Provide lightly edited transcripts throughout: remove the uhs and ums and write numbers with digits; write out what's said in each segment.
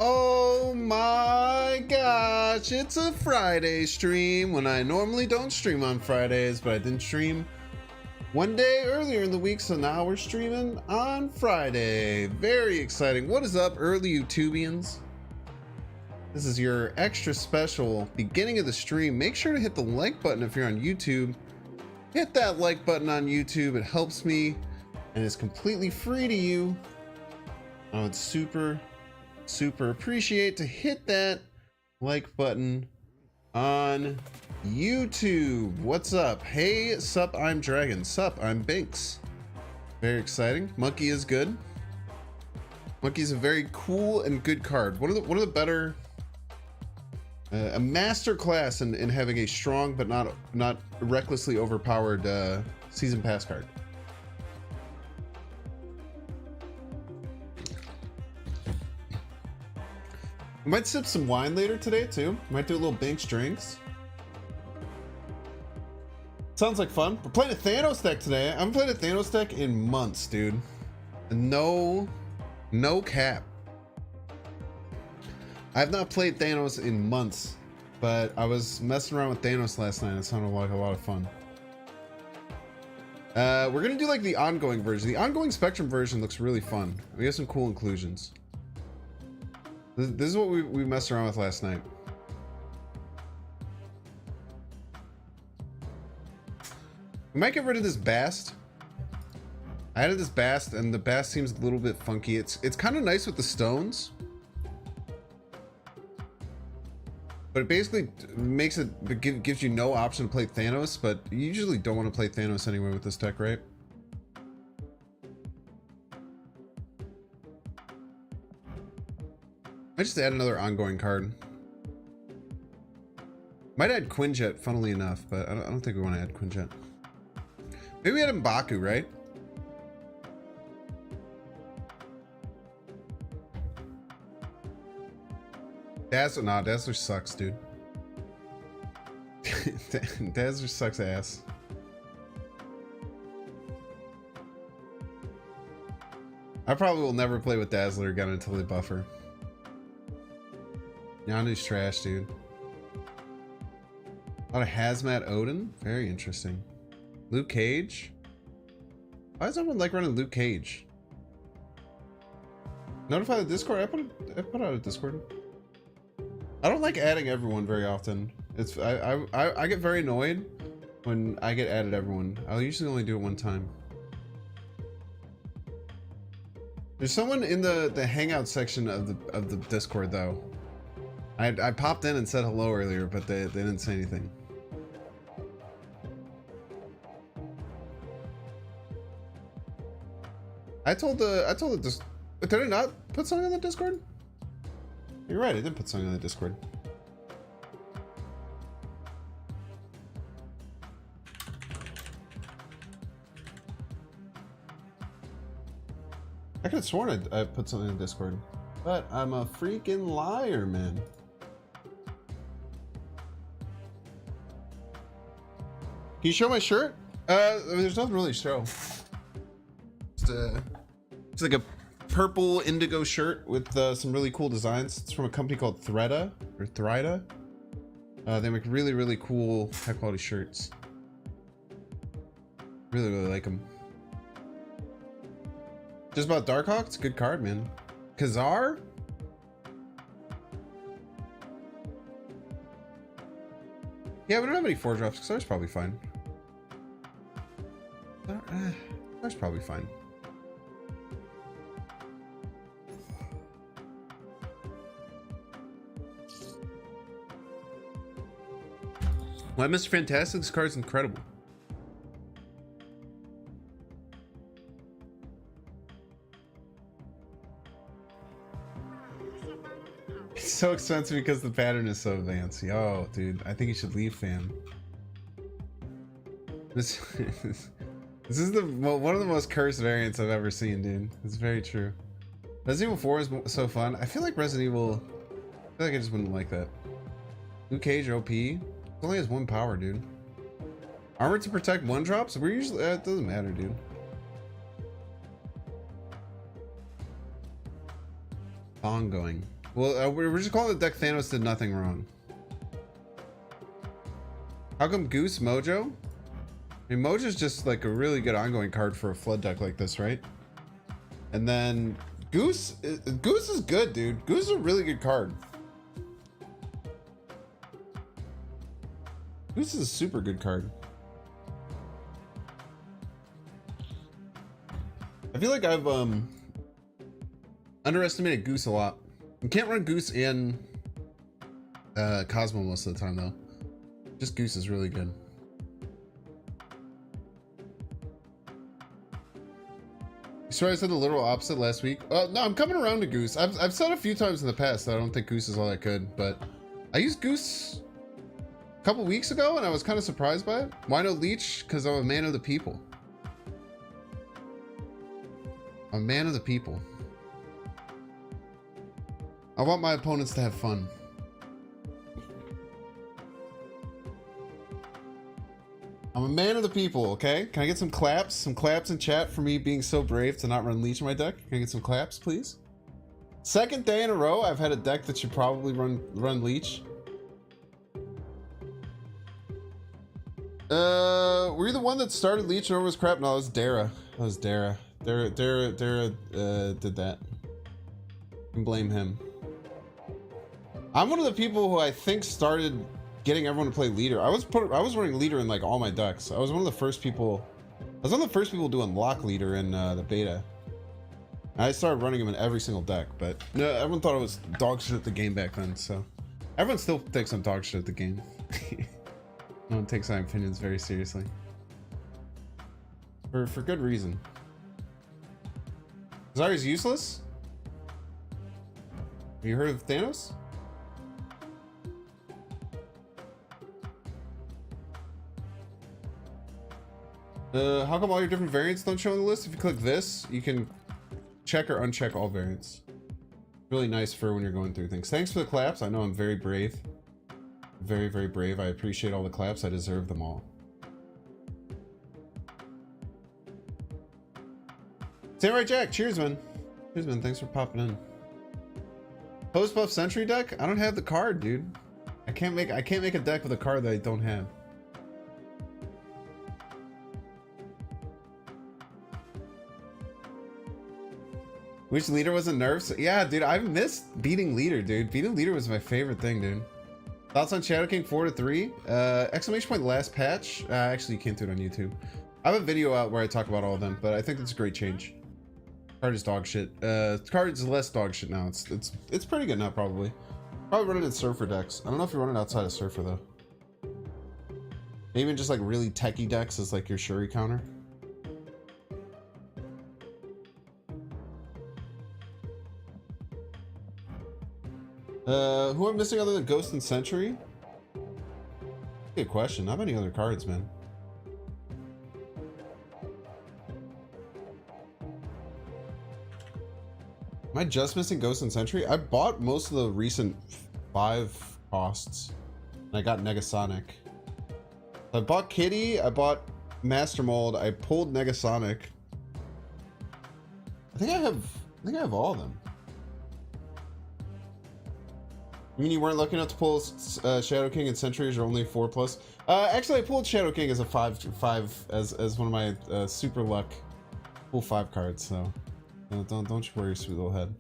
Oh my gosh, it's a Friday stream when I normally don't stream on Fridays, but I didn't stream one day earlier in the week, so now we're streaming on Friday. Very exciting. What is up, early YouTubians? This is your extra special beginning of the stream. Make sure to hit the like button if you're on YouTube. Hit that like button on YouTube. It helps me and is completely free to you. I would super appreciate to hit that like button on YouTube. What's up? Hey, sup, I'm Dragon. Sup, I'm Binks. Very exciting. Monkey is good. Monkey's a very cool and good card. One of the better, a master class in having a strong but not recklessly overpowered season pass card. We might sip some wine later today too. Might do a little Binks drinks. Sounds like fun. We're playing a Thanos deck today. I haven't played a Thanos deck in months, dude. No cap. I have not played Thanos in months, but I was messing around with Thanos last night. It sounded like a lot of fun. We're gonna do like the ongoing version. The ongoing Spectrum version looks really fun. We have some cool inclusions. This is what we messed around with last night. We might get rid of this Bast. I added this Bast, and the Bast seems a little bit funky. It's kind of nice with the stones, but it basically makes it gives you no option to play Thanos. But you usually don't want to play Thanos anyway with this deck, right? I just add another ongoing card. Might add Quinjet, funnily enough, but I don't think we want to add Quinjet. Maybe we add M'Baku, right? Dazzler sucks, dude. Dazzler sucks ass. I probably will never play with Dazzler again until they buffer. Yanu's trash, dude. A lot of Hazmat Odin. Very interesting. Luke Cage. Why does everyone like running Luke Cage? Notify the Discord. I put out a Discord. I don't like adding everyone very often. It's I get very annoyed when I get added everyone. I'll usually only do it one time. There's someone in the hangout section of the Discord though. I popped in and said hello earlier, but they didn't say anything. I told the did I not put something on the Discord? You're right, I did put something on the Discord. I could have sworn I put something in the Discord, but I'm a freaking liar, man. Can you show my shirt? There's nothing really to show. It's like a purple indigo shirt with some really cool designs. It's from a company called Thrida. They make really cool high quality shirts. Really like them. Just about Darkhawk, it's a good card, man. Khazar? Yeah, we don't have any 4-drops. Khazar's probably fine. Khazar's probably fine. Why, Mr. Fantastic? This card's incredible. It's so expensive because the pattern is so advanced. Yo, dude, I think you should leave, fam. This is one of the most cursed variants I've ever seen, dude. It's very true. Resident Evil 4 is so fun. I feel like Resident Evil. I feel like I just wouldn't like that. Luke Cage OP. It only has 1 power, dude. Armor to protect 1-drops? We're usually it doesn't matter, dude. Ongoing. Well, we're just calling the deck Thanos did nothing wrong. How come Goose Mojo? I mean, Mojo's just like a really good ongoing card for a flood deck like this, right? And then Goose is good, dude. Goose is a really good card. Goose is a super good card. I feel like I've underestimated Goose a lot. You can't run Goose in Cosmo most of the time though. Just Goose is really good. So I said the literal opposite last week. No, I'm coming around to Goose. I've said a few times in the past that I don't think Goose is all that good, but I used Goose a couple weeks ago and I was kind of surprised by it. Why no Leech? Because I'm a man of the people. I'm a man of the people. I want my opponents to have fun. I'm a man of the people, okay? Can I get some claps? Some claps in chat for me being so brave to not run Leech in my deck? Can I get some claps, please? Second day in a row, I've had a deck that should probably run Leech. Were you the one that started Leech and was crap? No, it was Dara. That was Dara. Dara did that. You can blame him. I'm one of the people who I think started getting everyone to play leader. I was running leader in like all my decks. I was one of the first people to unlock leader in the beta. And I started running him in every single deck, but no, everyone thought I was dog shit at the game back then. So everyone still thinks I'm dog shit at the game. No one takes my opinions very seriously. For good reason. Zarya's useless? Have you heard of Thanos? How come all your different variants don't show on the list? If you click this, you can check or uncheck all variants. Really nice for when you're going through things. Thanks for the claps. I know I'm very brave. Very, very brave. I appreciate all the claps. I deserve them all. Samurai Jack, cheers, man. Cheers, man. Thanks for popping in. Post buff Sentry deck? I don't have the card, dude. I can't make a deck with a card that I don't have. Which leader wasn't nerfs? Yeah, dude, I've missed beating leader, dude. Beating leader was my favorite thing, dude. Thoughts on Shadow King 4 to 3? Exclamation point last patch. Actually, you can't do it on YouTube. I have a video out where I talk about all of them, but I think it's a great change. Card is dog shit. Card is less dog shit now. It's pretty good now, probably. Probably run it in Surfer decks. I don't know if you run it outside of Surfer though. Maybe in just like really techie decks as like your Shuri counter. Who am I missing other than Ghost and Sentry? Good question. Not many other cards, man. Am I just missing Ghost and Sentry? I bought most of the recent 5 costs. And I got Negasonic. I bought Kitty, I bought Master Mold, I pulled Negasonic. I think I have all of them. You mean you weren't lucky enough to pull Shadow King and Sentry as your only 4+? Actually, I pulled Shadow King as a 5 as one of my super luck pull 5 cards. So don't you worry, sweet little head.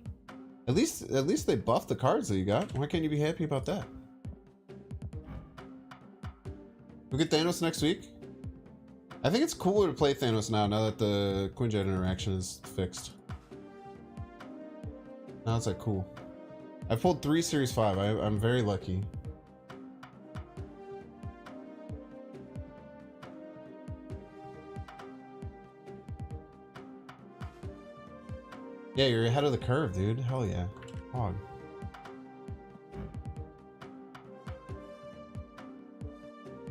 At least they buffed the cards that you got. Why can't you be happy about that? We'll get Thanos next week. I think it's cooler to play Thanos now that the Quinjet interaction is fixed. Now it's like cool. I pulled 3 Series 5. I'm very lucky. Yeah, you're ahead of the curve, dude. Hell yeah. Hog.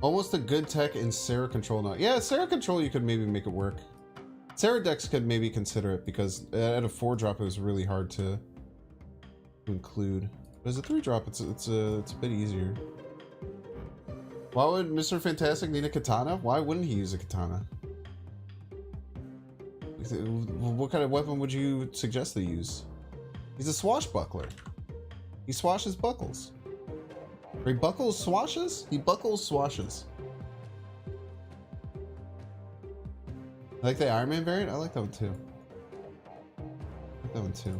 Almost a good tech in Sarah Control now. Yeah, Sarah Control, you could maybe make it work. Sarah decks could maybe consider it because at a 4-drop it was really hard to include. But as a 3-drop, it's a bit easier. Why would Mr. Fantastic need a katana? Why wouldn't he use a katana? What kind of weapon would you suggest they use? He's a swashbuckler. He swashes buckles. Or he buckles swashes? He buckles swashes. I like the Iron Man variant. I like that one too. I like that one too.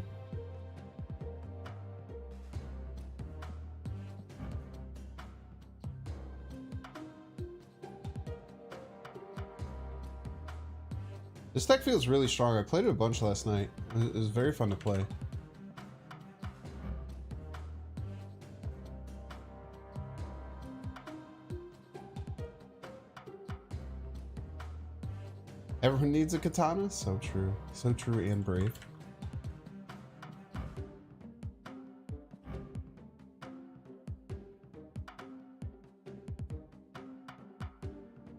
This deck feels really strong. I played it a bunch last night. It was very fun to play. Everyone needs a katana? So true. So true and brave.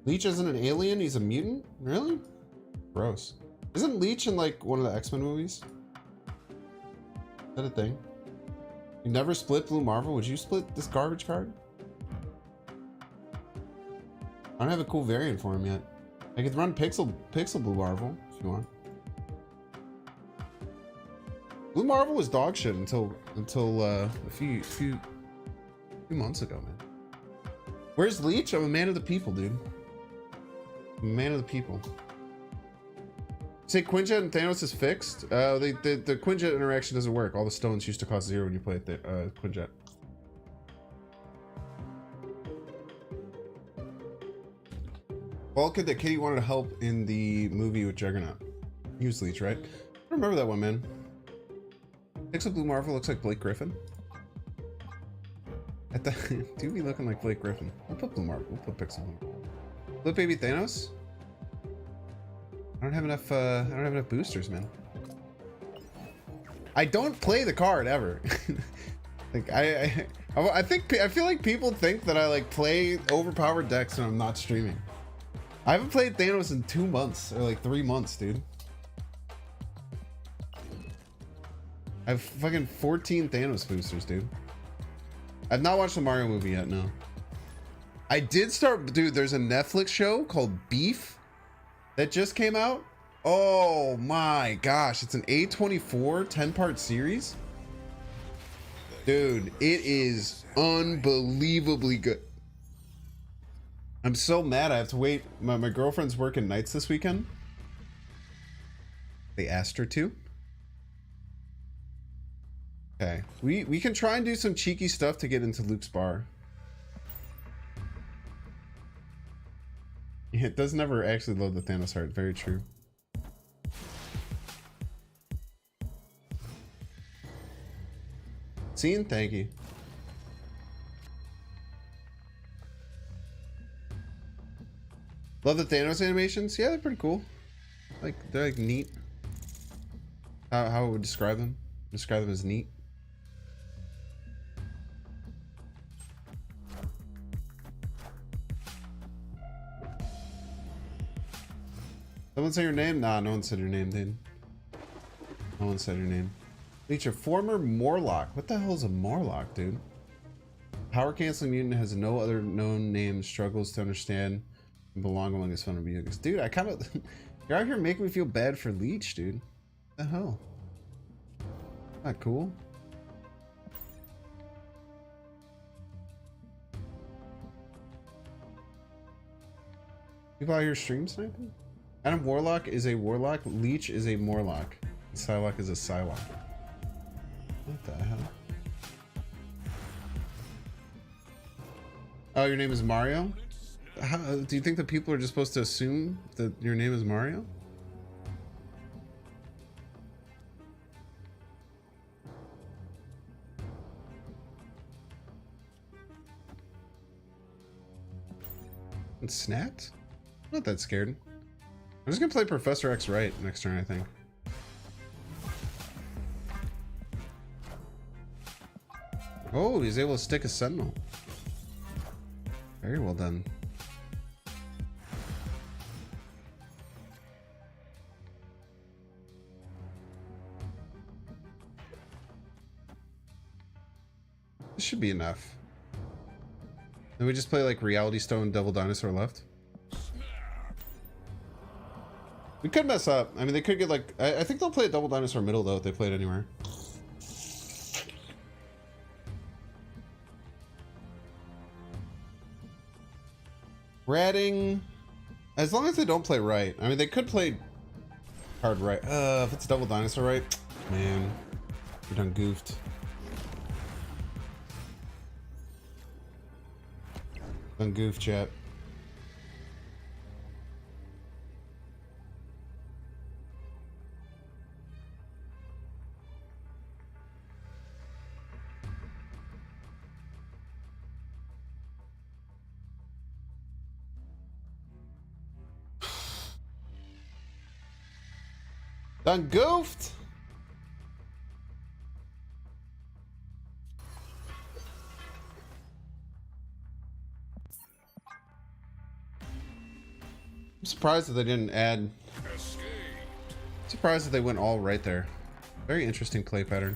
Leech isn't an alien, he's a mutant? Really? Gross. Isn't Leech in like one of the X-Men movies? Is that a thing? You never split Blue Marvel? Would you split this garbage card? I don't have a cool variant for him yet. I could run Pixel Blue Marvel if you want. Blue Marvel was dog shit until a few months ago, man. Where's Leech? I'm a man of the people, dude. I'm a man of the people. Say Quinjet and Thanos is fixed. The Quinjet interaction doesn't work. All the stones used to cost 0 when you play Quinjet. Bulkhead that Kitty wanted to help in the movie with Juggernaut. He was Leech, right? I remember that one, man. Pixel Blue Marvel looks like Blake Griffin. Do be looking like Blake Griffin. We'll put Blue Marvel. We'll put Pixel Blue Marvel. Flip Baby Thanos. I don't have enough boosters, man. I don't play the card ever. Like I feel like people think that I like play overpowered decks and I'm not streaming. I haven't played Thanos in 2 months or like 3 months, dude. I have fucking 14 Thanos boosters, dude. I've not watched the Mario movie yet, no. I did start, dude, there's a Netflix show called Beef that just came out. Oh my gosh, it's an A24 10-part series. Dude, it is unbelievably good. I'm so mad I have to wait. My girlfriend's working nights this weekend. They asked her to. Okay, we can try and do some cheeky stuff to get into Luke's bar. Yeah, it does never actually load the Thanos heart. Very true. Scene, thank you. Love the Thanos animations. Yeah, they're pretty cool. Like they're like neat. How I would describe them? Describe them as neat. Someone say your name? Nah, no one said your name, dude. No one said your name. Leech, a former Morlock. What the hell is a Morlock, dude? Power canceling mutant has no other known name, struggles to understand and belong among his fellow mutants. Dude, I kind of... You're out here making me feel bad for Leech, dude. What the hell? Not cool. People out here stream sniping? Adam Warlock is a Warlock, Leech is a Morlock, and Psylocke is a Psylocke. What the hell? Oh, your name is Mario? How, do you think that people are just supposed to assume that your name is Mario? And snapped? I'm not that scared. I'm just gonna play Professor X right next turn, I think. Oh, he's able to stick a Sentinel. Very well done. This should be enough. Then we just play like Reality Stone, Double Dinosaur left. We could mess up. I mean, they could get like... I think they'll play a Double Dinosaur middle, though, if they play it anywhere. Ratting, as long as they don't play right. I mean, they could play hard right. If it's double dinosaur right, man, you done goofed. Done goof, chat. Done goofed. I'm surprised that they didn't add. I'm surprised that they went all right there. Very interesting play pattern.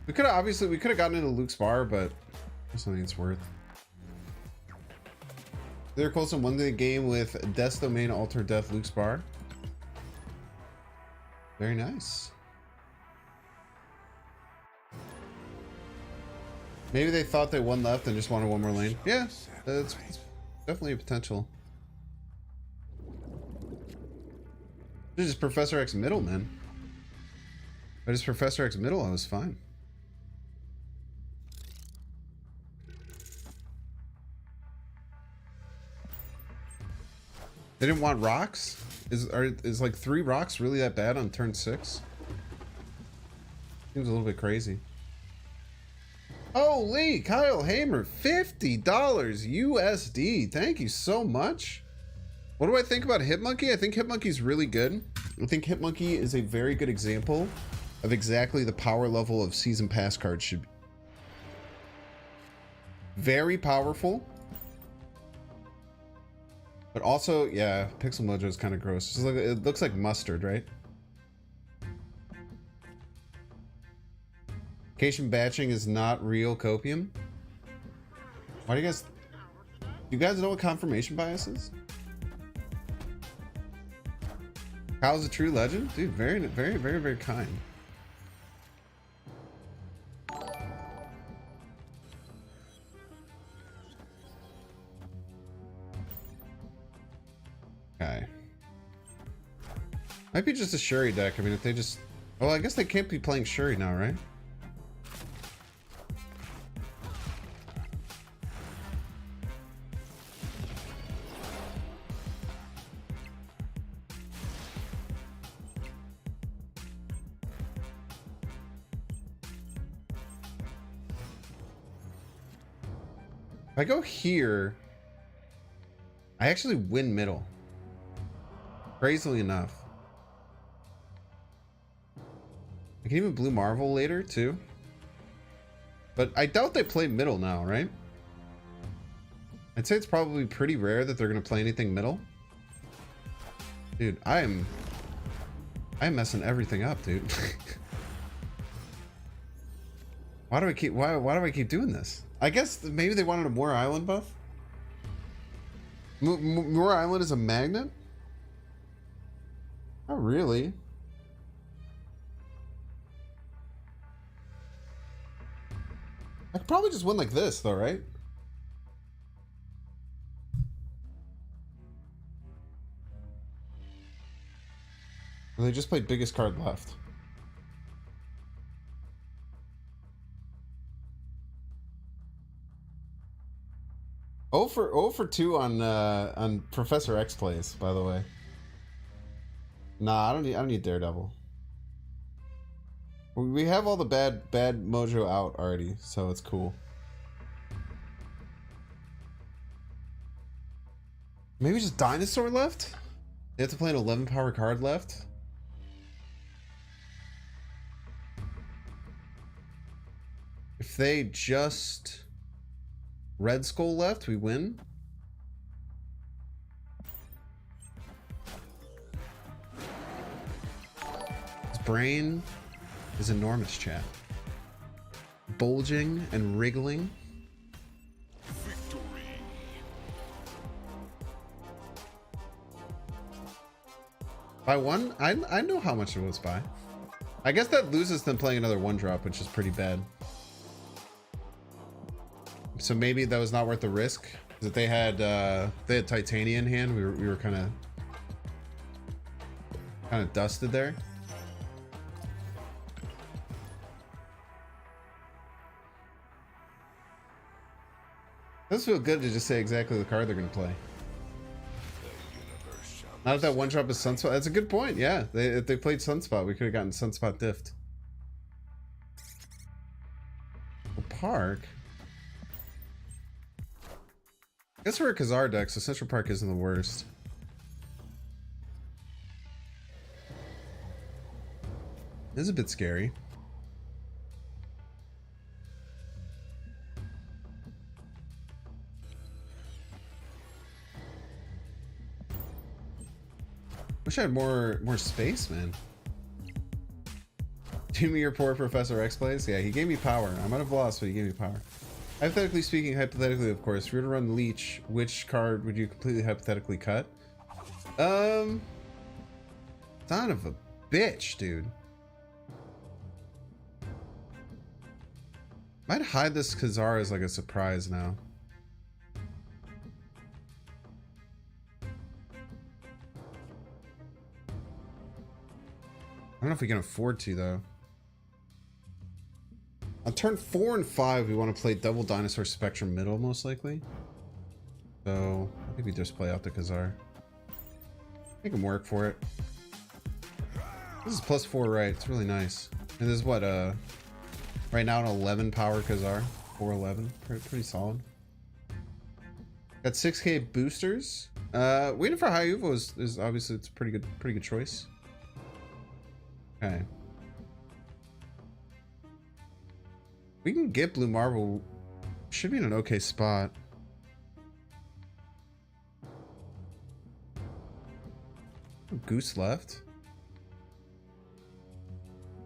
We could have obviously gotten into Luke's bar, but that's something it's worth. They're close on one day game with Death's Domain, Alter Death, Luke's bar. Very nice. Maybe they thought they won left and just wanted one more lane. Yeah, it's definitely a potential. This is Professor X middle, man. If I just Professor X middle, I was fine. They didn't want rocks? Is like 3 rocks really that bad on turn 6? Seems a little bit crazy. Holy, Kyle Hamer, $50 USD. Thank you so much. What do I think about Hitmonkey? I think Hitmonkey's really good. I think Hitmonkey is a very good example of exactly the power level of season pass cards should be. Very powerful. But also, yeah, Pixel Mojo is kind of gross. It looks like mustard, right? Cation batching is not real copium. Why do you guys know what confirmation bias is? Kyle's a true legend? Dude, very, very, very, very kind. Okay. Might be just a Shuri deck. I mean, if they just... Well, I guess they can't be playing Shuri now, right? If I go here, I actually win middle. Crazily enough. I can even Blue Marvel later too. But I doubt they play middle now, right? I'd say it's probably pretty rare that they're gonna play anything middle. Dude, I'm messing everything up, dude. Why do I keep doing this? I guess maybe they wanted a Moor Island buff. Moor Island is a magnet? Not really. I could probably just win like this though, right? Or they just played biggest card left. Oh for 2 on Professor X plays, by the way. Nah, I don't need Daredevil. We have all the bad mojo out already, so it's cool. Maybe just Dinosaur left? They have to play an 11 power card left? If they just Red Skull left, we win. His brain is enormous, chat. Bulging and wriggling. Victory. By 1? I know how much it was by. I guess that loses them playing another 1-drop, which is pretty bad. So maybe that was not worth the risk. That they had Titania in hand. We were kind of dusted there. It does feel good to just say exactly the card they're gonna play. Not if that one drop is Sunspot. That's a good point. Yeah, if they played Sunspot, we could have gotten Sunspot Dift. Well, Park. I guess we're a Khazar deck, so Central Park isn't the worst. It is a bit scary. Wish I had more space, man. Do me your poor Professor X plays? Yeah, he gave me power. I might have lost, but he gave me power. Hypothetically speaking, hypothetically, of course, if you were to run Leech, which card would you completely hypothetically cut? Son of a bitch, dude. Might hide this Khazar as like a surprise now. I don't know if we can afford to, though. On turn 4 and 5, we want to play double Dinosaur Spectrum middle, most likely. So, I think we just play out the Khazar. Make him work for it. This is +4, right? It's really nice. And this is what, right now an 11 power Khazar. 411. Pretty solid. Got 6k boosters. Waiting for High Uvo is obviously it's a pretty good choice. Okay. We can get Blue Marble. Should be in an okay spot. Goose left.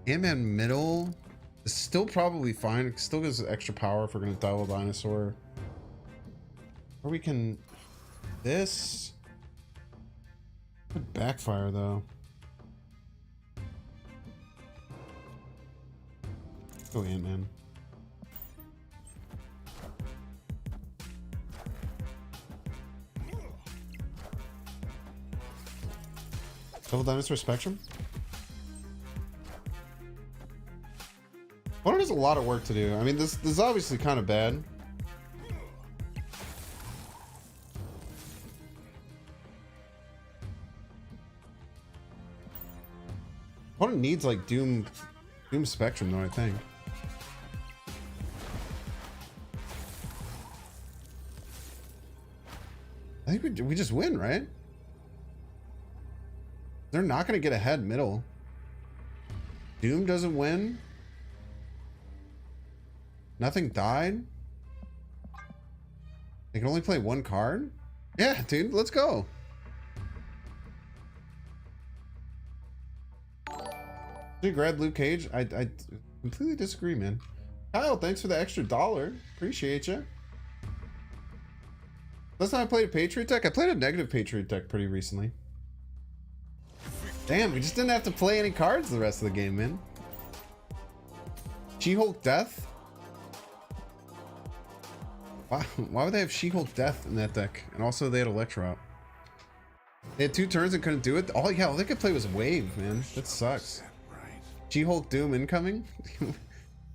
Ant-Man middle is still probably fine. It still gives us extra power if we're going to double Dinosaur. Or we can... This... Could backfire, though. Go Ant-Man. Double Dinosaur Spectrum? Wonder has a lot of work to do. I mean, this is obviously kind of bad. Opponent needs like Doom Spectrum though, I think. I think we just win, right? They're not going to get ahead middle. Doom doesn't win. Nothing died. They can only play one card? Yeah, dude, let's go. Did you grab Luke Cage? I completely disagree, man. Kyle, thanks for the extra $1. Appreciate you. Last time I played a Patriot deck, I played a negative Patriot deck pretty recently. Damn, we just didn't have to play any cards the rest of the game, man. She-Hulk Death? Why would they have She-Hulk Death in that deck? And also they had Electro out. They had 2 turns and couldn't do it? Oh yeah, all they could play was Wave, man. That sucks. She-Hulk Doom incoming?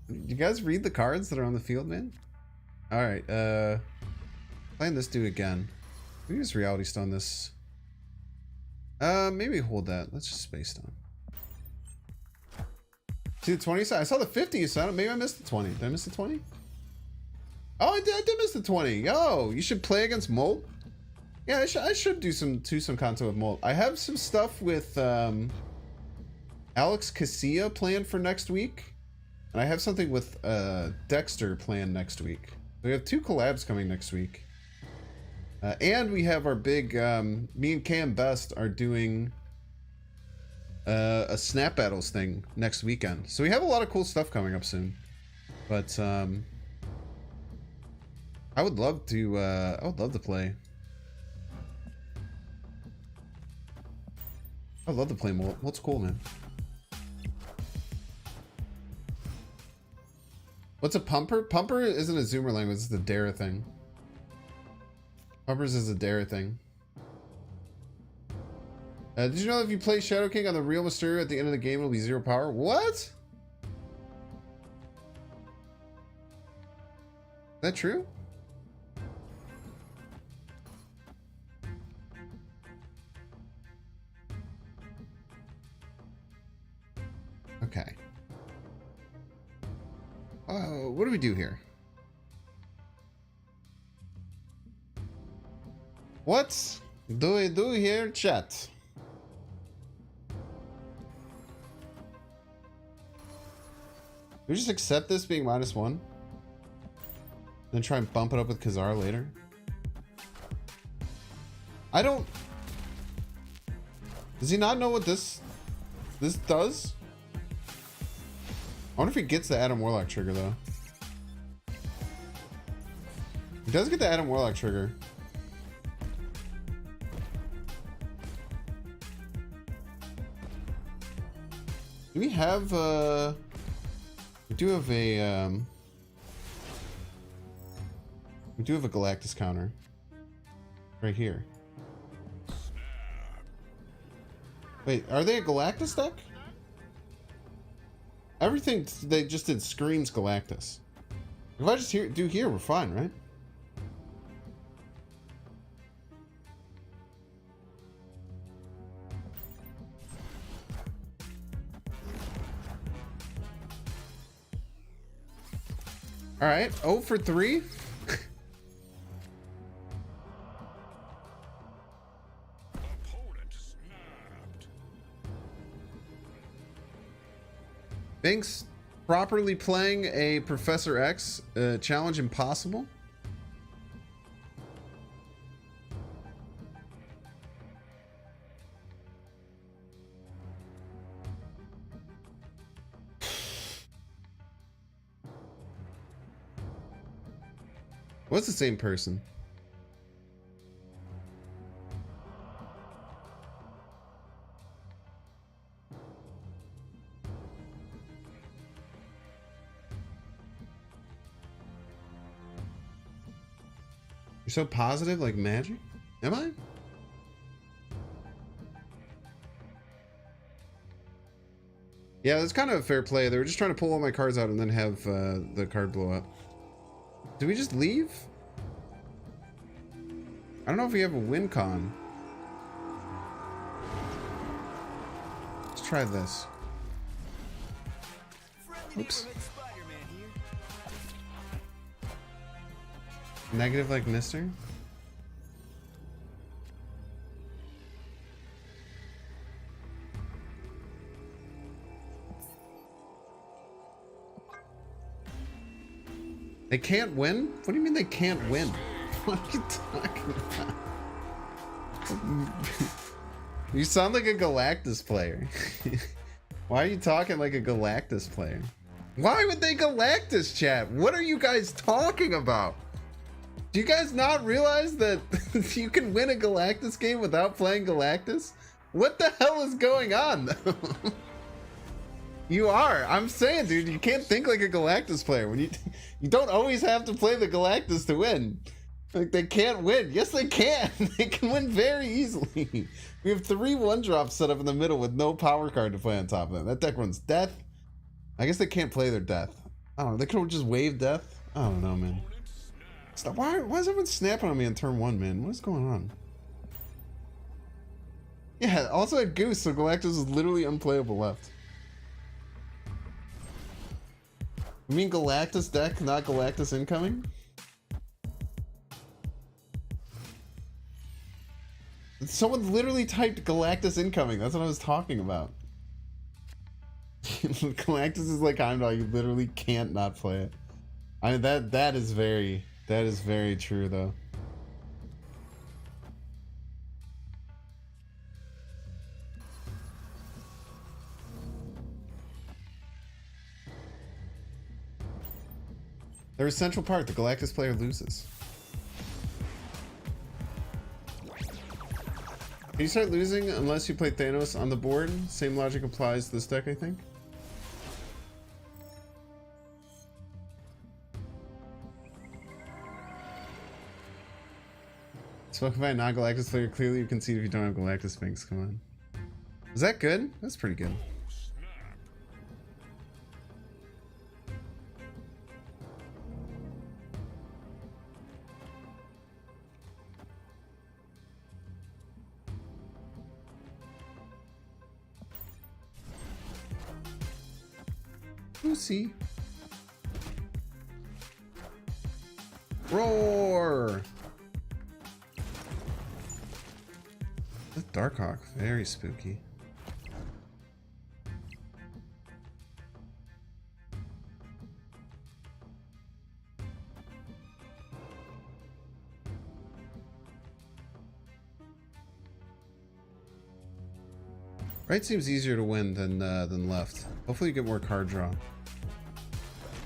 You guys read the cards that are on the field, man? Alright, playing this dude again. We can just Reality Stone this. Maybe hold that. Let's just Space Stone. See the 20 side? I saw the 50 you sent. Maybe I missed the 20. Did I miss the 20? Oh, I did miss the 20. Yo, you should play against Molt. Yeah, I should do some content with Molt. I have some stuff with Alex Casilla planned for next week. And I have something with Dexter planned next week. We have 2 collabs coming next week. And we have our big, me and Cam Best are doing a Snap Battles thing next weekend. So we have a lot of cool stuff coming up soon. But I would love to play. I'd love to play Molt. Molt's cool, man. What's a pumper? Pumper isn't a Zoomer language, it's the Dara thing. Hubbers is a dare thing. Did you know if you play Shadow King on the real Mysterio at the end of the game, it'll be 0 power? What? Is that true? Okay. What do we do here? What do we do here, chat? Do we just accept this being -1? Then try and bump it up with Khazar later? I don't... Does he not know what this does? I wonder if he gets the Adam Warlock trigger, though. He does get the Adam Warlock trigger. Do we have, we do have a, we do have a Galactus counter. Right here. Wait, are they a Galactus deck? Everything they just did screams Galactus. If I just do here, we're fine, right? All right, 0 for 3. Binks properly playing a Professor X challenge impossible. What's the same person? You're so positive, like magic? Am I? Yeah, that's kind of a fair play. They were just trying to pull all my cards out and then have the card blow up. Did we just leave? I don't know if we have a win con. Let's try this. Oops. Negative like Mister? They can't win? What do you mean they can't win? What are you talking about? You sound like a Galactus player. Why are you talking like a Galactus player? Why would they Galactus, chat? What are you guys talking about? Do you guys not realize that you can win a Galactus game without playing Galactus? What the hell is going on, though? You are. I'm saying, dude, you can't think like a Galactus player. When you don't always have to play the Galactus to win. Like, they can't win. Yes, they can. They can win very easily. We have 3 1-drops set up in the middle with no power card to play on top of them. That deck runs death. I guess they can't play their death. I don't know. They could just wave death. I don't know, man. Stop. Why is everyone snapping on me on turn 1, man? What is going on? Yeah, also had Goose, so Galactus is literally unplayable left. You mean Galactus deck, not Galactus incoming? Someone literally typed Galactus incoming. That's what I was talking about. Galactus is like Heimdall. You literally can't not play it. I mean, that is very true, though. There is central part. The Galactus player loses. Can you start losing unless you play Thanos on the board? Same logic applies to this deck, I think. Spoken by a non-Galactus player. Clearly you can see if you don't have Galactus Sphinx. Come on. Is that good? That's pretty good. Lucy. Roar! The Darkhawk, very spooky. Right seems easier to win than left. Hopefully you get more card draw.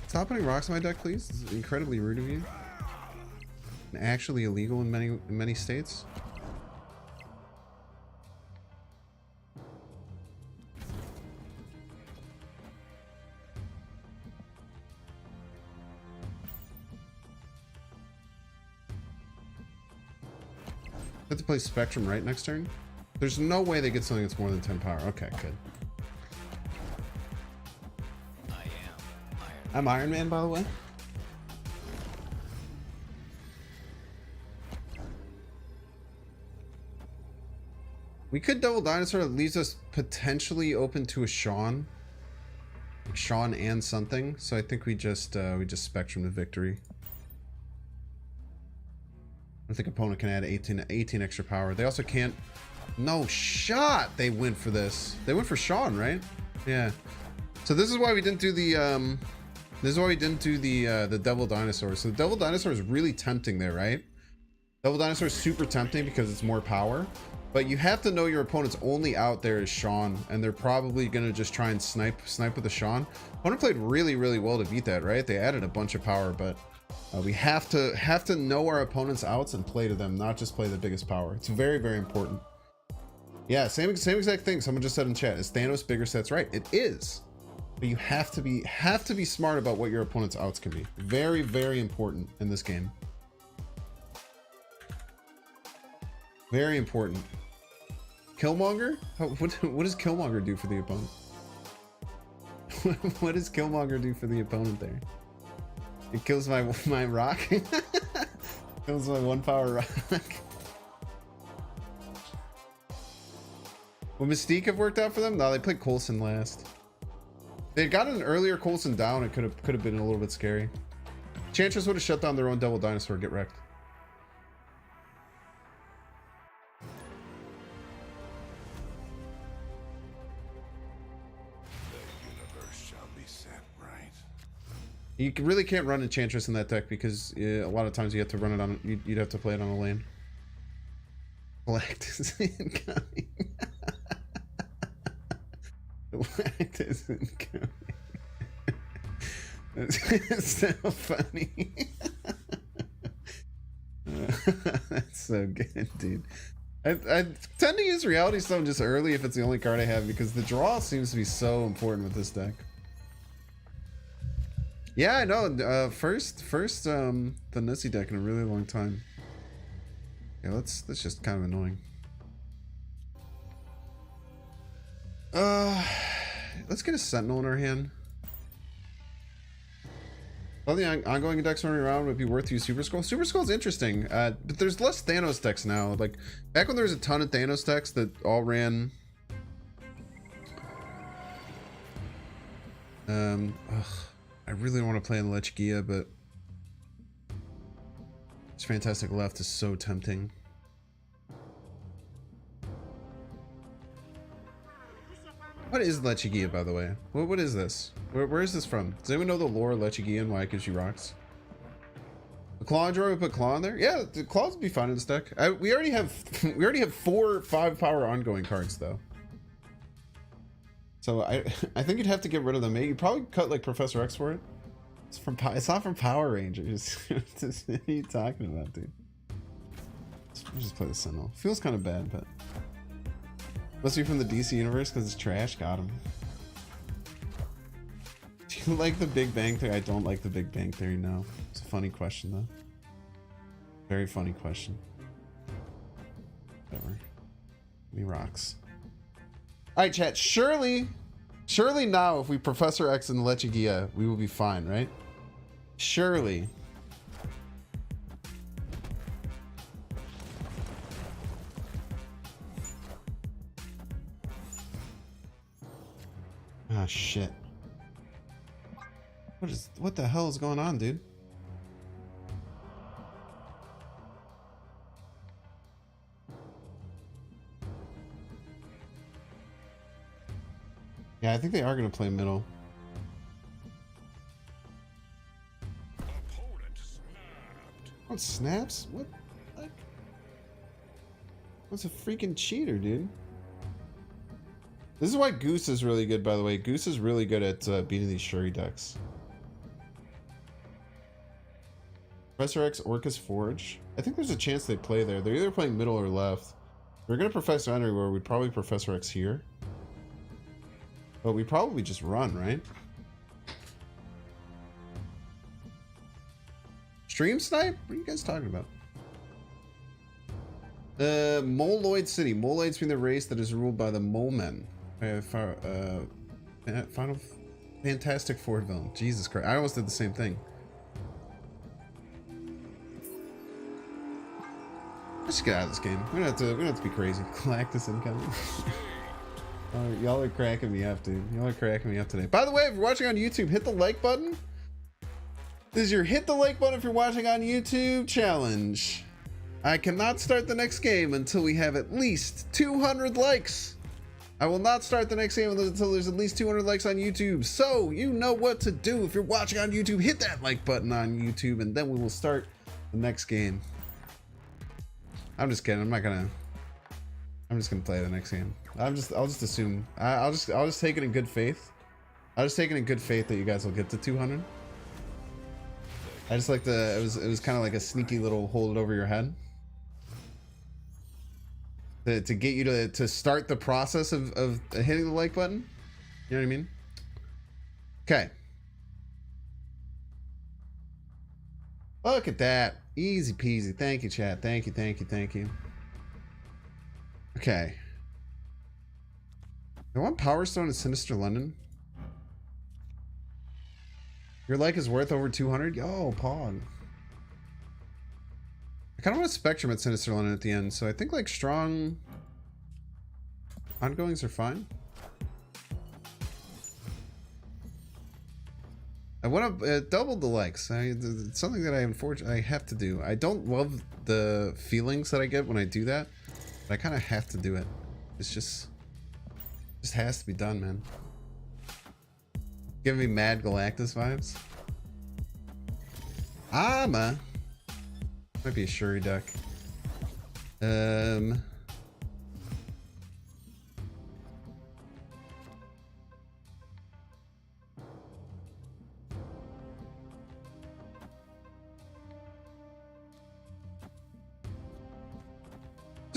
Stop putting rocks in my deck, please. This is incredibly rude of you. And actually illegal in many states. I have to play Spectrum right next turn. There's no way they get something that's more than 10 power. Okay, good. I'm Iron Man, by the way. We could double dinosaur. That leaves us potentially open to a Sean. Like Sean and something. So I think we just Spectrum to victory. I think opponent can add 18 extra power. They also can't. No shot. They went for this. They went for Sean, right? Yeah. So this is why we didn't do the the Devil Dinosaur. So the Devil Dinosaur is really tempting there, right? Devil Dinosaur is super tempting because it's more power. But you have to know your opponent's only out there is Sean, and they're probably gonna just try and snipe with the Sean. Opponent played really well to beat that, right? They added a bunch of power, but we have to know our opponent's outs and play to them, not just play the biggest power. It's very important. Yeah, same exact thing. Someone just said in chat, is Thanos bigger sets? Right, it is. But you have to be smart about what your opponent's outs can be. Very important in this game. Very important. Killmonger? What does Killmonger do for the opponent? What does Killmonger do for the opponent there? It kills my rock. Kills my 1 power rock. Would Mystique have worked out for them? No, they played Coulson last. They got an earlier Coulson down. It could have been a little bit scary. Enchantress would have shut down their own Devil Dinosaur. Get wrecked. You really can't run Enchantress in that deck because a lot of times you have to run it on. You'd have to play it on a lane. Galactus incoming. Galactus incoming. That's so funny. That's so good, dude. I tend to use Reality Stone just early if it's the only card I have because the draw seems to be so important with this deck. Yeah, I know. First, the Nussy deck in a really long time. Yeah, that's just kind of annoying. Let's get a Sentinel in our hand. All the ongoing decks running around would be worth to use Super Skull. Super Skull's interesting, but there's less Thanos decks now. Like back when there was a ton of Thanos decks that all ran. I really want to play in Lechigia, but this Fantastic Left is so tempting. What is Lechigia, by the way? What is this? Where is this from? Does anyone know the lore of Lechigia and why it gives you rocks? The Claw Drawer, we put Claw in there? Yeah, the Claws would be fine in this deck. We already have 4 5-power ongoing cards though. So I think you'd have to get rid of them. You'd probably cut like Professor X for it. It's not from Power Rangers. What are you talking about, dude? Let's just play the Sentinel. Feels kind of bad, but must be from the DC universe because it's trash. Got him. Do you like the Big Bang Theory? I don't like the Big Bang Theory. No, it's a funny question though. Very funny question. He rocks. All right, chat. Surely now, if we Professor X and Lechigia, we will be fine, right? Surely. Ah, shit. What the hell is going on, dude? Yeah, I think they are going to play middle. What snaps? What? Like, what's a freaking cheater, dude? This is why Goose is really good, by the way. Goose is really good at beating these Shuri decks. Professor X, Orcus Forge. I think there's a chance they play there. They're either playing middle or left. We're going to Professor everywhere. We'd probably Professor X here. But we probably just run, right? Stream snipe? What are you guys talking about? Moloid City. Moloids being the race that is ruled by the Mole Men. Final Fantastic Four villain. Jesus Christ. I almost did the same thing. Let's get out of this game. We're gonna have to be crazy. Galactus incoming. Oh, y'all are cracking me up, dude. Y'all are cracking me up today. By the way, if you're watching on YouTube, hit the like button. This is your hit the like button if you're watching on YouTube challenge. I cannot start the next game until we have at least 200 likes. I will not start the next game until there's at least 200 likes on YouTube. So you know what to do. If you're watching on YouTube, hit that like button on YouTube, and then we will start the next game. I'm just kidding. I'm just gonna play the next game. I'll just assume. I'll just take it in good faith. I'll just take it in good faith that you guys will get to 200. I just like the. It was kind of like a sneaky little hold it over your head. To get you to start the process of hitting the like button. You know what I mean? Okay. Look at that. Easy peasy. Thank you, chat. Thank you, thank you, thank you. Okay. I want Power Stone and Sinister London. Your like is worth over 200? Yo, Pog. I kind of want a Spectrum at Sinister London at the end, so I think like strong ongoings are fine. I want to double the likes. It's something that I have to do. I don't love the feelings that I get when I do that, but I kind of have to do it. It's just has to be done, man. Giving me mad Galactus vibes. Might be a Shuri deck. The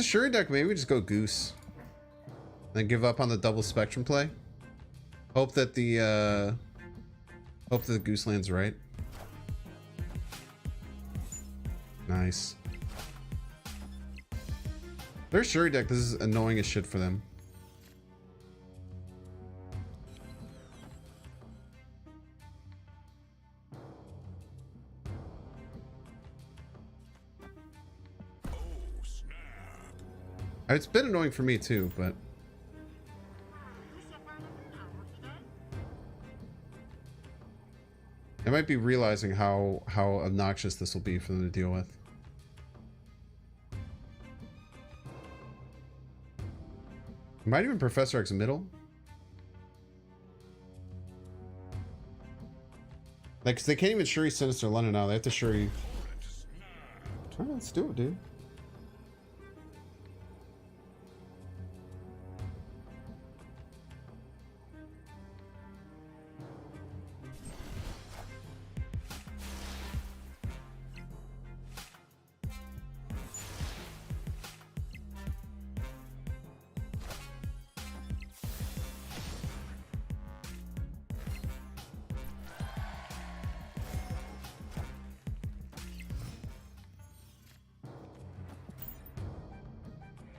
Shuri deck, maybe we just go Goose. Then give up on the double Spectrum play. Hope that the Goose lands right. Nice. Their Shuri deck, this is annoying as shit for them. It's been annoying for me too, but I might be realizing how obnoxious this will be for them to deal with. Might even Professor X middle. Like, 'cause they can't even Shuri Sinister London now. They have to Shuri. Alright, let's do it, dude.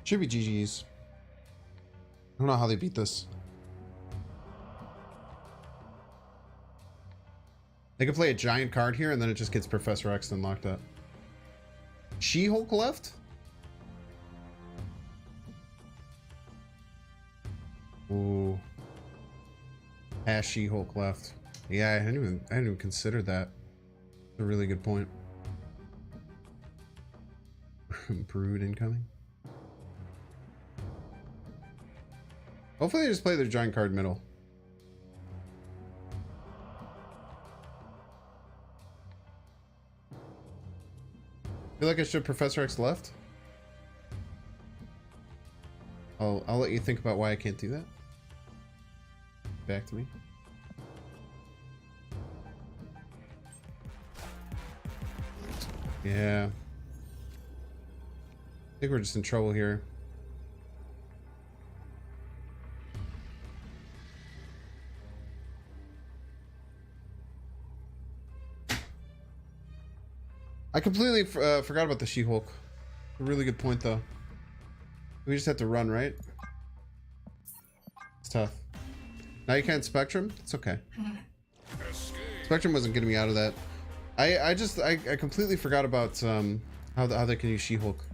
Should be GG's. don't know how they beat this. They can play a giant card here and then it just gets Professor X and locked up. She-Hulk left? Ooh. She-Hulk left. Yeah, I hadn't even considered that. That's a really good point. Brood incoming. Hopefully they just play their giant card middle. Feel like I should Professor X left? I'll let you think about why I can't do that. Back to me. Yeah. I think we're just in trouble here. I completely forgot about the She-Hulk. A really good point, though. We just have to run, right? It's tough. Now you can't Spectrum? It's okay. Spectrum wasn't getting me out of that. I completely forgot about how they can use She-Hulk.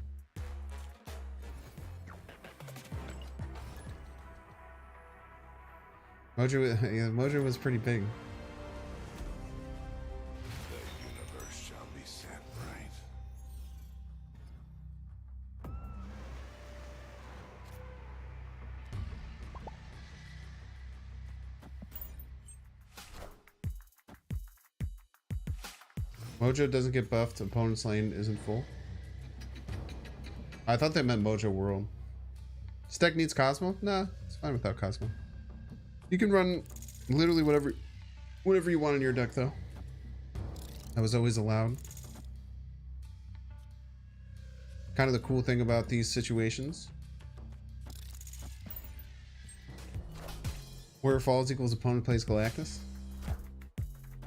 Mojo was pretty big. Mojo doesn't get buffed. Opponent's lane isn't full. I thought they meant Mojo World. This deck needs Cosmo? Nah, it's fine without Cosmo. You can run literally whatever you want in your deck, though. That was always allowed. Kind of the cool thing about these situations. Where falls equals opponent plays Galactus.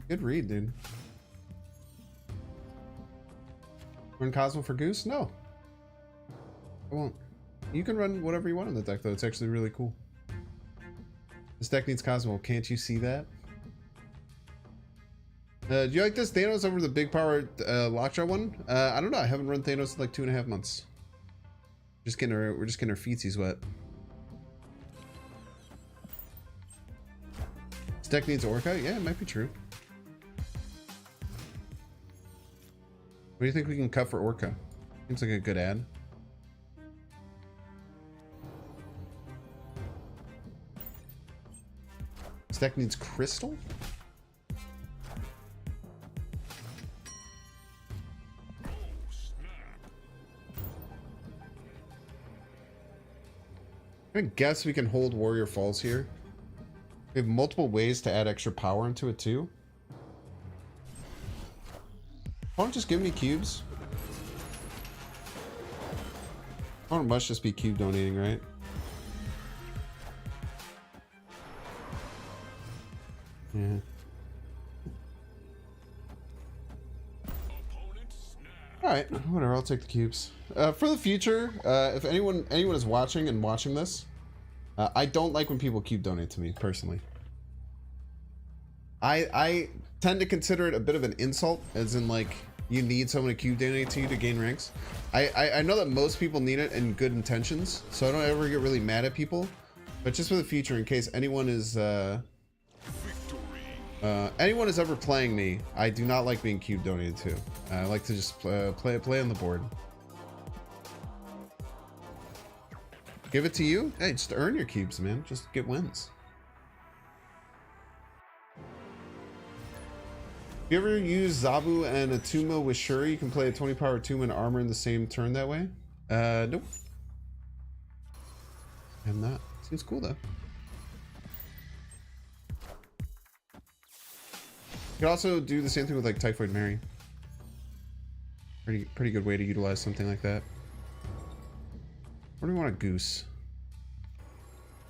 Good read, dude. Run Cosmo for Goose? No. I won't. You can run whatever you want in the deck, though. It's actually really cool. This deck needs Cosmo. Can't you see that? Do you like this Thanos over the big power Lockjaw one? I don't know. I haven't run Thanos in like 2.5 months. We're just getting our feetsies wet. This deck needs Orca? Yeah, it might be true. What do you think we can cut for Orca? Seems like a good ad. This deck needs Crystal? I guess we can hold Warrior Falls here. We have multiple ways to add extra power into it too. Why don't just give me cubes? Or it must just be cube donating, right? Yeah. Alright, whatever, I'll take the cubes. For the future, if anyone is watching and watching this, I don't like when people cube donate to me, personally. I tend to consider it a bit of an insult, as in like, you need someone to cube donate to you to gain ranks. I know that most people need it in good intentions, so I don't ever get really mad at people. But just for the future, in case anyone is ever playing me, I do not like being cube donated to. I like to just play on the board. Give it to you? Hey, just earn your cubes, man. Just get wins. If you ever use Zabu and Atuma with Shuri, you can play a 20 power Atuma and armor in the same turn that way? Nope. I'm not. Seems cool though. You can also do the same thing with like Typhoid Mary. Pretty good way to utilize something like that. Where do we want a Goose?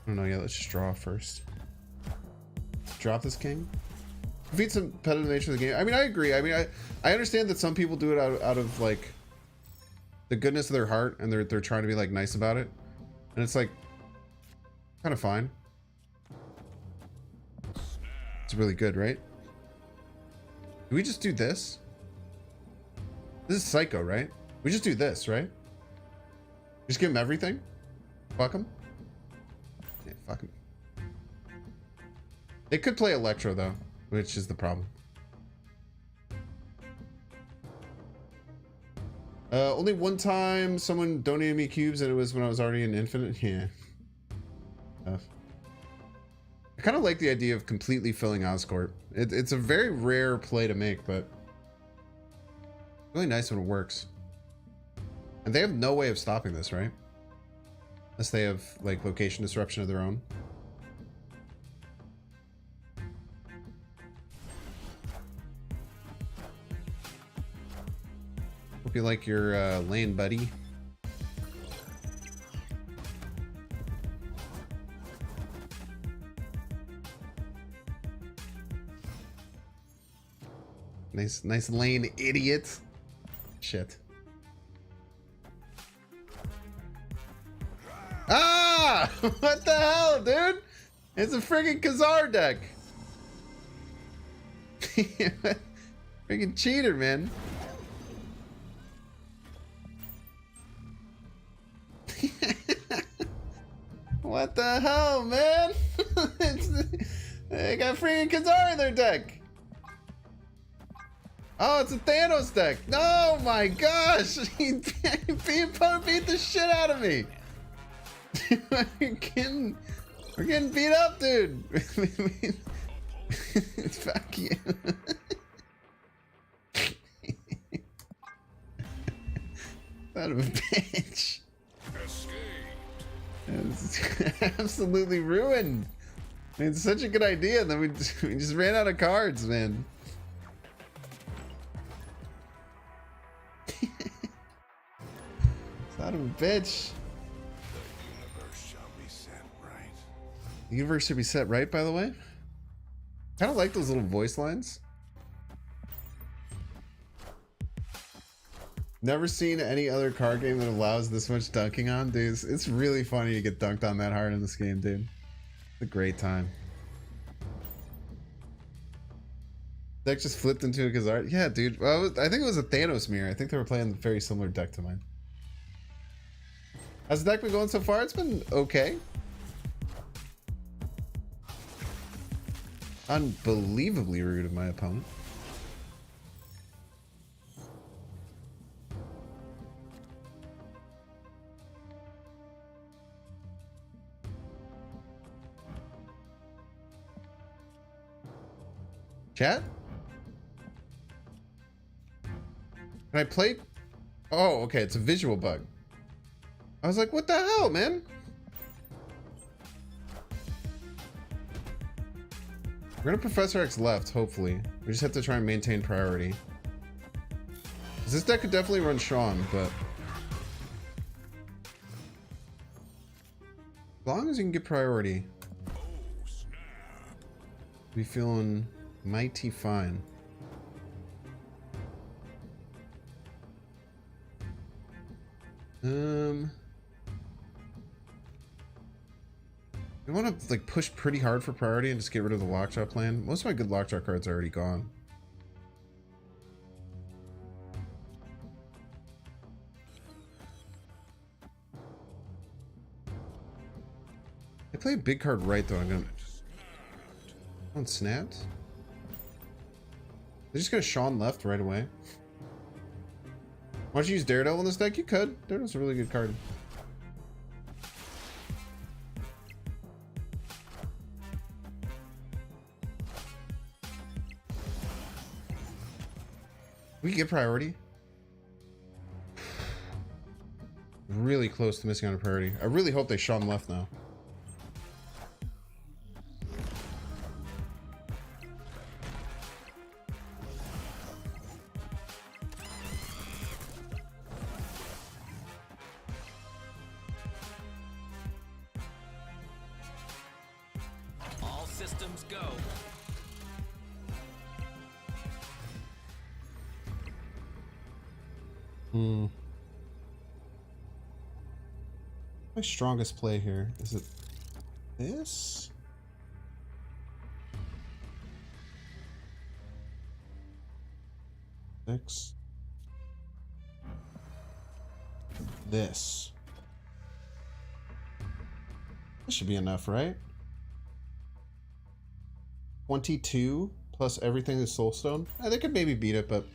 I don't know yet. Let's just draw first. Drop this king. Defeats the competitive nature of the game. I mean, I agree. I mean, I understand that some people do it out of like the goodness of their heart, and they're trying to be like nice about it. And it's like, Kind of fine. It's really good, right? Do we just do this? This is Psycho, right? We just do this, right? Just give him everything? Fuck him? Yeah, fuck him. They could play Electro, though, which is the problem. Only one time someone donated me cubes, and it was when I was already in Infinite. Yeah. Tough. I kind of like the idea of completely filling Oscorp. It's a very rare play to make, but really nice when it works. And they have no way of stopping this, right? Unless they have, like, location disruption of their own. Hope you like your lane, buddy. Nice lane, idiot. Shit. Ah! What the hell, dude? It's a friggin' Khazar deck. Friggin' cheater, man. What the hell, man? They got friggin' Khazar in their deck. Oh, it's a Thanos deck. Oh my gosh! He beat the shit out of me. we're getting beat up, dude. Fuck you. Son of a bitch. It's absolutely ruined. I mean, it's such a good idea, and then we just ran out of cards, man. Son of a bitch. The universe should be set right, by the way. Kind of like those little voice lines. Never seen any other card game that allows this much dunking on, dudes. It's really funny to get dunked on that hard in this game, dude. It's a great time. Deck just flipped into a Khazar. Yeah, dude. Well, I think it was a Thanos mirror. I think they were playing a very similar deck to mine. How's the deck been going so far? It's been okay. Unbelievably rude of my opponent. Chat? Can I play? Oh, okay. It's a visual bug. I was like, what the hell, man? We're gonna Professor X left, hopefully. We just have to try and maintain priority. This deck could definitely run Sean, but as long as you can get priority, be feeling mighty fine. I want to like push pretty hard for priority and just get rid of the lockjaw plan. Most of my good lockjaw cards are already gone. I play a big card right though. I'm gonna. One snapped. They're just gonna Sean left right away. Why don't you use Daredevil in this deck? You could. Daredevil's a really good card. We get priority. Really close to missing on a priority. I really hope they Sean left now. All systems go. My strongest play here is it this. Six. This. This should be enough, right? 22 plus everything is Soulstone. They could maybe beat it, but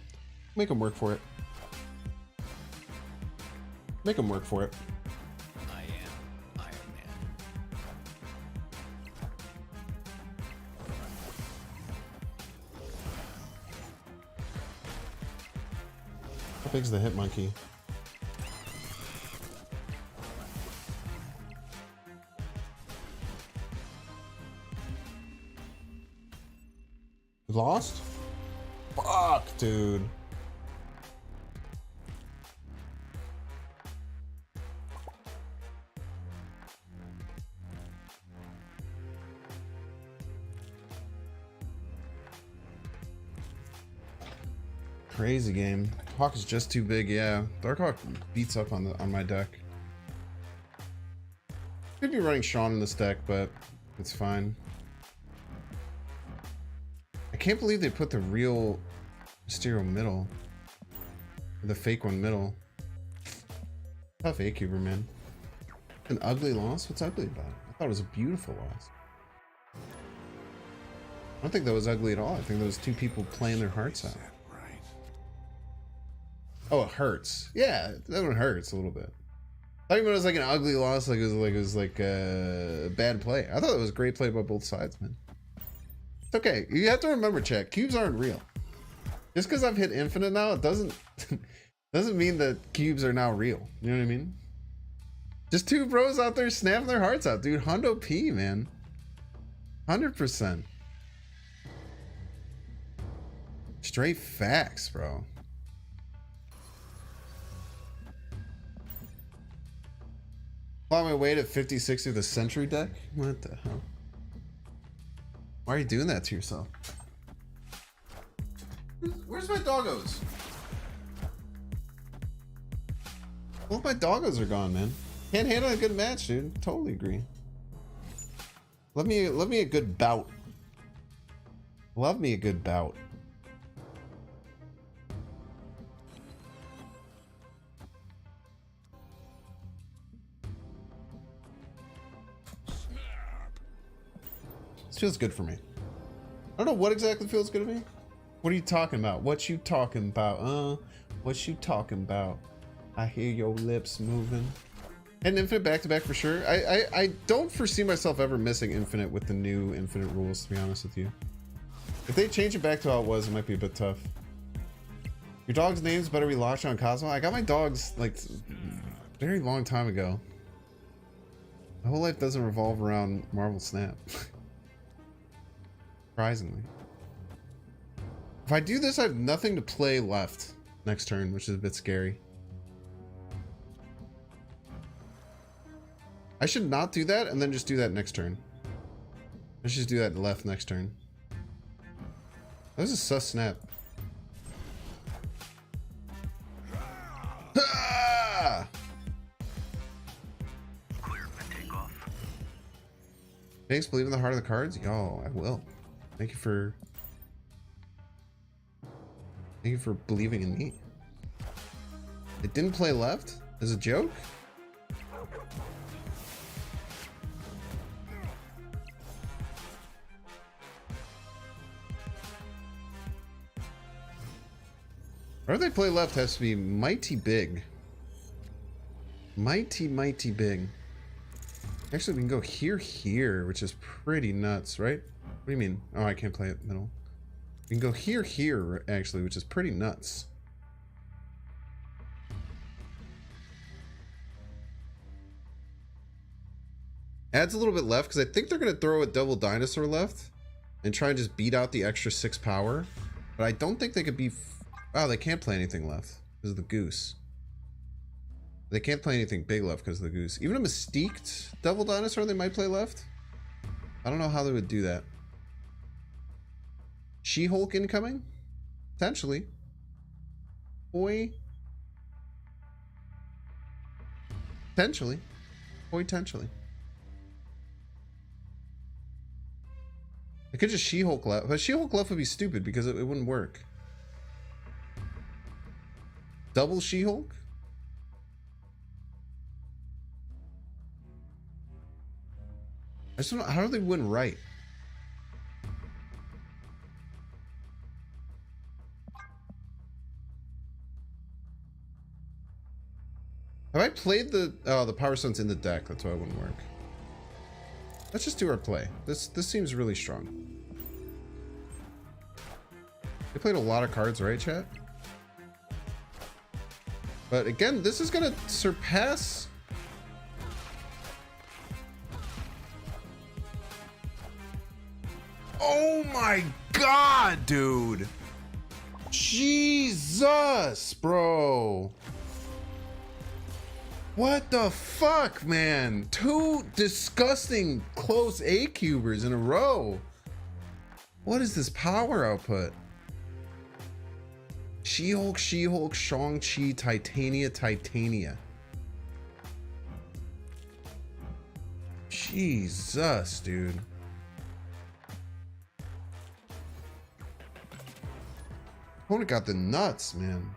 make them work for it. Make them work for it. I am Iron Man. How big's the hit monkey? Lost? Fuck, dude. Crazy game. Hawk is just too big, yeah. Darkhawk beats up on my deck. Could be running Sean in this deck, but it's fine. I can't believe they put the real Mysterio middle. The fake one middle. Tough A-Cuber, man. An ugly loss? What's ugly about it? I thought it was a beautiful loss. I don't think that was ugly at all. I think that was two people playing their hearts out. Oh, it hurts. Yeah, that one hurts a little bit. I thought it was like an ugly loss, like it was like a bad play. I thought it was a great play by both sides, man. It's okay. You have to remember, chat, cubes aren't real. Just because I've hit infinite now, it doesn't mean that cubes are now real. You know what I mean? Just two bros out there snapping their hearts out, dude. Hundo P, man. 100%. Straight facts, bro. Fly my weight at 50-60 of the Century deck? What the hell? Why are you doing that to yourself? Where's my doggos? Both my doggos are gone, man. Can't handle a good match, dude. Totally agree. Love me a good bout. Love me a good bout. This feels good for me. I don't know what exactly feels good to me. What are you talking about? What you talking about? What you talking about? I hear your lips moving. And Infinite back-to-back for sure. I don't foresee myself ever missing Infinite with the new Infinite rules, to be honest with you. If they change it back to how it was, it might be a bit tough. Your dog's names better be Lasha and Cosmo. I got my dogs like very long time ago. My whole life doesn't revolve around Marvel Snap. Surprisingly. If I do this, I have nothing to play left next turn, which is a bit scary. I should not do that and then just do that next turn. I should just do that left next turn. That was a sus snap. Ah! Thanks, believe in the heart of the cards? Yo, I will. Thank you for believing in me. It didn't play left as a joke? Whatever they play left has to be mighty big. Mighty big. Actually, we can go here, which is pretty nuts, right? What do you mean? Oh, I can't play it middle. We can go here, actually, which is pretty nuts. Adds a little bit left, because I think they're going to throw a double dinosaur left and try and just beat out the extra 6 power. But I don't think they could be... Wow, they can't play anything left because of the goose. They can't play anything big left because of the goose. Even a Mystiqued double dinosaur they might play left. I don't know how they would do that. She-Hulk incoming? Potentially. Boy. Potentially. Potentially. I could just She-Hulk left, but She-Hulk left would be stupid because it wouldn't work. Double She-Hulk? I just don't know, how do they win right? Have I played the... Oh, the Power Stone's in the deck. That's why it wouldn't work. Let's just do our play. This seems really strong. They played a lot of cards, right, chat? But again, this is gonna surpass... Oh my god, dude! Jesus, bro! What the fuck, man? 2 disgusting close A-cubers in a row. What is this power output? She-Hulk, She-Hulk, Shang-Chi, Titania. Jesus, dude. Opponent got the nuts, man.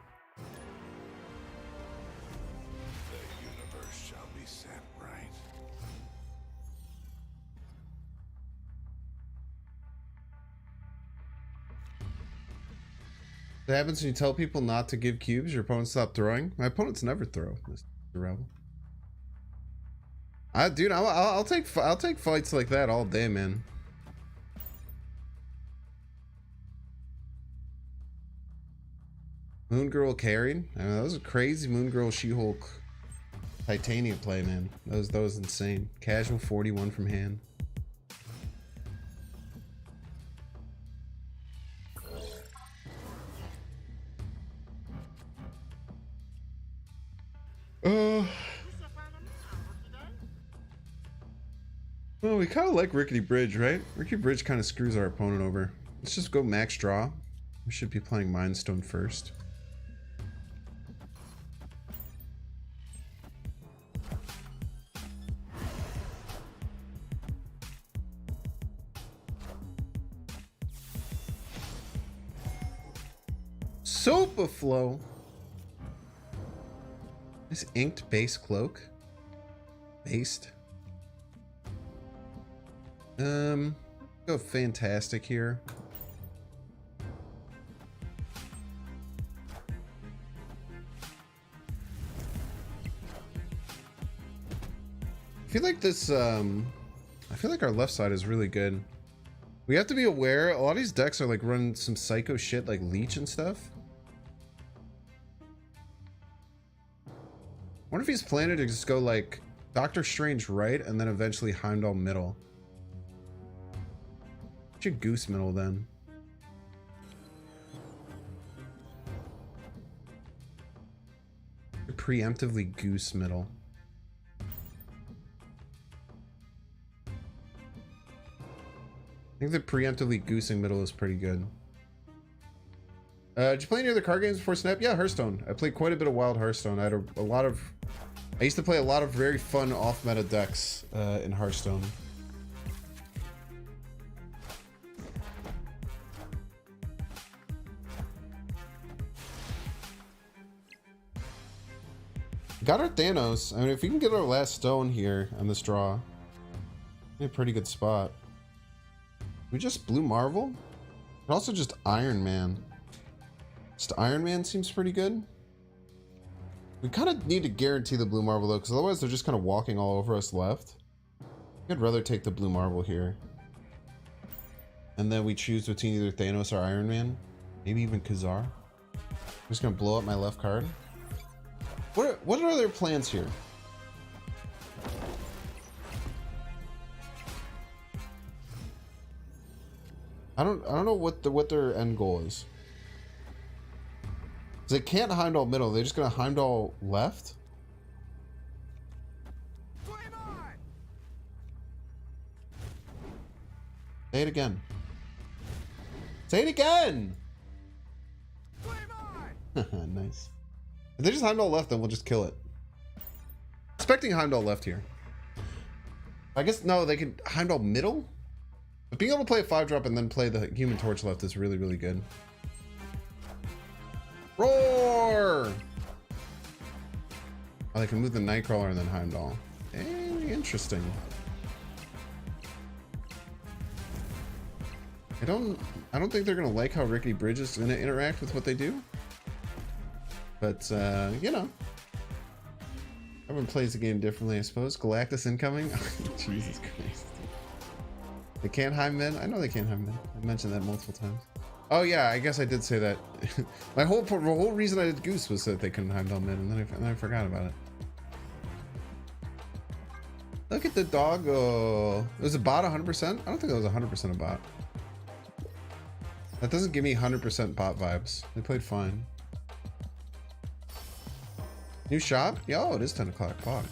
What happens when you tell people not to give cubes? Your opponents stop throwing. My opponents never throw, Mr. Rebel. Dude, I'll take fights like that all day, man. Moon Girl carried. I mean, that was a crazy Moon Girl She-Hulk Titania play, man. That was insane. Casual 41 from hand. Well, we kind of like Rickety Bridge, right? Rickety Bridge kind of screws our opponent over. Let's just go max draw. We should be playing Mind Stone first. Sopa Flow. This inked base cloak. Based. Go fantastic here. I feel like this, I feel like our left side is really good. We have to be aware, a lot of these decks are like running some psycho shit like Leech and stuff. I wonder if he's planning to just go like Doctor Strange right and then eventually Heimdall middle. Should Goose middle then. Preemptively Goose middle. I think the preemptively goosing middle is pretty good. Did you play any other card games before Snap? Yeah, Hearthstone. I played quite a bit of Wild Hearthstone. I had a lot of... I used to play a lot of very fun off-meta decks in Hearthstone. Got our Thanos. I mean, if we can get our last stone here on this draw, a pretty good spot. We just Blue Marvel? And also just Iron Man. Just Iron Man seems pretty good. We kind of need to guarantee the Blue Marvel though, because otherwise they're just kind of walking all over us left. I'd rather take the Blue Marvel here. And then we choose between either Thanos or Iron Man. Maybe even Khazar. I'm just gonna blow up my left card. What are their plans here? I don't know what their end goal is. They can't Heimdall middle. They're just gonna Heimdall left. Say it again. Say it again. Nice. If they just Heimdall left, then we'll just kill it. Expecting Heimdall left here. I guess no, they could Heimdall middle. Being able to play a 5-drop and then play the Human Torch left is really, really good. Roar! Oh, they can move the Nightcrawler and then Heimdall. Hey, interesting. I don't think they're gonna like how Rickety Bridge is gonna interact with what they do. But you know. Everyone plays the game differently, I suppose. Galactus incoming? Jesus Christ. They can't hide men? I know they can't hide men. I've mentioned that multiple times. Oh yeah, I guess I did say that. The whole reason I did Goose was that they couldn't hide men, and then I forgot about it. Look at the doggo. Was a bot 100%? I don't think that was 100% a bot. That doesn't give me 100% bot vibes. They played fine. New shop? Yeah, oh, it is 10 o'clock. Fuck.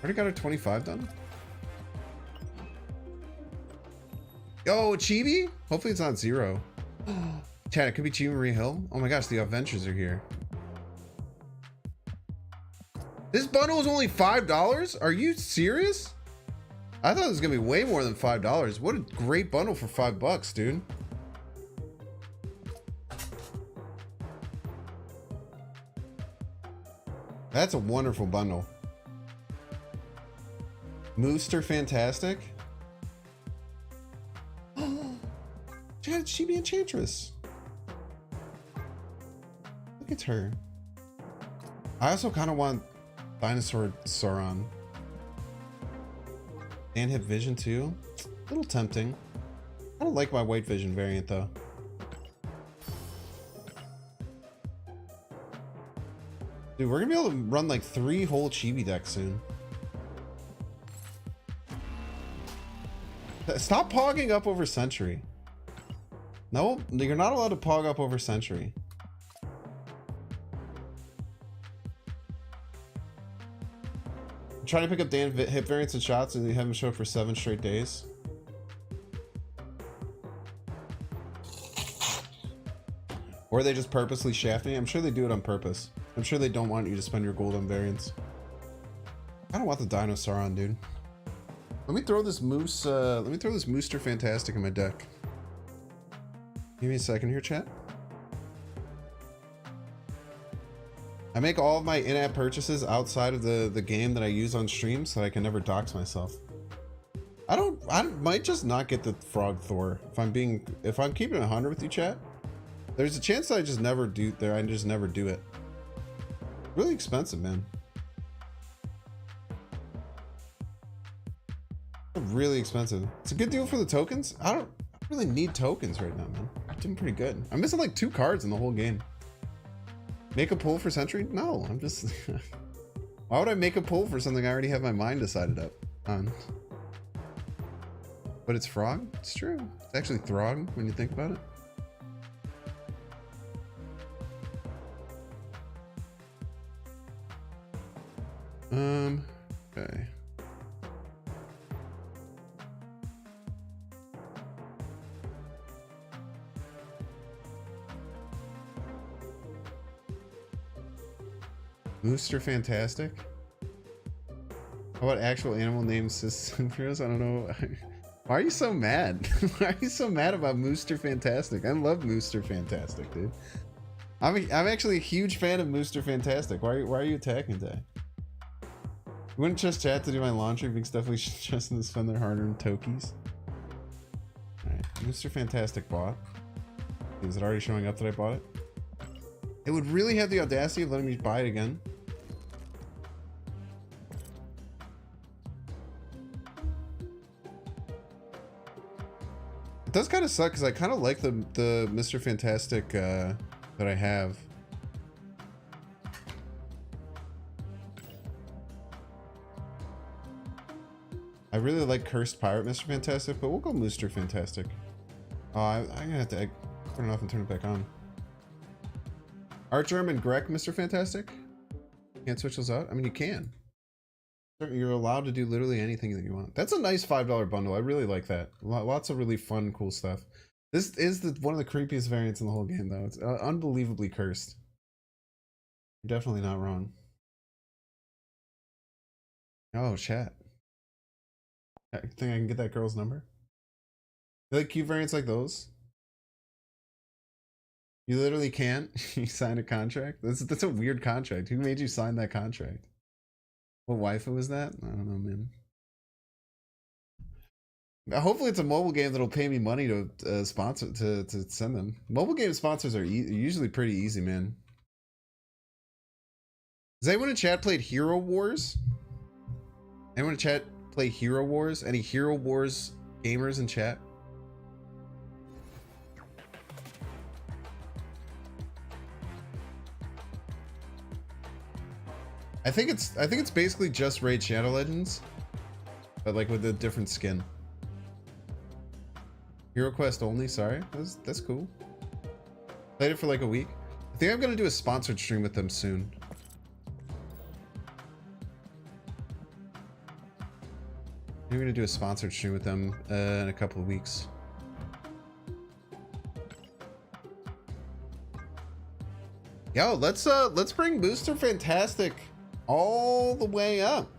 Already got a 25 done? Yo, Chibi? Hopefully it's not 0. Chad, it could be Chibi Marie Hill. Oh my gosh, the Adventures are here. This bundle is only $5? Are you serious? I thought it was gonna be way more than $5. What a great bundle for $5, dude. That's a wonderful bundle. Mooster Fantastic. Chad, Chibi Enchantress. Look at her. I also kind of want Dinosaur Sauron. And hit Vision too. A little tempting. I don't like my White Vision variant though. Dude, we're gonna be able to run like 3 whole Chibi decks soon. Stop pogging up over Century. No, you're not allowed to pog up over Century. Trying to pick up Dan hit variants and shots and you have him show up for 7 straight days. Or are they just purposely shafting? I'm sure they do it on purpose. I'm sure they don't want you to spend your gold on variants. I don't want the Dinosaur on, dude. Let me throw this moose. Let me throw this Mooster Fantastic in my deck. Give me a second here, chat. I make all of my in-app purchases outside of the game that I use on stream, so I can never dox myself. I might just not get the Frog Thor if I'm keeping it 100 with you, chat. There's a chance that I just never do it. Really expensive, man. Really expensive. It's a good deal for the tokens. I don't really need tokens right now, man. I'm doing pretty good. I'm missing like 2 cards in the whole game. Make a pull for Century? No, I'm just... Why would I make a pull for something I already have my mind decided up on? But it's Frog? It's true. It's actually Throg when you think about it. Okay. Mooster Fantastic? How about actual animal names system heroes? I don't know. Why are you so mad? Why are you so mad about Mooster Fantastic? I love Mooster Fantastic, dude. I'm actually a huge fan of Mooster Fantastic. Why are you attacking today? You wouldn't trust chat to do my laundry because definitely trust them to spend their hard-earned tokies. Alright, Mooster Fantastic bought. Is it already showing up that I bought it? It would really have the audacity of letting me buy it again. It does kind of suck because I kind of like the Mr. Fantastic that I have. I really like Cursed Pirate Mr. Fantastic, but we'll go Mr. Fantastic. I'm gonna have to turn it off and turn it back on. Archerm and Greg Mr. Fantastic? Can't switch those out? I mean, you can. You're allowed to do literally anything that you want. That's a nice $5 bundle. I really like that. Lots of really fun, cool stuff. This is one of the creepiest variants in the whole game, though. It's unbelievably cursed. You're definitely not wrong. Oh, chat. I think I can get that girl's number? You like cute variants like those? You literally can't. You sign a contract. That's a weird contract. Who made you sign that contract? What waifu was that? I don't know, man. Hopefully, it's a mobile game that'll pay me money to sponsor to send them. Mobile game sponsors are usually pretty easy, man. Has anyone in chat played Hero Wars? Anyone in chat play Hero Wars? Any Hero Wars gamers in chat? I think it's basically just Raid Shadow Legends, but like with a different skin. Hero Quest only. Sorry, that's cool. Played it for like a week. I think I'm gonna do a sponsored stream with them soon. We're gonna do a sponsored stream with them in a couple of weeks. Yo, let's bring Booster Fantastic all the way up.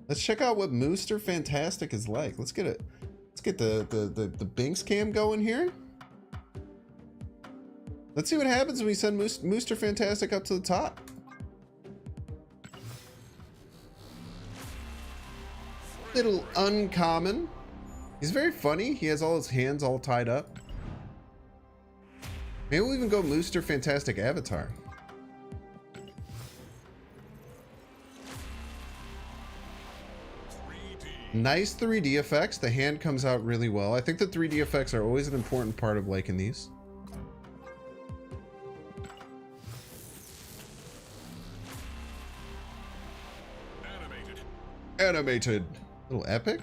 Let's check out what Booster Fantastic is like. Let's get it. Let's get the Binks cam going here. Let's see what happens when we send Booster Fantastic up to the top. Little uncommon. He's very funny. He has all his hands all tied up. Maybe we'll even go Booster Fantastic Avatar. Nice 3D effects. The hand comes out really well. I think the 3D effects are always an important part of liking these. Animated. A little epic.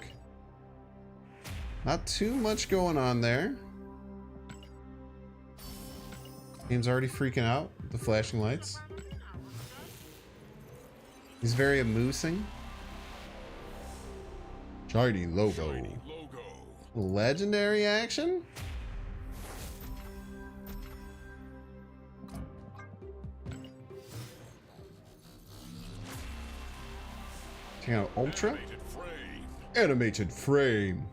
Not too much going on there. Game's already freaking out. The flashing lights. He's very amusing. Shiny logo. Legendary action? Check out Ultra. Animated frame.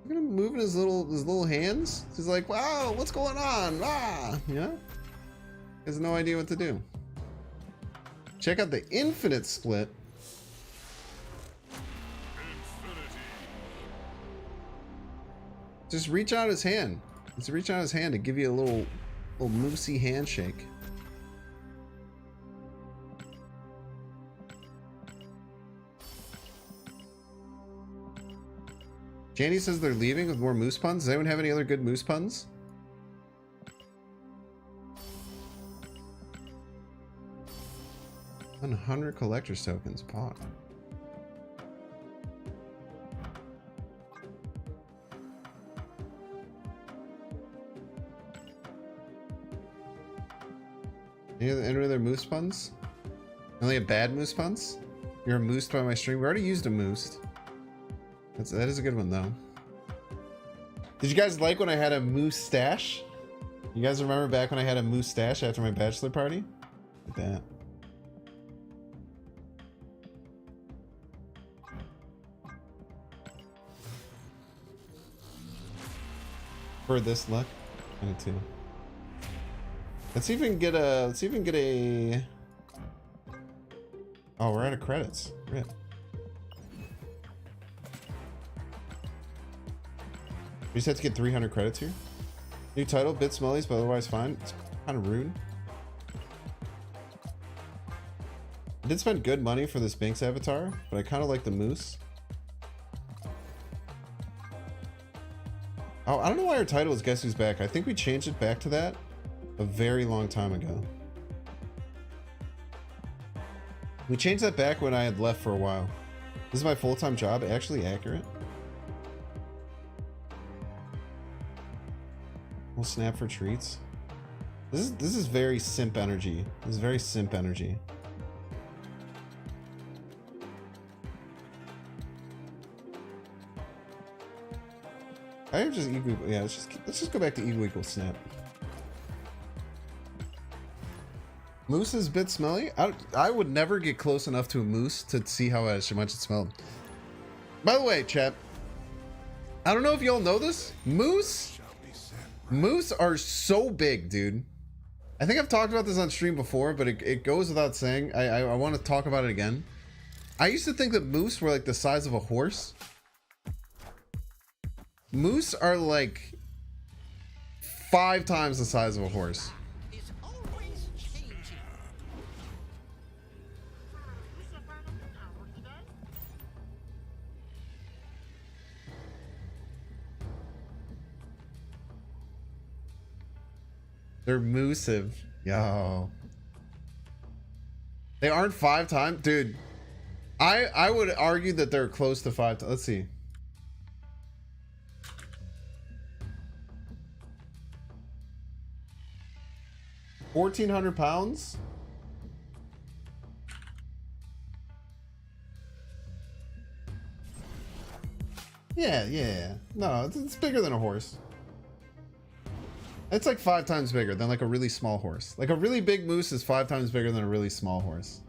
Look at him moving his little hands. He's like, wow, what's going on? Ah, you know? He has no idea what to do. Check out the infinite split. Just reach out his hand. Just reach out his hand to give you a little moosey handshake. Janny says they're leaving with more moose puns. Does anyone have any other good moose puns? $100 collector's tokens. Pot. Any other moose puns? Only a bad moose puns? You're moosed by my stream. We already used a moosed. That is a good one though. Did you guys like when I had a moose stash? You guys remember back when I had a moose stash after my bachelor party? Like that. For this luck, I need to. Let's see if we can get a. Oh, we're out of credits. Rip. We just have to get 300 credits here. New title, bit smellies, but otherwise fine. It's kind of rude. I did spend good money for this Binks avatar, but I kind of like the moose. Oh, I don't know why our title is Guess Who's Back. I think we changed it back to that a very long time ago. We changed that back when I had left for a while. This is my full-time job. Actually accurate. We'll snap for treats. This is very simp energy. This is very simp energy. I have just equal. Yeah, let's just go back to equal snap. Moose is a bit smelly. I would never get close enough to a moose to see how much it smelled. By the way, chat, I don't know if y'all know this. Moose are so big, dude. I think I've talked about this on stream before, but it goes without saying. I want to talk about it again. I used to think that moose were like the size of a horse. Moose are like 5 times the size of a horse. Is always changing. They're moosive. Yo. They aren't 5 times? Dude, I would argue that they're close to 5 times. Let's see. £1,400? Yeah. No, it's bigger than a horse. It's like 5 times bigger than like a really small horse. Like a really big moose is 5 times bigger than a really small horse.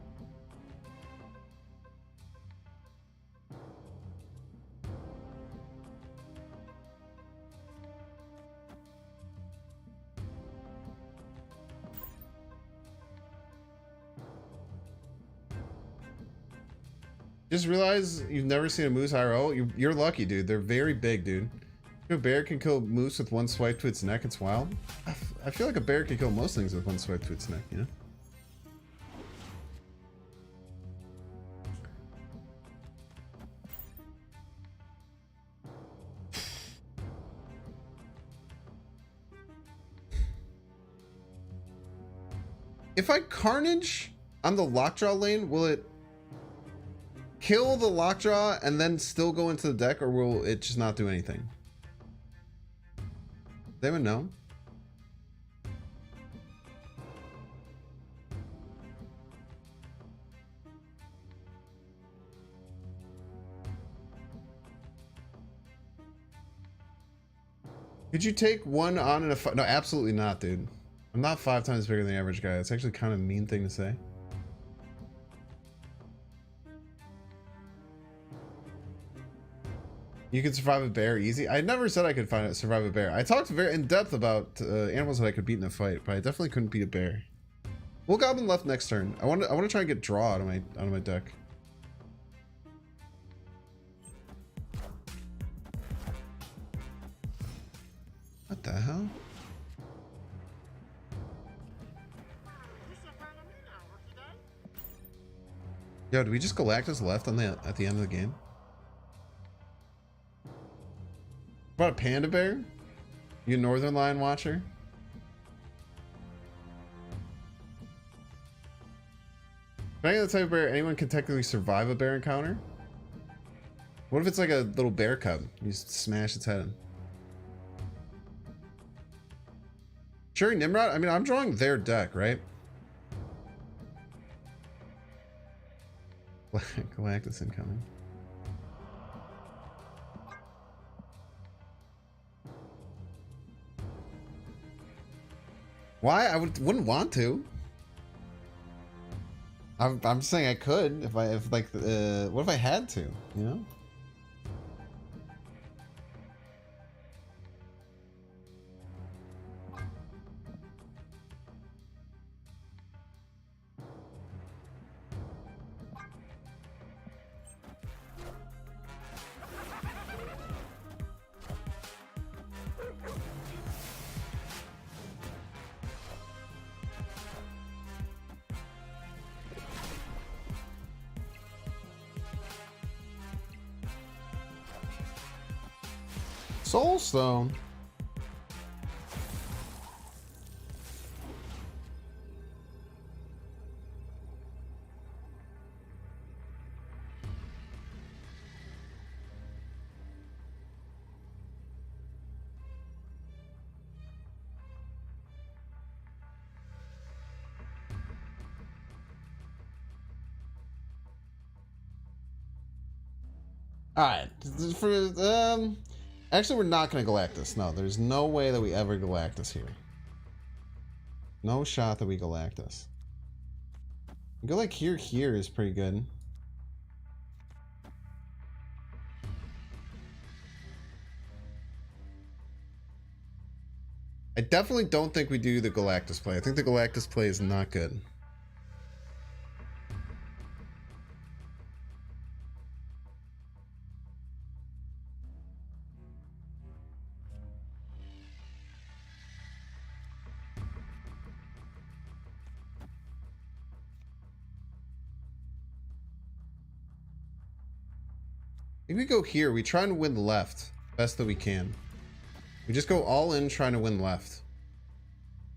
Just realize you've never seen a moose IRL. You're lucky, dude. They're very big, dude. A bear can kill a moose with 1 swipe to its neck. It's wild. I feel like a bear can kill most things with 1 swipe to its neck, you know? If I carnage on the lockjaw lane, will it kill the lockjaw and then still go into the deck, or will it just not do anything? They would know. Could you take one on in a fight? No, absolutely not, dude. I'm not 5 times bigger than the average guy. That's actually kind of a mean thing to say. You can survive a bear easy. I never said I could survive a bear. I talked very in depth about animals that I could beat in a fight, but I definitely couldn't beat a bear. Will Goblin left next turn. I want to try and get draw out of my deck. What the hell? Yo, did we just Galactus left on at the end of the game? What about a panda bear? You a Northern Lion watcher? Depending on the type of bear, anyone can technically survive a bear encounter. What if it's like a little bear cub? You just smash its head in. Cherry Nimrod? I mean, I'm drawing their deck, right? Galactus incoming. Why? I wouldn't want to. I'm saying I could if like what if I had to, you know? Soulstone. All right, for actually, we're not going to Galactus. No, there's no way that we ever Galactus here. No shot that we Galactus. Go like here is pretty good. I definitely don't think we do the Galactus play. I think the Galactus play is not good. Maybe we go here. We try and win left best that we can. We just go all in trying to win left.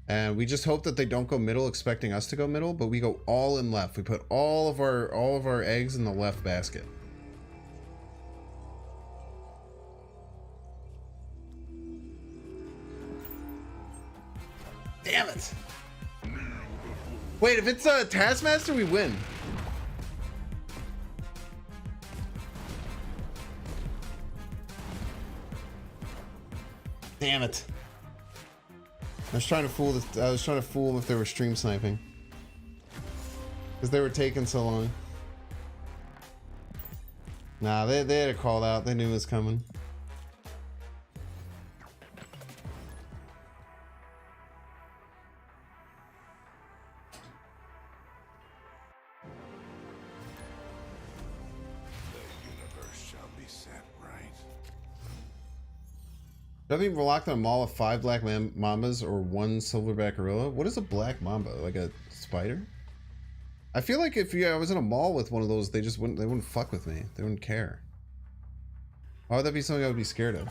And we just hope that they don't go middle expecting us to go middle, but we go all in left. We put all of our eggs in the left basket. Damn it. Wait, if it's a Taskmaster, we win. Damn it. I was trying to fool them if they were stream sniping. Because they were taking so long. Nah, they had it called out. They knew it was coming. Should I be locked in a mall with 5 black mambas or 1 silverback gorilla? What is a black mamba? Like a spider? I feel like if I was in a mall with one of those, they wouldn't fuck with me. They wouldn't care. Why would that be something I would be scared of?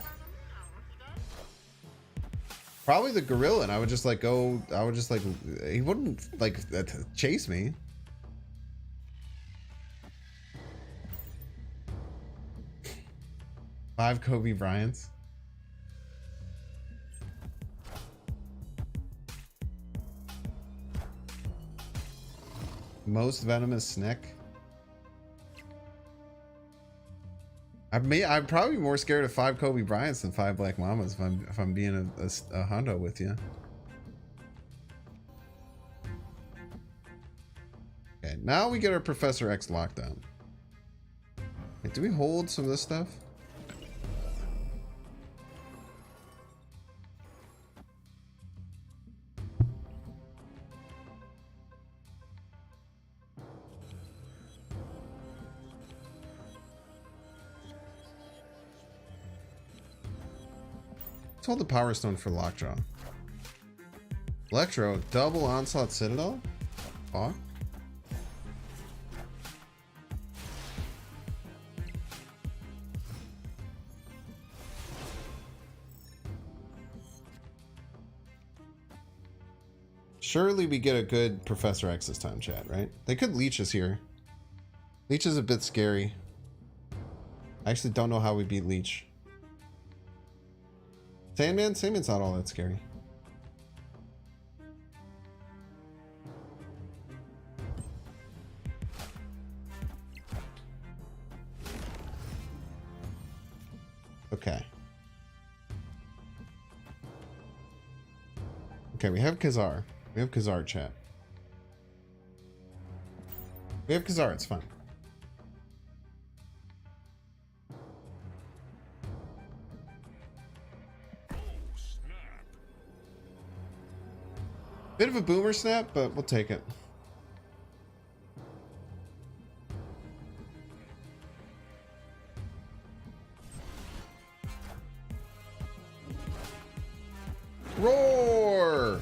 Probably the gorilla, and I would just like go. I would just like he wouldn't like chase me. Five Kobe Bryants. Most venomous snake. I'm probably more scared of 5 Kobe Bryants than 5 Black Mamas if I'm being a Hondo with you. Okay, now we get our Professor X lockdown. Wait, do we hold some of this stuff? Let's hold the Power Stone for Lockjaw. Electro, double Onslaught Citadel? Fuck. Surely we get a good Professor X this time, chat, right? They could leech us here. Leech is a bit scary. I actually don't know how we beat Leech. Sandman? Sandman's not all that scary. Okay. Okay, we have Khazar. We have Khazar, chat. We have Khazar, it's fine. Bit of a boomer snap, but we'll take it. Roar!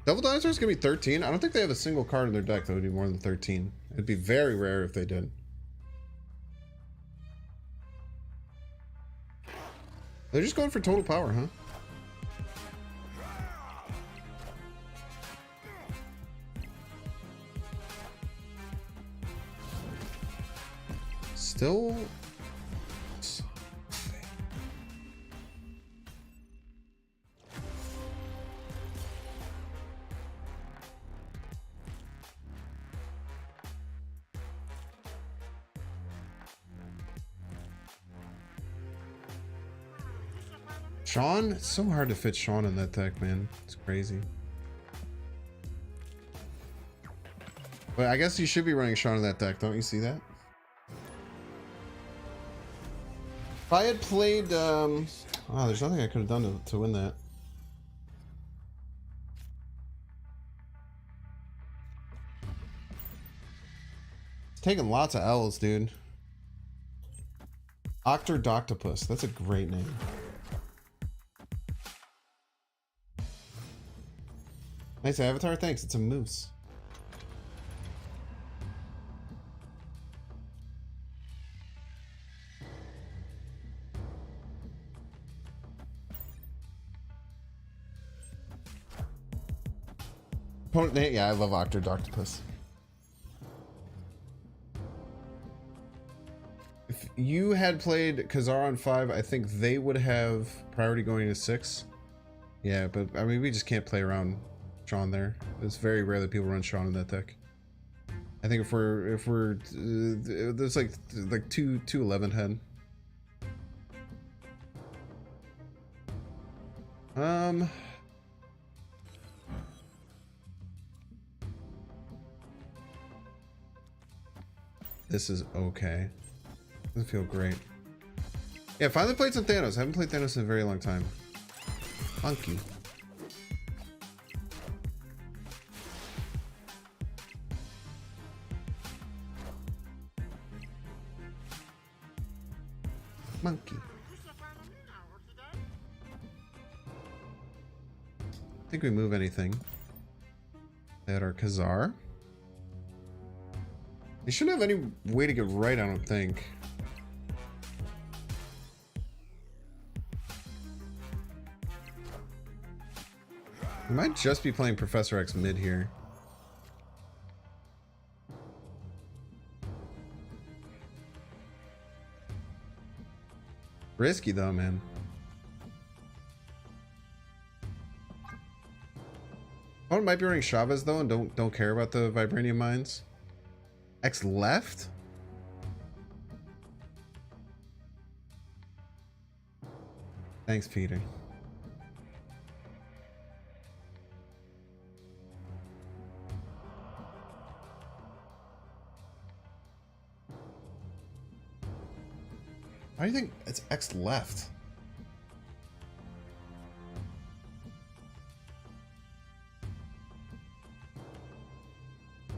Double Dinosaur's gonna be 13. I don't think they have a single card in their deck that would be more than 13. It'd be very rare if they did. They're just going for total power, huh? Still... Sean? It's so hard to fit Sean in that deck, man. It's crazy. But I guess you should be running Sean in that deck, don't you see that? If I had played, oh, there's nothing I could have done to win that. It's taking lots of L's, dude. Octordoctopus, that's a great name. Nice avatar, thanks. It's a moose. Opponent name? Yeah, I love Octordoctopus. If you had played Khazar on 5, I think they would have priority going to 6. Yeah, but I mean, we just can't play around Sean there. It's very rare that people run Sean in that deck. I think if we're there's like two 11 head. This is okay. Doesn't feel great. Yeah, finally played some Thanos. I haven't played Thanos in a very long time. Funky. Monkey. I think we move anything. At our Khazar. They shouldn't have any way to get right, I don't think. We might just be playing Professor X mid here. Risky though, man. Oh, might be running Chavez though, and don't care about the Vibranium Mines. X left? Thanks, Peter. Why do you think it's X left?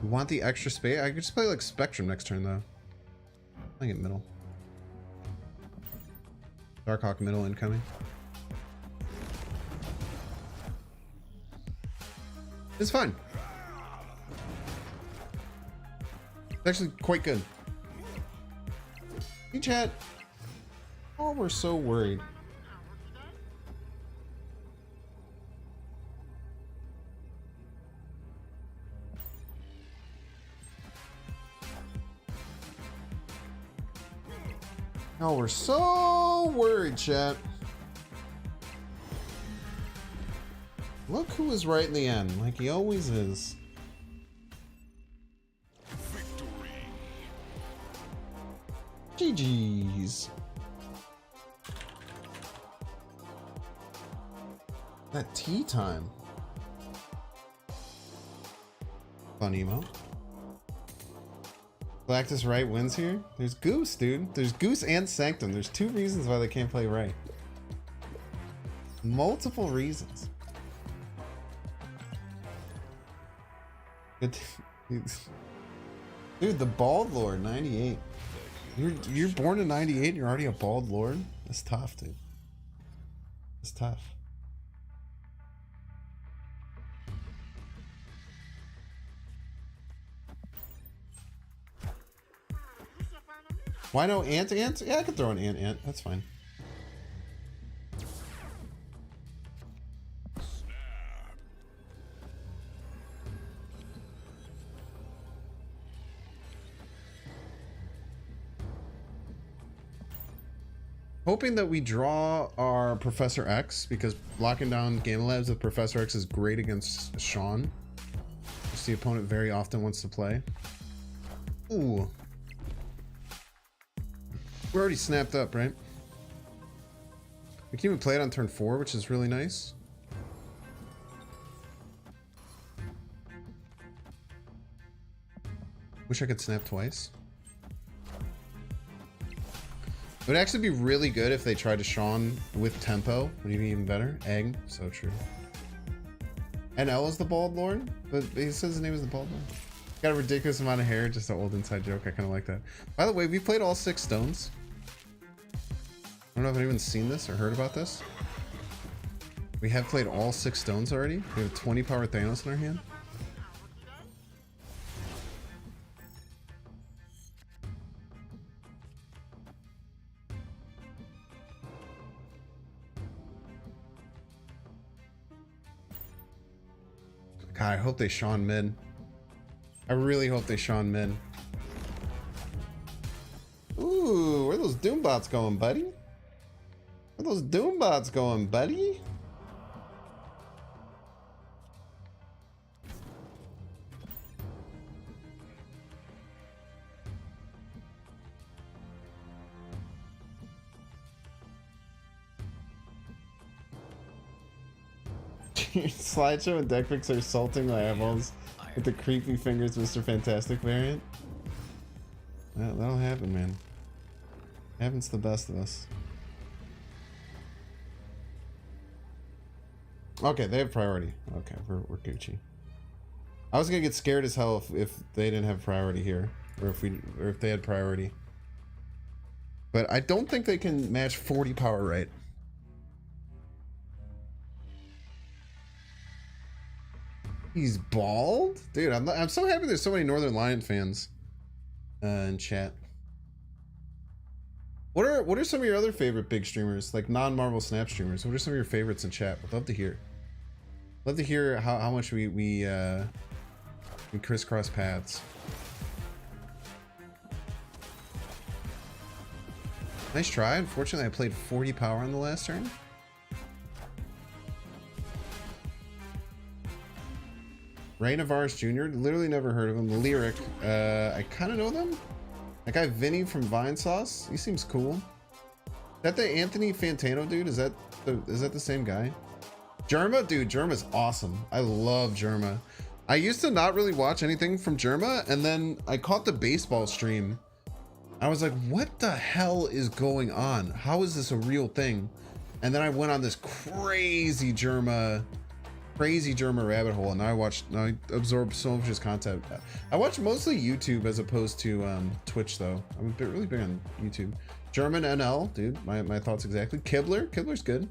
You want the extra space? I could just play like Spectrum next turn though. I get middle. Darkhawk middle incoming. It's fine. It's actually quite good. Hey chat. Oh, we're so worried. Oh, we're so worried, chat. Look who was right in the end, like he always is. Victory. GG's. That tea time. Fun emo. Galactus right wins here. There's Goose, dude. There's Goose and Sanctum. There's 2 reasons why they can't play right. Multiple reasons. Good. Dude, the Bald Lord, 98. You're born in 98 and you're already a Bald Lord? That's tough, dude. That's tough. Why no ant? Yeah, I could throw an ant. That's fine. Hoping that we draw our Professor X, because locking down Gamma Labs with Professor X is great against Sean, which the opponent very often wants to play. Ooh. We're already snapped up, right? We can even play it on turn 4, which is really nice. Wish I could snap twice. It would actually be really good if they tried to Sean with tempo. Would be even better. Egg. So true. NL is the bald lord? But he says his name is the bald lord. Got a ridiculous amount of hair. Just an old inside joke. I kind of like that. By the way, we played all 6 stones. I don't know if anyone's seen this or heard about this. We have played all 6 stones already. We have 20 power Thanos in our hand. God, I hope they Sean mid. I really hope they Sean mid. Ooh, where are those Doombots going, buddy? Where are those Doombots going, buddy? Slideshow and deck picks are assaulting my eyeballs with the creepy fingers Mr. Fantastic variant. That'll happen, man. Happens to the best of us. Okay, they have priority. Okay, we're Gucci. I was gonna get scared as hell if they didn't have priority here, or if they had priority. But I don't think they can match 40 power right. He's bald? Dude, I'm so happy there's so many Northern Lion fans in chat. What are some of your other favorite big streamers, like non-Marvel Snap streamers? What are some of your favorites in chat? Would love to hear. Love to hear how much we crisscross paths. Nice try. Unfortunately, I played 40 power on the last turn. Ray Navarez Jr. Literally never heard of him. Lyric. I kind of know them. That guy Vinny from Vine Sauce. He seems cool. Is that the Anthony Fantano dude? Is that the same guy? Germa, dude. Germa's awesome. I love Germa. I used to not really watch anything from Germa, and then I caught the baseball stream. I was like, what the hell is going on? How is this a real thing? And then I went on this crazy Germa rabbit hole, and now I absorb so much of his content. I watch mostly YouTube as opposed to Twitch, though. I'm really big on YouTube. German NL, dude. My thoughts exactly. Kibler's good.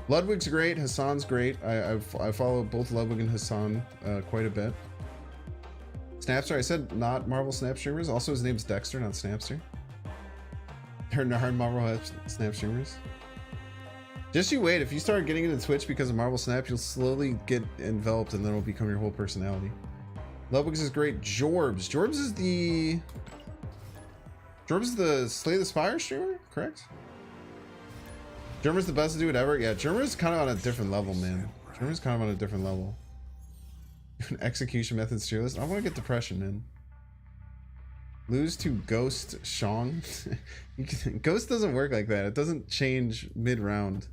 Ludwig's great. Hassan's great. I follow both Ludwig and Hassan quite a bit. Snapster, I said not Marvel Snap streamers. Also, his name's Dexter, not Snapster. They're non-Marvel Snap streamers. Just you wait. If you start getting into Twitch because of Marvel Snap, you'll slowly get enveloped, and then it'll become your whole personality. Ludwig's is great. Jorbs is the Slay the Spire streamer, correct? Germa's the best to do it ever. Yeah, Germa's kind of on a different level, man. Germa's kind of on a different level. Execution methods tier list. I want to get depression, man. Lose to Ghost Shong. Ghost doesn't work like that. It doesn't change mid-round.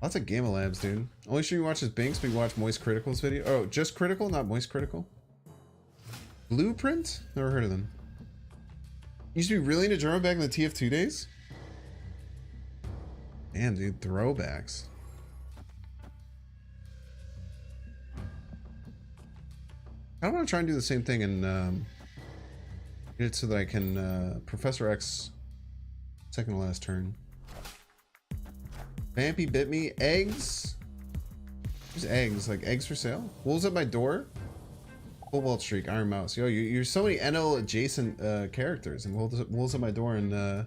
Lots of Gamma Labs, dude. Only stream we watch is Binks. We watch Moist Critical's video. Oh, just Critical, not Moist Critical. Blueprint? Never heard of them. Used to be really into German back in the TF2 days. Damn, dude, throwbacks. I want to try and do the same thing and get it so that I can Professor X second to last turn. Vampy bit me. Eggs. There's eggs, like eggs for sale. Wolves at my door. Cobalt Streak, Iron Mouse. Yo, you're so many NL adjacent characters, and Wolves at my door and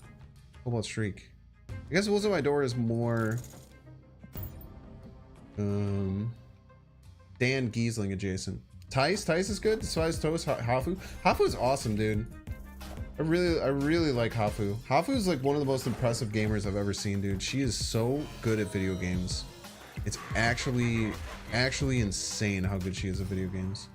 Cobalt Streak. I guess Wolves at my door is more Dan Giesling adjacent. Tice is good. Despise Toast. Hafu is awesome, dude. I really like Hafu. Hafu is like one of the most impressive gamers I've ever seen, dude. She is so good at video games. It's actually insane how good she is at video games.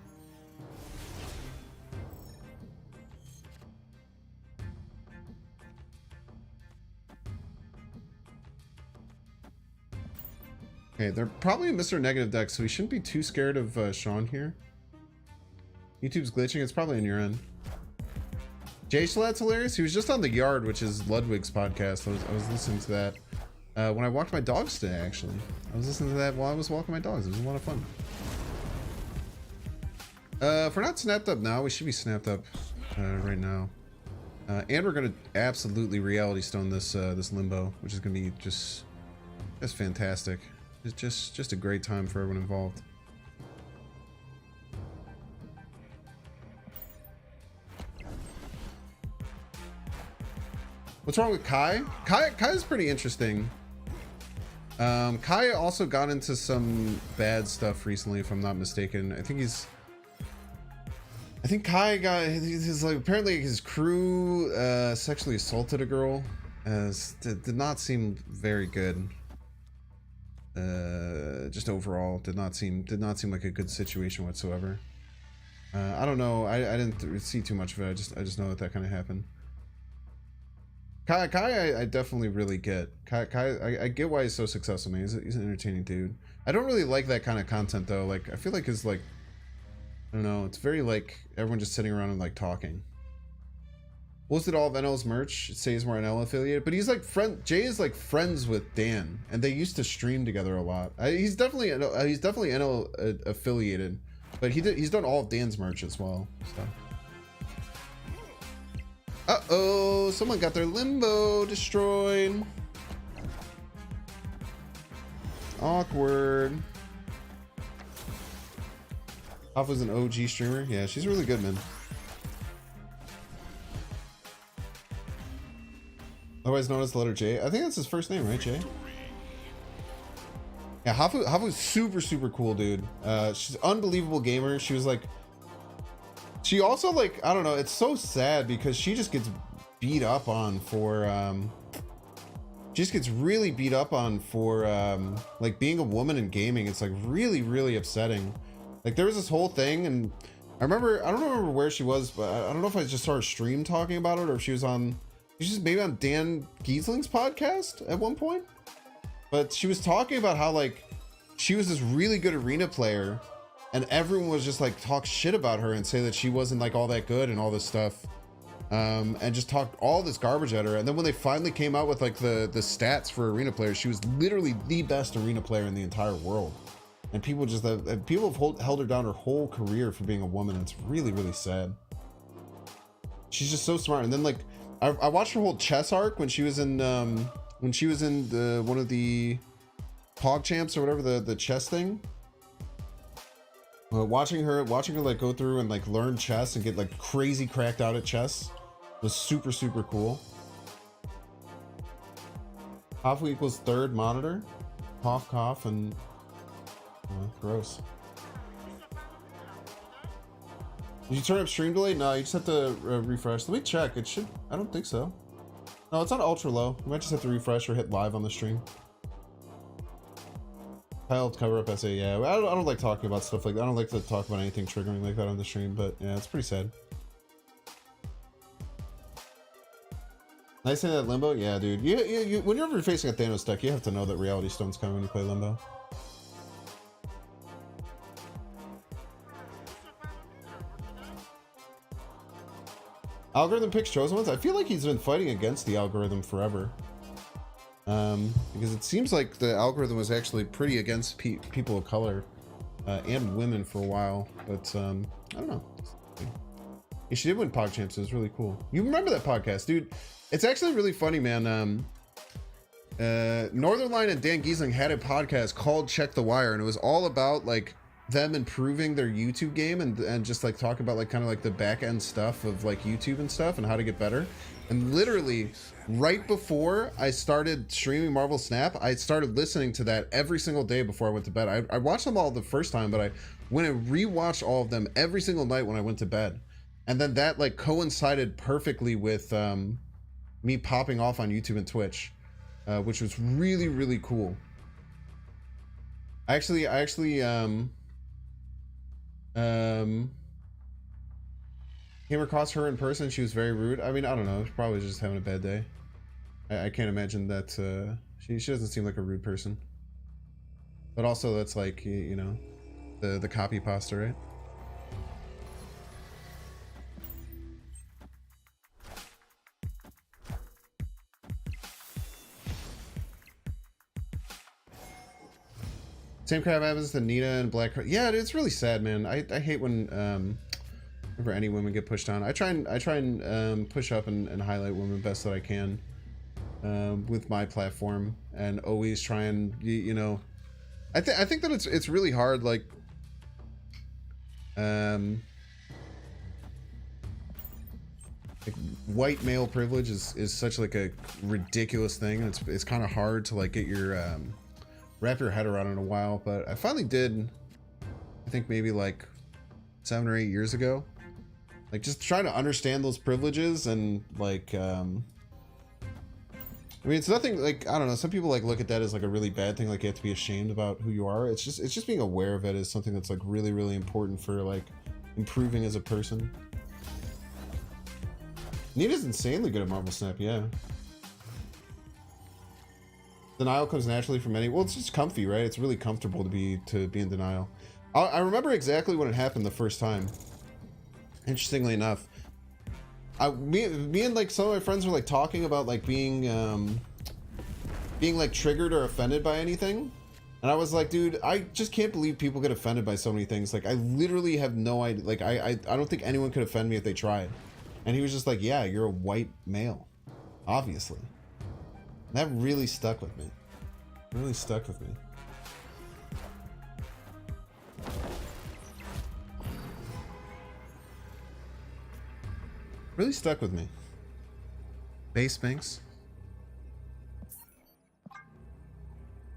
Okay, they're probably a Mr. Negative deck, so we shouldn't be too scared of Sean here. YouTube's glitching. It's probably on your end. Jay Schlatt's hilarious. He was just on The Yard, which is Ludwig's podcast. I was listening to that when I walked my dogs today, actually. I was listening to that while I was walking my dogs. It was a lot of fun. If we're not snapped up now, we should be snapped up right now. And we're going to absolutely reality stone this this limbo, which is going to be just fantastic. It's just a great time for everyone involved. What's wrong with Kai? Kai is pretty interesting. Kai also got into some bad stuff recently, if I'm not mistaken. I think Kai got his like apparently his crew sexually assaulted a girl. Did not seem very good. Just overall did not seem like a good situation whatsoever. I don't know. I didn't see too much of it. I just know that kind of happened. Kai I definitely really get. Kai I get why he's so successful, man. He's an entertaining dude. I don't really like that kind of content though. Like I feel like it's like, I don't know, it's very like everyone just sitting around and like talking. Posted all of NL's merch. It says more NL affiliated, but he's like Jay is like friends with Dan, and they used to stream together a lot. He's definitely NL affiliated, but he's done all of Dan's merch as well. So. Uh-oh, someone got their limbo destroyed. Awkward. Alpha's an OG streamer. Yeah, she's really good, man. Otherwise known as the letter J. I think that's his first name, right, Jay? Yeah, Hafu's super cool, dude. She's an unbelievable gamer. She was like, she also like, I don't know, it's so sad because she just gets beat up on for she just gets really beat up on for like being a woman in gaming. It's like really upsetting. Like there was this whole thing, and I don't remember where she was, but I don't know if I just saw her stream talking about it or if she was just maybe on Dan Giesling's podcast at one point. But she was talking about how like she was this really good arena player, and everyone was just like talk shit about her and say that she wasn't like all that good and all this stuff, and just talk all this garbage at her. And then when they finally came out with like the stats for arena players, she was literally the best arena player in the entire world. And people have held her down her whole career for being a woman. It's really sad. She's just so smart. And then like I watched her whole chess arc when she was in the one of the Pog Champs or whatever, the chess thing. Watching her like go through and like learn chess and get like crazy cracked out at chess was super cool. Hafu equals third monitor. Cough and gross. Did you turn up stream delay? No, you just have to refresh. Let me check. It should. I don't think so. No, it's on ultra low. You might just have to refresh or hit live on the stream. Kyle cover up SA. Yeah, I don't like talking about stuff like that. I don't like to talk about anything triggering like that on the stream, but yeah, it's pretty sad. Nice saying that Limbo. Yeah, dude. You whenever you're facing a Thanos deck, you have to know that Reality Stone's coming when you play Limbo. Algorithm picks chosen ones. I feel like he's been fighting against the algorithm forever. Because it seems like the algorithm was actually pretty against people of color and women for a while, but I don't know. Yeah, she did win PogChamps. It was really cool. You remember that podcast, dude? It's actually really funny, man. Northernline and Dan Giesling had a podcast called Check the Wire, and it was all about like them improving their YouTube game and just like talk about like kind of like the back end stuff of like YouTube and stuff and how to get better. And literally right before I started streaming Marvel Snap, I started listening to that every single day before I went to bed. I watched them all the first time, but I went and rewatched all of them every single night when I went to bed. And then that like coincided perfectly with me popping off on YouTube and Twitch, which was really cool. I actually came across her in person. She was very rude. I mean, I don't know. She's probably just having a bad day. I can't imagine that. She doesn't seem like a rude person. But also, that's like, you know, the copy pasta, right? Same crap happens to Nina and Black. Yeah, it's really sad, man. I hate when whenever any women get pushed down. I try and push up and highlight women best that I can with my platform, and always try and you know. I think that it's really hard, like white male privilege is such like a ridiculous thing. It's kind of hard to like get your wrap your head around in a while, but I finally did. I think maybe like 7 or 8 years ago, like just trying to understand those privileges and like I mean, it's nothing like, I don't know, some people like look at that as like a really bad thing, like you have to be ashamed about who you are. It's just being aware of it is something that's like really, really important for like improving as a person. Nina's insanely good at Marvel Snap, yeah. Denial comes naturally from any. Well, it's just comfy, right? It's really comfortable to be in denial. I remember exactly when it happened the first time. Interestingly enough, me and like some of my friends were like talking about like being like triggered or offended by anything, and I was like, dude, I just can't believe people get offended by so many things. Like, I literally have no idea. Like, I don't think anyone could offend me if they tried. And he was just like, yeah, you're a white male, obviously. And that really stuck with me. Really stuck with me. Really stuck with me. Base Minx.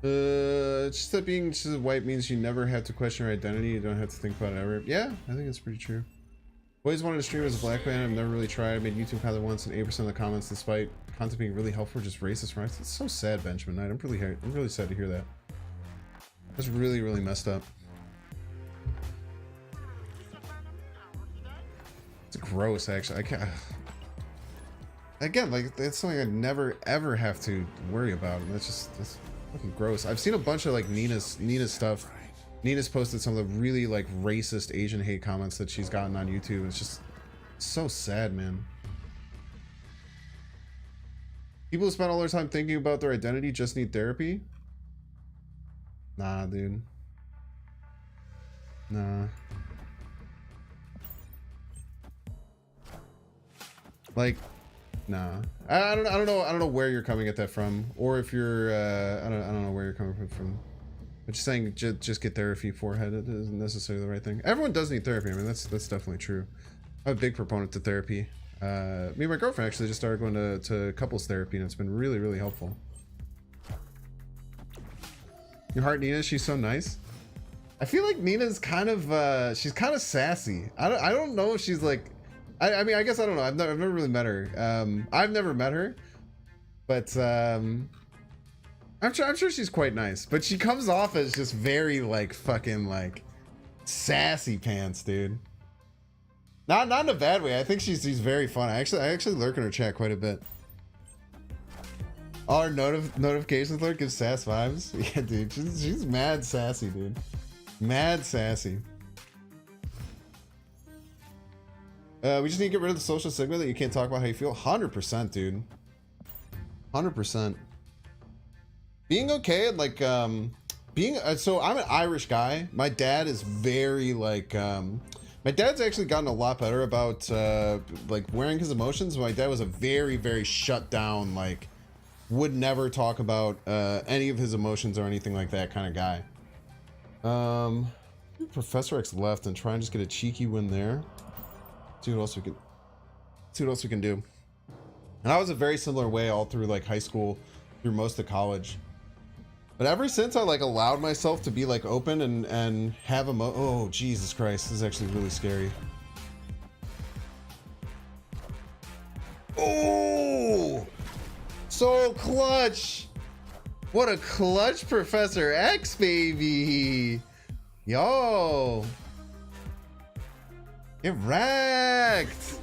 It's just that being just white means you never have to question your identity. You don't have to think about it ever. Yeah, I think it's pretty true. Always wanted to stream as a black man. I've never really tried. I made YouTube content once, and 8% of the comments, despite content being really helpful, just racist remarks. It's so sad, Benjamin Knight. I'm really sad to hear that. That's really, really messed up. It's gross, actually. I can't. Again, like, that's something I never ever have to worry about. And that's fucking gross. I've seen a bunch of like Nina's stuff. Nina's posted some of the really like racist Asian hate comments that she's gotten on YouTube. It's just so sad, man. People who spend all their time thinking about their identity just need therapy? Nah, dude. Nah. Like, nah. I don't know where you're coming at that from, or if you're I don't know where you're coming from. But just saying just get therapy forehead, it isn't necessarily the right thing. Everyone does need therapy. I mean, that's definitely true. I'm a big proponent to therapy. Me and my girlfriend actually just started going to couples therapy, and it's been really, really helpful. Your heart, Nina, she's so nice. I feel like Nina's kind of she's kind of sassy. I don't know if she's like, I mean, I guess I don't know. I've never really met her. I've never met her, but I'm sure she's quite nice. But she comes off as just very like fucking like sassy pants, dude. Not in a bad way. I think she's very fun. I actually lurk in her chat quite a bit. All our notifications lurk gives sass vibes. Yeah, dude, she's mad sassy, dude. Mad sassy. We just need to get rid of the social stigma that you can't talk about how you feel. 100%, dude. 100%. Being okay at like being so I'm an Irish guy. My dad is very like my dad's actually gotten a lot better about like wearing his emotions. My dad was a very, very shut down, like would never talk about any of his emotions or anything like that kind of guy. Professor X left and try and just get a cheeky win there. See what else we can do. And I was a very similar way all through like high school, through most of college. But ever since I like allowed myself to be like open and have oh Jesus Christ, this is actually really scary. Oh, so clutch. What a clutch Professor X, baby. Yo. Get wrecked.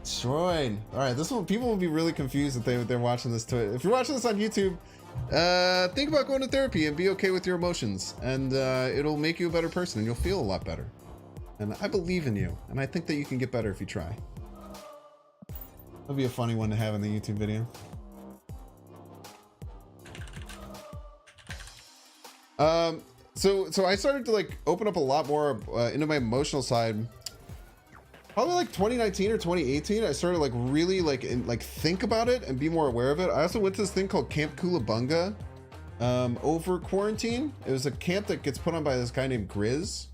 Destroyed. All right, this one, people will be really confused if they're watching this. If you're watching this on YouTube, think about going to therapy and be okay with your emotions, and it'll make you a better person and you'll feel a lot better. And I believe in you, and I think that you can get better if you try. That'll be a funny one to have in the YouTube video. So I started to like open up a lot more into my emotional side. Probably like 2019 or 2018. I started like really like think about it and be more aware of it. I also went to this thing called Camp Kulabunga over quarantine. It was a camp that gets put on by this guy named Grizz.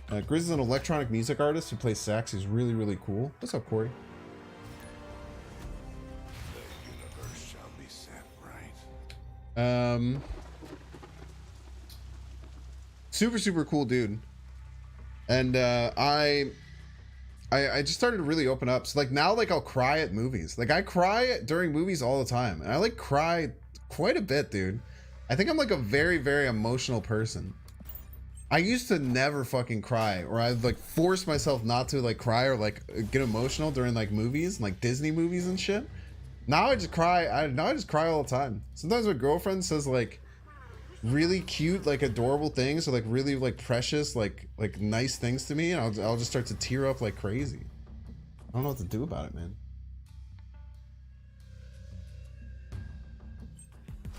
Grizz is an electronic music artist who plays sax. He's really, really cool. What's up, Corey? The universe shall be set right. Super cool dude. And I just started to really open up. So like now, like I'll cry at movies. Like I cry during movies all the time, and I like cry quite a bit, dude. I think I'm like a very, very emotional person. I used to never fucking cry, or I'd like force myself not to like cry or like get emotional during like movies, like Disney movies and shit. Now I just cry. Now I just cry all the time. Sometimes my girlfriend says like really cute, like adorable things, or like really like precious, like nice things to me, and I'll just start to tear up like crazy. I don't know what to do about it, man.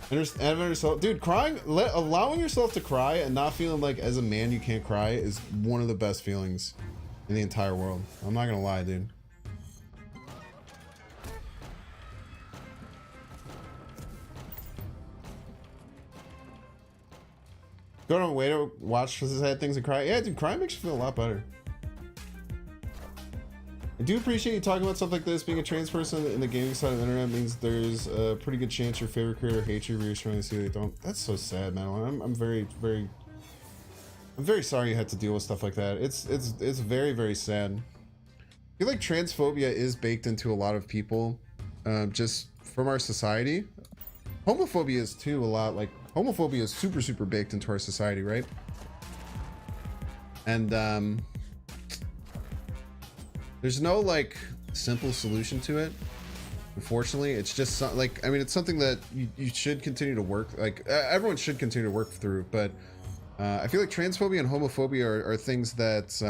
Dude, crying, allowing yourself to cry and not feeling like as a man you can't cry is one of the best feelings in the entire world. I'm not gonna lie, dude. Go on a way to watch sad things and cry. Yeah, dude, crying makes you feel a lot better. I do appreciate you talking about stuff like this. Being a trans person in the gaming side of the internet means there's a pretty good chance your favorite creator hates you, reassuring to see they don't. That's so sad, man. I'm very sorry you had to deal with stuff like that. It's very, very sad. I feel like transphobia is baked into a lot of people, just from our society. Homophobia is too a lot. Like homophobia is super baked into our society, right? And there's no like simple solution to it. Unfortunately, it's just like, I mean, it's something that you should continue to work. Like everyone should continue to work through. But I feel like transphobia and homophobia are things that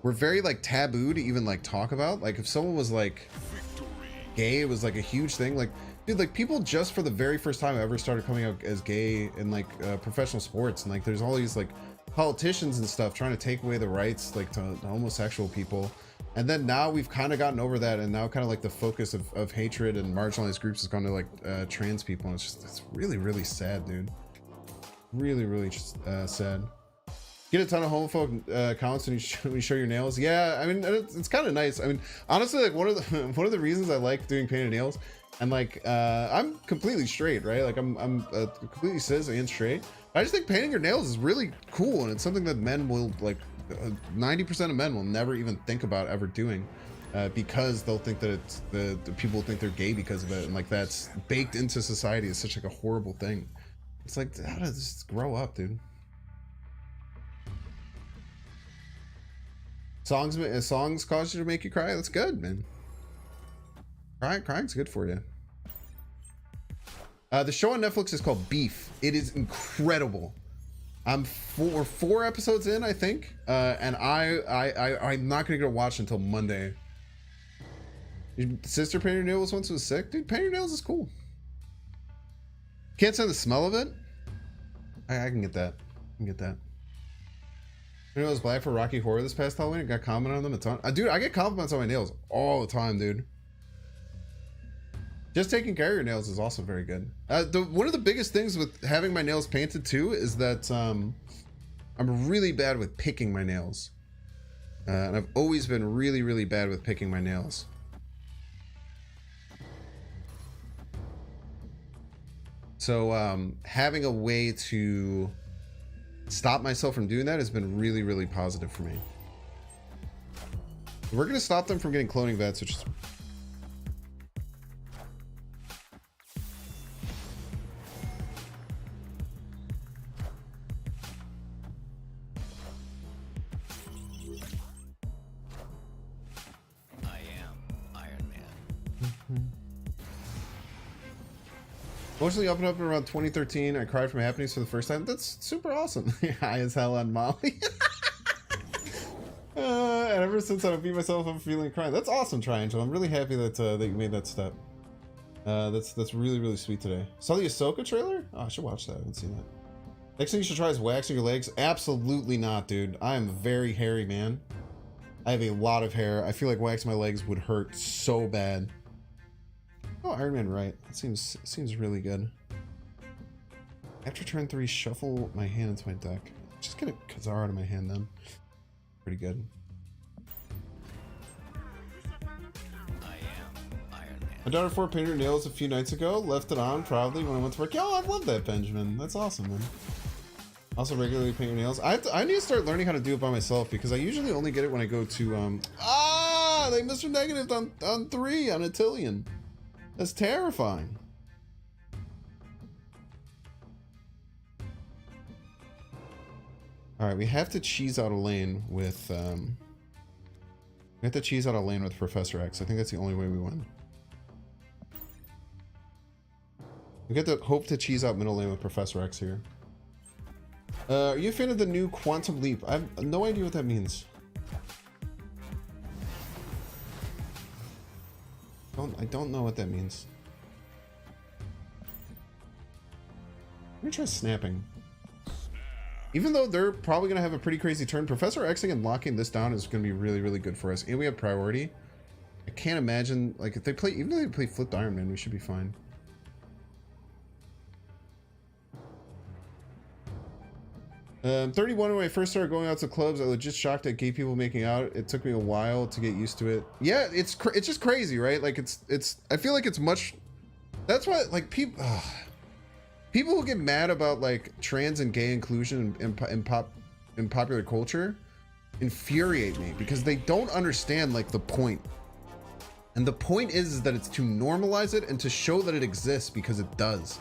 were very like taboo to even like talk about. Like if someone was like gay, it was like a huge thing. Like, dude, like people just for the very first time ever started coming out as gay in like professional sports, and like there's all these like politicians and stuff trying to take away the rights like to homosexual people. And then now we've kind of gotten over that, and now kind of like the focus of hatred and marginalized groups has gone to like trans people, and it's really sad, dude. Really sad. Get a ton of homophobic comments when you show your nails. Yeah, I mean it's kind of nice. I mean honestly, like one of the reasons I like doing painted nails, and like I'm completely straight, right? Like I'm completely cis and straight. I just think painting your nails is really cool, and it's something that men will like. 90% of men will never even think about ever doing, because they'll think that it's the people think they're gay because of it, and like that's baked into society as such like a horrible thing. It's like, how does this grow up, dude? Songs cause you to make you cry. That's good, man. Crying's good for you. The show on Netflix is called Beef. It is incredible. I'm four episodes in, I think, and I'm not gonna go watch until Monday. Your sister painted her nails once was sick, dude. Painting your nails is cool. Can't stand the smell of it. I can get that. You know, I was black for Rocky Horror this past Halloween. I got commented on them a ton. Dude, I get compliments on my nails all the time, dude. Just taking care of your nails is also very good. One of the biggest things with having my nails painted too is that I'm really bad with picking my nails. And I've always been really bad with picking my nails. So having a way to stop myself from doing that has been really positive for me. We're gonna stop them from getting cloning vets, which is emotionally opened up around 2013. I cried from happiness for the first time. That's super awesome. High as hell on Molly. And ever since I beat myself up feeling crying. That's awesome, Triangel. I'm really happy that that you made that step. That's really sweet today. Saw the Ahsoka trailer? Oh, I should watch that. I haven't seen that. Next thing you should try is waxing your legs. Absolutely not, dude. I am a very hairy man. I have a lot of hair. I feel like waxing my legs would hurt so bad. Oh, Iron Man right. That seems really good. After turn 3, shuffle my hand into my deck. Just get a Khazar out of my hand then. Pretty good. My daughter 4 painted her nails a few nights ago. Left it on proudly when I went to work. Yo, I love that, Benjamin. That's awesome, man. Also regularly paint your nails. I need to start learning how to do it by myself because I usually only get it when I go to they Mr. Negative on 3 on Attillion. That's terrifying. All right, we have to cheese out a lane with Professor X. I think that's the only way we win. We get to hope to cheese out middle lane with Professor X here. Are you a fan of the new Quantum Leap? I have no idea what that means. I don't know what that means. I'm gonna try snapping. Even though they're probably gonna have a pretty crazy turn, Professor Xing and locking this down is gonna be really, really good for us. And we have priority. I can't imagine, like, if they play, even if they play flipped Iron Man, we should be fine. 31 when I first started going out to clubs, I was just shocked at gay people making out. It took me a while to get used to it. Yeah, it's just crazy, right? Like it's I feel like it's much. That's why like people who get mad about like trans and gay inclusion in popular culture infuriate me because they don't understand like the point. And the point is that it's to normalize it and to show that it exists because it does.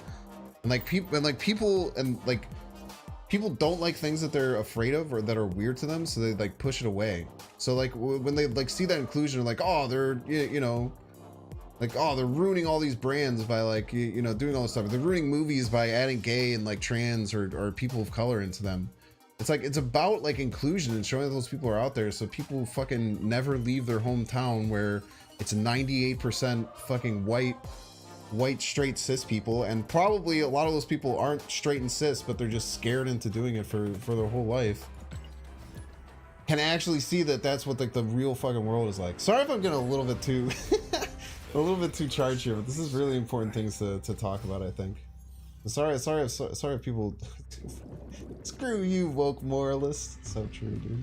And like people people don't like things that they're afraid of or that are weird to them, so they like push it away. So like when they like see that inclusion, like, oh, they're, you know, like, oh, they're ruining all these brands by like, you know, doing all this stuff. They're ruining movies by adding gay and like trans or people of color into them. It's like, it's about like inclusion and showing that those people are out there, so people fucking never leave their hometown where it's 98% fucking white straight cis people, and probably a lot of those people aren't straight and cis, but they're just scared into doing it for their whole life. Can actually see that that's what like the real fucking world is like. Sorry if I'm getting a little bit too charged here, but this is really important things to talk about, I think. Sorry if people screw you, woke moralists. So true, dude.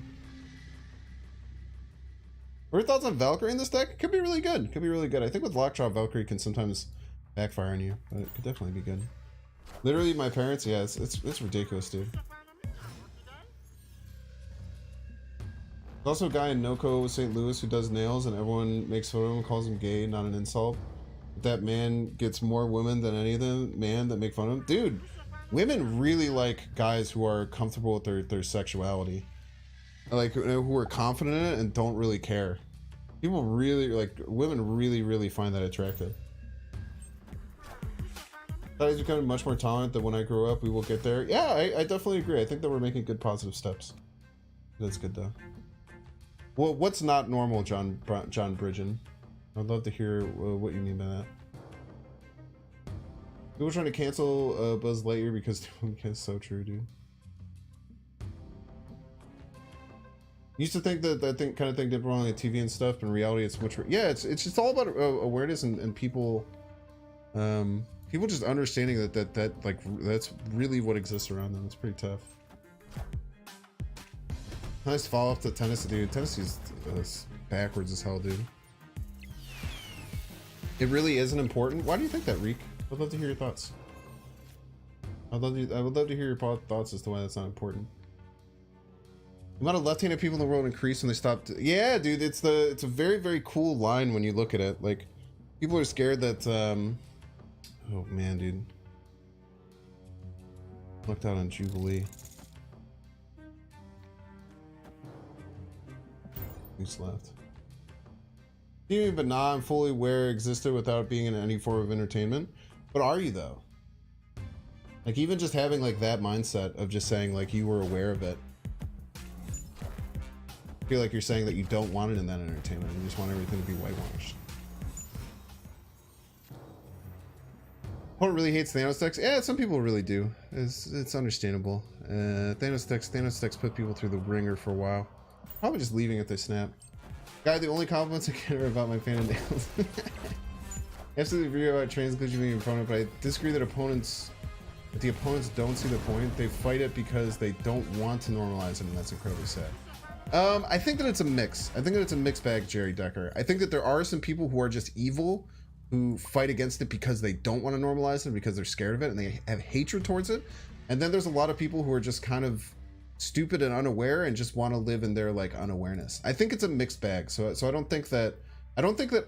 What are your thoughts on Valkyrie in this deck? Could be really good. Could be really good. I think with Lockjaw, Valkyrie can sometimes backfire on you, but it could definitely be good. Literally, my parents, yeah, it's ridiculous, dude. There's also a guy in NoCo, St. Louis, who does nails, and everyone makes fun of him and calls him gay, not an insult. That man gets more women than any of them man that make fun of him. Dude, women really like guys who are comfortable with their sexuality. Like, who are confident in it and don't really care. People really, like, women really find that attractive. He's becoming much more tolerant that when I grow up, we will get there. Yeah, I definitely agree. I think that we're making good positive steps. That's good, though. Well, what's not normal, John Bridgen? I'd love to hear what you mean by that. People trying to cancel Buzz Lightyear because it's so true, dude. Used to think that kind of thing did wrong on TV and stuff, but in reality, it's much. Yeah, it's just all about awareness and people. People just understanding that like that's really what exists around them. It's pretty tough. Nice follow up to Tennessee, dude. Tennessee's backwards as hell, dude. It really isn't important. Why do you think that, Reek? I'd love to hear your thoughts. I would love to hear your thoughts as to why that's not important. The amount of left-handed people in the world increased when they stopped. Yeah, dude, it's a very cool line when you look at it. Like, people are scared that oh man, dude. Looked out on Jubilee. Who's left? But nah, I'm fully aware it existed without being in any form of entertainment. But are you though? Like, even just having like that mindset of just saying like you were aware of it. I feel like you're saying that you don't want it in that entertainment. You just want everything to be whitewashed. Opponent really hates Thanos decks. Yeah, some people really do. It's understandable. Thanos decks put people through the ringer for a while. Probably just leaving if they snap. Guy, the only compliments I care about my fan of nails. Absolutely agree about transclusion being an opponent, but I disagree that the opponents don't see the point. They fight it because they don't want to normalize it, and that's incredibly sad. I think that it's a mix. I think that it's a mixed bag, Jerry Decker. I think that there are some people who are just evil, who fight against it because they don't want to normalize it, because they're scared of it, and they have hatred towards it. And then there's a lot of people who are just kind of stupid and unaware and just want to live in their like unawareness. I think it's a mixed bag. So I don't think that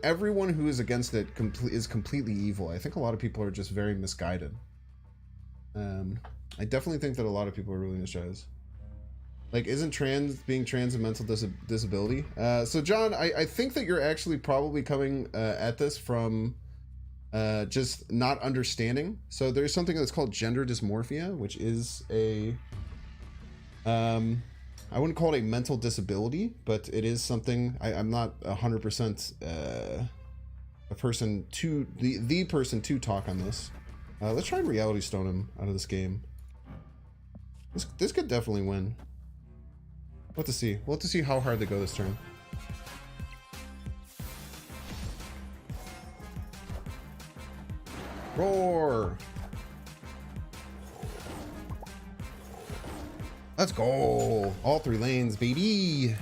everyone who is against it is completely evil. I think a lot of people are just very misguided. I definitely think that a lot of people are really misguided. Like, isn't being trans a mental disability? So John, I think that you're actually probably coming at this from just not understanding. So there's something that's called gender dysmorphia, which is a I wouldn't call it a mental disability, but it is something. I'm not 100% a person to the person to talk on this. Let's try and reality stone him out of this game. This could definitely win. We'll have to see how hard they go this turn. Roar! Let's go! All 3 lanes, baby!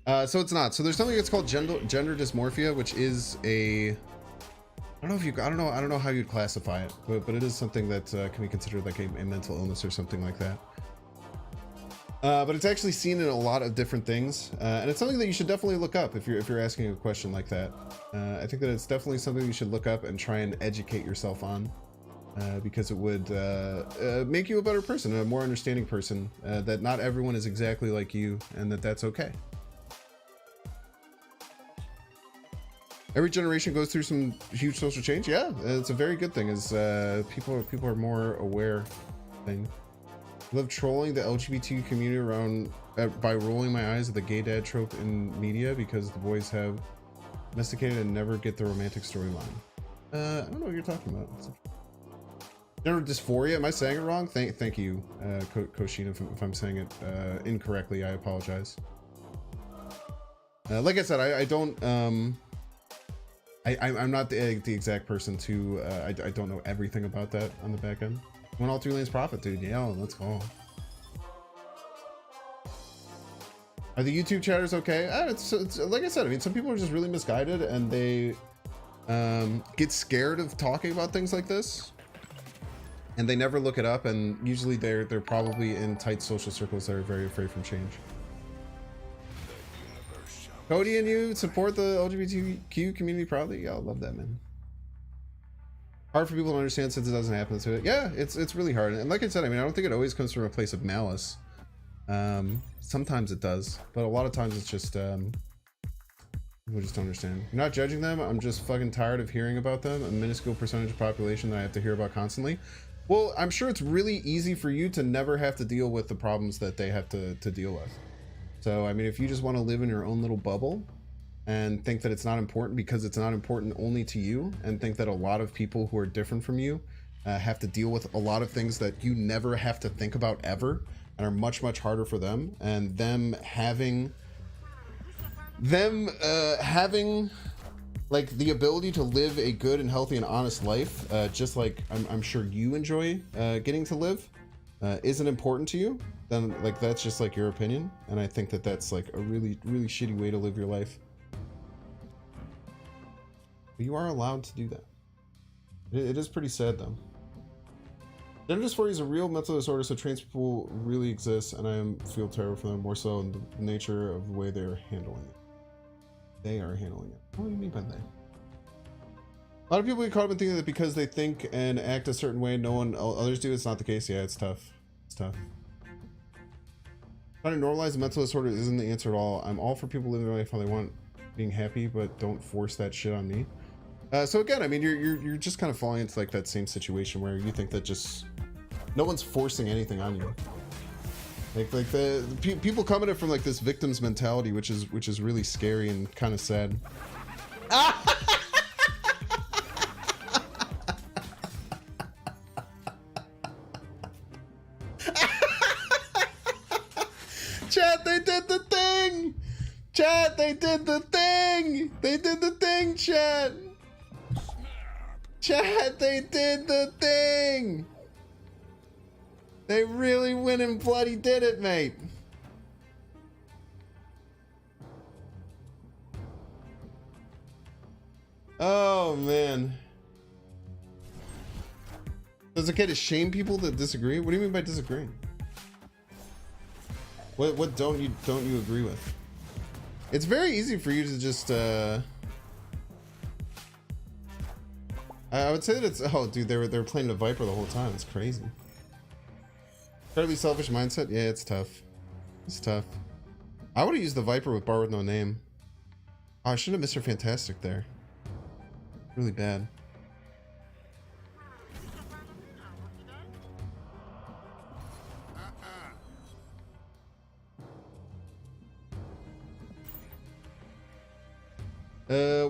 So it's not. So there's something that's called gender dysmorphia, which is a... I don't know how you'd classify it, but it is something that can be considered like a mental illness or something like that. But it's actually seen in a lot of different things, and it's something that you should definitely look up if you're asking a question like that. I think that it's definitely something you should look up and try and educate yourself on, because it would make you a better person, a more understanding person, that not everyone is exactly like you, and that's okay. Every generation goes through some huge social change. Yeah, it's a very good thing. Is people are more aware thing. I love trolling the LGBT community around by rolling my eyes at the gay dad trope in media because the boys have domesticated and never get the romantic storyline. I don't know what you're talking about. Gender dysphoria. Am I saying it wrong? Thank you, Koshina, if I'm saying it incorrectly. I apologize. Like I said, I don't. I'm not the exact person to. I don't know everything about that on the back end. When all 3 lanes profit, dude. Yeah, let's go. Are the YouTube chatters okay? It's like I said. I mean, some people are just really misguided, and they get scared of talking about things like this, and they never look it up. And usually, they're probably in tight social circles that are very afraid from change. Cody and you support the LGBTQ community proudly. Yeah, I love that, man. Hard for people to understand since it doesn't happen to it. Yeah, it's really hard. And like I said, I mean, I don't think it always comes from a place of malice. Sometimes it does, but a lot of times it's just people just don't understand. You're not judging them. I'm just fucking tired of hearing about them. A minuscule percentage of population that I have to hear about constantly. Well, I'm sure it's really easy for you to never have to deal with the problems that they have to deal with. So, I mean, if you just want to live in your own little bubble and think that it's not important because it's not important only to you, and think that a lot of people who are different from you have to deal with a lot of things that you never have to think about ever and are much, much harder for them, and them having like the ability to live a good and healthy and honest life, just like I'm sure you enjoy getting to live, isn't important to you, then like that's just like your opinion, and I think that that's like a really, really shitty way to live your life. But you are allowed to do that. It is pretty sad though. Gender dysphoria is a real mental disorder, so trans people really exist, and I feel terrible for them, more so in the nature of the way they're handling it. They are handling it. What do you mean by they? A lot of people get caught up in thinking that because they think and act a certain way, no one others do. It's not the case. Yeah, it's tough. It's tough. Trying to normalize a mental disorder isn't the answer at all. I'm all for people living their life how they want, being happy, but don't force that shit on me. So again, I mean, you're just kind of falling into like that same situation where you think that just no one's forcing anything on you. Like the people come at it from like this victim's mentality, which is really scary and kind of sad. Chat, they did the thing! Chat, they did the thing! They did the thing, chat! Chat, they did the thing! They really went and bloody did it, mate. Oh, man. So it's okay to shame people that disagree? What do you mean by disagreeing? What don't you agree with? It's very easy for you to just I would say that it's, oh dude, they were playing the Viper the whole time. It's crazy. Fairly selfish mindset. Yeah, it's tough. It's tough. I would have used the Viper with Bar with no name. Oh, I should have Mr. Fantastic there. Really bad.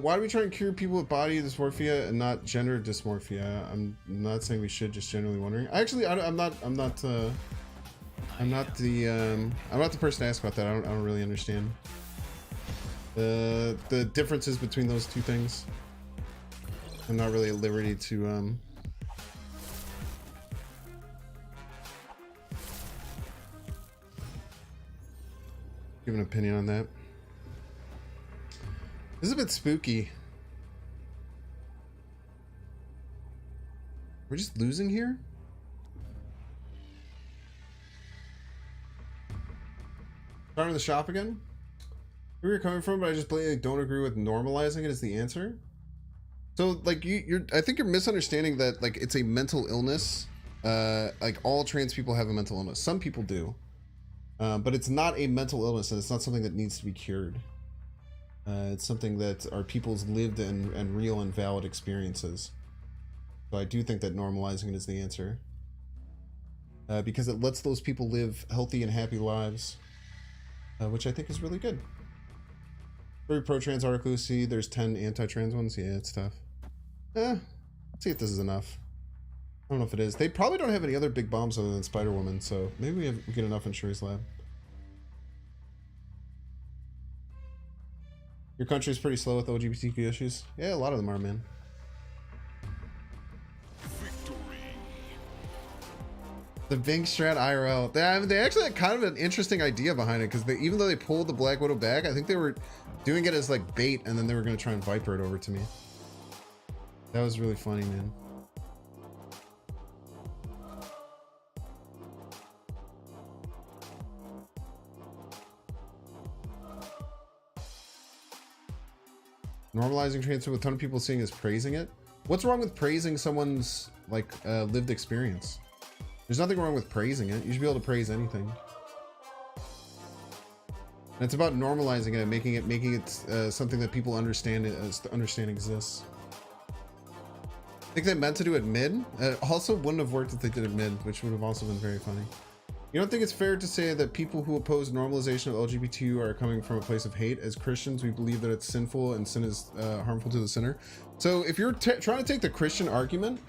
Why do we try and cure people with body dysmorphia and not gender dysmorphia? I'm not saying we should, just generally wondering. Actually, I'm not the person to ask about that. I don't really understand the differences between those two things. I'm not really at liberty to give an opinion on that. This is a bit spooky. We're just losing here? Starting the shop again? Where you're coming from, but I just blatantly don't agree with normalizing it as the answer. So like I think you're misunderstanding that like it's a mental illness. Like all trans people have a mental illness. Some people do. But it's not a mental illness and it's not something that needs to be cured. It's something that are people's lived and real and valid experiences. So I do think that normalizing it is the answer. Because it lets those people live healthy and happy lives. Which I think is really good. Very pro-trans article, see there's 10 anti-trans ones. Yeah, it's tough. Let's see if this is enough. I don't know if it is. They probably don't have any other big bombs other than Spider-Woman, so maybe we get enough in Shuri's lab. Your country is pretty slow with LGBTQ issues. Yeah, a lot of them are, man. The Bing Strat IRL. They actually had kind of an interesting idea behind it, because even though they pulled the Black Widow back, I think they were doing it as like bait, and then they were going to try and Viper it over to me. That was really funny, man. Normalizing transfer with a ton of people seeing as praising it. What's wrong with praising someone's like lived experience? There's nothing wrong with praising it. You should be able to praise anything. And it's about normalizing it and making it something that people understand exists. I think they meant to do it mid. Also wouldn't have worked if they did it mid, which would have also been very funny. You don't think it's fair to say that people who oppose normalization of LGBT are coming from a place of hate? As Christians, we believe that it's sinful and sin is harmful to the sinner. So if you're trying to take the Christian argument,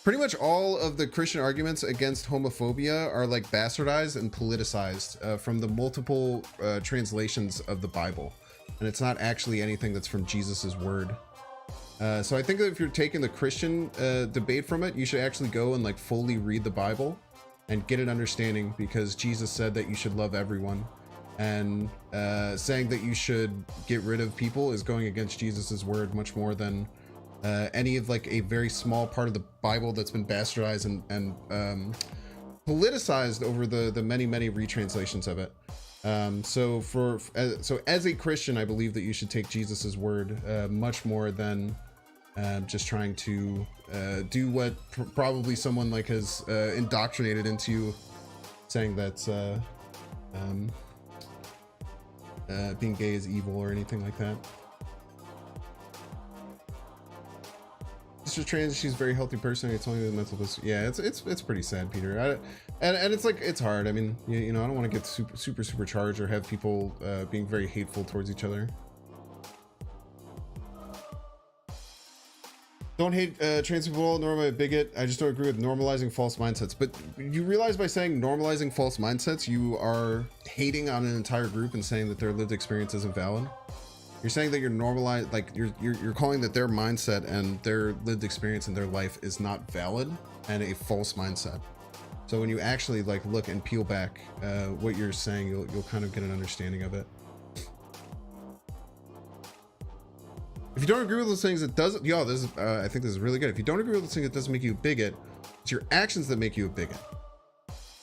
pretty much all of the Christian arguments against homophobia are like bastardized and politicized from the multiple translations of the Bible. And it's not actually anything that's from Jesus's word. So I think that if you're taking the Christian debate from it, you should actually go and like fully read the Bible and get an understanding, because Jesus said that you should love everyone, and saying that you should get rid of people is going against Jesus's word much more than any of like a very small part of the Bible that's been bastardized and politicized over the many retranslations of it. So as a Christian, I believe that you should take Jesus's word much more than just trying to do what probably someone like has indoctrinated into you, saying that being gay is evil or anything like that. Sister Trans, she's a very healthy person. It's only the mental yeah, it's pretty sad, Peter. And it's like, it's hard. I mean, you know, I don't want to get super charged or have people being very hateful towards each other. Don't hate trans people, nor am I a bigot. I just don't agree with normalizing false mindsets. But you realize by saying normalizing false mindsets, you are hating on an entire group and saying that their lived experience isn't valid. You're saying that you're normalized, like you're calling that their mindset and their lived experience in their life is not valid and a false mindset. So when you actually like look and peel back what you're saying, you'll kind of get an understanding of it. If you don't agree with those things, it doesn't. Yo, this is. I think this is really good. If you don't agree with those things, it doesn't make you a bigot. It's your actions that make you a bigot.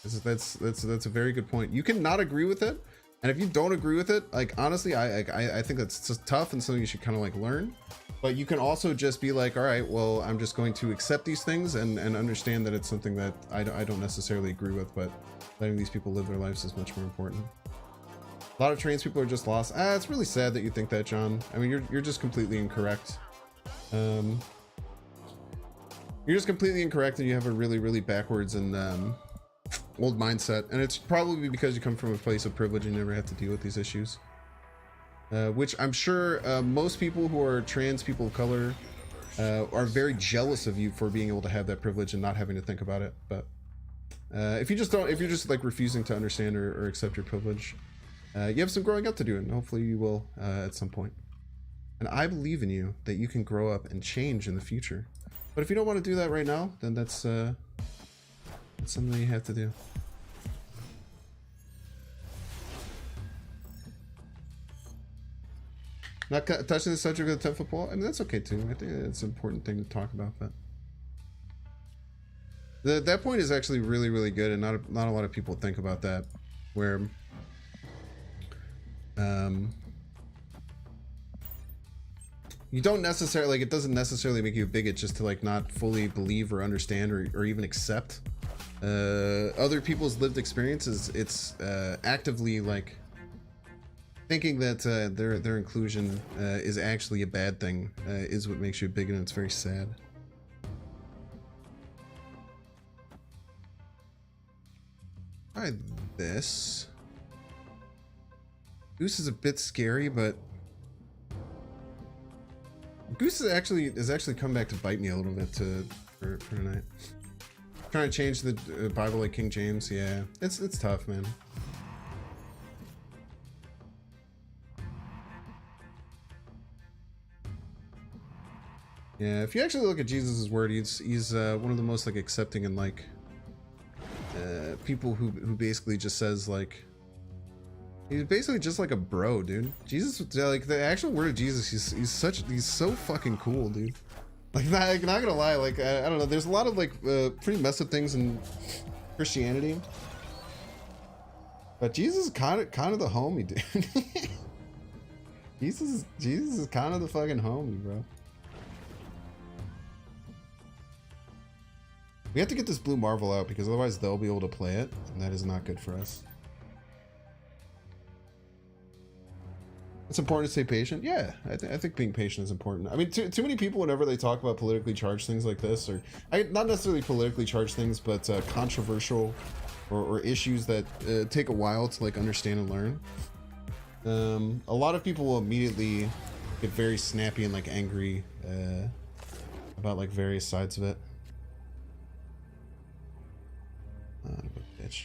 That's a very good point. You can not agree with it, and if you don't agree with it, like honestly, I think that's just tough and something you should kind of like learn. But you can also just be like, all right, well, I'm just going to accept these things and understand that it's something that I don't necessarily agree with, but letting these people live their lives is much more important. A lot of trans people are just lost. It's really sad that you think that, John. I mean, you're just completely incorrect. You're just completely incorrect, and you have a really backwards and old mindset. And it's probably because you come from a place of privilege and never have to deal with these issues. Which I'm sure most people who are trans people of color are very jealous of you for being able to have that privilege and not having to think about it. But if you're just like refusing to understand or accept your privilege, you have some growing up to do, and hopefully you will at some point. And I believe in you that you can grow up and change in the future. But if you don't want to do that right now, then that's something you have to do. Not touching the subject of the 10-foot pole. I mean, that's okay too. I think it's an important thing to talk about. But that point is actually really good, and not a lot of people think about that. Where you don't necessarily like, it doesn't necessarily make you a bigot just to like not fully believe or understand or even accept other people's lived experiences. It's actively like thinking that their inclusion is actually a bad thing is what makes you a bigot, and it's very sad. Try this. Goose is a bit scary, but Goose is actually come back to bite me a little bit for tonight. Trying to change the Bible like King James, yeah, it's tough, man. Yeah, if you actually look at Jesus' word, he's one of the most like accepting and like people who basically just says like. He's basically just like a bro, dude. Jesus, like the actual word of Jesus, he's so fucking cool, dude. Like, not gonna lie, like I don't know. There's a lot of like pretty messed up things in Christianity, but Jesus is kind of the homie, dude. Jesus is kind of the fucking homie, bro. We have to get this blue marvel out because otherwise they'll be able to play it, and that is not good for us. It's important to stay patient. Yeah, I think being patient is important. I mean, too many people, whenever they talk about politically charged things like this, or not necessarily politically charged things, but controversial or issues that take a while to like understand and learn, a lot of people will immediately get very snappy and like angry about like various sides of it. Bitch.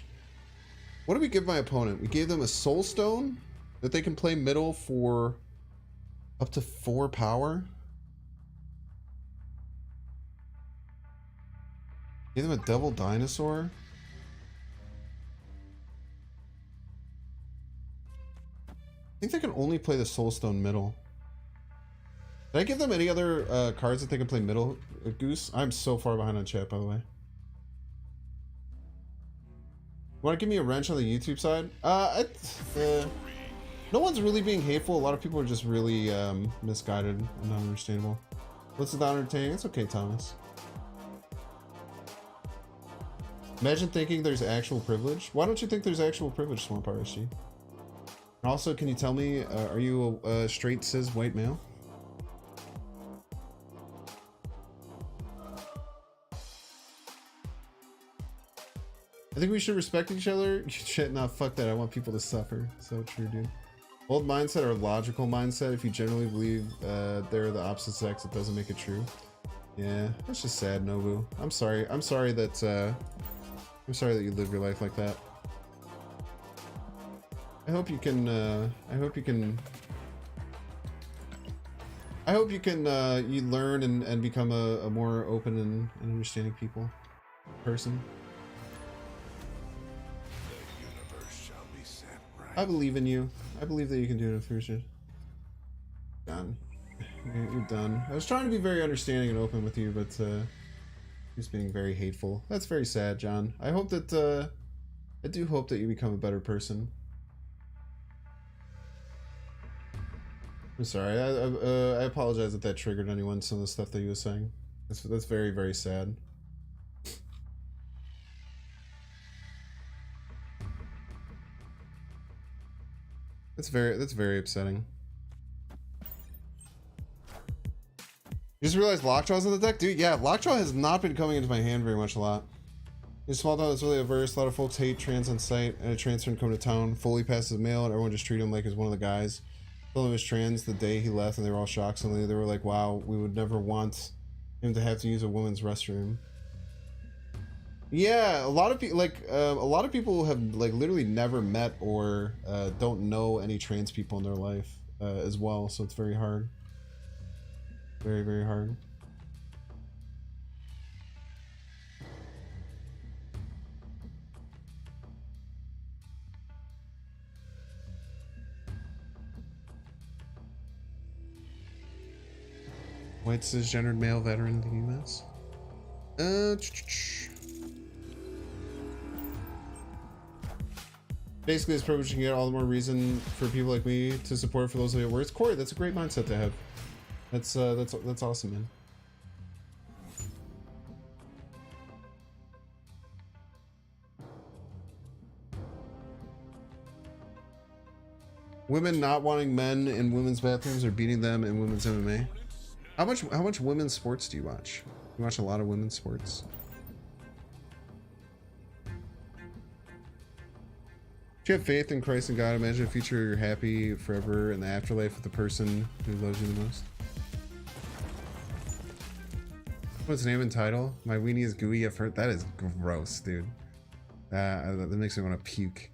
What did we give my opponent? We gave them a soul stone that they can play middle for up to 4 power. Give them a double dinosaur. I think they can only play the soul stone middle. Did I give them any other cards that they can play middle, Goose? I'm so far behind on chat, by the way. Want to give me a wrench on the YouTube side? No one's really being hateful. A lot of people are just really misguided and not understandable. What's not entertaining? It's okay, Thomas. Imagine thinking there's actual privilege. Why don't you think there's actual privilege, Swamp RSG? And also, can you tell me, are you a straight cis white male? I think we should respect each other. Shit, nah, fuck that. I want people to suffer. So true, dude. Old mindset or logical mindset. If you generally believe they're the opposite sex, it doesn't make it true. Yeah, that's just sad, Nobu. I'm sorry. I'm sorry that you live your life like that. I hope you can you learn and become a more open and understanding person. The universe shall be set right. I believe in you. I believe that you can do it in the future. Done. You're done. I was trying to be very understanding and open with you, but just being very hateful. That's very sad, John. I hope that I do hope that you become a better person. I'm sorry. I apologize if that triggered anyone. Some of the stuff that you were saying. That's very, very sad. That's very upsetting. You just realized Lockjaw's on the deck? Dude, yeah, Lockjaw has not been coming into my hand very much a lot. His small town is really averse, a lot of folks hate trans on site, and a trans friend come to town, fully passes mail, and everyone just treat him like he's one of the guys. Told him he was trans the day he left, and they were all shocked. Suddenly they were like, wow, we would never want him to have to use a woman's restroom. Yeah, a lot of people have like literally never met or don't know any trans people in their life as well, so it's very hard. Very, very hard. White cisgendered male veteran in the US. Basically, this privilege can get all the more reason for people like me to support for those that it works. Corey, that's a great mindset to have. That's awesome, man. Women not wanting men in women's bathrooms or beating them in women's MMA. How much women's sports do you watch? You watch a lot of women's sports. Do you have faith in Christ and God? Imagine a future where you're happy forever in the afterlife with the person who loves you the most. What's name and title? My weenie is gooey. I've heard that is gross, dude. That makes me want to puke.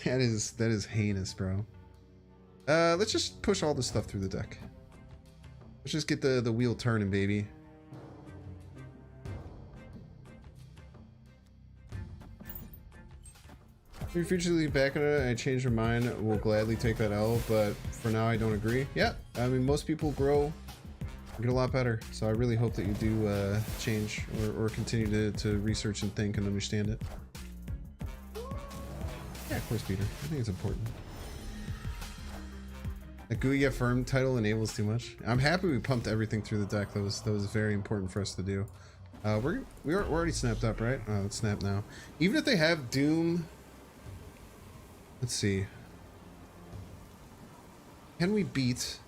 That is heinous, bro. Let's just push all this stuff through the deck. Let's just get the wheel turning, baby. If you futurely back on it and I change your mind, we'll gladly take that L, but for now I don't agree. Yeah, I mean, most people grow, get a lot better, so I really hope that you do change or continue to research and think and understand it. Yeah, of course, Peter. I think it's important. The GUI affirmed title enables too much. I'm happy we pumped everything through the deck. That was very important for us to do. We're already snapped up, right? Oh, let's snap now. Even if they have Doom, let's see. Can we beat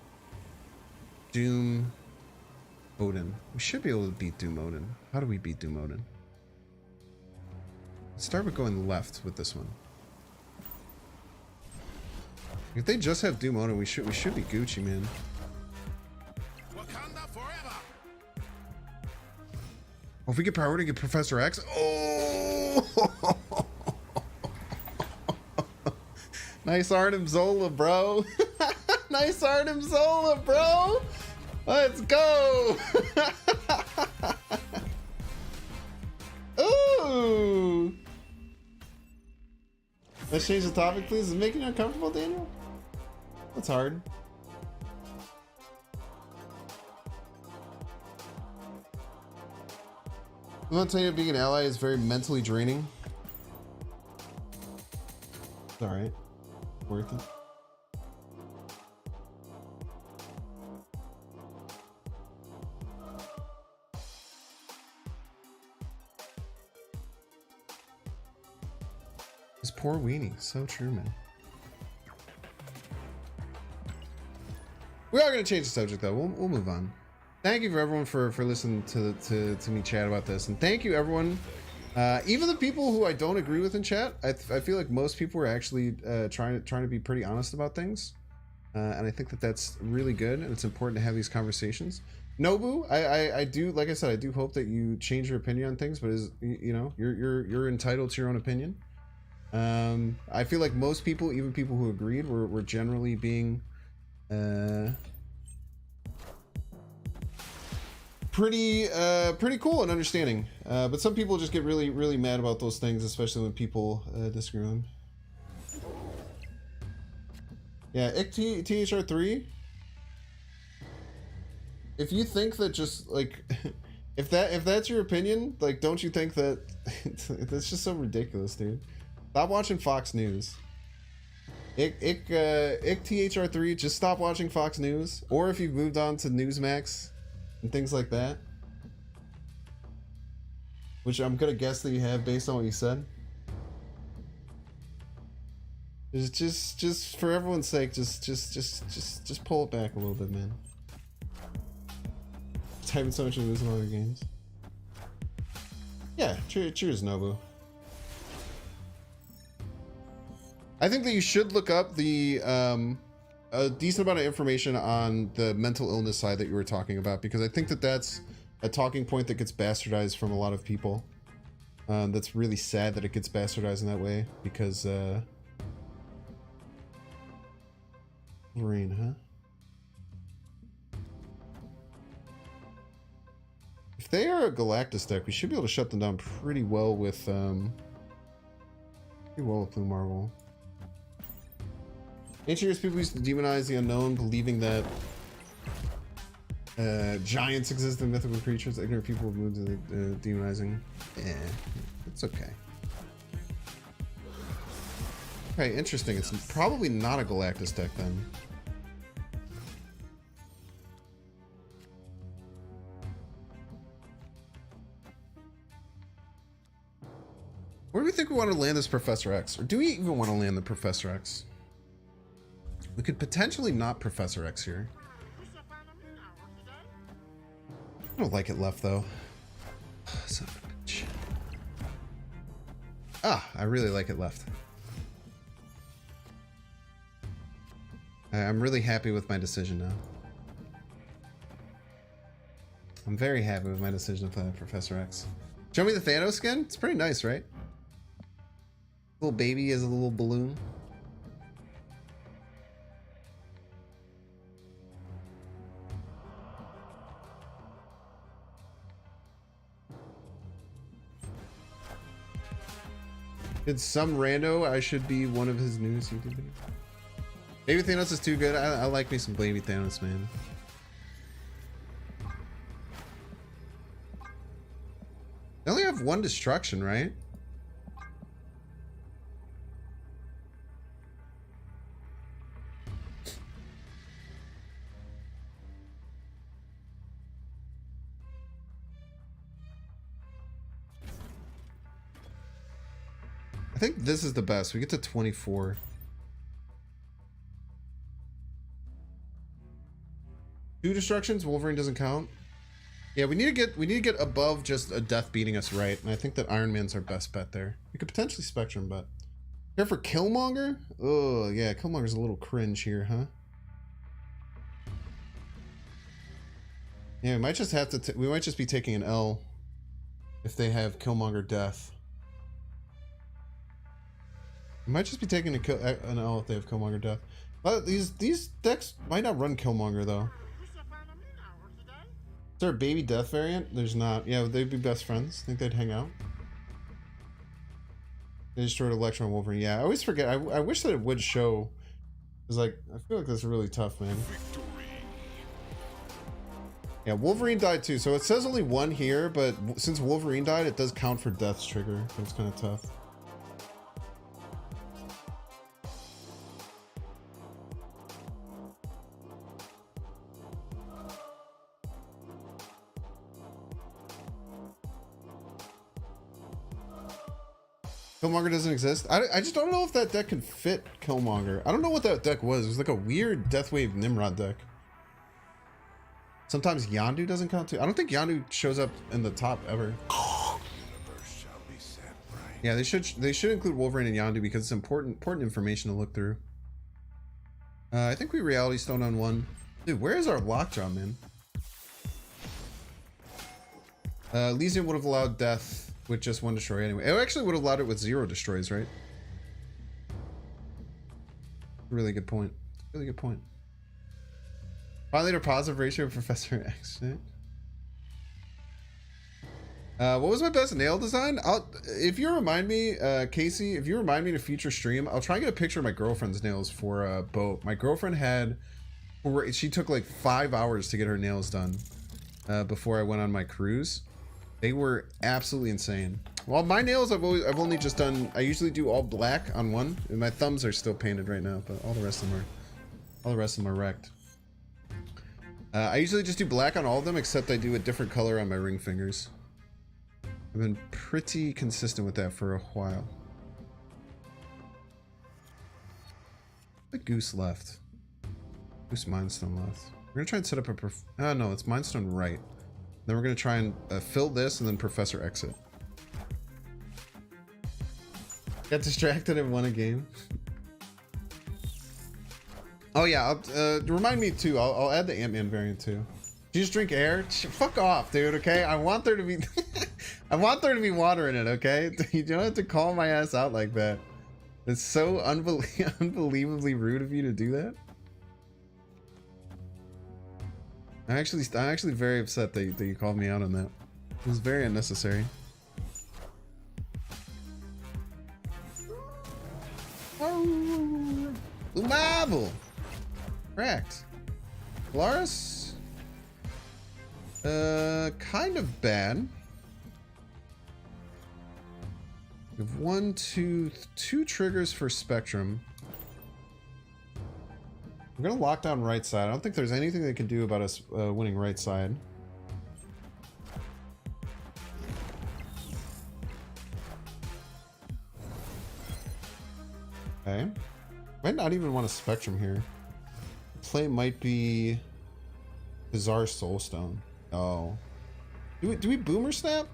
Doom Odin? We should be able to beat Doom Odin. How do we beat Doom Odin? Let's start with going left with this one. If they just have Doom Odin, we should be Gucci, man. Wakanda forever. Oh, if we get power to get Professor X, oh! Nice Arnim Zola, bro. Nice Arnim Zola, bro. Let's go. Ooh. Let's change the topic, please. Is it making you uncomfortable, Daniel? That's hard. I'm not telling you being an ally is very mentally draining. It's alright. Worth it. This poor weenie. So true, man. We are going to change the subject, though. We'll move on. Thank you for everyone for listening to me chat about this, and thank you everyone. Even the people who I don't agree with in chat, I feel like most people are actually trying to be pretty honest about things. And I think that that's really good, and it's important to have these conversations. Nobu, I do, like I said, I do hope that you change your opinion on things, but you know, you're entitled to your own opinion. I feel like most people, even people who agreed, were generally being pretty cool and understanding. But some people just get really mad about those things, especially when people disagree with them. Yeah, THR3. If you think that just like if that's your opinion, like, don't you think that that's just so ridiculous, dude? Stop watching Fox News. THR3, just stop watching Fox News. Or if you've moved on to Newsmax and things like that, which I'm gonna guess that you have based on what you said. Just for everyone's sake, just pull it back a little bit, man. Typing so much and losing all your games. Yeah, cheers, Nobu. I think that you should look up the a decent amount of information on the mental illness side that you were talking about, because I think that that's a talking point that gets bastardized from a lot of people. That's really sad that it gets bastardized in that way, because Rain, huh? If they are a Galactus deck, we should be able to shut them down pretty well with Blue Marvel. Ancient years, people used to demonize the unknown, believing that giants exist in mythical creatures. Ignorant people have moved to demonizing. Eh, it's okay. Okay, interesting. It's probably not a Galactus deck then. Where do we think we want to land this Professor X? Or do we even want to land the Professor X? We could potentially not Professor X here. I don't like it left though. Son of a bitch. Ah, I really like it left. I'm really happy with my decision now. I'm very happy with my decision to play Professor X. Show me the Thanos skin? It's pretty nice, right? Little baby is a little balloon. Did some rando I should be one of his newest YouTube videos? Baby Thanos is too good. I like me some Baby Thanos, man. They only have one destruction, right? I think this is the best. We get to 24. Two destructions, Wolverine doesn't count. Yeah, we need to get above just a death beating us, right? And I think that Iron Man's our best bet there. We could potentially Spectrum, but here for Killmonger? Oh yeah, Killmonger's a little cringe here, huh? Yeah, we might just have to. We might just be taking an L if they have Killmonger death. We might just be taking an L if they have Killmonger death. But these decks might not run Killmonger though. Is there a baby death variant? There's not. Yeah, would they be best friends? Think they'd hang out? They destroyed Electro and Wolverine. Yeah, I always forget. I wish that it would show. It's like, I feel like that's really tough, man. Yeah, Wolverine died too. So it says only one here, but since Wolverine died, it does count for Death's trigger. So it's kind of tough. Killmonger doesn't exist. I just don't know if that deck can fit Killmonger. I don't know what that deck was. It was like a weird Deathwave Nimrod deck. Sometimes Yondu doesn't count too. I don't think Yondu shows up in the top ever. Yeah, they should include Wolverine and Yondu because it's important information to look through. I think we reality stone on one. Dude, where is our lockjaw, man? Elysium would have allowed death with just one destroy anyway. It actually would have allowed it with 0 destroys, right? Really good point. Really good point. Finally, a positive ratio of Professor X. What was my best nail design? If you remind me, Casey, if you remind me in a future stream, I'll try and get a picture of my girlfriend's nails for boat. My girlfriend she took like 5 hours to get her nails done before I went on my cruise. They were absolutely insane. Well, my nails I've only just done. I usually do all black on one, and my thumbs are still painted right now, but all the rest of them are wrecked. I usually just do black on all of them, except I do a different color on my ring fingers. I've been pretty consistent with that for a while. The goose left. Goose Mindstone left. We're gonna try and set up a no, it's Mindstone right. Then we're gonna try and fill this and then Professor exit. Got distracted and won a game. Oh yeah, remind me too. I'll add the Ant-Man variant too. Do you just drink air? Fuck off, dude. Okay, I want there to be, I want there to be water in it. Okay, you don't have to call my ass out like that. It's so unbelievably rude of you to do that. I'm actually very upset that you called me out on that. It was very unnecessary. Oh, Blue Marble. Correct. Polaris? Kind of bad. We have two triggers for Spectrum. I'm gonna lock down right side. I don't think there's anything they can do about us winning right side. Okay. Might not even want a Spectrum here. Play might be Bizarre Soulstone. Oh. Do we Boomer Snap?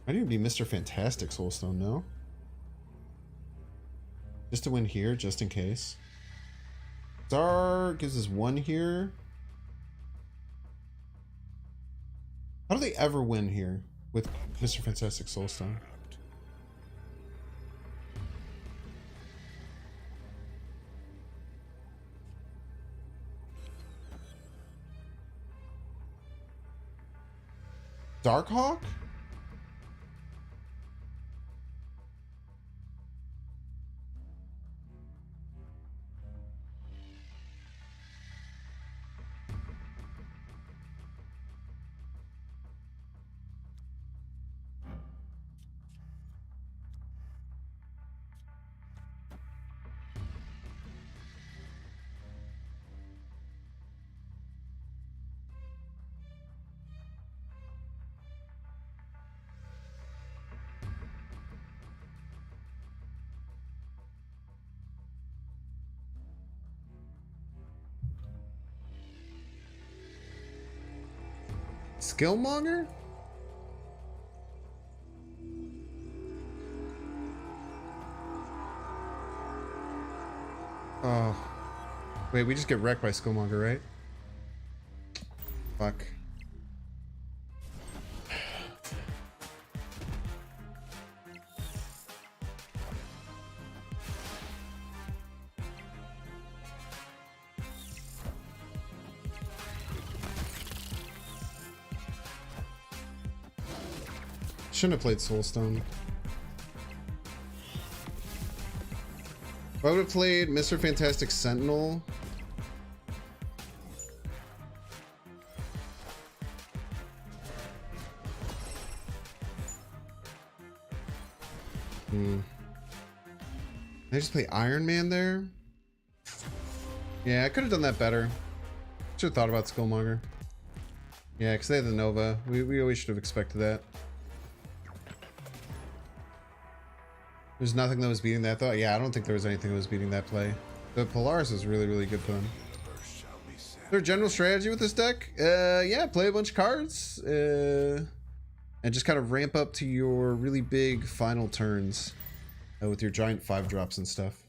Might even be Mr. Fantastic Soulstone, no? Just to win here, just in case. Star gives us 1 here. How do they ever win here with Mr. Fantastic Soulstone? Darkhawk? Skillmonger? Oh. Wait, we just get wrecked by Skillmonger, right? Fuck. Shouldn't have played Soulstone. If I would have played Mr. Fantastic Sentinel. Did I just play Iron Man there? Yeah, I could have done that better. Should have thought about Skillmonger. Yeah, because they had the Nova. We always should have expected that. There's nothing that was beating that though. Yeah, I don't think there was anything that was beating that play. The Polaris is really, really good for them. Is there a general strategy with this deck? Yeah, play a bunch of cards. And just kind of ramp up to your really big final turns with your giant 5-drops and stuff.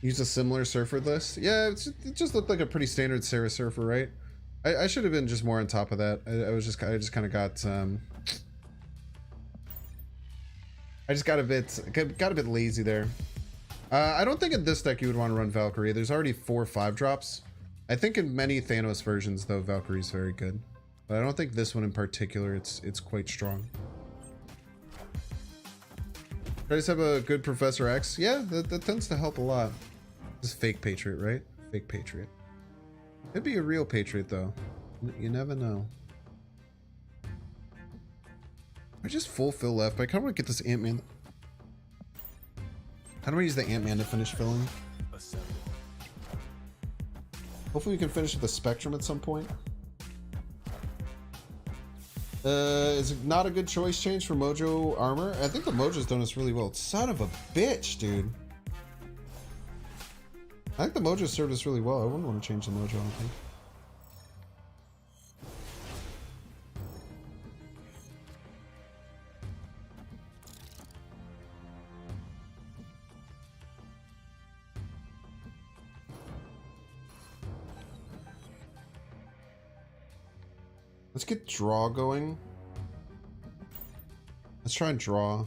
Use a similar surfer list. Yeah, it just looked like a pretty standard Sarah surfer, right? I should have been just more on top of that. I just kind of got I just got a bit lazy there. I don't think in this deck you would want to run Valkyrie. There's already 4 5-drops. I think in many Thanos versions though, Valkyrie's very good, but I don't think this one in particular it's quite strong. I just have a good Professor X. Yeah, that tends to help a lot. This is fake Patriot, right? Fake Patriot. Could be a real Patriot though. You never know. I just full fill left, but I kind of want to get this Ant-Man. How do I use the Ant-Man to finish filling? Hopefully we can finish with the Spectrum at some point. Is it not a good choice change for Mojo armor? I think the Mojo's done us really well. Son of a bitch, dude. I think the Mojo served us really well. I wouldn't want to change the Mojo, I don't think. Let's get draw going. Let's try and draw.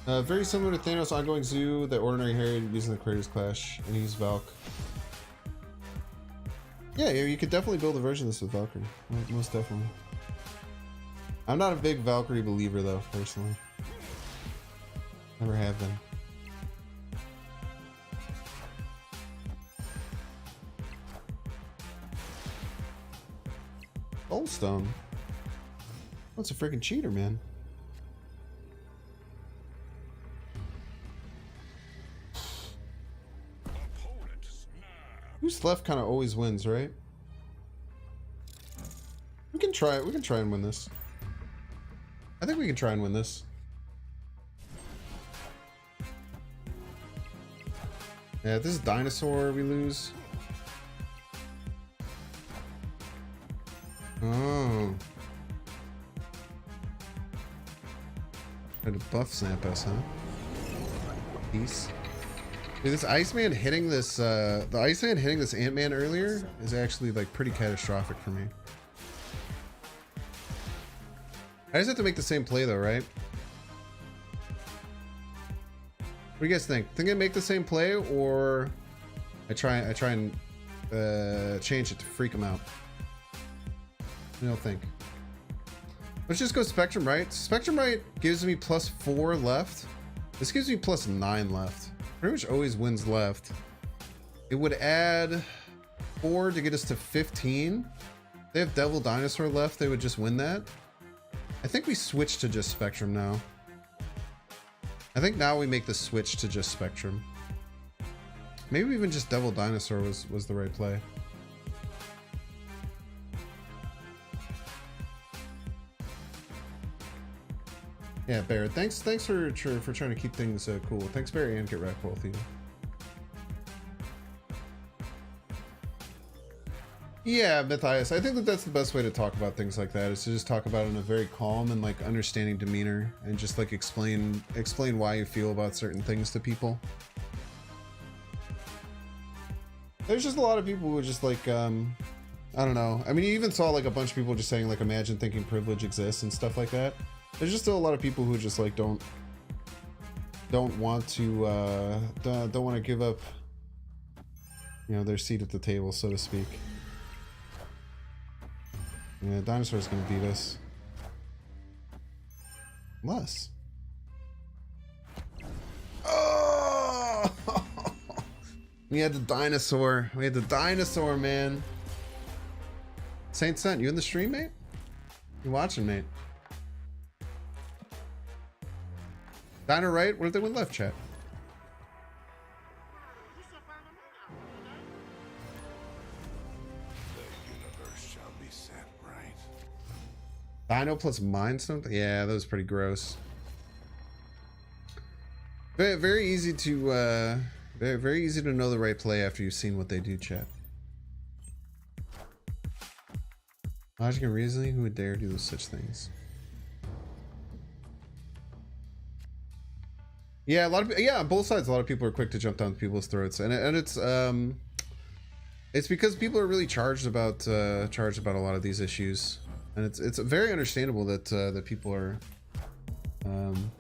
Very similar to Thanos' ongoing zoo, the Ordinary Harried using the Creators Clash, and use Valk. Yeah, you could definitely build a version of this with Valkyrie. Most definitely. I'm not a big Valkyrie believer though, personally. Never have been. Soulstone. That's a freaking cheater, man. Who's left kind of always wins, right? We can try it. We can try and win this. I think we can try and win this. Yeah, if this is Dinosaur, we lose. Oh. Trying to buff Snap us, huh? Peace. Dude, this Iceman hitting this, the Iceman hitting this Ant-Man earlier is actually like pretty catastrophic for me. I just have to make the same play though, right? What do you guys think? Think I make the same play, or I try and change it to freak him out? What do you think? Let's just go Spectrum Right. Spectrum Right gives me +4 left. This gives me +9 left. Pretty much always wins left. It would add 4 to get us to 15. They have Devil Dinosaur left, they would just win that. I think we switch to just Spectrum now. I think now we make the switch to just Spectrum. Maybe even just Devil Dinosaur was the right play. Yeah, Barrett. Thanks for trying to keep things cool. Thanks, Barry, and Get Wrecked, both of you. Yeah, Matthias. I think that's the best way to talk about things like that, is to just talk about it in a very calm and like understanding demeanor, and just like explain why you feel about certain things to people. There's just a lot of people who are just like, I don't know. I mean, you even saw like a bunch of people just saying like, imagine thinking privilege exists and stuff like that. There's just still a lot of people who just like don't want to give up, you know, their seat at the table, so to speak. Yeah, Dinosaur's gonna beat us. Unless. Oh! We had the Dinosaur. We had the Dinosaur, man. Saint Sent, you in the stream, mate? You watching, mate? Dino right? What if they went left, chat? The universe shall be set right. Dino plus Mind Stone? Yeah, that was pretty gross. Very easy to very easy to know the right play after you've seen what they do, chat. Logic and reasoning, who would dare do such things? Yeah, a lot of yeah, on both sides, a lot of people are quick to jump down people's throats, and it's because people are really charged about a lot of these issues, and it's very understandable that that people are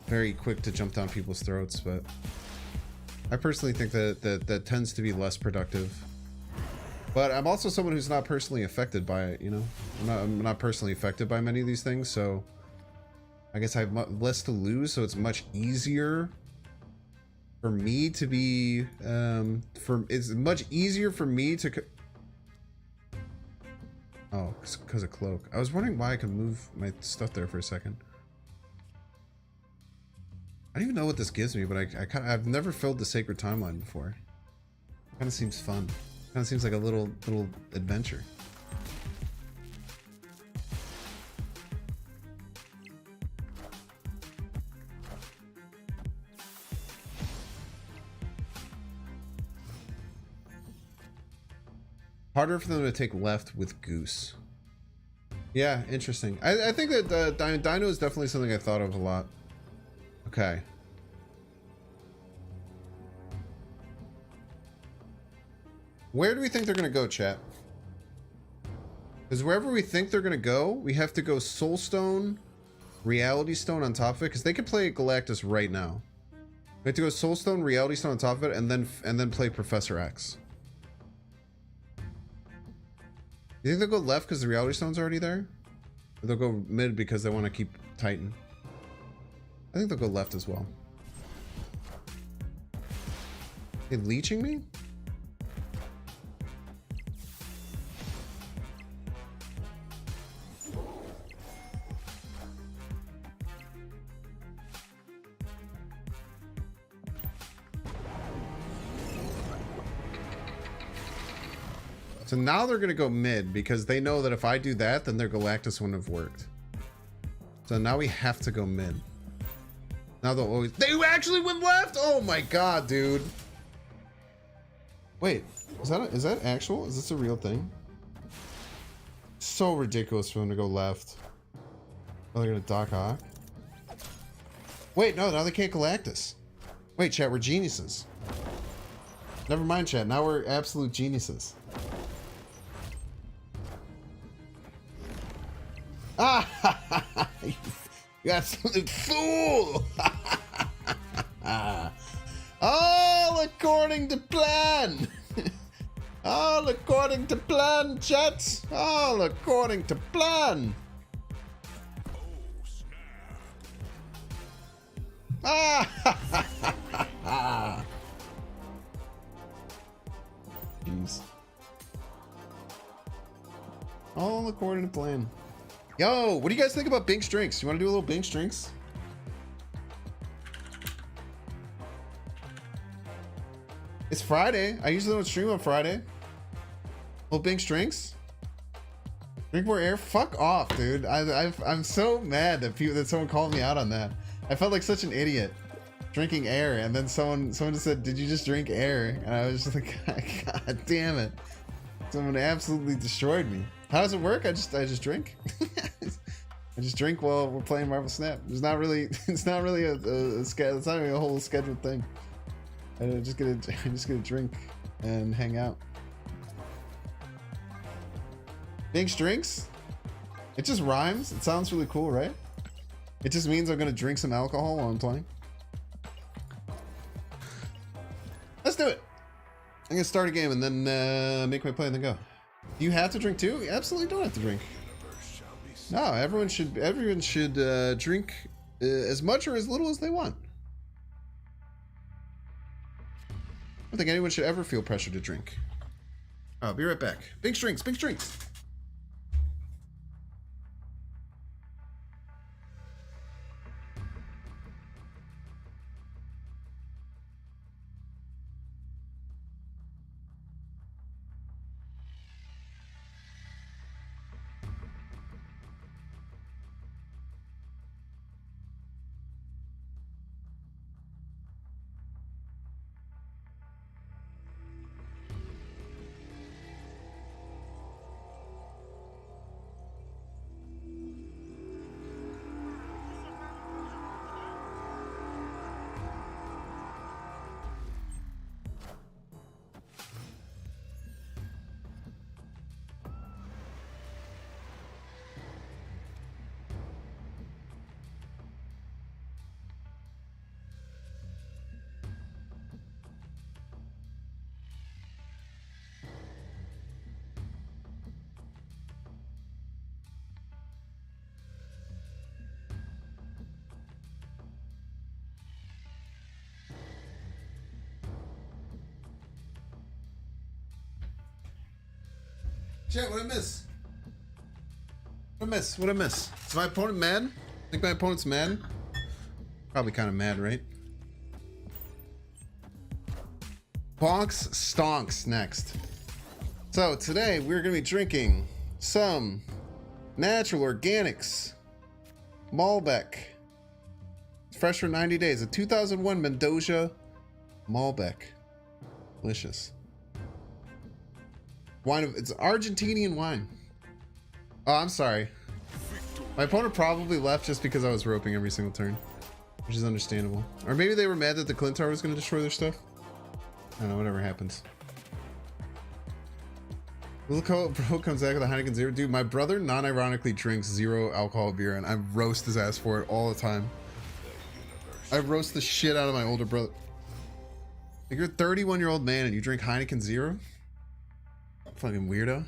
very quick to jump down people's throats. But I personally think that tends to be less productive. But I'm also someone who's not personally affected by it. You know, I'm not personally affected by many of these things, so I guess I have less to lose. So it's much easier for me to be it's much easier for me to oh, because of cloak. I was wondering why I could move my stuff there for a second. I don't even know what this gives me, but I've never filled the sacred timeline before. Kind of seems fun. Kind of seems like a little adventure. Harder for them to take left with Goose. Yeah, interesting. I think that Dino is definitely something I thought of a lot. Okay. Where do we think they're going to go, chat? Because wherever we think they're going to go, we have to go Soulstone, Reality Stone on top of it, because they could play Galactus right now. We have to go Soulstone, Reality Stone on top of it, and then play Professor X. You think they'll go left because the Reality Stone's already there? Or they'll go mid because they want to keep Titan? I think they'll go left as well. They leeching me? So now they're going to go mid because they know that if I do that, then their Galactus wouldn't have worked. So now we have to go mid. Now they'll always... They actually went left! Oh my god, dude. Wait, is that actual? Is this a real thing? So ridiculous for them to go left. Oh, they're going to Doc Ock. Wait, no, now they can't Galactus. Wait, chat, we're geniuses. Never mind, chat. Now we're absolute geniuses. Ah, you absolute fool! All according to plan. All according to plan, chat. All according to plan. Ah! Jeez. All according to plan. Yo, what do you guys think about Binks Drinks? You want to do a little Binks Drinks? It's Friday. I usually don't stream on Friday. Little Binks Drinks? Drink more air? Fuck off, dude. I'm so mad that someone called me out on that. I felt like such an idiot drinking air, and then someone just said, "Did you just drink air?" And I was just like, God damn it! Someone absolutely destroyed me. How does it work? I just drink. I just drink while we're playing Marvel Snap. It's not really it's not really it's not really a whole scheduled thing. I'm just gonna drink and hang out. Binks Drinks? It just rhymes. It sounds really cool, right? It just means I'm gonna drink some alcohol while I'm playing. Let's do it. I'm gonna start a game and then make my play and then go. Do you have to drink too? You absolutely don't have to drink. No, everyone should drink as much or as little as they want. I don't think anyone should ever feel pressure to drink. I'll be right back. Binks Drinks, Binks Drinks. Chat, what I miss? What I miss? What I miss? Is my opponent mad? Think my opponent's mad? Probably kind of mad, right? Bonks Stonks next. So today we're going to be drinking some natural organics Malbec. It's fresh for 90 days. A 2001 Mendoza Malbec. Delicious. Wine of, it's Argentinian wine. Oh, I'm sorry. My opponent probably left just because I was roping every single turn, which is understandable. Or maybe they were mad that the Clintar was going to destroy their stuff. I don't know, whatever happens. Little bro comes back with a Heineken Zero. Dude, my brother non-ironically drinks zero alcohol beer, and I roast his ass for it all the time. I roast the shit out of my older brother. Like, you're a 31-year-old man and you drink Heineken Zero? Fucking weirdo.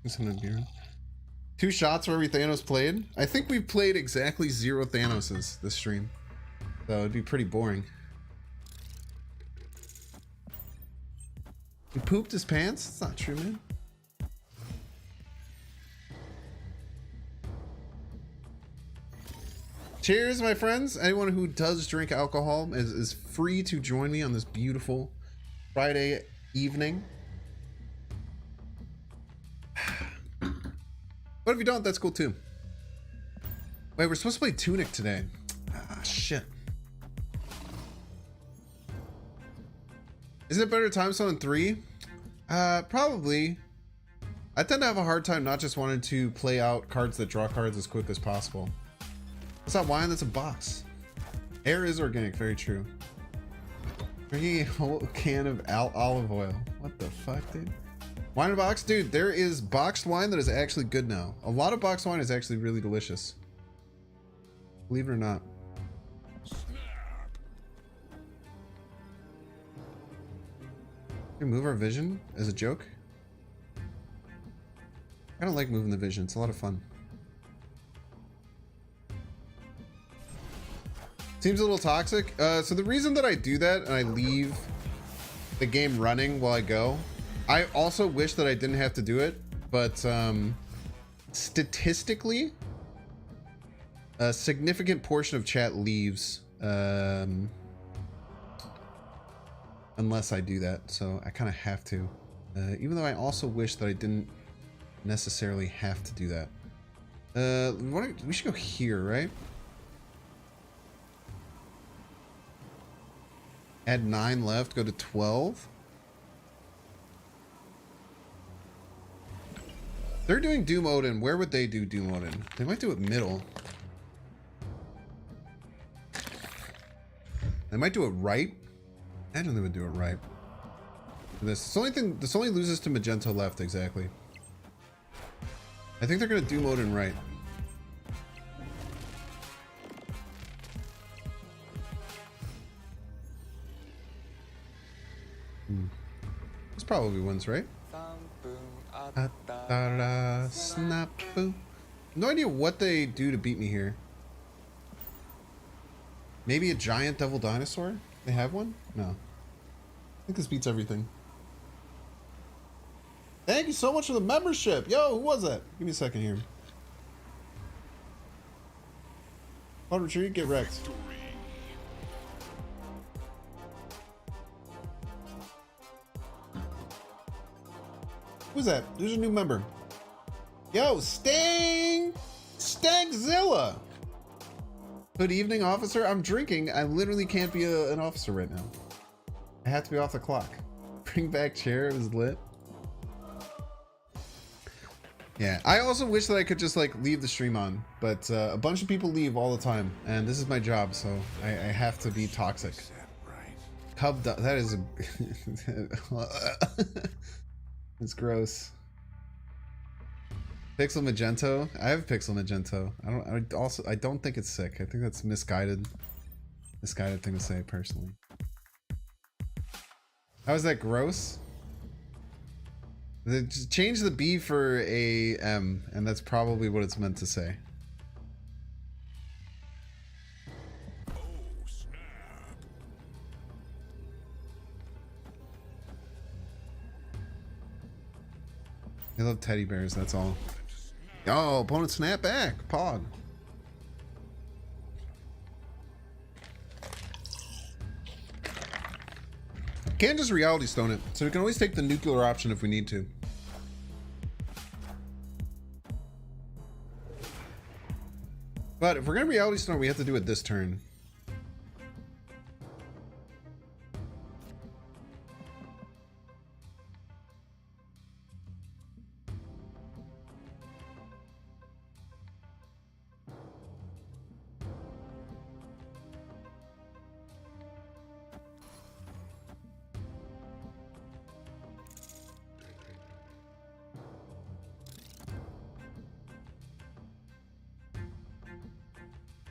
Some beer. 2 shots for every Thanos played. I think we've played exactly 0 Thanoses this stream, so it'd be pretty boring. He pooped his pants? That's not true, man. Cheers, my friends. Anyone who does drink alcohol is free to join me on this beautiful Friday evening. But if you don't, that's cool too. Wait, we're supposed to play Tunic today. Ah, shit. Isn't it better to time zone in 3? Probably. I tend to have a hard time not just wanting to play out cards that draw cards as quick as possible. That's not wine, that's a box. Air is organic, very true. Drinking a whole can of olive oil. What the fuck, dude? Wine in a box? Dude, there is boxed wine that is actually good now. A lot of boxed wine is actually really delicious. Believe it or not. Can we move our vision as a joke? I don't like moving the vision. It's a lot of fun. Seems a little toxic. So the reason that I do that and I leave the game running while I go, I also wish that I didn't have to do it, but statistically, a significant portion of chat leaves unless I do that. So I kind of have to, even though I also wish that I didn't necessarily have to do that. We should go here, right? Add 9 left, go to 12. They're doing Doom Odin. Where would they do Doom Odin? They might do it middle. They might do it right. I don't think they would do it right. This only loses to Magento left, exactly. I think they're gonna Doom Odin right. This probably wins, right? Snap boom. No idea what they do to beat me here. Maybe a giant devil dinosaur? They have one? No. I think this beats everything. Thank you so much for the membership. Yo, who was that? Give me a second here. Hold retreat, get wrecked. Who's that? There's a new member. Yo, Stagzilla. Good evening, officer. I'm drinking. I literally can't be an officer right now. I have to be off the clock. Bring back chair. It was lit. Yeah, I also wish that I could just like leave the stream on, but a bunch of people leave all the time, and this is my job, so I have to be toxic. Cub, that is it's gross. Pixel Magento. I have Pixel Magento. I don't think it's sick. I think that's misguided thing to say personally. How is that gross? Just change the B for a M, and that's probably what it's meant to say. I love teddy bears, that's all. Oh, opponent snap back. Pog. Can't just reality stone it, so we can always take the nuclear option if we need to. But if we're gonna reality stone, we have to do it this turn.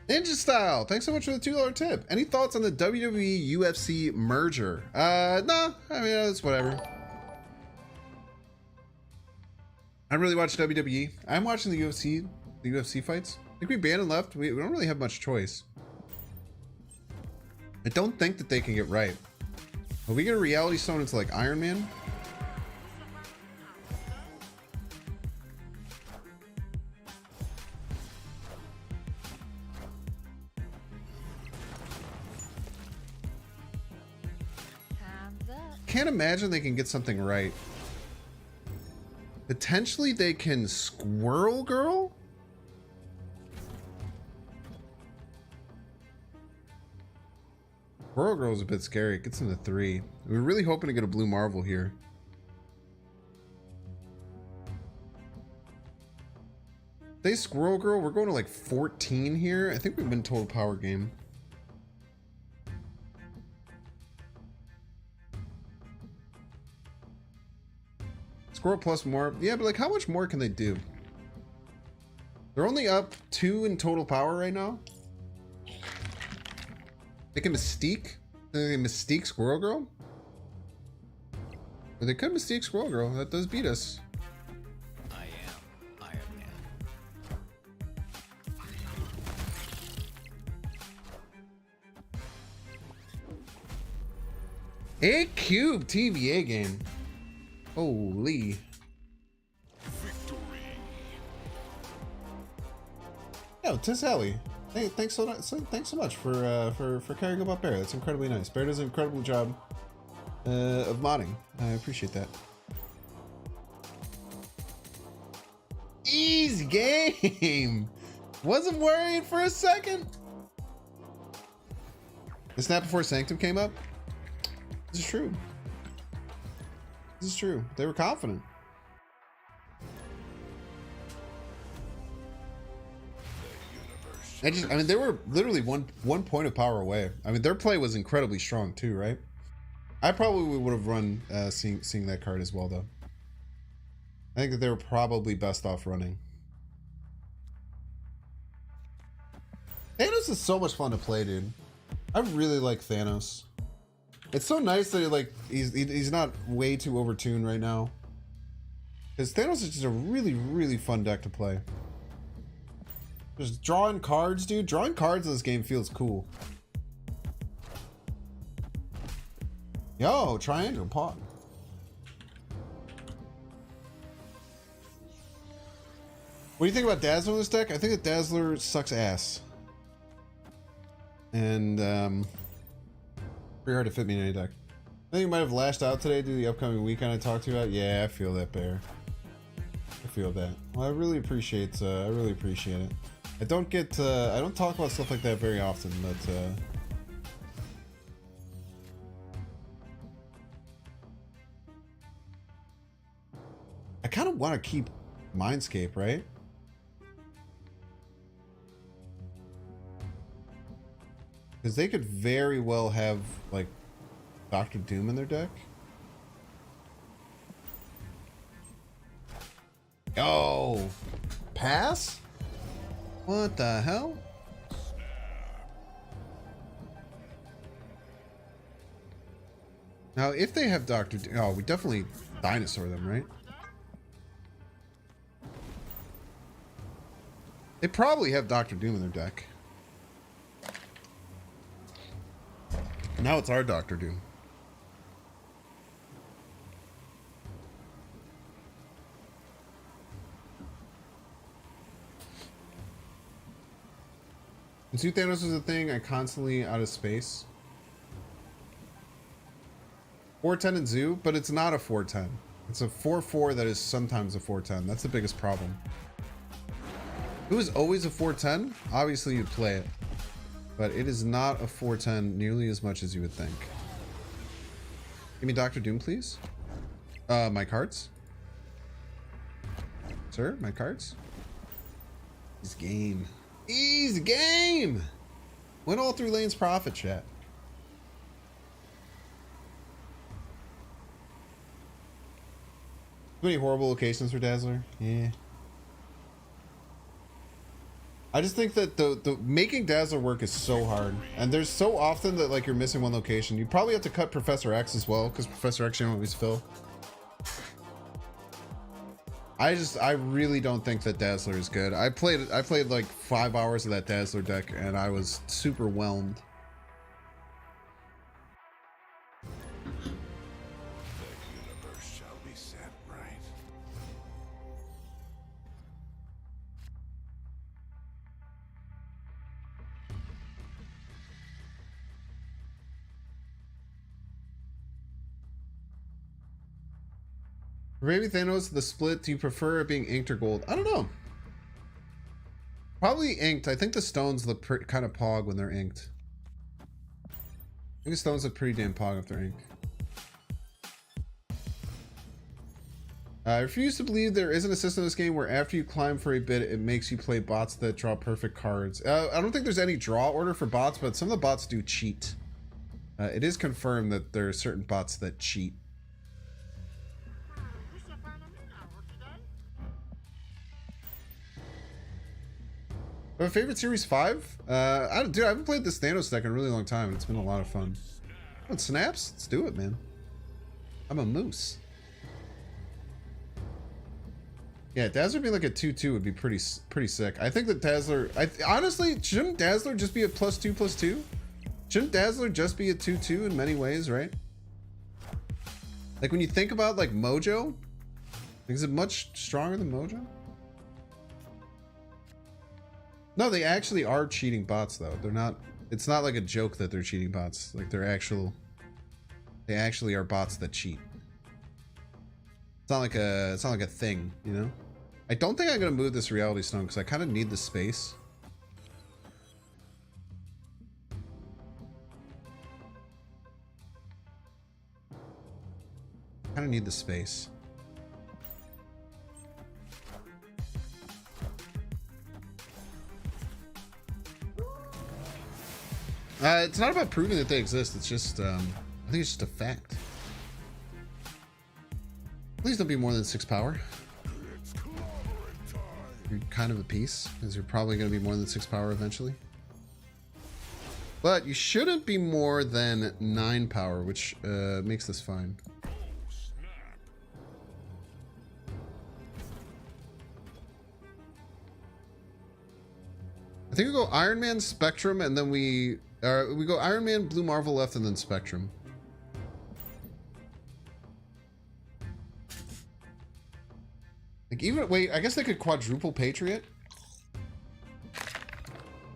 Ninja Style, thanks so much for the $2 tip. Any thoughts on the WWE UFC merger? No, I mean, it's whatever. I don't really watch WWE. I'm watching the UFC fights. I think we banned and left. We don't really have much choice. I don't think that they can get right. Will we get a reality stone into like Iron Man? Can't imagine they can get something right. Potentially they can Squirrel Girl? Squirrel Girl's a bit scary. It gets into 3. We're really hoping to get a Blue Marvel here. They Squirrel Girl, we're going to like 14 here. I think we've been total power game. Squirrel plus more. Yeah, but like how much more can they do? They're only up 2 in total power right now. They can Mystique? They can Mystique Squirrel Girl? Or they could Mystique Squirrel Girl. That does beat us. I am Iron Man. A cube TVA game. Holy. Victory. Yo, Tis Ellie. Hey, thanks so much for caring about Bear. That's incredibly nice. Bear does an incredible job of modding. I appreciate that. Easy game. Wasn't worried for a second. The snap before Sanctum came up. This is true. This is true. They were confident. I mean, they were literally one point of power away. I mean, their play was incredibly strong too, right? I probably would have run seeing that card as well, though. I think that they were probably best off running. Thanos is so much fun to play, dude. I really like Thanos. It's so nice that he's not way too overtuned right now. Because Thanos is just a really, really fun deck to play. Just drawing cards, dude. Drawing cards in this game feels cool. Yo, triangle pot. What do you think about Dazzler in this deck? I think that Dazzler sucks ass. And pretty hard to fit me in any deck. I think you might have lashed out today due to the upcoming weekend I talked to you about. Yeah, I feel that, Bear. I feel that. Well, I really appreciate it. I don't talk about stuff like that very often, but I kind of want to keep Mindscape, right? Because they could very well have, like, Dr. Doom in their deck. Oh! Pass? What the hell? Now, if they have Dr. Doom... Oh, we definitely dinosaur them, right? They probably have Dr. Doom in their deck. Now it's our Dr. Doom. And Zoo Thanos was a thing, I constantly out of space. 410 and Zoo, but it's not a 410. It's a 4-4 that is sometimes a 410. That's the biggest problem. If it was always a 410, obviously you'd play it. But it is not a 410 nearly as much as you would think. Give me Dr. Doom, please. My cards. Sir, my cards. Easy game. Easy game! Win all 3 lanes profit, chat. Too many horrible locations for Dazzler. Yeah. I just think that the making Dazzler work is so hard, and there's so often that like you're missing one location. You probably have to cut Professor X as well, because Professor X you don't always fill. I really don't think that Dazzler is good. I played like 5 hours of that Dazzler deck, and I was super whelmed. For Baby Thanos, the split, do you prefer it being inked or gold? I don't know. Probably inked. I think the stones look kind of pog when they're inked. I think the stones look pretty damn pog if they're inked. I refuse to believe there isn't a system in this game where after you climb for a bit, it makes you play bots that draw perfect cards. I don't think there's any draw order for bots, but some of the bots do cheat. It is confirmed that there are certain bots that cheat. My favorite series 5? Dude, I haven't played this Thanos deck in a really long time, and it's been a lot of fun. Oh, snaps? Let's do it, man. I'm a moose. Yeah, Dazzler being like a 2-2 would be pretty sick. I think that Dazzler... honestly, shouldn't Dazzler just be a +2/+2? Shouldn't Dazzler just be a 2-2 in many ways, right? Like, when you think about, like, Mojo, is it much stronger than Mojo? No, they actually are cheating bots, though. They're not... It's not like a joke that they're cheating bots. Like, they're actual... They actually are bots that cheat. It's not like a thing, you know? I don't think I'm gonna move this Reality Stone because I kind of need the space. Kind of need the space. It's not about proving that they exist. It's just, I think it's just a fact. Please don't be more than 6 power. You're kind of a piece, because you're probably going to be more than 6 power eventually. But you shouldn't be more than 9 power, which makes this fine. I think we go Iron Man, Spectrum, and then we go Iron Man, Blue Marvel left, and then Spectrum. Like even wait, I guess they could quadruple Patriot.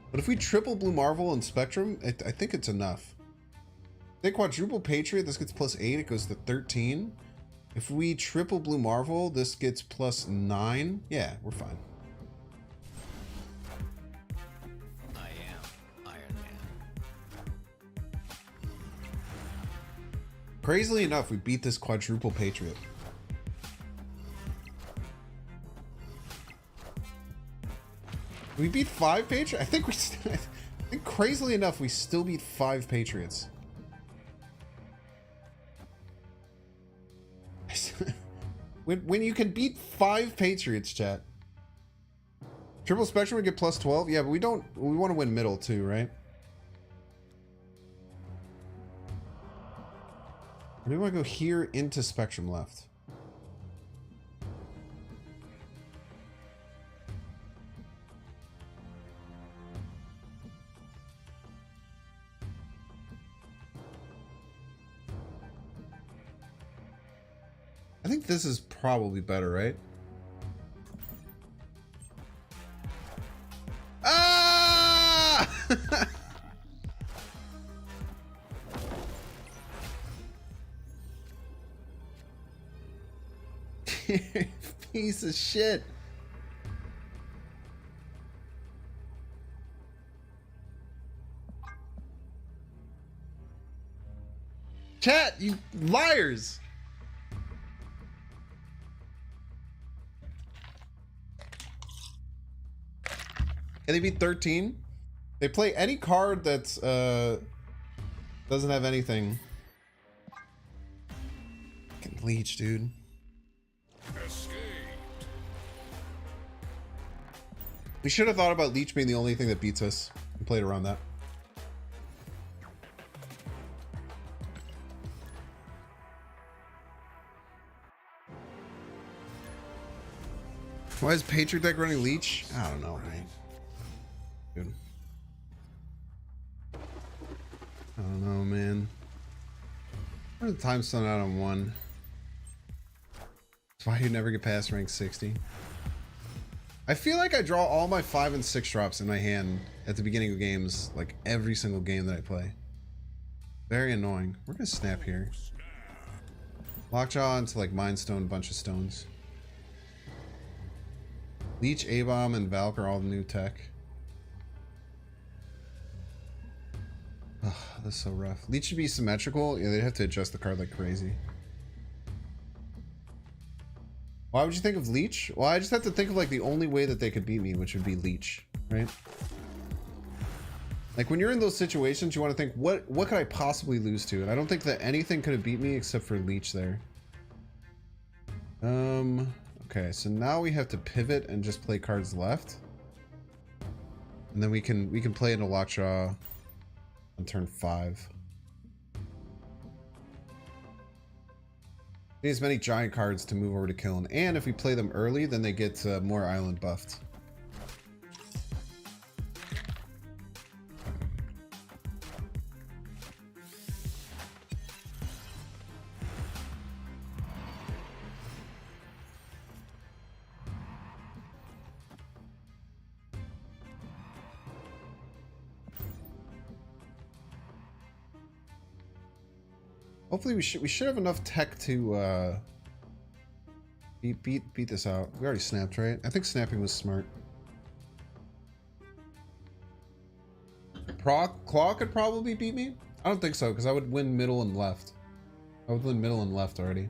But if we triple Blue Marvel and Spectrum, I think it's enough. If they quadruple Patriot, this gets +8, it goes to 13. If we triple Blue Marvel, this gets +9. Yeah, we're fine. Crazily enough, we beat this quadruple Patriot. We beat 5 Patriots? I think I think crazily enough, we still beat 5 Patriots. when you can beat 5 Patriots, chat. Triple Spectrum would get +12? Yeah, but we want to win middle too, right? Or do we want to go here into Spectrum left? I think this is probably better, right? Ah! Piece of shit. Chat, you liars. Can they be 13? They play any card that's doesn't have anything. Fucking leech, dude. Escaped. We should have thought about leech being the only thing that beats us and played around that. Why is Patriot deck running leech? I don't know, man. Dude. I don't know, man. What are the time stone out on 1? That's why you never get past rank 60. I feel like I draw all my 5 and 6 drops in my hand at the beginning of games, like every single game that I play. Very annoying. We're gonna snap here. Lockjaw into like Mind Stone, a bunch of stones. Leech, A-Bomb, and Valk are all the new tech. Ugh, that's so rough. Leech should be symmetrical. Yeah, they'd have to adjust the card like crazy. Why would you think of Leech? Well, I just have to think of like the only way that they could beat me, which would be Leech, right? Like when you're in those situations, you want to think, what could I possibly lose to? And I don't think that anything could have beat me except for Leech there. Okay, so now we have to pivot and just play cards left. And then we can play into Lockjaw on turn 5. Need as many giant cards to move over to Kiln, and if we play them early, then they get more island buffed. Hopefully we should have enough tech to beat this out. We already snapped, right? I think snapping was smart. Claw could probably beat me. I don't think so, because I would win middle and left. I would win middle and left already.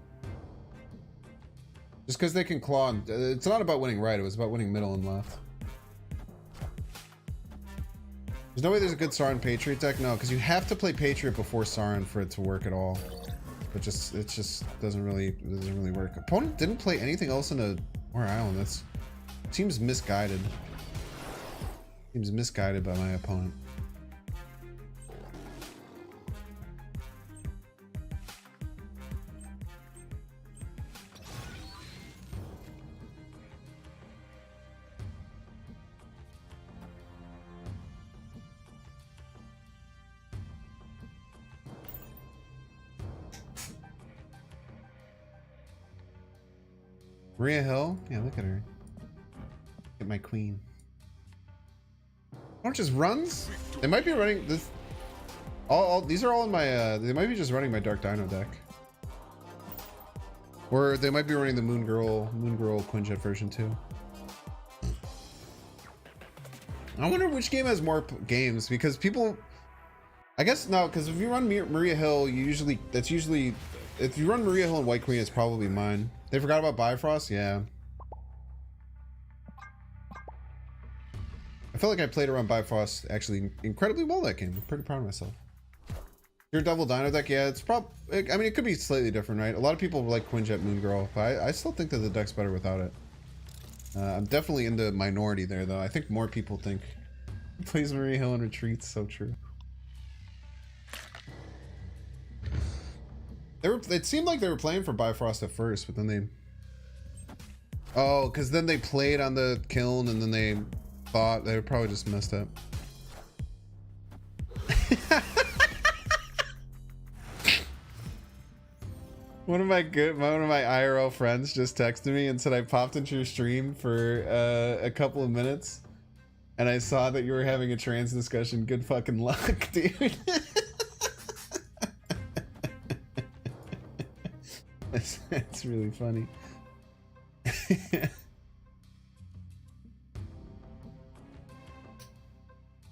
Just because they can claw. It's not about winning right. It was about winning middle and left. There's no way there's a good Sauron Patriot deck. No, because you have to play Patriot before Sauron for it to work at all. It just doesn't really work. Opponent didn't play anything else in a War Island. That's seems misguided. Seems misguided by my opponent. Maria Hill? Yeah, look at her. Get my queen. Aren't just runs? They might be running this. All these are all in my. They might be just running my Dark Dino deck, or they might be running the Moon Girl Quinjet version too. I wonder which game has more games, because people. I guess no, because if you run Maria Hill, that's usually if you run Maria Hill and White Queen, it's probably mine. They forgot about Bifrost? Yeah. I feel like I played around Bifrost actually incredibly well that game. I'm pretty proud of myself. Your Double Dino deck? Yeah, it's probably... I mean, it could be slightly different, right? A lot of people like Quinjet Moon Girl, but I still think that the deck's better without it. I'm definitely in the minority there, though. I think more people think plays Maria Hill and retreats. So true. It seemed like they were playing for Bifrost at first, but then they... Oh, because then they played on the Kiln, and then they thought they were probably just messed up. One of my IRL friends just texted me and said I popped into your stream for a couple of minutes, and I saw that you were having a trans discussion. Good fucking luck, dude. That's really funny.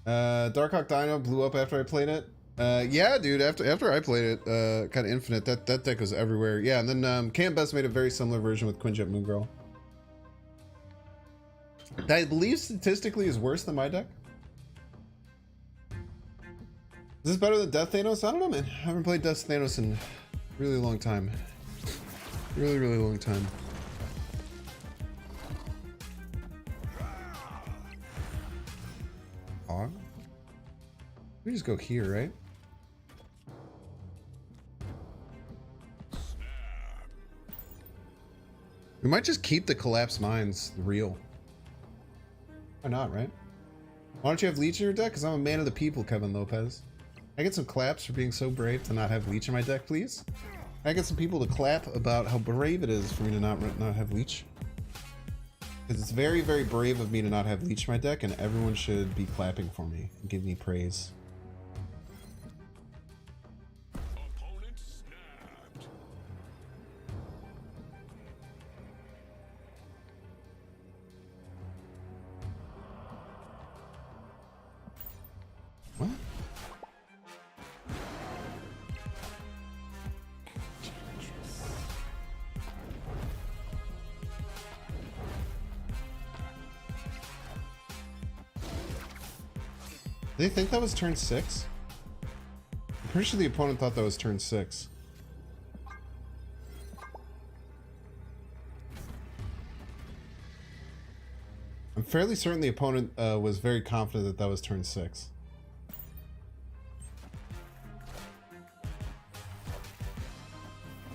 Darkhawk Dino blew up after I played it. Yeah, dude. After I played it, kind of Infinite. That deck was everywhere. Yeah, and then Cam Best made a very similar version with Quinjet Moon Girl. That I believe statistically is worse than my deck. Is this better than Death Thanos? I don't know, man. I haven't played Death Thanos in a really long time. Really, really long time. Hog? We just go here, right? We might just keep the collapsed mines real. Why not, right? Why don't you have Leech in your deck? Because I'm a man of the people, Kevin Lopez. I get some claps for being so brave to not have Leech in my deck, please. I get some people to clap about how brave it is for me to not have Leech. Because it's very, very brave of me to not have Leech in my deck, and everyone should be clapping for me and give me praise. Opponent snapped. What? They think that was turn 6? I'm pretty sure the opponent thought that was turn 6. I'm fairly certain the opponent was very confident that that was turn 6.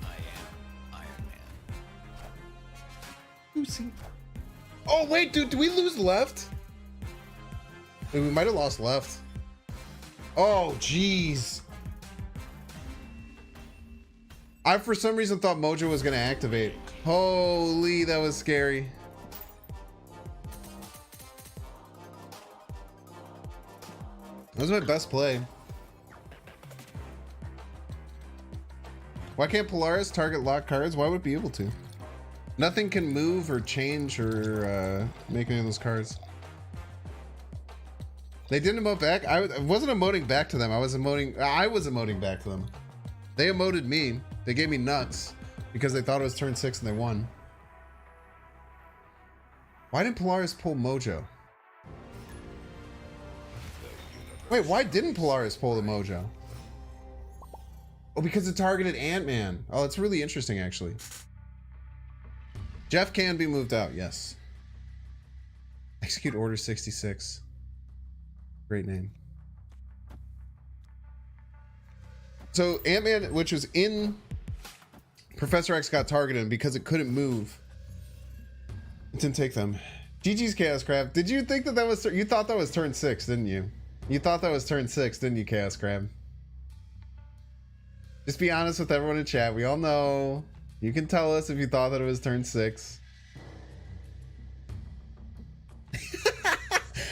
I am Iron Man. Lucy. Oh wait, dude, did we lose left? Wait, we might have lost left. Oh, jeez. I, for some reason, thought Mojo was going to activate. Holy, that was scary. That was my best play. Why can't Polaris target locked cards? Why would it be able to? Nothing can move or change or make any of those cards. They didn't emote back. I wasn't emoting back to them. I was emoting back to them. They emoted me. They gave me nuts because they thought it was turn 6 and they won. Why didn't Polaris pull Mojo? Wait, why didn't Polaris pull the Mojo? Oh, because it targeted Ant-Man. Oh, it's really interesting, actually. Jeff can be moved out, yes. Execute Order 66. Great name. So Ant-Man, which was in Professor X, got targeted, and because it couldn't move, it didn't take them. GG's Chaos Crab. Did you think that that was... You thought that was turn 6, didn't you? You thought that was turn 6, didn't you, Chaos Crab? Just be honest with everyone in chat. We all know. You can tell us if you thought that it was turn 6.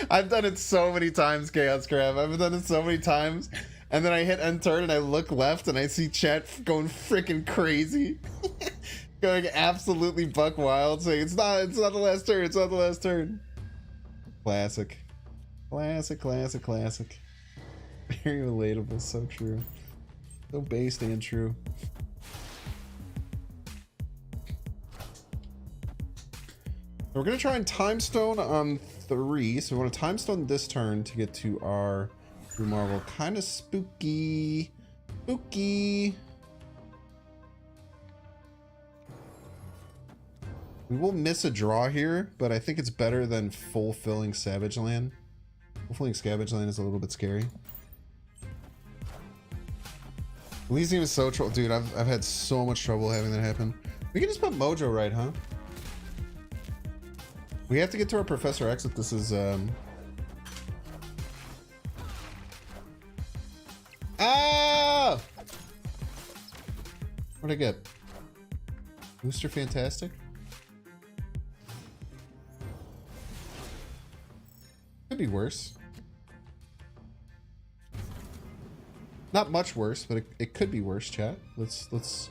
I've done it so many times, Chaos Crab. I've done it so many times. And then I hit end turn and I look left and I see chat going freaking crazy. Going absolutely buck wild, saying it's not the last turn, it's not the last turn. Classic. Classic. Very relatable, so true. So based and true. We're gonna try and time stone on 3, so we want to time stone this turn to get to our Blue Marvel. Kind of spooky. We will miss a draw here, but I think it's better than fulfilling Savage Land. Fulfilling Savage Land is a little bit scary. Elysium is so troll, dude. I've had so much trouble having that happen. We can just put Mojo right, huh? We have to get to our Professor X if this is Ah! What'd I get? Booster Fantastic? Could be worse. Not much worse, but it could be worse, chat. Let's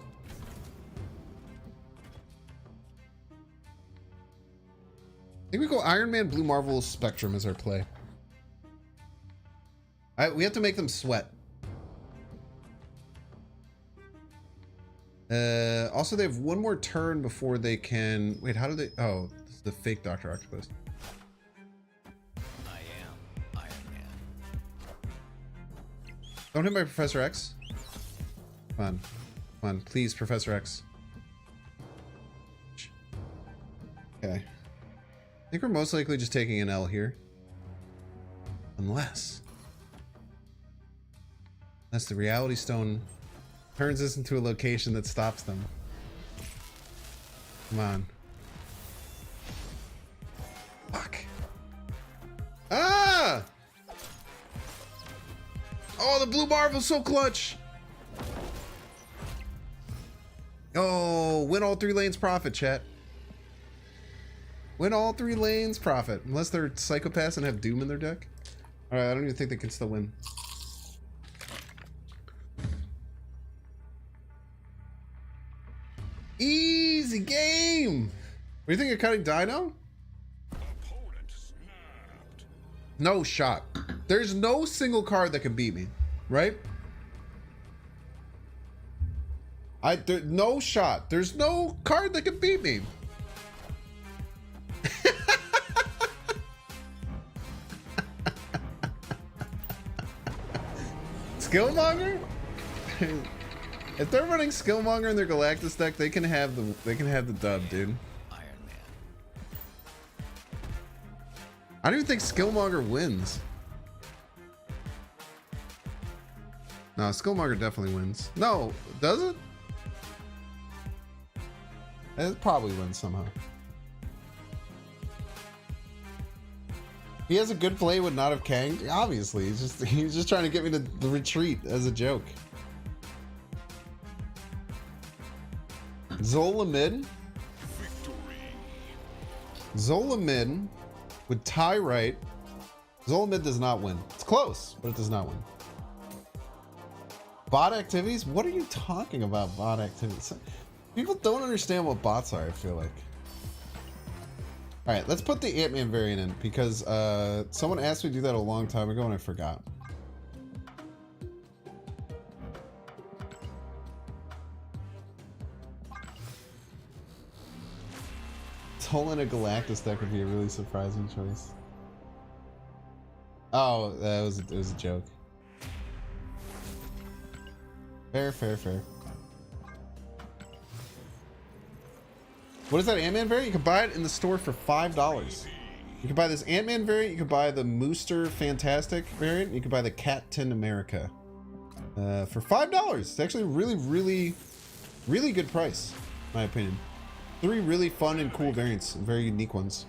think we go Iron Man, Blue Marvel, Spectrum as our play. We have to make them sweat. Also, they have one more turn before they can... Wait, how do they... Oh, this is the fake Dr. Octopus. I am Iron Man. Don't hit my Professor X. Come on. Come on, please, Professor X. Okay. I think we're most likely just taking an L here. Unless the Reality Stone turns us into a location that stops them. Come on. Fuck. Ah! Oh, the Blue Marvel's so clutch. Oh, win all 3 lanes profit, chat. Win all 3 lanes profit. Unless they're psychopaths and have Doom in their deck. Alright, I don't even think they can still win. Easy game! What do you think of cutting Dino? Opponent snapped. No shot. There's no single card that can beat me, right? No shot. There's no card that can beat me. Skillmonger? If they're running Skillmonger in their Galactus deck, they can have the dub, dude. Iron Man. I don't even think Skillmonger wins. No, Skillmonger definitely wins. No, does it? It probably wins somehow. He has a good play, would not have Kanged. Obviously, he's just trying to get me to retreat as a joke. Zola mid. Victory. Zola mid with tie right. Zola mid does not win. It's close, but it does not win. Bot activities? What are you talking about, bot activities? People don't understand what bots are, I feel like. Alright, let's put the Ant-Man variant in because someone asked me to do that a long time ago and I forgot. Toll in a Galactus deck would be a really surprising choice. Oh, it was a joke. Fair, fair, fair. What is that Ant-Man variant? You can buy it in the store for $5. You can buy this Ant-Man variant. You can buy the Mooster Fantastic variant. You can buy the Captain America for $5. It's actually a really, really, really good price, in my opinion. 3 really fun and cool variants, very unique ones.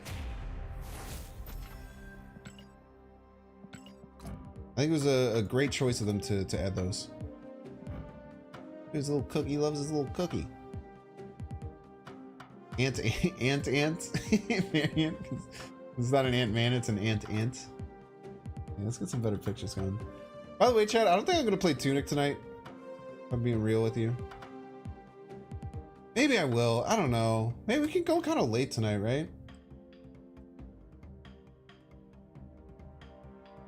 I think it was a great choice of them to add those. His little cookie, he loves his little cookie. Ant variant. It's not an ant man, it's an ant. Yeah, let's get some better pictures going. By the way, Chad, I don't think I'm gonna play Tunic tonight. If I'm being real with you. Maybe I will. I don't know. Maybe we can go kind of late tonight, right?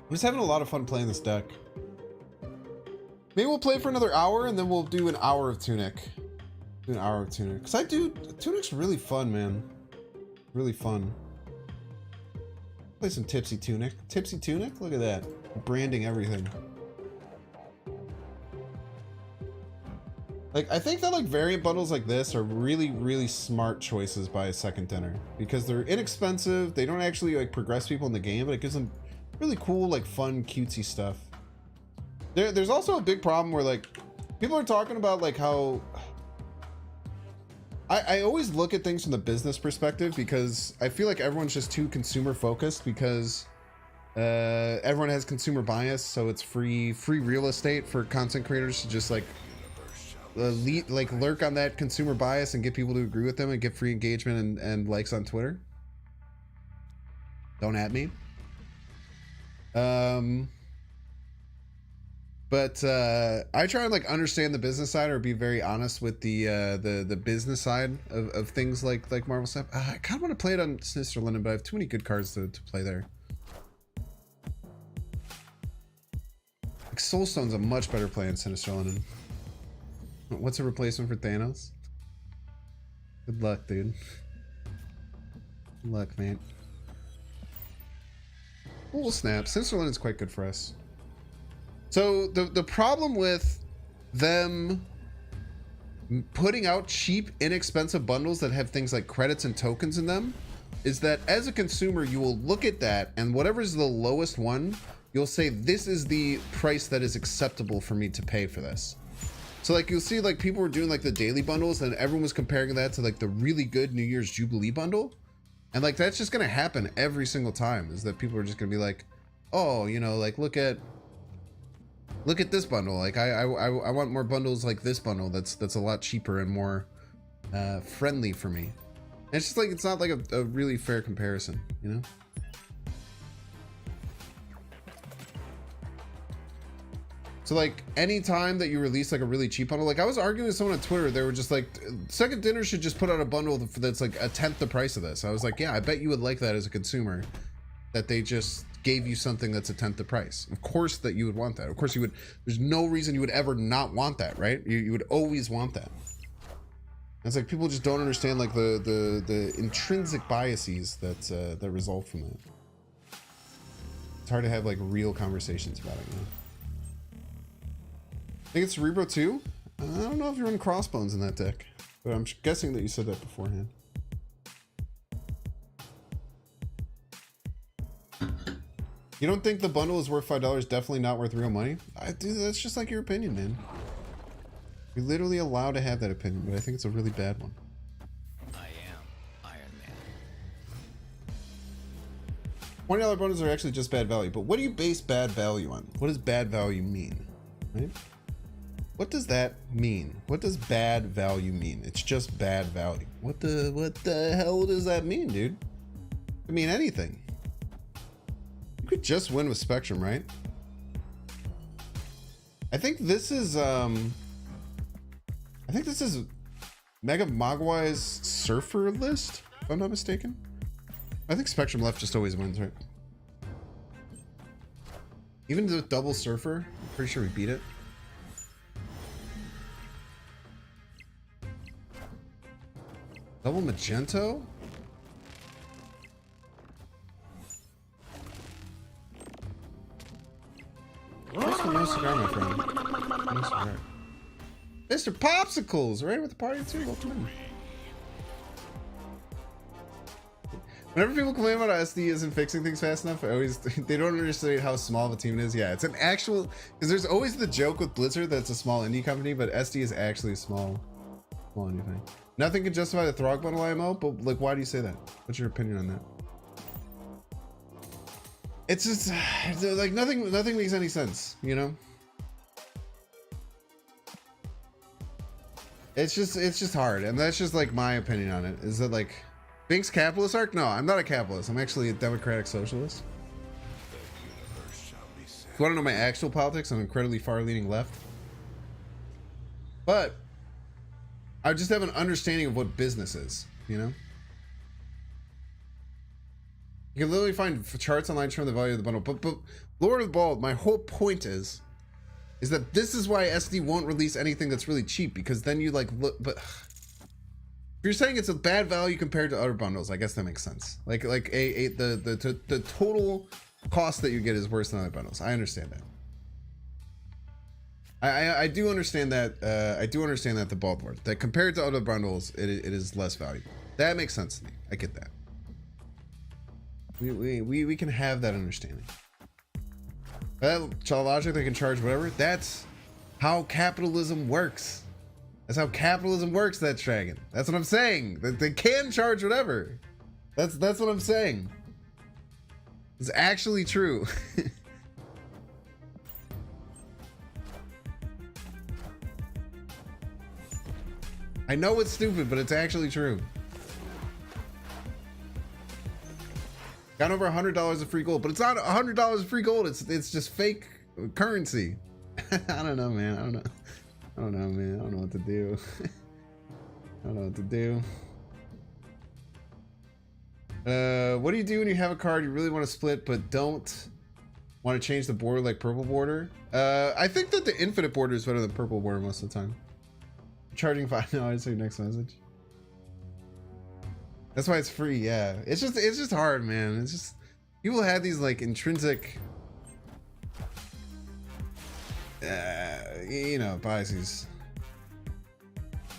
I'm just having a lot of fun playing this deck. Maybe we'll play for another hour and then we'll do an hour of Tunic. Do an hour of Tunic. Because Tunic's really fun, man. Really fun. Play some Tipsy Tunic. Tipsy Tunic? Look at that. Branding everything. Like, I think that like variant bundles like this are really, really smart choices by a second dinner because they're inexpensive. They don't actually like progress people in the game, but it gives them really cool, like fun, cutesy stuff. There's also a big problem where like people are talking about like how I always look at things from the business perspective because I feel like everyone's just too consumer focused because everyone has consumer bias, so it's free real estate for content creators to just like lurk on that consumer bias and get people to agree with them and get free engagement and likes on Twitter. Don't at me. But I try and like understand the business side or be very honest with the business side of things like Marvel stuff. I kind of want to play it on Sinister London, but I have too many good cards to play there. Like Soulstone's a much better play on Sinister London. What's a replacement for Thanos? Good luck, dude. Good luck, mate. We'll snap. Sinister London's quite good for us. So the problem with them putting out cheap, inexpensive bundles that have things like credits and tokens in them is that as a consumer, you will look at that and whatever is the lowest one, you'll say, this is the price that is acceptable for me to pay for this. So like you'll see like people were doing like the daily bundles and everyone was comparing that to like the really good New Year's Jubilee bundle. And like that's just gonna happen every single time, is that people are just gonna be like, oh, you know, like look at this bundle. Like I want more bundles like this bundle that's a lot cheaper and more friendly for me. And it's just like it's not like a really fair comparison, you know? So like any time that you release like a really cheap bundle, like I was arguing with someone on Twitter, they were just like, Second Dinner should just put out a bundle that's like a tenth the price of this. I was like, yeah, I bet you would like that as a consumer, that they just gave you something that's a tenth the price. Of course that you would want that. Of course you would. There's no reason you would ever not want that, right? You would always want that. It's like people just don't understand like the intrinsic biases that result from that. It's hard to have like real conversations about it, you know? I think it's Cerebro too. I don't know if you run Crossbones in that deck, but I'm guessing that you said that beforehand. You don't think the bundle is worth $5? Definitely not worth real money. Dude, that's just like your opinion, man. You're literally allowed to have that opinion, but I think it's a really bad one. I am Iron Man. $20 bundles are actually just bad value, but what do you base bad value on? What does bad value mean? Right? What does that mean? What does bad value mean? It's just bad value. What the hell does that mean, dude? It could mean anything. You could just win with Spectrum, right? I think this is Mega Mogwai's Surfer list, if I'm not mistaken. I think Spectrum left just always wins, right? Even the double Surfer, I'm pretty sure we beat it. Double Magento? Where's the no cigar, my friend? No cigar. Mr. Popsicles, right? With the party too. Welcome in. Whenever people complain about SD isn't fixing things fast enough, they don't understand how small of a team it is. Yeah, it's an actual, because there's always the joke with Blizzard that it's a small indie company, but SD is actually a small indie thing. Nothing can justify the Throg bundle IMO, but like, why do you say that? What's your opinion on that? It's just like nothing makes any sense, you know? It's just hard, and that's just like my opinion on it. Is that like Bink's capitalist arc? No, I'm not a capitalist. I'm actually a democratic socialist. If you want to know my actual politics, I'm incredibly far-leaning left. But I just have an understanding of what business is, you know? You can literally find charts online showing the value of the bundle. But Lord of the Ball, my whole point is that this is why SD won't release anything that's really cheap, because then you like look, but if you're saying it's a bad value compared to other bundles, I guess that makes sense. Like the total cost that you get is worse than other bundles. I understand that. I do understand that. I do understand that the Baltimore, that compared to other bundles, it is less valuable. That makes sense to me. I get that. We can have that understanding. That logic, they can charge whatever. That's how capitalism works. That's how capitalism works, that dragon. That's what I'm saying. They can charge whatever. That's what I'm saying. It's actually true. I know it's stupid, but it's actually true. Got over $100 of free gold, but it's not $100 of free gold. It's just fake currency. I don't know, man. I don't know. I don't know, man. I don't know what to do. I don't know what to do. What do you do when you have a card you really want to split but don't want to change the border like purple border? I think that the infinite border is better than purple border most of the time. Charging $5 is your next message. That's why it's free. Yeah, it's just hard, man. It's just people have these like intrinsic, you know, biases.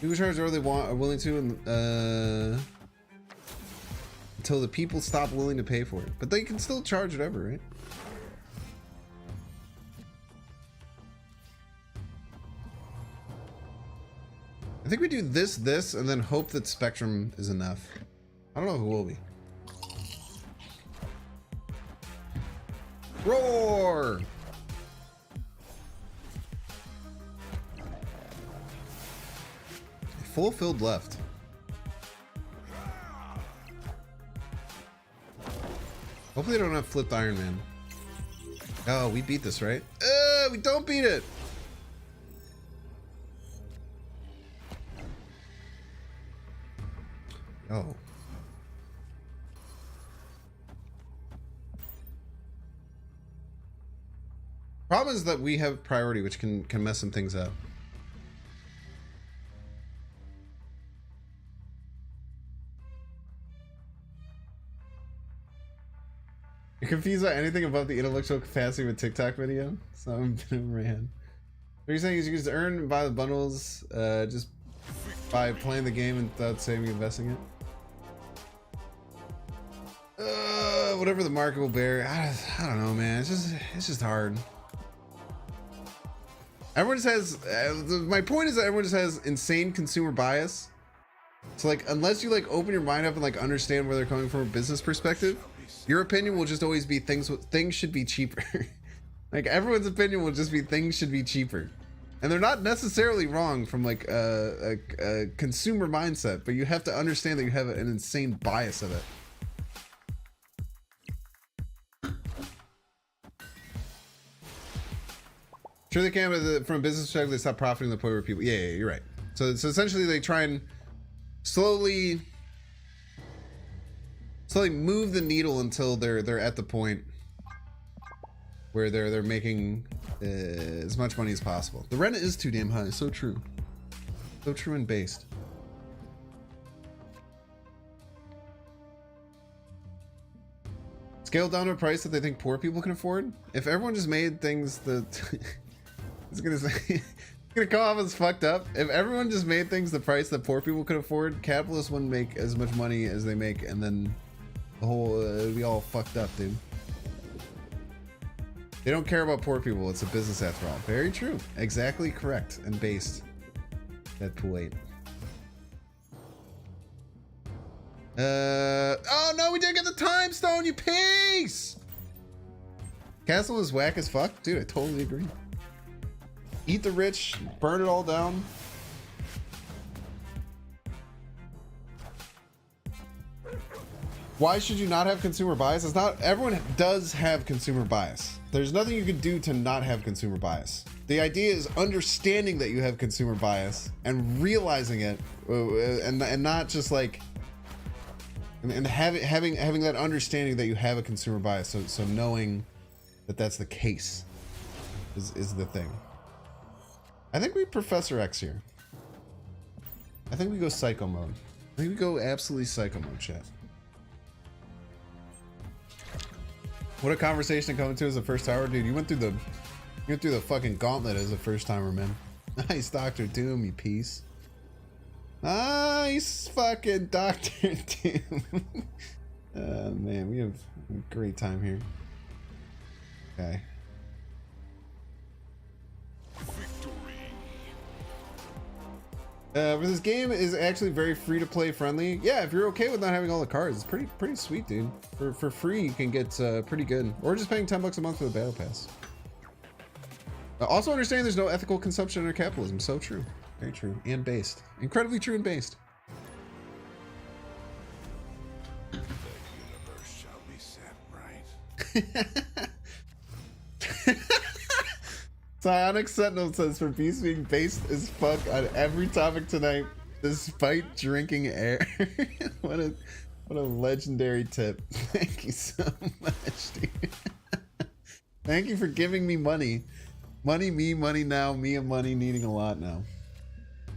People charge whatever they want, are willing to, and until the people stop willing to pay for it. But they can still charge whatever, right? I think we do this, and then hope that Spectrum is enough. I don't know who will be. Roar! Full filled left. Hopefully they don't have flipped Iron Man. Oh, we beat this, right? We don't beat it! Oh. Problem is that we have priority, which can mess some things up. You're confused about anything above the intellectual capacity of a TikTok video? So I'm over my head. What you're saying is you can just earn and buy the bundles just by playing the game without saving and investing it? Whatever the market will bear. I don't know, man. It's just hard. Everyone just has my point is that everyone just has insane consumer bias. So like, unless you like open your mind up and like understand where they're coming from a business perspective, your opinion will just always be things should be cheaper. Like everyone's opinion will just be things should be cheaper, and they're not necessarily wrong from like a consumer mindset, but you have to understand that you have an insane bias of it. Sure they can, but from a business perspective, they stop profiting the point where people. Yeah, you're right. So essentially they try and slowly move the needle until they're at the point where they're making as much money as possible. The rent is too damn high. So true. So true and based. Scale down to a price that they think poor people can afford. If everyone just made things that it's gonna say it's gonna come off as fucked up. If everyone just made things the price that poor people could afford, capitalists wouldn't make as much money as they make, and then the whole it'd be all fucked up, dude. They don't care about poor people. It's a business after all. Very true. Exactly correct and based. Deadpool 8. Oh no, we didn't get the time stone, you piece! Castle is whack as fuck? Dude, I totally agree. Eat the rich, burn it all down. Why should you not have consumer bias? It's not, everyone does have consumer bias. There's nothing you can do to not have consumer bias. The idea is understanding that you have consumer bias and realizing it, and not just like, and having that understanding that you have a consumer bias. So knowing that that's the case is the thing. I think we Professor X here. I think we go psycho mode. I think we go absolutely psycho mode, chat. What a conversation coming to as a first timer, dude. You went through the fucking gauntlet as a first timer, man. Nice, Dr. Doom, you piece. Nice fucking Dr. Doom. Man, we have a great time here. Okay. This game is actually very free to play friendly. Yeah, if you're okay with not having all the cards, it's pretty sweet, dude. For free, you can get pretty good. Or just paying $10 a month for the battle pass. Also understand there's no ethical consumption or capitalism. So true. Very true. And based. Incredibly true and based. The universe shall be set right. Psionic Sentinel says for Beast being based as fuck on every topic tonight, despite drinking air. what a legendary tip. Thank you so much, dude. Thank you for giving me money. Money me, money now, me and money needing a lot now.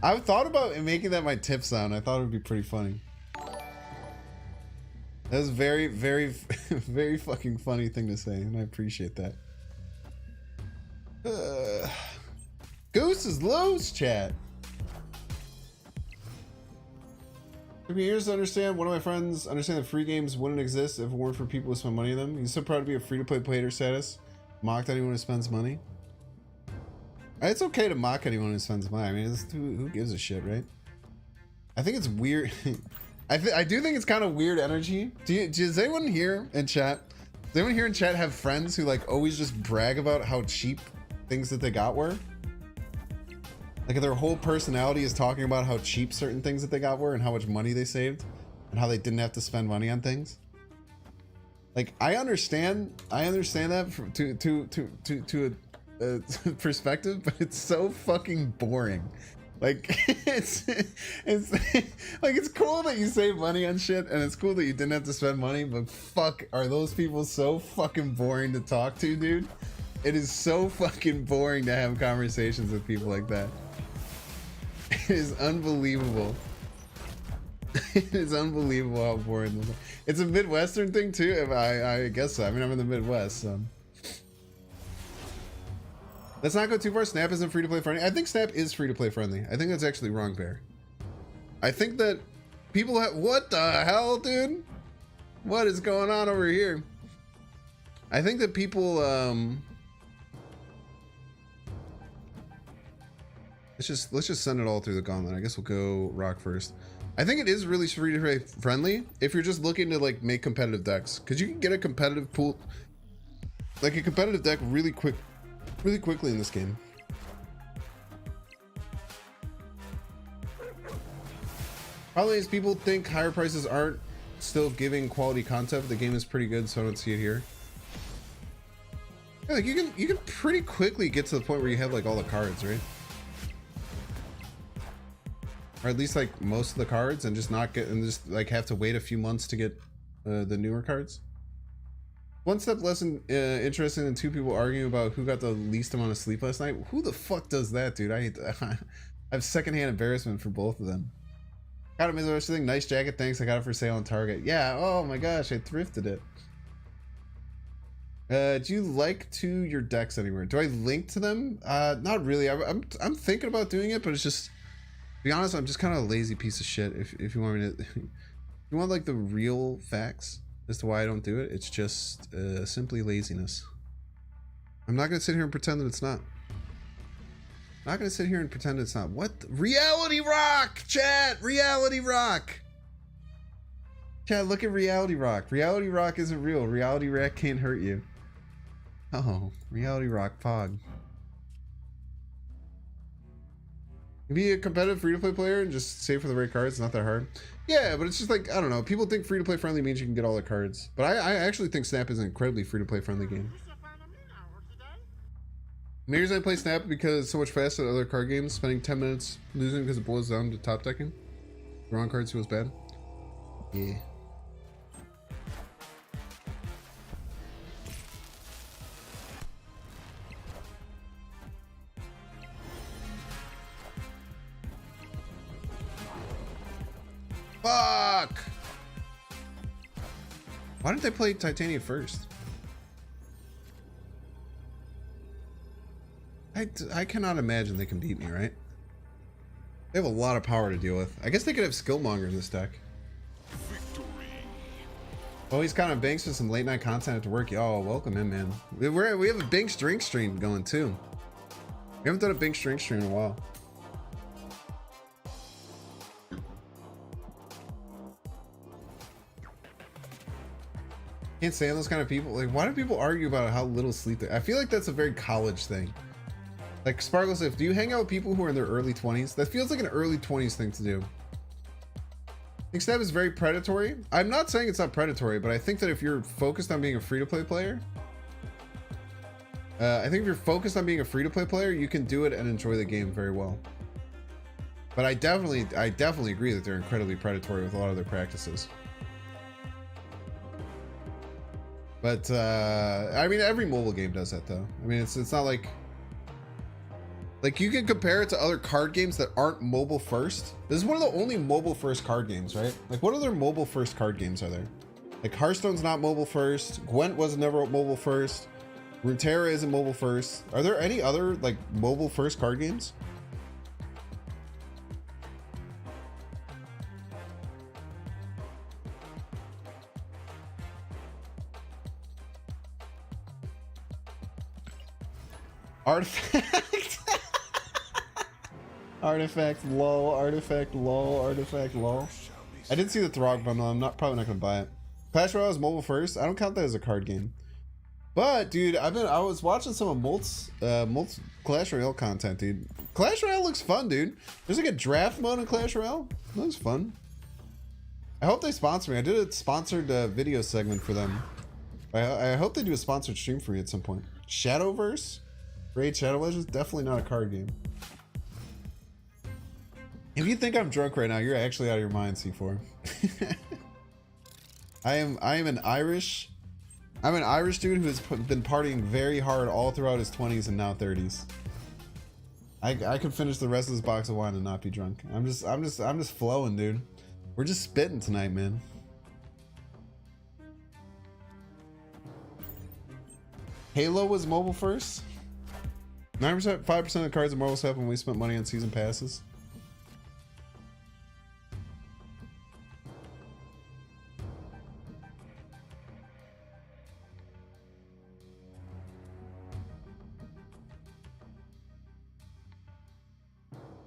I've thought about making that my tip sound. I thought it would be pretty funny. That was very, very, very fucking funny thing to say, and I appreciate that. Goose is lows, chat. Took me years to understand. One of my friends understand that free games wouldn't exist if it weren't for people who spend money on them. He's so proud to be a free-to-play player status. Mocked anyone who spends money. It's okay to mock anyone who spends money. I mean, who gives a shit, right? I think it's weird. I do think it's kind of weird energy. Does anyone here in chat? Does anyone here in chat have friends who like always just brag about how cheap things that they got were? Like their whole personality is talking about how cheap certain things that they got were and how much money they saved and how they didn't have to spend money on things. Like I understand that from, to a perspective, but it's so fucking boring. Like it's like it's cool that you save money on shit and it's cool that you didn't have to spend money, but fuck, are those people so fucking boring to talk to, dude? It is so fucking boring to have conversations with people like that. It is unbelievable. It is unbelievable how boring this is. It's a Midwestern thing too. I guess so. I mean, I'm in the Midwest, so. Let's not go too far. Snap isn't free to play friendly. I think Snap is free to play friendly. I think that's actually wrong, Bear. I think that people have. What the hell, dude? What is going on over here? I think that people. Let's just send it all through the gauntlet. I guess we'll go rock first. I think it is really free to play friendly if you're just looking to like make competitive decks, because you can get a competitive pool, like a competitive deck, really quickly in this game. Probably as people think higher prices aren't still giving quality content, but the game is pretty good, so I don't see it here. Yeah, like you can pretty quickly get to the point where you have like all the cards, right? Or at least like most of the cards, and just not get, and just like have to wait a few months to get the newer cards. One step less interesting than two people arguing about who got the least amount of sleep last night. Who the fuck does that, dude? I have secondhand embarrassment for both of them. Got it, Mr. Thing. Nice jacket, thanks. I got it for sale on Target. Yeah. Oh my gosh, I thrifted it. Do you like to your decks anywhere? Do I link to them? Not really. I'm thinking about doing it, but it's just. To be honest, I'm just kind of a lazy piece of shit. If you want me to, if you want like the real facts as to why I don't do it, it's just simply laziness. I'm not gonna sit here and pretend that it's not. I'm not gonna sit here and pretend it's not. What? Reality Rock, chat. Reality Rock. Chat, look at Reality Rock. Reality Rock isn't real. Reality Rock can't hurt you. Oh, Reality Rock Pog. Be a competitive free-to-play player and just save for the right cards. It's not that hard. Yeah, but it's just like, I don't know. People think free-to-play friendly means you can get all the cards. But I actually think Snap is an incredibly free-to-play friendly game. Maybe reason I play Snap because it's so much faster than other card games. Spending 10 minutes losing because it boils down to top decking. The wrong cards feels bad. Yeah. Fuck! Why didn't they play Titania first? I cannot imagine they can beat me, right? They have a lot of power to deal with. I guess they could have Skillmonger in this deck. Victory. Oh, he's kind of banks with some late night content after work. Oh, welcome in, man. We have a Binks drink stream going too. We haven't done a Binks drink stream in a while. Can't stand those kind of people. Like, why do people argue about how little sleep they? I feel like that's a very college thing. Like Sparkle says, do you hang out with people who are in their early 20s? That feels like an early 20s thing to do. I think Snap is very predatory. I'm not saying it's not predatory, but I think that if you're focused on being a free-to-play player, I think if you're focused on being a free-to-play player, you can do it and enjoy the game very well. But I definitely agree that they're incredibly predatory with a lot of their practices. But I mean, every mobile game does that though. I mean, it's not like you can compare it to other card games that aren't mobile first. This is one of the only mobile first card games, right? Like, what other mobile first card games are there? Like, Hearthstone's not mobile first. Gwent was never mobile first. Runeterra isn't mobile first. Are there any other like mobile first card games? Artifact. Artifact lol, artifact lol, artifact lol. I did see the Throg bundle. I'm probably not gonna buy it. Clash Royale is mobile first. I don't count that as a card game. But dude, I was watching some of Molt's Clash Royale content, dude. Clash Royale looks fun, dude. There's like a draft mode in Clash Royale. That looks fun. I hope they sponsor me. I did a sponsored video segment for them. I hope they do a sponsored stream for me at some point. Shadowverse? Raid Shadow Legends? Definitely not a card game. If you think I'm drunk right now, you're actually out of your mind, C4. I'm an Irish dude who has been partying very hard all throughout his 20s and now 30s. I could finish the rest of this box of wine and not be drunk. I'm just flowing, dude. We're just spitting tonight, man. Halo was mobile first. 9%, 5% of the cards in mobile set when we spent money on season passes.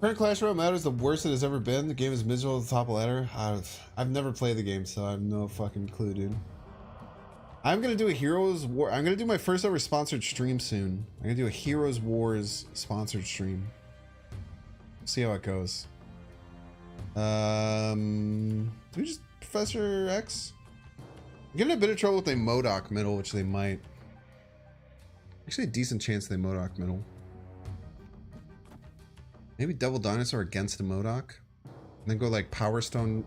Current Clash Royale Meta is the worst it has ever been. The game is miserable at the top of the ladder. I've never played the game, so I have no fucking clue, dude. I'm gonna do a Heroes War. I'm gonna do my first ever sponsored stream soon. I'm gonna do a Heroes Wars sponsored stream. See how it goes. Do we just Professor X? I'm getting a bit of trouble with a Modok middle, which they might. Actually, a decent chance they Modok middle. Maybe double dinosaur against a Modok, and then go like Power Stone,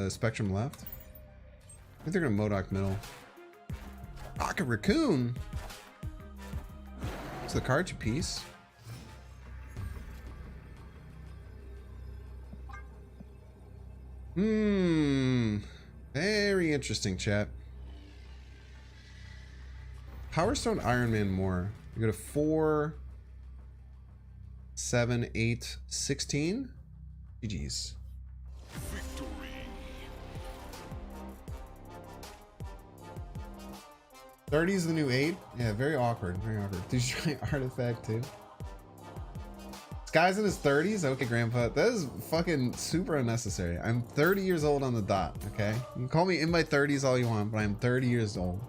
Spectrum left. I think they're gonna Modok middle. Rocket Raccoon. It's the card you piece. Very interesting, chat. Power Stone Iron Man more. You go to 4, 7, 8, 16. GG's. Victory. 30 is the new 8. Yeah, very awkward. Very awkward. Did you try Artifact too? This guy's in his 30s? Okay, Grandpa. That is fucking super unnecessary. I'm 30 years old on the dot, okay? You can call me in my 30s all you want, but I'm 30 years old.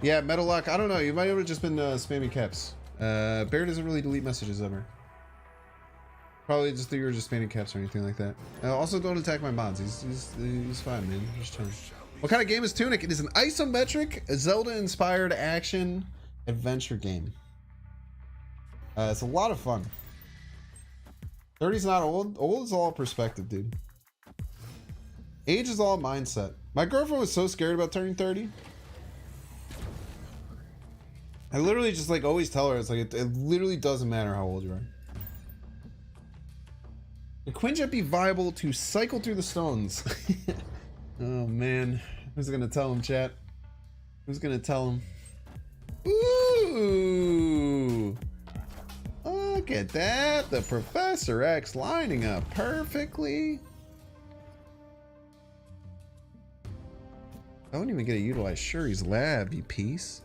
Yeah, Metal Lock. I don't know. You might have just been spamming caps. Bear doesn't really delete messages ever. Probably just thought you were just spamming caps or anything like that. Also, don't attack my mods. He's fine, man. Just chilling. What kind of game is Tunic? It is an isometric, Zelda-inspired action adventure game. It's a lot of fun. 30's not old. Old is all perspective, dude. Age is all mindset. My girlfriend was so scared about turning 30. I literally just like always tell her it's like it literally doesn't matter how old you are. Can Quinjet be viable to cycle through the stones? Oh man, who's gonna tell him, chat? Who's gonna tell him? Ooh, look at that! The Professor X lining up perfectly. I wouldn't even get to utilize Shuri's lab, you piece.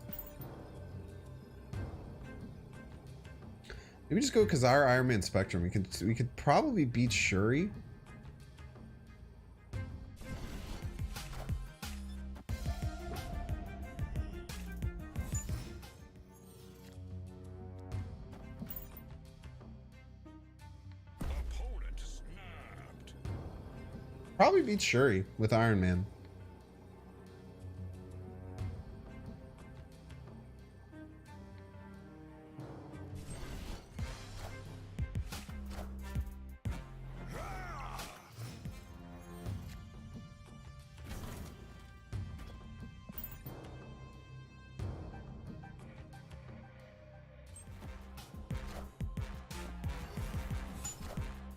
Maybe just go Kazar, Iron Man, Spectrum. We could probably beat Shuri. Opponent snapped. Probably beat Shuri with Iron Man.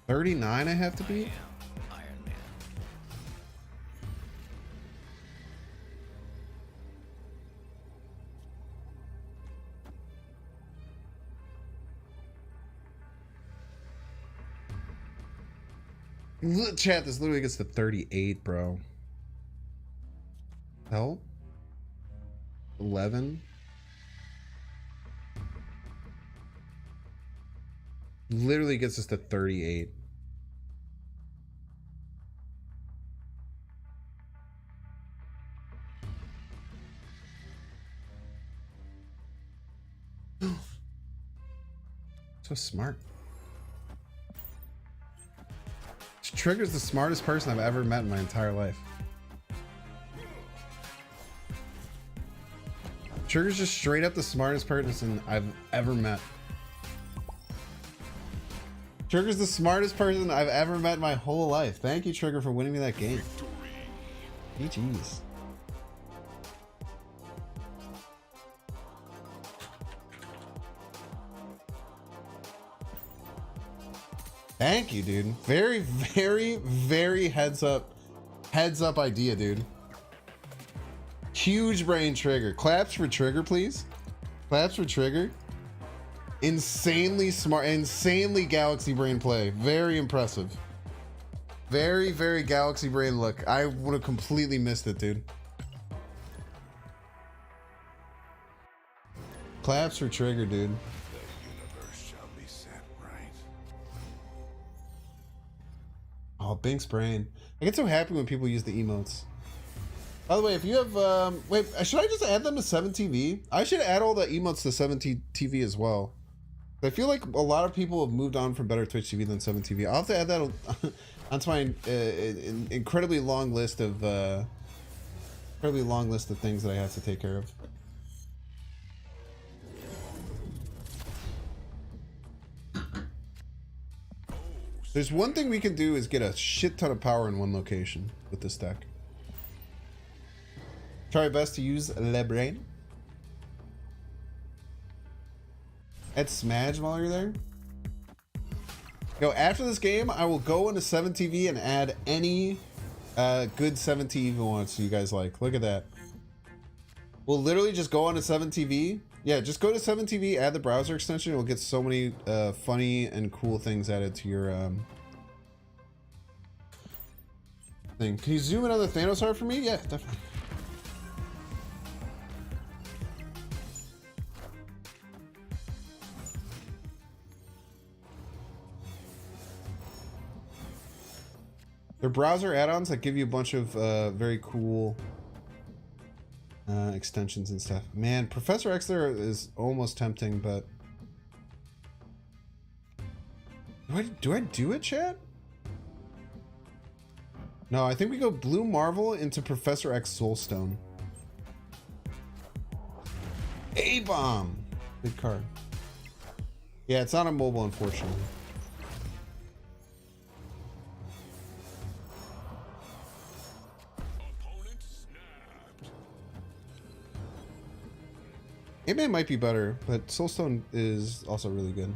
$39 I have to beat? Iron Man. Chat, this literally gets to 38, bro. Hell? 11? Literally gets us to 38. So smart. Trigger's the smartest person I've ever met in my entire life. Trigger's just straight up the smartest person I've ever met. Trigger's the smartest person I've ever met in my whole life. Thank you, Trigger, for winning me that game. GG's. Thank you, dude. Very, very, very heads up idea, dude. Huge brain Trigger. Claps for Trigger, please. Claps for Trigger. Insanely smart, insanely galaxy brain play. Very impressive. Very, very galaxy brain look. I would have completely missed it, dude. Claps for Trigger, dude. The universe shall be set right. Oh, Bink's brain. I get so happy when people use the emotes. By the way, if you have, wait, should I just add them to 7TV? I should add all the emotes to 7TV as well. I feel like a lot of people have moved on from better Twitch TV than 7TV. I'll have to add that onto my incredibly long list of things that I have to take care of. There's one thing we can do is get a shit ton of power in one location with this deck. Try your best to use Le Brain. Add Smudge while you're there. Yo, after this game, I will go into 7TV and add any good 7TV ones you guys like. Look at that. We'll literally just go on to 7TV. Yeah, just go to 7TV, add the browser extension, and we'll get so many funny and cool things added to your thing. Can you zoom in on the Thanos art for me? Yeah, definitely. They're browser add-ons that give you a bunch of very cool extensions and stuff. Man, Professor X there is almost tempting, but do I do it, chat? No, I think we go Blue Marvel into Professor X Soulstone. A-Bomb! Big card. Yeah, it's not on mobile, unfortunately. Ant-Man might be better, but Soulstone is also really good.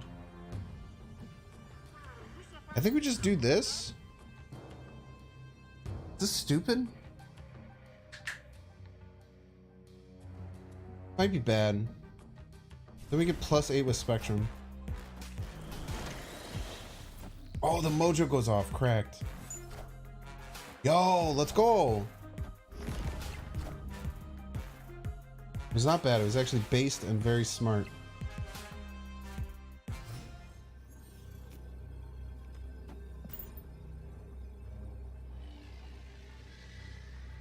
I think we just do this. Is this stupid? Might be bad. Then we get +8 with Spectrum. Oh, the mojo goes off. Cracked. Yo, let's go. It was not bad. It was actually based and very smart.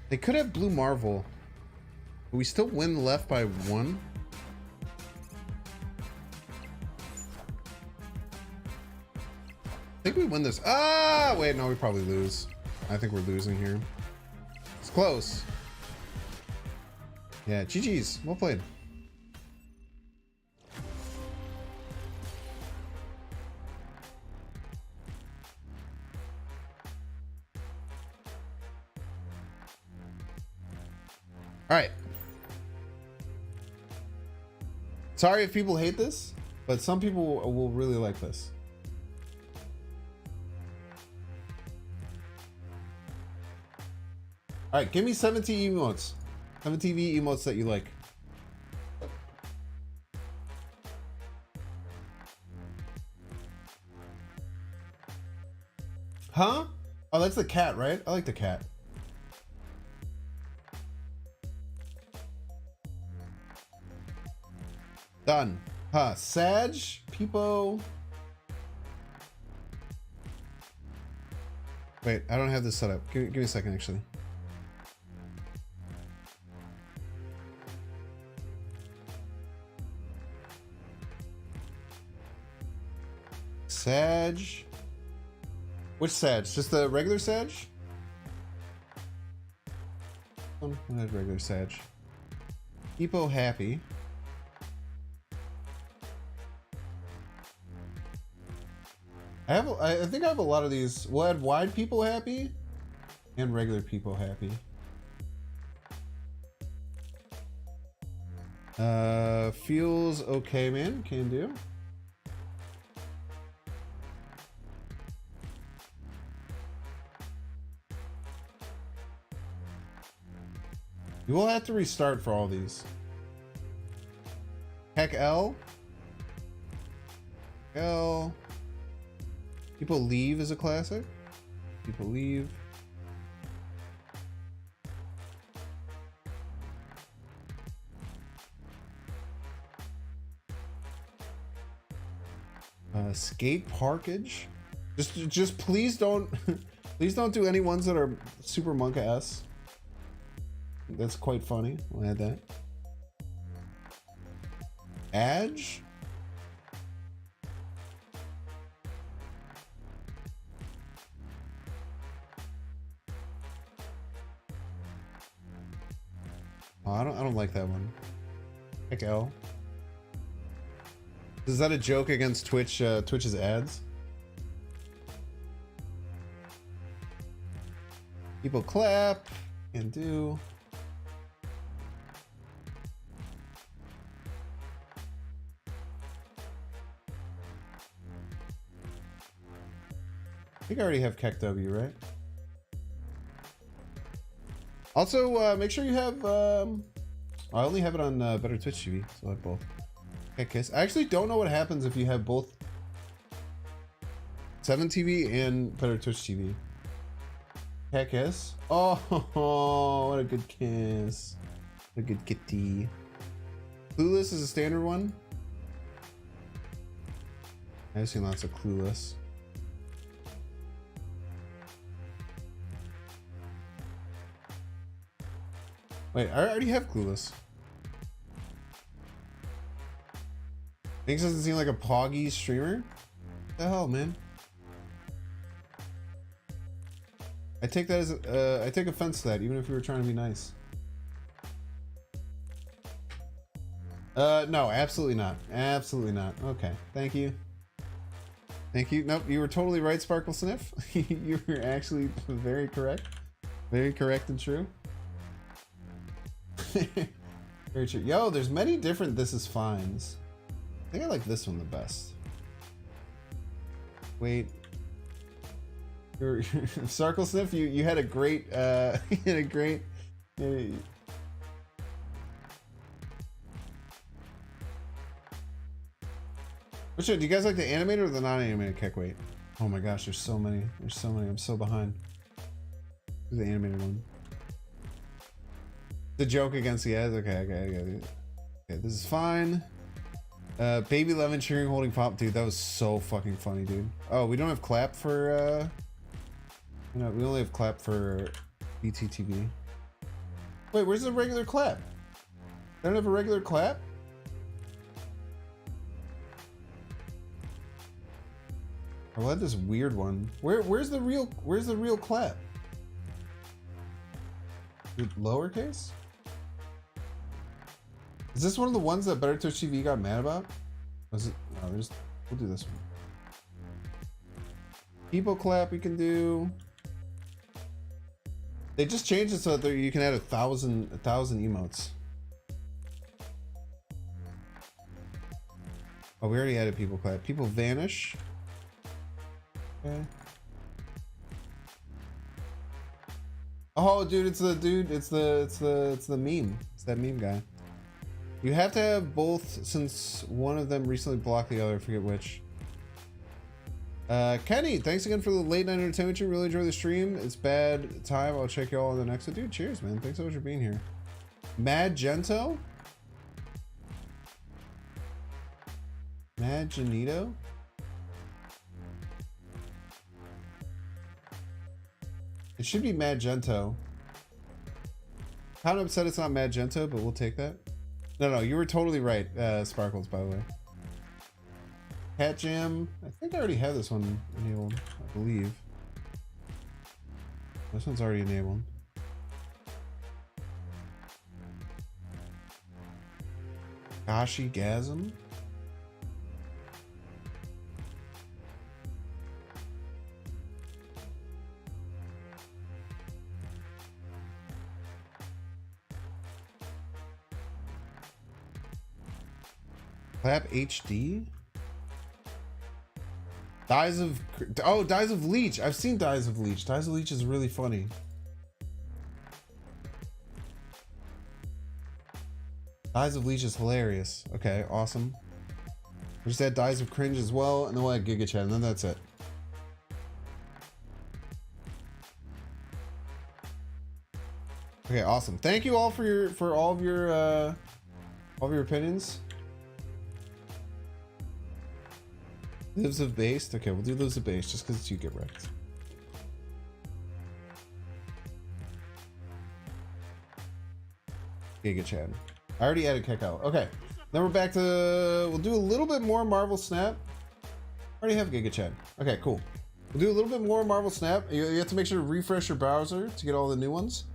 They could have Blue Marvel, but we still win left by 1. I think we win this. Ah, wait, no, we probably lose. I think we're losing here. It's close. Yeah, GG's. Well played. All right. Sorry if people hate this, but some people will really like this. All right, give me 17 emotes. 17 emotes that you like. Huh? Oh, that's the cat, right? I like the cat. Done. Huh. Sag, Peepo. Wait, I don't have this set up. Give me a second, actually. Sag. Which Sag? Just the regular Sag? I had regular Sag. Peepo happy. I think I have a lot of these. We'll add wide people happy and regular people happy. Feels okay, man. Can do. You will have to restart for all these. Heck L. L. People Leave is a classic. People Leave. Skate Parkage. Just please don't please don't do any ones that are super Monka-S. That's quite funny. We'll add that. Adge. Oh, I don't like that one. Heck L. Is that a joke against Twitch? Twitch's ads? People clap and do. I think I already have Keck W, right? Also, make sure you have. I only have it on Better Twitch TV, so I have both. Heck Kiss. I actually don't know what happens if you have both 7 TV and Better Twitch TV. Heck Kiss. Oh, what a good kiss. What a good kitty. Clueless is a standard one. I've seen lots of Clueless. Wait, I already have Clueless. Thanks doesn't seem like a poggy streamer? What the hell, man? I take that as I take offense to that, even if we were trying to be nice. No, absolutely not. Absolutely not. Okay, thank you. Thank you. Nope, you were totally right, Sparkle Sniff. You were actually very correct. Very correct and true. Very true. Yo, there's many different This Is Fines. I think I like this one the best. Wait. Circle Sniff, you had a great you had a great Which one? Do you guys like the animated or the non-animated Keck Weight? Oh my gosh, there's so many. There's so many. I'm so behind. The animated one. The joke against the ads. Okay, okay, this is fine. Baby Lemon cheering holding pop, dude. That was so fucking funny, dude. Oh, we don't have clap for no, we only have clap for BTTV. Wait, where's the regular clap? They don't have a regular clap? I had this weird one. Where's the real clap? Lowercase? Is this one of the ones that Better Twitch TV got mad about? Was it? No, we'll do this one. People clap we can do. They just changed it so that you can add 1,000 emotes. Oh, we already added people clap. People vanish. Okay. Oh, dude, it's the meme. It's that meme guy. You have to have both since one of them recently blocked the other. I forget which. Kenny, thanks again for the late night entertainment. You really enjoy the stream. It's bad time. I'll check you all on the next one. Dude, cheers, man. Thanks so much for being here. Magento? Magenito? It should be Magento. Kind of upset it's not Magento, but we'll take that. No, you were totally right, Sparkles, by the way. Cat Jam. I think I already have this one enabled, I believe. This one's already enabled. Gashigasm. Clap HD? Dies of Leech. I've seen Dies of Leech. Dies of Leech is really funny. Dies of Leech is hilarious. Okay, awesome. We just had Dies of Cringe as well, and then we'll add Giga Chat, and then that's it. Okay, awesome. Thank you all for all of your opinions. Lives of Based. Okay, we'll do Lives of Based just because you get wrecked. Giga Chat. I already added Kekao. Okay, then we're back to. We'll do a little bit more Marvel Snap. I already have Giga Chat. Okay, cool. We'll do a little bit more Marvel Snap. You have to make sure to refresh your browser to get all the new ones.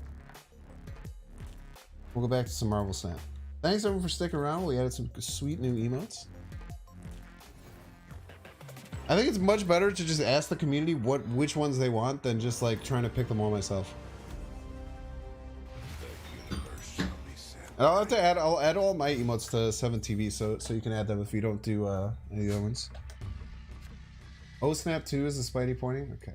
We'll go back to some Marvel Snap. Thanks everyone for sticking around. We added some sweet new emotes. I think it's much better to just ask the community which ones they want than just like trying to pick them all myself. And I'll have to add. I'll add all my emotes to 7TV so you can add them if you don't do any of the other ones. Oh snap 2 is the Spidey pointing. Okay.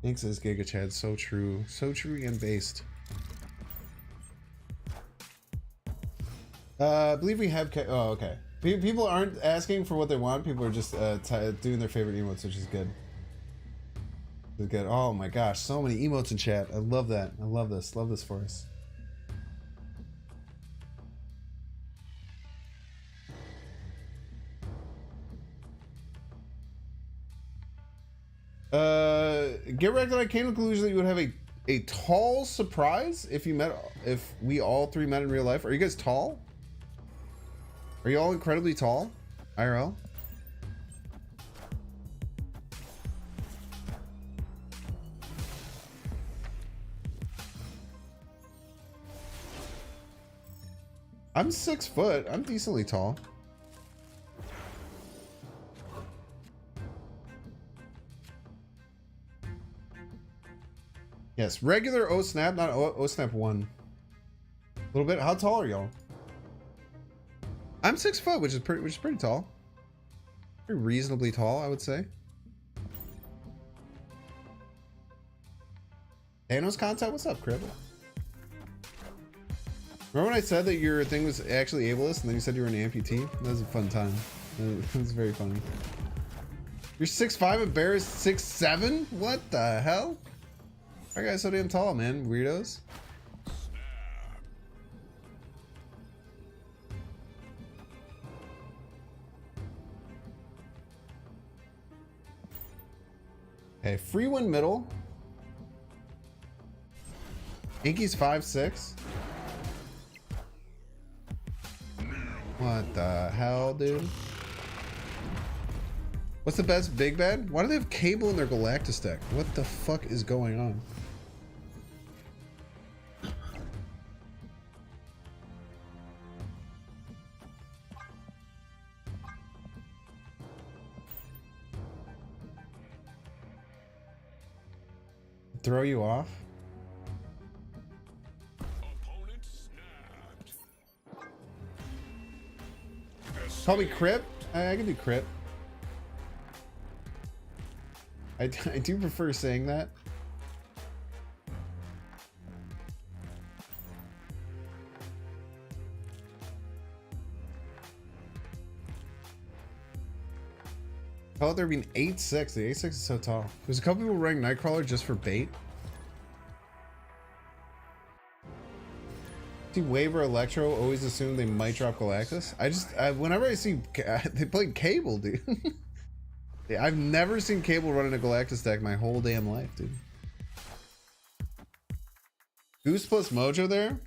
Thanks, says Giga Chad. So true and based. I believe we have. Oh, okay. People aren't asking for what they want. People are just doing their favorite emotes, which is good. It's good. Oh my gosh, so many emotes in chat. I love that. I love this. Love this for us. Get wrecked that I came to the conclusion that you would have a tall surprise if we all three met in real life. Are you guys tall? Are you all incredibly tall? IRL? I'm 6 foot. I'm decently tall. Yes, regular O snap, not O snap 1. A little bit. How tall are y'all? I'm 6 foot, which is pretty tall. Pretty reasonably tall, I would say. Thanos content, what's up, Crib? Remember when I said that your thing was actually ableist, and then you said you were an amputee? That was a fun time. It was very funny. You're 6'5" and Bear is 6'7"? What the hell? That guy's so damn tall, man. Weirdos. Okay, Free Win middle. Inky's 5'6". What the hell, dude? What's the best big bad? Why do they have Cable in their Galactus deck? What the fuck is going on? Throw you off? Opponent snapped. Call me Crip? I can do Crip. I do prefer saying that. How about there being 8-6? The 8-6 is so tall. There's a couple people running Nightcrawler just for bait. See Waiver Electro, always assume they might drop Galactus. Whenever I see they played Cable, dude. Yeah, I've never seen Cable running a Galactus deck my whole damn life, dude. Goose plus Mojo there?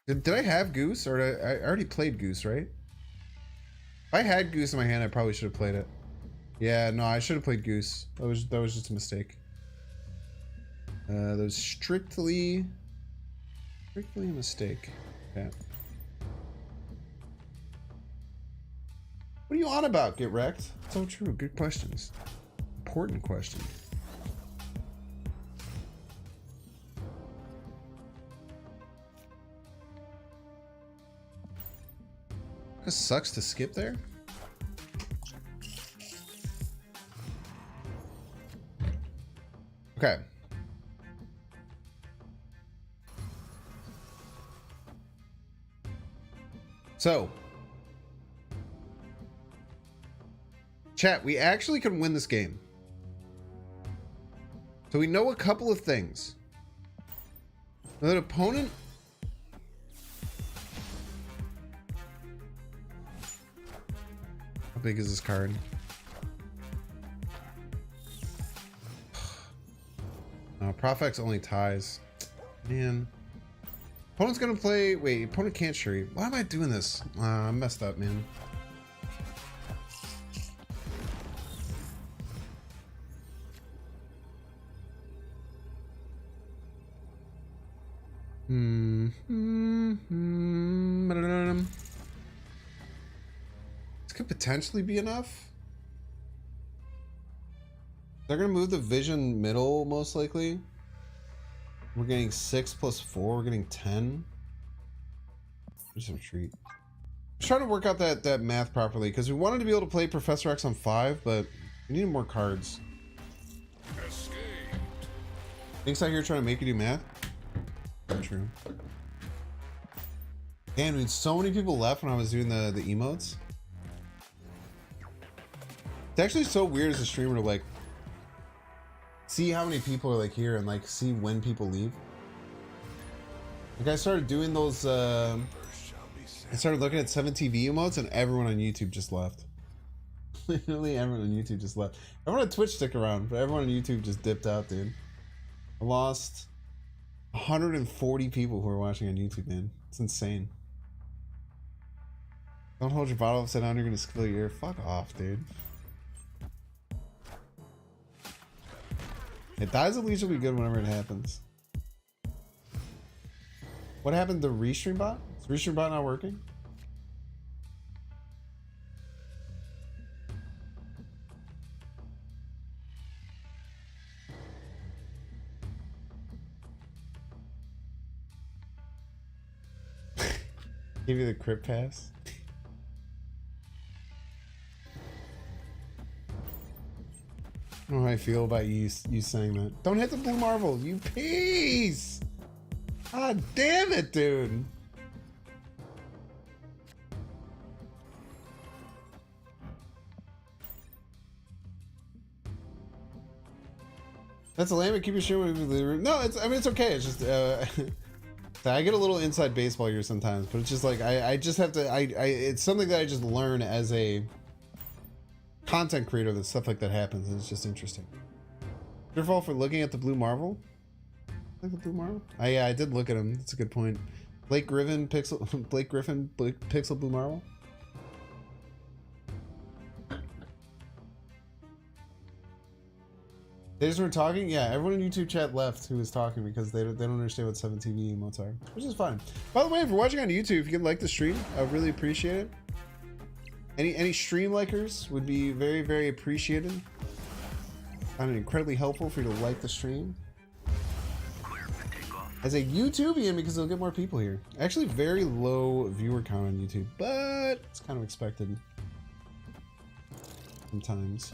Did I have Goose? Or I already played Goose, right? If I had Goose in my hand, I probably should have played it. Yeah, no, I should have played Goose. That was just a mistake. That was strictly a mistake. Yeah. What are you on about? Get wrecked? So true. Good questions. Important question. This sucks to skip there. Okay. So, chat, we actually can win this game. So we know a couple of things. An opponent. How big is this card? No, Profex only ties. Man. Opponent's gonna play. Wait, opponent can't Shuri. Why am I doing this? I messed up, man. This could potentially be enough. They're gonna move the Vision middle, most likely. We're getting 6 plus 4. We're getting 10. Just a retreat. I'm trying to work out that math properly because we wanted to be able to play Professor X on 5, but we needed more cards. Escaped. Thinks out here trying to make you do math. Not true. Damn, dude, so many people left when I was doing the emotes. It's actually so weird as a streamer to like see how many people are like here and like see when people leave. Like I started doing those I started looking at 7TV emotes and everyone on YouTube just left. Literally everyone on YouTube just left. Everyone on Twitch stick around, but everyone on YouTube just dipped out, dude. I lost 140 people who are watching on YouTube, man. It's insane. Don't hold your bottle upside down, you're gonna spill your ear. Fuck off, dude. It dies at least will be good whenever it happens. What happened to Restream bot? Is Restream bot not working? Give you the crypt pass. I don't know how I feel about you saying that. Don't hit the blue marble, you piece! God damn it, dude! That's a lame. Keep your shit with the. No, it's. I mean, it's okay. It's just. I get a little inside baseball here sometimes, but it's just like I just have to. It's something that I just learn as a content creator that stuff like that happens, and it's just interesting. Your fault for looking at the blue marvel. Like the blue marvel? Yeah, I did look at him. That's a good point. Blake Griffin, Pixel Blue Marvel. They just weren't talking? Yeah, everyone in YouTube chat left who was talking because they don't understand what 7TV emotes are, which is fine. By the way, if you're watching on YouTube, if you could like the stream, I would really appreciate it. Any stream likers would be very, very appreciated. I find it incredibly helpful for you to like the stream. As a YouTubian, because they'll get more people here. Actually, very low viewer count on YouTube, but it's kind of expected sometimes.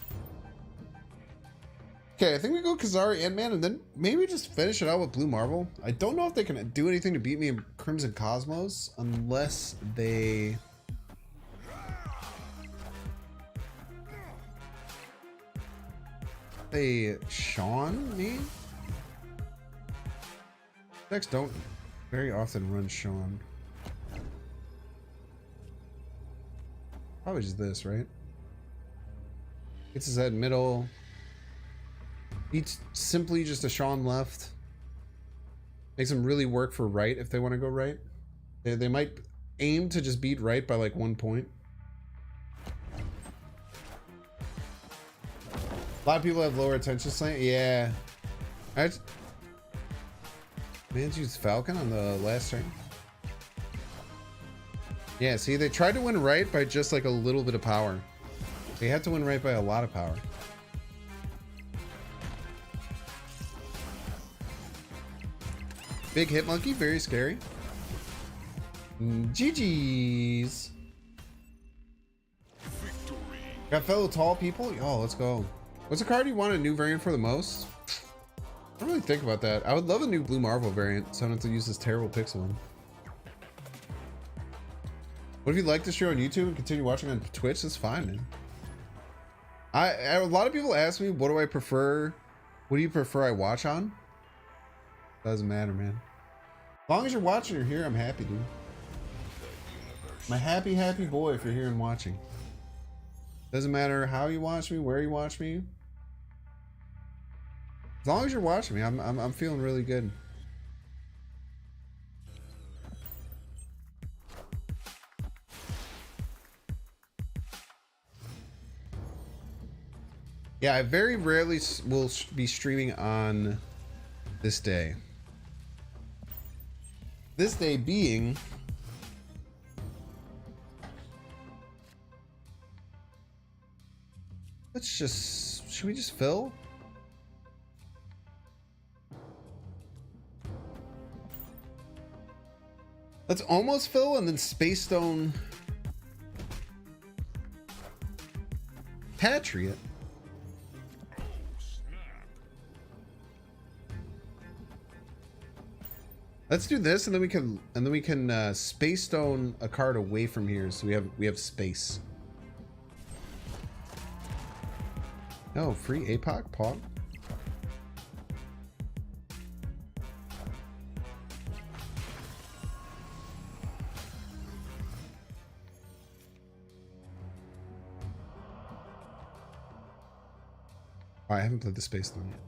Okay, I think we go Kazari, Ant-Man, and then maybe just finish it out with Blue Marvel. I don't know if they can do anything to beat me in Crimson Cosmos unless they... Sean me? Decks don't very often run Sean. Probably just this, right? Gets his head middle. It's simply just a Sean left. Makes them really work for right if they want to go right. They might aim to just beat right by like 1 point. A lot of people have lower attention span. Yeah. Man's used Falcon on the last turn. Yeah, see, they tried to win right by just like a little bit of power. They had to win right by a lot of power. Big hit monkey, very scary. GG's. Victory. Got fellow tall people? Oh, let's go. What's the card you want a new variant for the most? I don't really think about that. I would love a new Blue Marvel variant, so I don't have to use this terrible pixel one. What if you like this show on YouTube and continue watching on Twitch? That's fine, man. A lot of people ask me, what do I prefer? What do you prefer I watch on? Doesn't matter, man. As long as you're watching or here, I'm happy, dude. I'm a happy, happy boy if you're here and watching. Doesn't matter how you watch me, where you watch me. As long as you're watching me, I'm feeling really good. Yeah, I very rarely will be streaming on this day. This day being should we just fill? Let's almost fill and then Space Stone Patriot. Let's do this and then we can Space Stone a card away from here so we have space. Oh, free APOC Pog. Oh, I haven't played the Space Stone yet.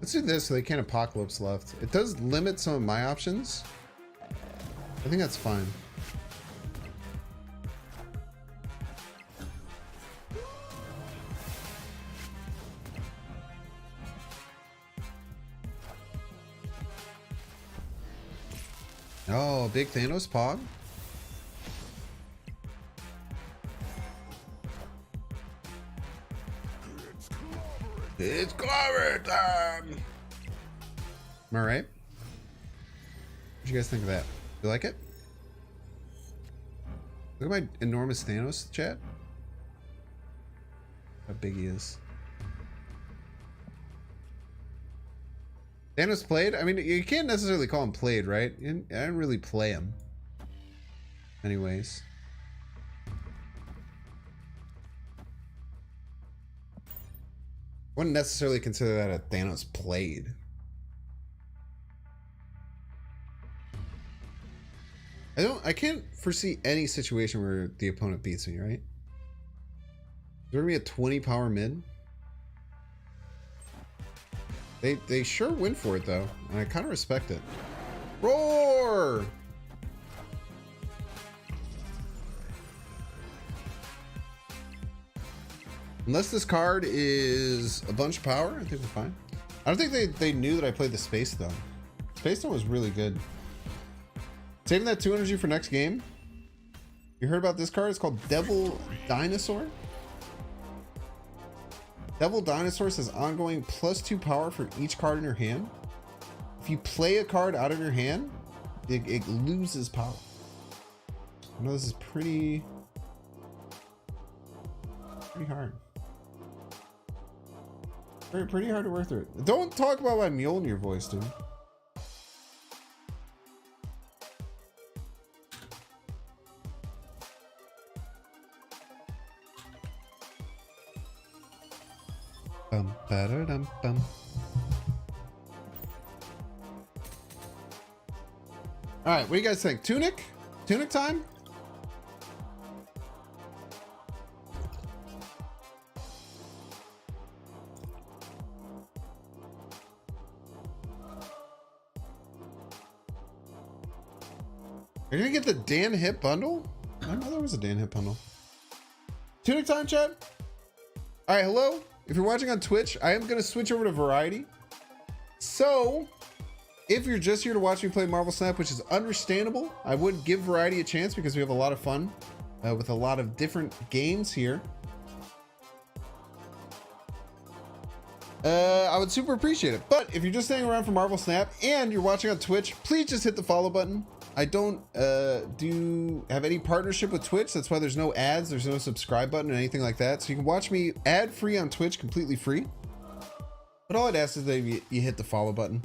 Let's do this so they can't Apocalypse left. It does limit some of my options. I think that's fine. Oh, big Thanos Pog. It's clobber time! Am I right? What do you guys think of that? You like it? Look at my enormous Thanos chat. How big he is. Thanos played? I mean, you can't necessarily call him played, right? I didn't really play him. Anyways. Wouldn't necessarily consider that a Thanos played. I can't foresee any situation where the opponent beats me, right? Is there gonna be a 20 power mid? They sure went for it though, and I kind of respect it. Roar! Unless this card is a bunch of power, I think we're fine. I don't think they knew that I played the Space Stone. Space Stone was really good. Saving that 2 energy for next game. You heard about this card? It's called Devil Dinosaur. Devil Dinosaur says ongoing +2 power for each card in your hand. If you play a card out of your hand, it loses power. I know this is pretty hard. Pretty hard to work through it. Don't talk about my Mjolnir voice, dude. Bum, ba-da-dum, bum. All right, what do you guys think? Tunic? Tunic time? Are you gonna get the Dan Hip bundle? I didn't know there was a Dan Hip bundle. Tunic time, chat? All right, hello. If you're watching on Twitch, I am gonna switch over to Variety. So, if you're just here to watch me play Marvel Snap, which is understandable, I would give Variety a chance because we have a lot of fun with a lot of different games here. I would super appreciate it. But if you're just staying around for Marvel Snap and you're watching on Twitch, please just hit the follow button. I don't have any partnership with Twitch. That's why there's no ads. There's no subscribe button or anything like that. So you can watch me ad free on Twitch, completely free. But all I'd ask is that you hit the follow button.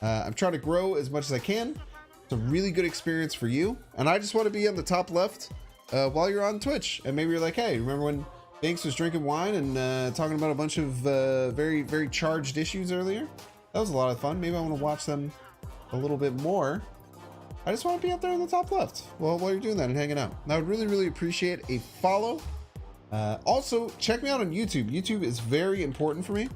I'm trying to grow as much as I can. It's a really good experience for you. And I just want to be on the top left while you're on Twitch. And maybe you're like, hey, remember when Banks was drinking wine and talking about a bunch of very, very charged issues earlier? That was a lot of fun. Maybe I want to watch them a little bit more. I just want to be up there in the top left while you're doing that and hanging out. And I would really, really appreciate a follow. Also, check me out on YouTube. YouTube is very important for me.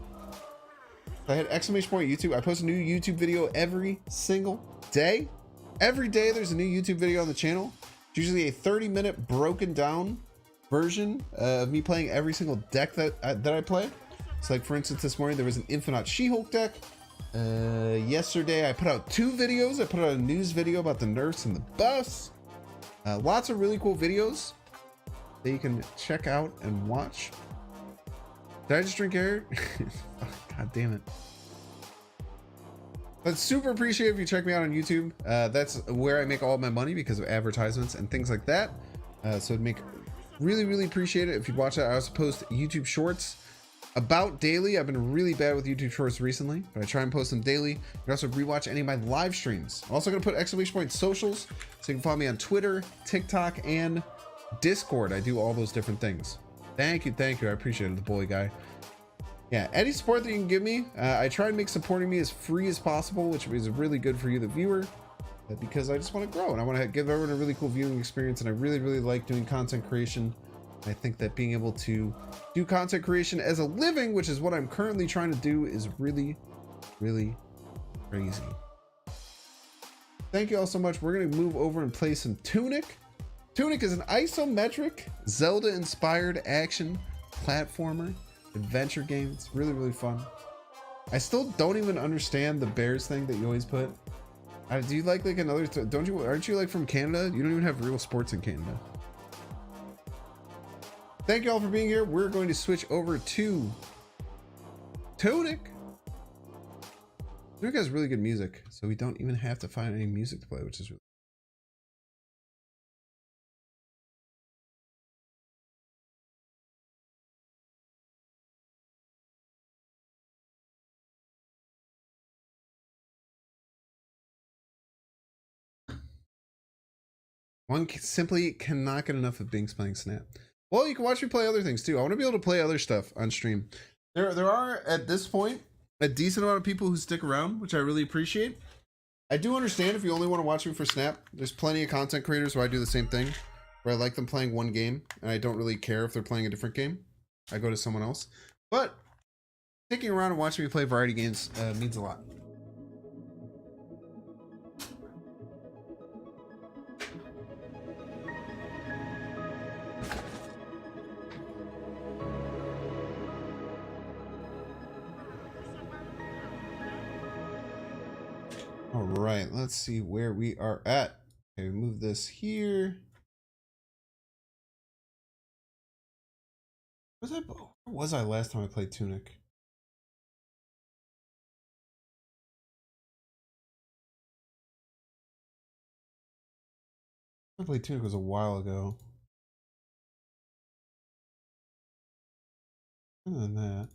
I hit exclamation point YouTube. I post a new YouTube video every single day. Every day there's a new YouTube video on the channel. It's usually a 30-minute broken down version of me playing every single deck that I play. So like for instance, this morning there was an Infinite She-Hulk deck. Yesterday I put out 2 videos. I put out a news video about the nerfs and the buffs. Lots of really cool videos that you can check out and watch. Did I just drink air? Oh, God damn it. But super appreciate if you check me out on YouTube. That's where I make all of my money because of advertisements and things like that. So it'd make really, really appreciate it if you watch that. I also post YouTube shorts about daily. I've been really bad with YouTube shorts recently, but I try and post them daily. You can also rewatch any of my live streams. I'm also going to put exclamation point socials so you can follow me on Twitter, TikTok, and Discord. I do all those different things. Thank you. I appreciate it, the bully guy. Yeah, any support that you can give me, I try and make supporting me as free as possible, which is really good for you, the viewer, because I just want to grow and I want to give everyone a really cool viewing experience. And I really, really like doing content creation. I think that being able to do content creation as a living, which is what I'm currently trying to do, is really, really crazy. Thank you all so much. We're going to move over and play some Tunic. Tunic is an isometric Zelda-inspired action platformer adventure game. It's really, really fun. I still don't even understand the bears thing that you always put. Do you like another? Aren't you like from Canada? You don't even have real sports in Canada. Thank you all for being here. We're going to switch over to Tunic. Tunic has really good music, so we don't even have to find any music to play, which is really one simply cannot get enough of Binks playing Snap. Well, you can watch me play other things too. I want to be able to play other stuff on stream. There are at this point a decent amount of people who stick around, which I really appreciate. I do understand if you only want to watch me for Snap. There's plenty of content creators where I do the same thing, where I like them playing one game and I don't really care if they're playing a different game. I go to someone else. But sticking around and watching me play variety games means a lot. All right, let's see where we are at. Okay, move this here. Where was I last time I played Tunic? I played Tunic was a while ago. Other than that,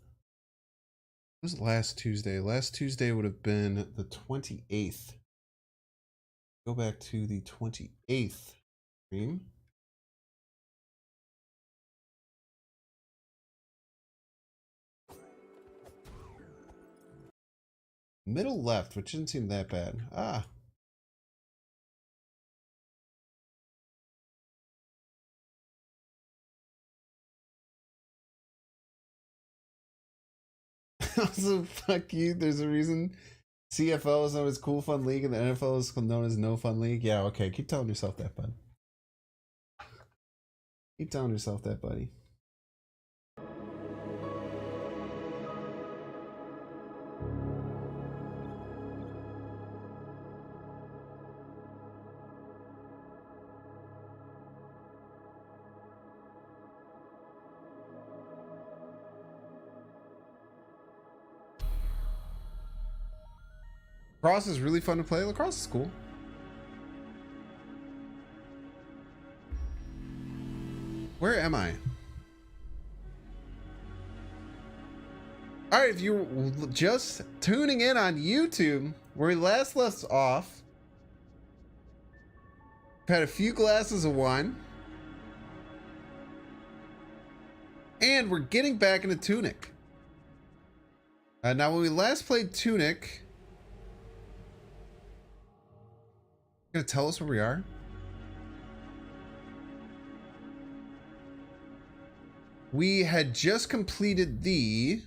it was last Tuesday. Last Tuesday would have been the 28th. Go back to the 28th stream. Middle left, which didn't seem that bad. Ah. Also, fuck you. There's a reason CFL is known as Cool Fun League and the NFL is known as No Fun League. Yeah, okay. Keep telling yourself that, bud. Keep telling yourself that, buddy. Lacrosse is really fun to play. Lacrosse is cool. Where am I? All right, if you're just tuning in on YouTube, where we last left off, we've had a few glasses of wine, and we're getting back into Tunic. Now, when we last played Tunic, gonna tell us where we are? We had just completed the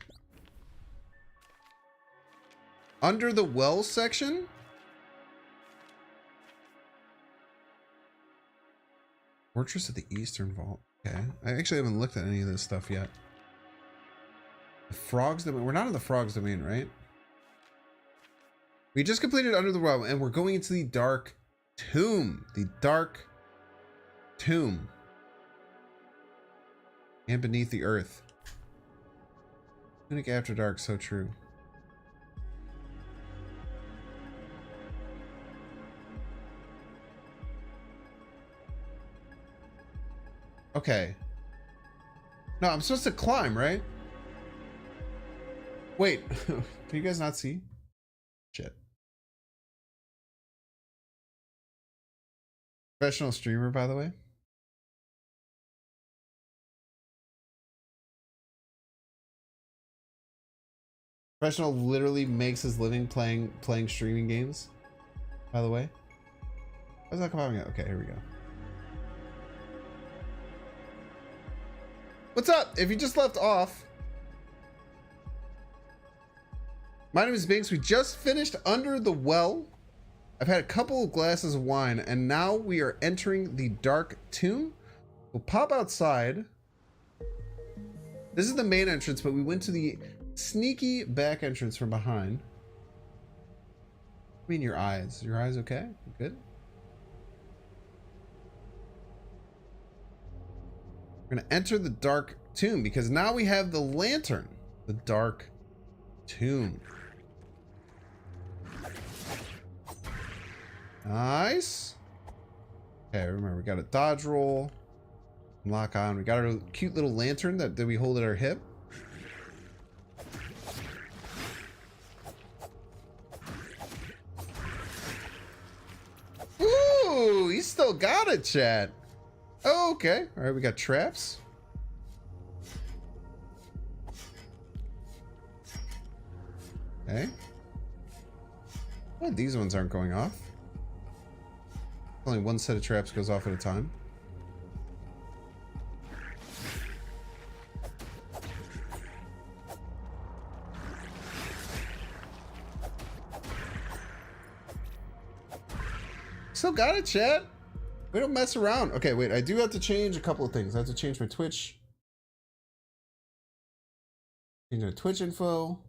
Under the Well section. Fortress of the Eastern Vault. Okay. I actually haven't looked at any of this stuff yet. The Frogs Domain. We're not in the Frogs Domain, right? We just completed Under the Well, and we're going into the Dark Tomb. The Dark Tomb. And beneath the earth. Tunic After Dark, so true. Okay. No, I'm supposed to climb, right? Wait, can you guys not see? Shit. Professional streamer, by the way. Professional literally makes his living playing streaming games. By the way. Why's that coming out? Okay, here we go. What's up? If you just left off, my name is Binks. We just finished Under the Well. I've had a couple of glasses of wine, and now we are entering the Dark Tomb. We'll pop outside. This is the main entrance, but we went to the sneaky back entrance from behind. I mean, your eyes. Your eyes okay? Good? We're going to enter the Dark Tomb, because now we have the lantern. The Dark Tomb. Nice. Okay, remember, we got a dodge roll. Lock on. We got our cute little lantern that we hold at our hip. Ooh, he still got it, chat. Oh, okay. All right, we got traps. Okay. Oh, these ones aren't going off. Only one set of traps goes off at a time. Still got it, chat. We don't mess around. Okay, wait. I do have to change a couple of things. I have to change my Twitch. Change my Twitch info.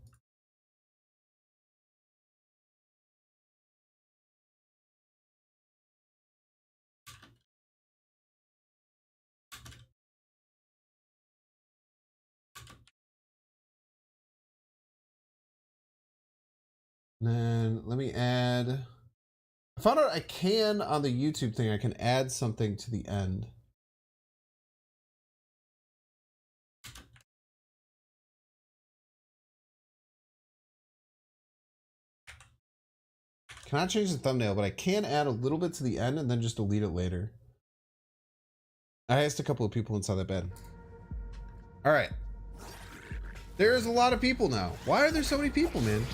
And then let me add. I found out I can on the YouTube thing. I can add something to the end. Cannot change the thumbnail, but I can add a little bit to the end and then just delete it later. I asked a couple of people inside that bed. All right. There's a lot of people now. Why are there so many people, man?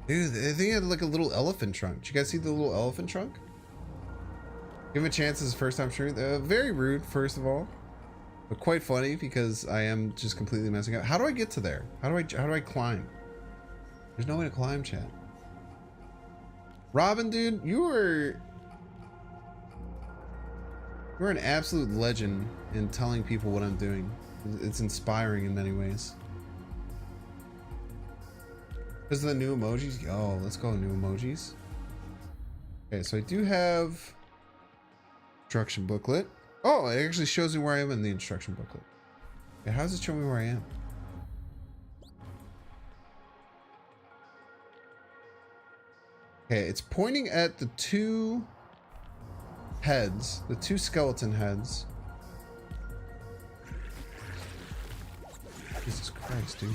Dude, I think it had like a little elephant trunk. Did you guys see the little elephant trunk? Give him a chance as his first time streaming. Very rude, first of all, but quite funny because I am just completely messing up. How do I get to there? How do I climb? There's no way to climb, chat. Robin, dude, you're an absolute legend in telling people what I'm doing. It's inspiring in many ways. Because of the new emojis. Oh, let's go new emojis. Okay, so I do have instruction booklet. Oh, it actually shows me where I am in the instruction booklet. Okay, how does it show me where I am? Okay, it's pointing at the two heads, the two skeleton heads. Jesus Christ, dude.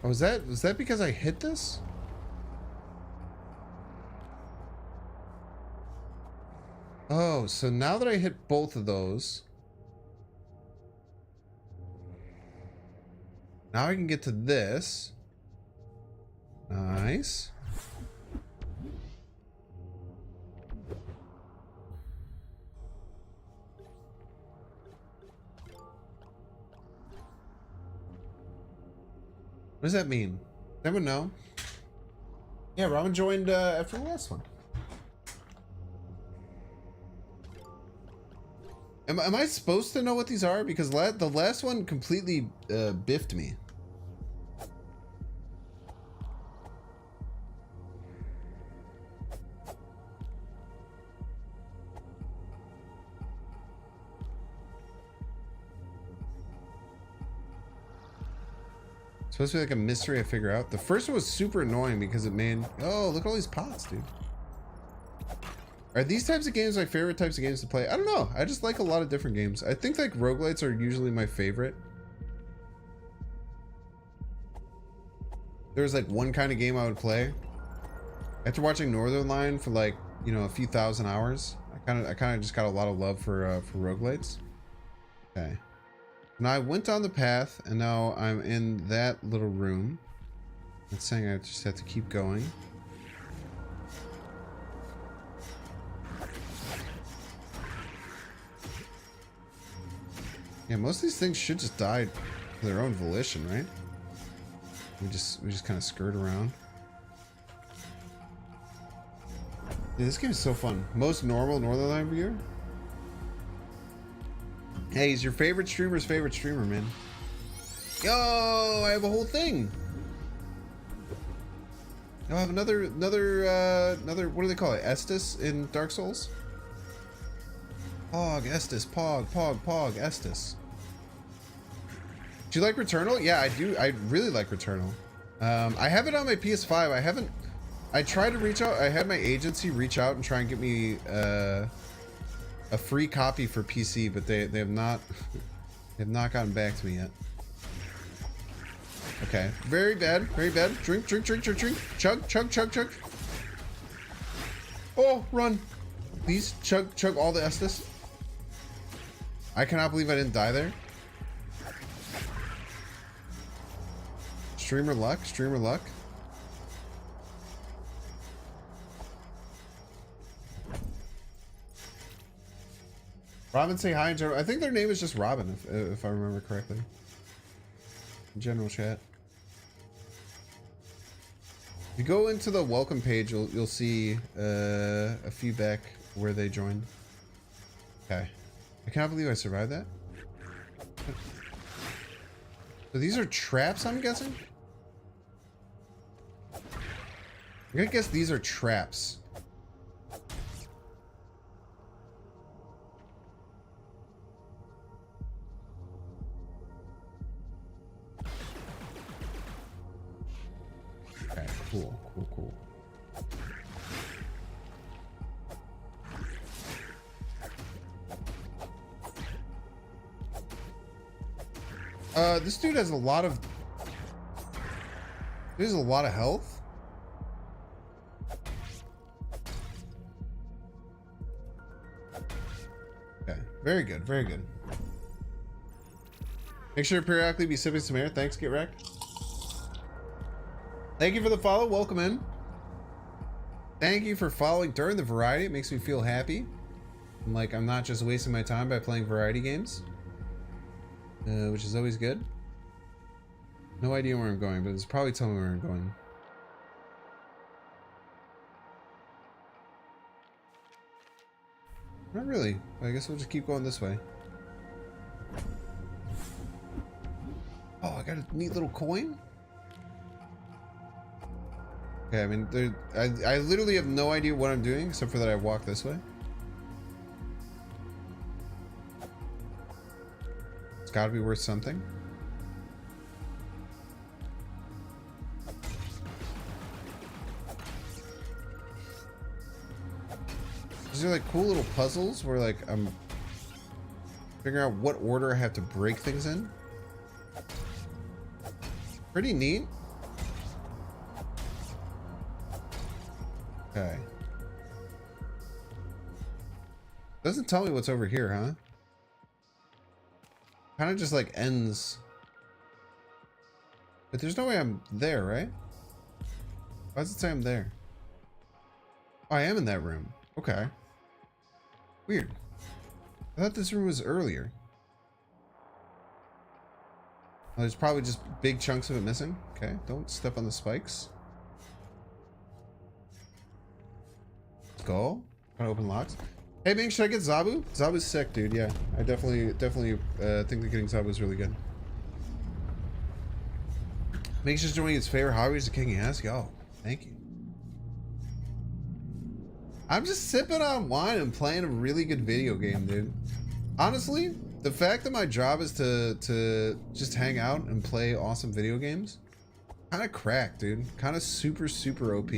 Oh, was that because I hit this? Oh, so now that I hit both of those, now I can get to this. Nice. What does that mean? Anyone know? Yeah, Robin joined after the last one. Am I supposed to know what these are? Because the last one completely biffed me. Supposed to be like a mystery I figure out. The first one was super annoying because it made... Oh, look at all these pots, dude. Are these types of games my favorite types of games to play? I don't know. I just like a lot of different games. I think like roguelites are usually my favorite. There's like one kind of game I would play. After watching Northernlion for like, you know, a few thousand hours, I kind of just got a lot of love for roguelites. Okay. Now I went down the path and now I'm in that little room. It's saying I just have to keep going. Yeah, most of these things should just die of their own volition, right? We just kind of skirt around. Yeah, this game is so fun. Most normal Northernlion viewer. Hey, he's your favorite streamer's favorite streamer, man. Yo, I have a whole thing. I have another, what do they call it? Estus in Dark Souls? Pog, Estus, Pog, Estus. Do you like Returnal? Yeah, I do. I really like Returnal. I have it on my PS5. I tried to reach out. I had my agency reach out and try and get me a free copy for PC, but they have not they have not gotten back to me yet. Okay, very bad, very bad. Drink, drink, drink, drink, drink. Chug, chug, chug, chug. Oh, run! Please chug, chug all the Estus. I cannot believe I didn't die there. Streamer luck, streamer luck. Robin, say hi in general. I think their name is just Robin, if I remember correctly. In general chat. If you go into the welcome page, you'll see a feedback where they joined. Okay. I cannot believe I survived that. So these are traps, I'm guessing? I'm gonna guess these are traps. Okay, cool, cool, cool. This dude has a lot of... There's a lot of health. Okay, very good, very good. Make sure to periodically be sipping some air. Thanks, Get Wrecked. Thank you for the follow. Welcome in. Thank you for following during the variety. It makes me feel happy. I'm like, I'm not just wasting my time by playing variety games. Which is always good. No idea where I'm going, but it's probably telling me where I'm going. Not really. I guess we'll just keep going this way. Oh, I got a neat little coin. Okay, I mean, I literally have no idea what I'm doing except for that I walk this way. It's got to be worth something. These are like cool little puzzles where like I'm figuring out what order I have to break things in. Pretty neat. Okay. Doesn't tell me what's over here, huh? Kind of just like ends. But there's no way I'm there, right? Why does it say I'm there? Oh, I am in that room. Okay. Weird. I thought this room was earlier. Oh, there's probably just big chunks of it missing. Okay, don't step on the spikes. Let's go. Trying to open locks. Hey, Bing, should I get Zabu? Zabu's sick, dude. Yeah, I definitely think that getting Zabu is really good. Mink's just doing his favorite hobby is kicking ass. Yo, thank you. I'm just sipping on wine and playing a really good video game, dude. Honestly, the fact that my job is to just hang out and play awesome video games, kind of crack, dude. Kind of super OP.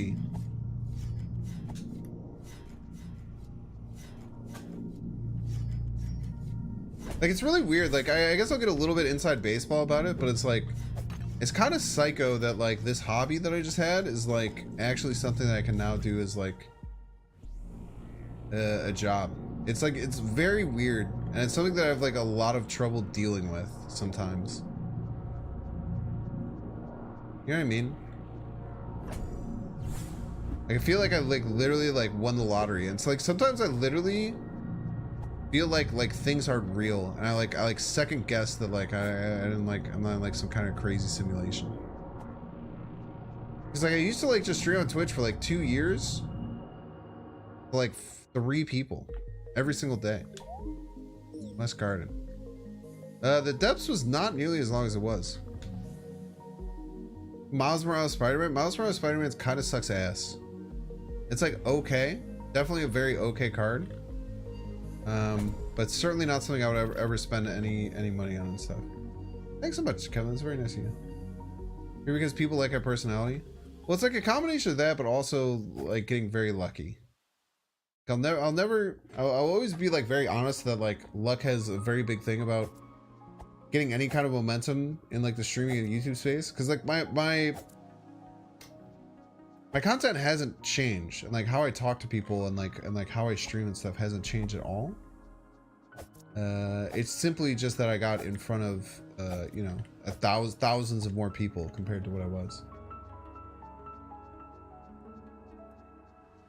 Like, it's really weird. Like, I guess I'll get a little bit inside baseball about it, but it's like, it's kind of psycho that like this hobby that I just had is like actually something that I can now do as like a job. It's like, it's very weird, and it's something that I have like a lot of trouble dealing with sometimes. You know what I mean? Like, I feel like I like literally like won the lottery, and it's like sometimes I literally feel like things aren't real, and I like second guess that like I didn't like, I'm not in like some kind of crazy simulation. Because like I used to like just stream on Twitch for like 2 years for like 3 people every single day. West Garden. The depths was not nearly as long as it was. Miles Morales Spider-Man. Miles Morales Spider-Man kind of sucks ass. It's like okay, definitely a very okay card. But certainly not something I would ever spend any money on and stuff. Thanks so much, Kevin. It's very nice of you. Maybe because people like our personality. Well, it's like a combination of that, but also like getting very lucky. I'll always be like very honest that like luck has a very big thing about getting any kind of momentum in like the streaming and YouTube space. Cause like my content hasn't changed, and like how I talk to people and like how I stream and stuff hasn't changed at all. It's simply just that I got in front of you know, thousands of more people compared to what I was.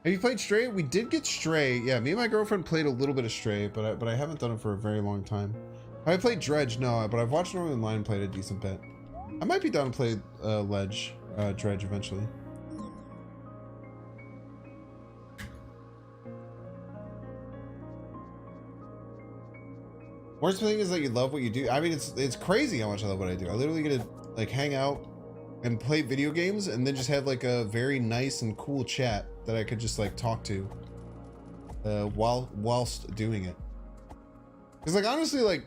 Have you played Stray? We did get Stray. Yeah, me and my girlfriend played a little bit of Stray, but I haven't done it for a very long time. Have I played Dredge? No, but I've watched Northern Lion played a decent bit. I might be down to play Dredge eventually. Worst thing is that you love what you do. I mean, it's crazy how much I love what I do. I literally get to like hang out and play video games and then just have like a very nice and cool chat that I could just like talk to whilst doing it. Because like honestly, like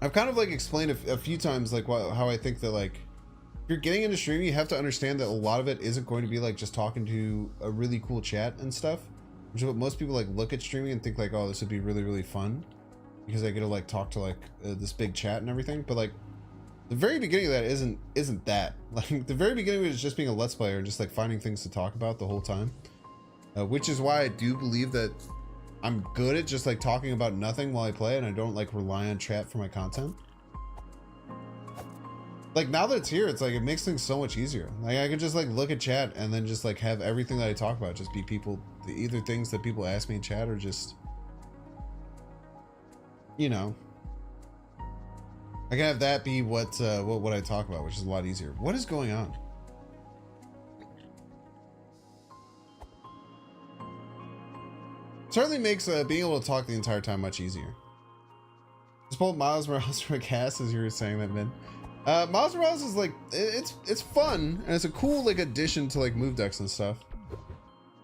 I've kind of like explained a few times like how I think that like if you're getting into streaming, you have to understand that a lot of it isn't going to be like just talking to a really cool chat and stuff, which is what most people like look at streaming and think like, oh, this would be really, really fun because I get to like talk to like this big chat and everything. But like the very beginning of that isn't that. Like the very beginning of it is just being a let's player and just like finding things to talk about the whole time, which is why I do believe that I'm good at just like talking about nothing while I play and I don't like rely on chat for my content. Like now that it's here, it's like it makes things so much easier. Like I could just like look at chat and then just like have everything that I talk about just be people, either things that people ask me in chat or just, you know, I can have that be what I talk about, which is a lot easier. What is going on? Certainly makes being able to talk the entire time much easier. Just pulled Miles Morales from a cast as you were saying that, man. Miles Morales is like it's fun and it's a cool like addition to like move decks and stuff.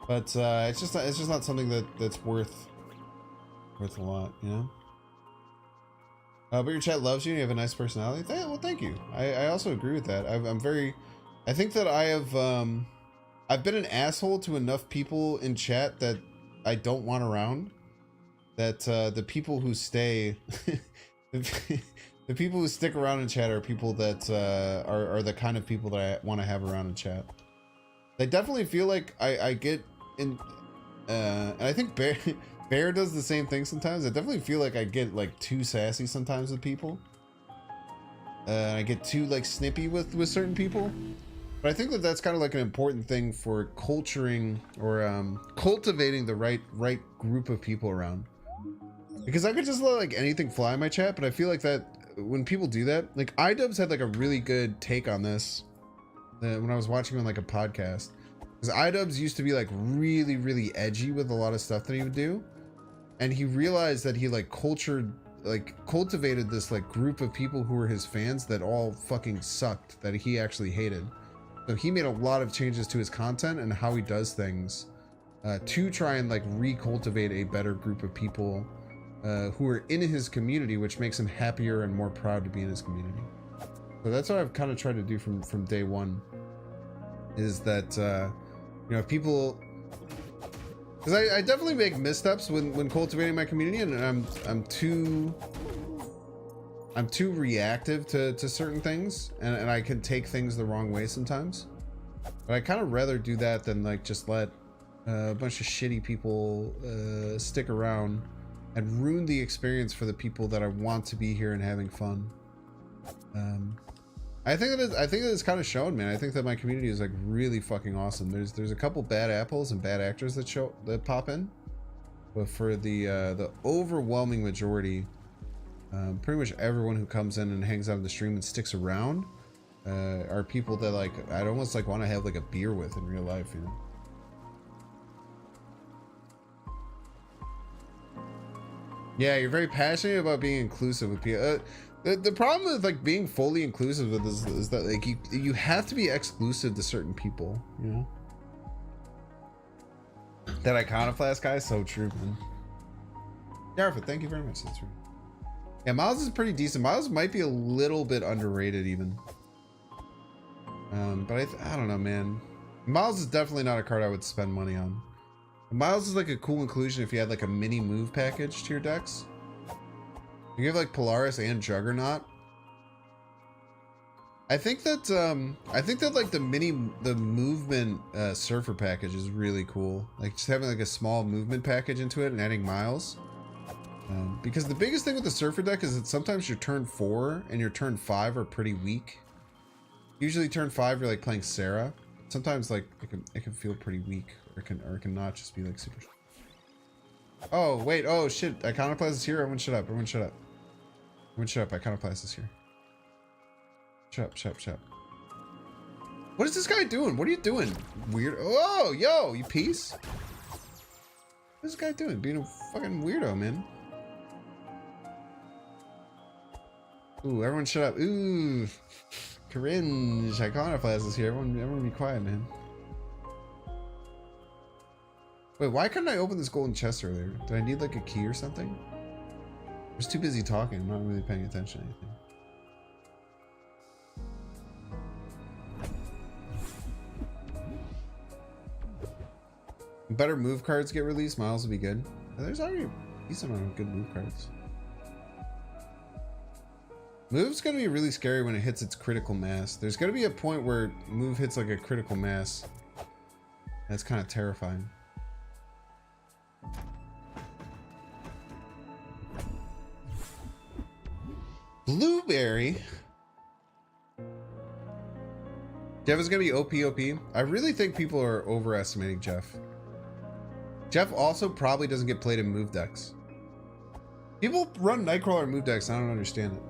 But it's just not something that's worth a lot, you know. But your chat loves you and you have a nice personality. Well, thank you. I also agree with that. I think that I've been an asshole to enough people in chat that I don't want around. That the people who stay, the people who stick around in chat are people that are the kind of people that I want to have around in chat. I definitely feel like I get in, and I think Bear does the same thing sometimes. I definitely feel like I get like too sassy sometimes with people. I get too like snippy with certain people. But I think that that's kind of like an important thing for culturing or cultivating the right group of people around. Because I could just let like anything fly in my chat, but I feel like that when people do that, like iDubbbz had like a really good take on this when I was watching on like a podcast. Because iDubbbz used to be like really, really edgy with a lot of stuff that he would do. And he realized that he like cultivated this like group of people who were his fans that all fucking sucked, that he actually hated. So he made a lot of changes to his content and how he does things to try and like recultivate a better group of people who are in his community, which makes him happier and more proud to be in his community. So that's what I've kind of tried to do from day one, is that you know, people, because I definitely make missteps when cultivating my community, and I'm too reactive to certain things, and I can take things the wrong way sometimes. But I kind of rather do that than like just let a bunch of shitty people stick around and ruin the experience for the people that I want to be here and having fun. I think that it's kind of shown, man. I think that my community is like really fucking awesome. There's a couple bad apples and bad actors that pop in, but for the overwhelming majority, pretty much everyone who comes in and hangs out on the stream and sticks around are people that like I'd almost like want to have like a beer with in real life, you know. Yeah, you're very passionate about being inclusive with people. The problem with like being fully inclusive with is that like you have to be exclusive to certain people, you know. That iconoclast guy is so true, man. Garfield, thank you very much. That's right. Yeah, Miles is pretty decent. Miles might be a little bit underrated even. But I don't know, man. Miles is definitely not a card I would spend money on. Miles is like a cool inclusion if you had like a mini move package to your decks. You have like Polaris and Juggernaut. I think that like the movement surfer package is really cool. Like just having like a small movement package into it and adding Miles. Because the biggest thing with the surfer deck is that sometimes your turn 4 and your turn 5 are pretty weak. Usually turn 5 you're like playing Sarah. Sometimes like it can feel pretty weak, or it can not just be like super. Oh wait, oh shit! Iconoclast is here. Everyone shut up! Everyone shut up! Everyone shut up! Iconoclast is here. Shut up! Shut up! Shut up! What is this guy doing? What are you doing? Weird. Oh, yo, you peace? What is this guy doing? Being a fucking weirdo, man. Ooh, everyone shut up! Ooh. Cringe. Iconoclast is here. Everyone be quiet, man. Wait, why couldn't I open this golden chest earlier? Did I need like a key or something? I was too busy talking. I'm not really paying attention to anything. Better move cards get released. Miles will be good. There's already a decent amount of good move cards. Move's gonna be really scary when it hits its critical mass. There's gonna be a point where move hits like a critical mass. That's kind of terrifying. Blueberry? Jeff is gonna be OP. I really think people are overestimating Jeff. Jeff also probably doesn't get played in move decks. People run Nightcrawler move decks, and I don't understand it.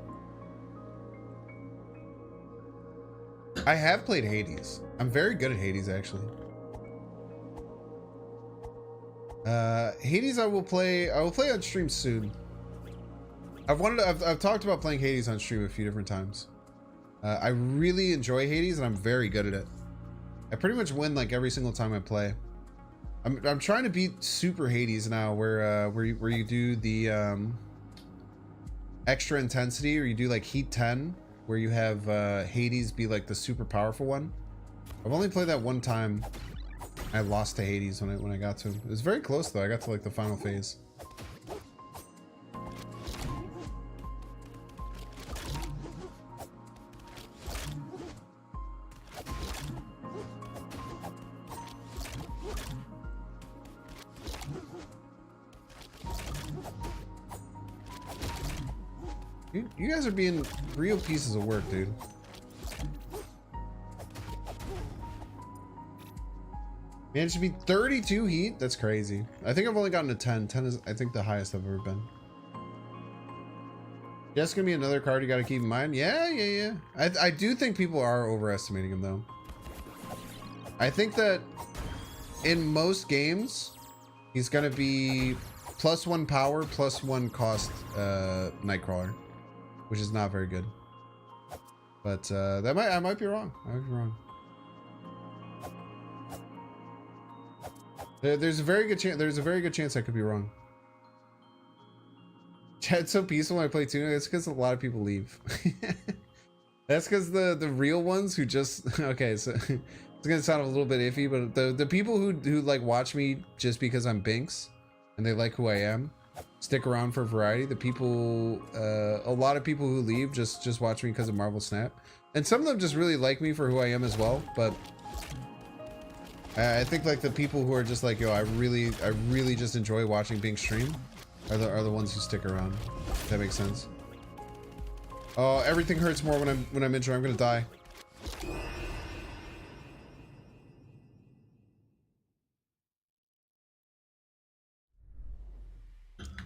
I have played Hades. I'm very good at Hades, actually. Hades I will play on stream soon. I've talked about playing Hades on stream a few different times. I really enjoy Hades and I'm very good at it. I pretty much win like every single time I play. I'm trying to beat Super Hades now, where you do the extra intensity, or you do like Heat 10. Where you have Hades be like the super powerful one. I've only played that one time. I lost to Hades when I got to him. It was very close though. I got to like the final phase. You guys are being real pieces of work, dude. Man, it should be 32 heat? That's crazy. I think I've only gotten to 10. 10 is, I think, the highest I've ever been. That's gonna be another card you gotta keep in mind. Yeah. I do think people are overestimating him, though. I think that in most games, he's gonna be +1 power, +1 cost Nightcrawler. Which is not very good, but I might be wrong. I might be wrong. There's a very good chance. There's a very good chance I could be wrong. Chat's so peaceful when I play Tuna. It's because a lot of people leave. That's because the real ones who just okay. So it's gonna sound a little bit iffy, but the people who like watch me just because I'm Binks and they like who I am. Stick around for variety. The people, a lot of people who leave just watch me because of Marvel Snap, and some of them just really like me for who I am as well. But I think like the people who are just like, yo, I really just enjoy watching Bink stream, are the ones who stick around. If that makes sense. Oh, everything hurts more when I'm injured. I'm gonna die.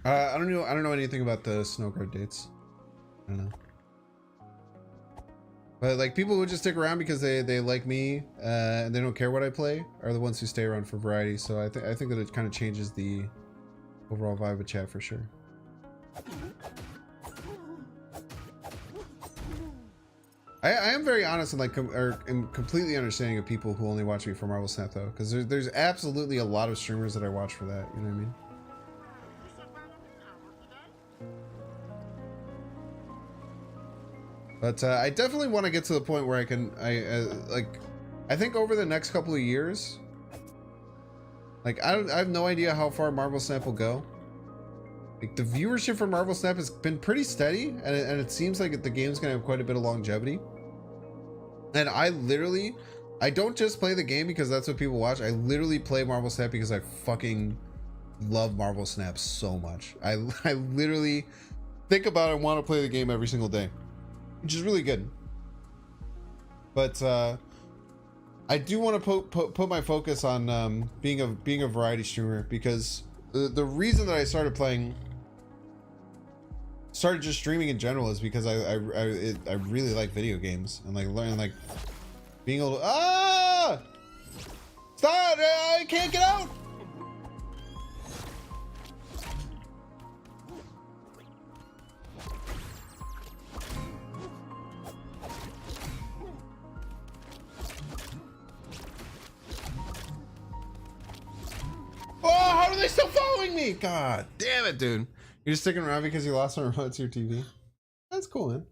I don't know anything about the snow guard dates. I don't know. But like people who just stick around because they like me and they don't care what I play are the ones who stay around for variety. So I think that it kind of changes the overall vibe of chat for sure. I am very honest and like am completely understanding of people who only watch me for Marvel Snap though, because there's absolutely a lot of streamers that I watch for that. You know what I mean? But I definitely want to get to the point where I can, I think over the next couple of years, Like I have no idea how far Marvel Snap will go. Like the viewership for Marvel Snap has been pretty steady, and it seems like the game's gonna have quite a bit of longevity. And I don't just play the game because that's what people watch. I literally play Marvel Snap because I fucking love Marvel Snap so much. I literally think about it and want to play the game every single day, which is really good. But I do want to put my focus on being a variety streamer, because the reason that I started just streaming in general is because I really like video games, and like learning, like being able to stop, I can't get out. Oh, how are they still following me? God damn it, dude. You're just sticking around because you lost a remote to your TV? That's cool, man.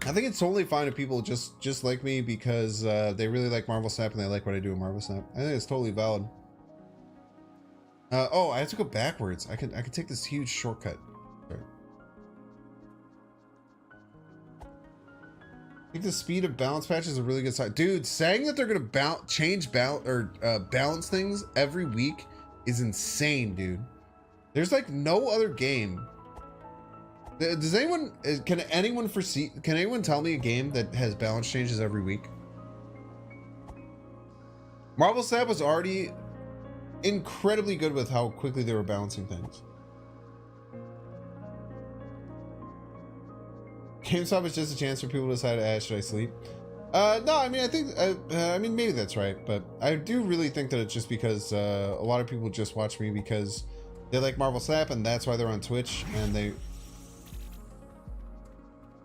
I think it's totally fine if people just like me because they really like Marvel Snap and they like what I do in Marvel Snap. I think it's totally valid. Oh, I have to go backwards. I can take this huge shortcut. Right. I think the speed of balance patch is a really good sign. Dude, saying that they're gonna change balance things every week is insane, dude. There's like no other game. Does anyone, can anyone tell me a game that has balance changes every week? Marvel Snap was already incredibly good with how quickly they were balancing things. GameStop is just a chance for people to decide, should I sleep? No, I mean, I think, I mean, maybe that's right, but I do really think that it's just because a lot of people just watch me because they like Marvel Snap, and that's why they're on Twitch, and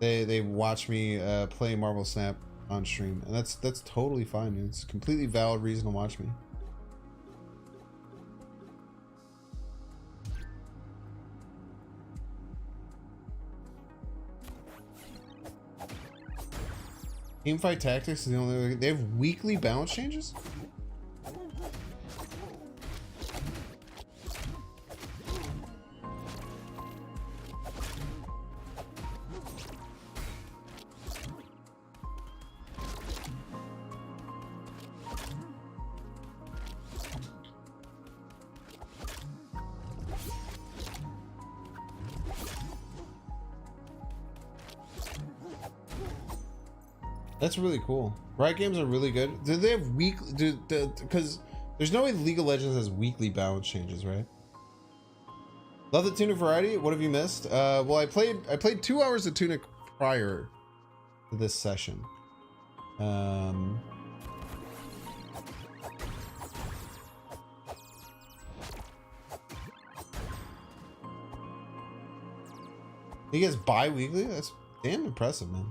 they watch me play Marvel Snap on stream, and that's totally fine, dude. It's a completely valid reason to watch me. Teamfight Tactics is the only. They have weekly balance changes? That's really cool. Riot Games are really good. Do they have weekly? Because there's no way League of Legends has weekly balance changes, right? Love the Tunic variety. What have you missed? Well, I played 2 hours of Tunic prior to this session. He gets bi-weekly? That's damn impressive, man.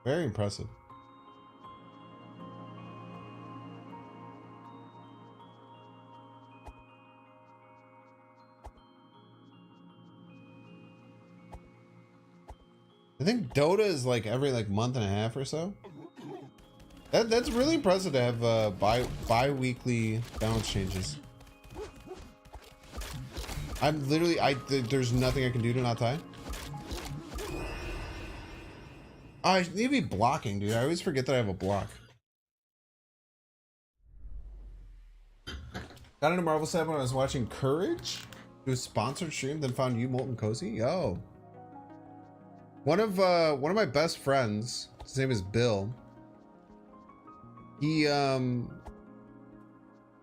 Very impressive. I think Dota is like every month and a half or so. That's really impressive to have bi-weekly balance changes. I'm literally there's nothing I can do to not die. I need to be blocking, dude. I always forget that I have a block. Got into Marvel 7 when I was watching Courage, do a sponsored stream, then found you, Molten Cozy. Yo. One of my best friends, his name is Bill. He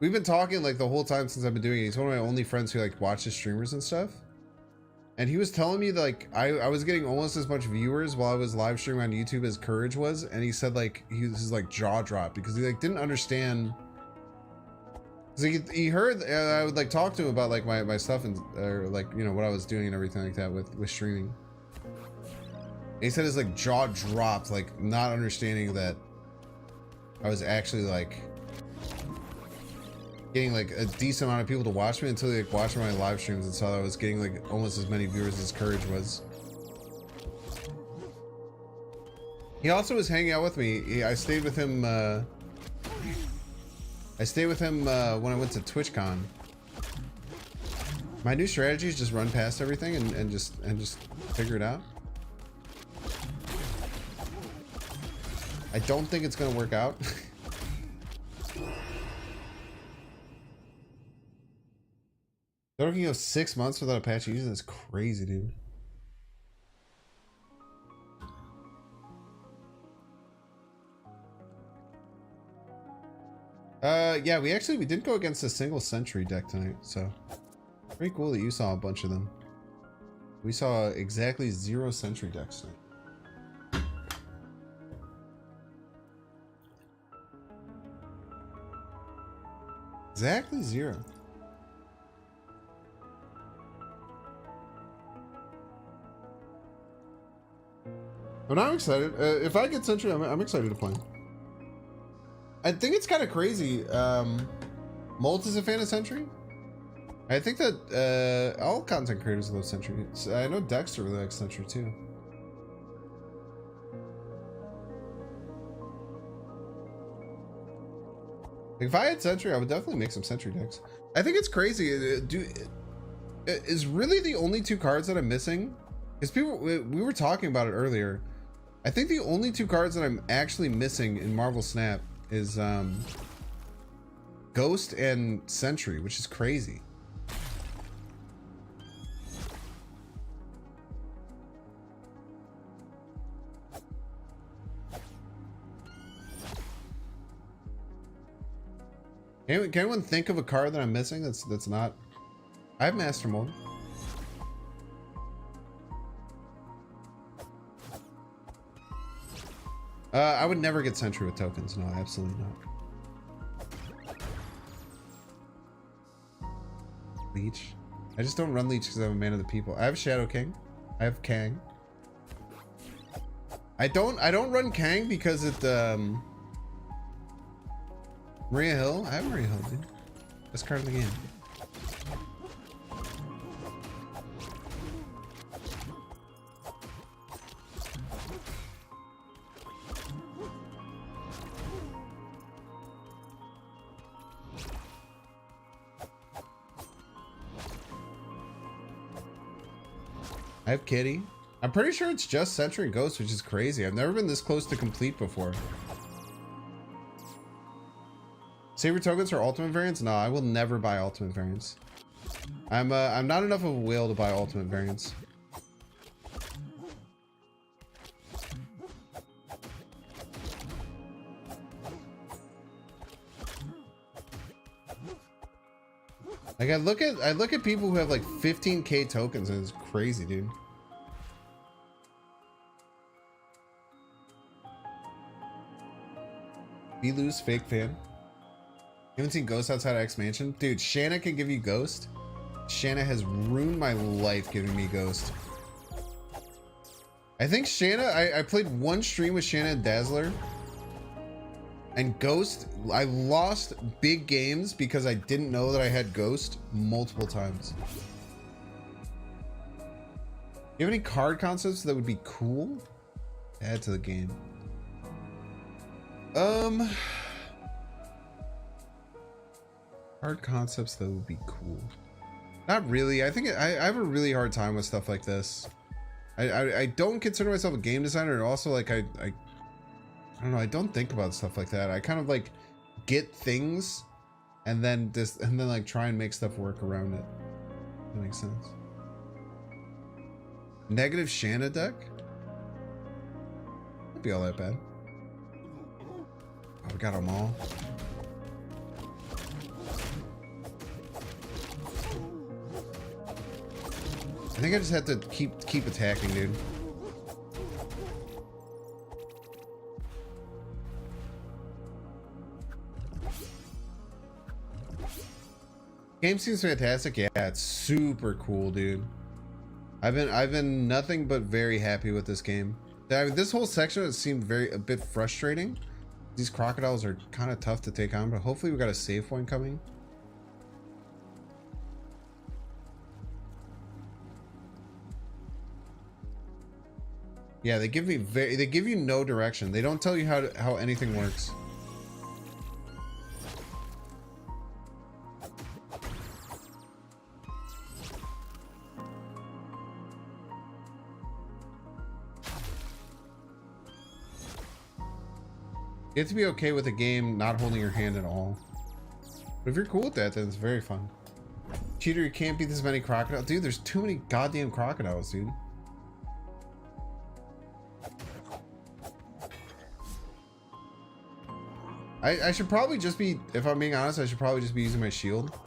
we've been talking like the whole time since I've been doing it. He's one of my only friends who like watches streamers and stuff. And he was telling me that, like I was getting almost as much viewers while I was live streaming on YouTube as Courage was, and he said like his like jaw dropped because he like didn't understand. So he heard I would like talk to him about like my stuff and or like, you know, what I was doing and everything like that with streaming. And he said his like jaw dropped, like not understanding that I was actually like getting like a decent amount of people to watch me until they like watched my live streams and saw that I was getting like almost as many viewers as Courage was. He also was hanging out with me. I stayed with him I stayed with him when I went to TwitchCon. My new strategy is just run past everything and just figure it out. I don't think it's gonna work out. Don't can go 6 months without a patch using this crazy, dude. Yeah, we did go against a single sentry deck tonight, so pretty cool that you saw a bunch of them. We saw exactly 0 sentry decks tonight. Exactly 0. But I'm excited. If I get sentry, I'm excited to play. I think it's kind of crazy. Molt is a fan of Sentry. I think that all content creators love Sentry. I know Dexter really likes Sentry too. If I had Sentry, I would definitely make some Sentry decks. I think it's crazy. Is really the only 2 cards that I'm missing? Because we were talking about it earlier. I think the only 2 cards that I'm actually missing in Marvel Snap is Ghost and Sentry, which is crazy. Can anyone think of a card that I'm missing that's not? I have Master Mold. I would never get Sentry with tokens. No, absolutely not. Leech. I just don't run Leech because I'm a man of the people. I have Shadow King. I have Kang. I don't run Kang because it Maria Hill. I have Maria Hill, dude. Best card in the game. I have Kitty. I'm pretty sure it's just Sentry and Ghost, which is crazy. I've never been this close to complete before. Saber tokens are ultimate variants? No, I will never buy ultimate variants. I'm not enough of a whale to buy ultimate variants. Like I look at people who have like 15k tokens and it's crazy, dude. We lose fake fan. You haven't seen Ghost outside of X Mansion? Dude, Shanna can give you Ghost. Shanna has ruined my life giving me Ghost. I think Shanna, I played one stream with Shanna and Dazzler. And Ghost, I lost big games because I didn't know that I had Ghost multiple times. You have any card concepts that would be cool? Add to the game. Card concepts that would be cool. Not really. I think I have a really hard time with stuff like this. I don't consider myself a game designer, and also like I don't know, I don't think about stuff like that. I kind of like get things and then like try and make stuff work around it. That makes sense. Negative Shanna deck? Wouldn't be all that bad. Oh, we got them all. I think I just have to keep attacking, dude. Game seems fantastic. Yeah, it's super cool, dude. I've been nothing but very happy with this game. This whole section has seemed a bit frustrating. These crocodiles are kind of tough to take on, but hopefully we got a save point coming. Yeah, they give you no direction. They don't tell you how anything works. You have to be okay with a game not holding your hand at all. But if you're cool with that, then it's very fun. Cheater, you can't beat this many crocodiles. Dude, there's too many goddamn crocodiles, dude. I should probably just be, if I'm being honest, I should probably just be using my shield.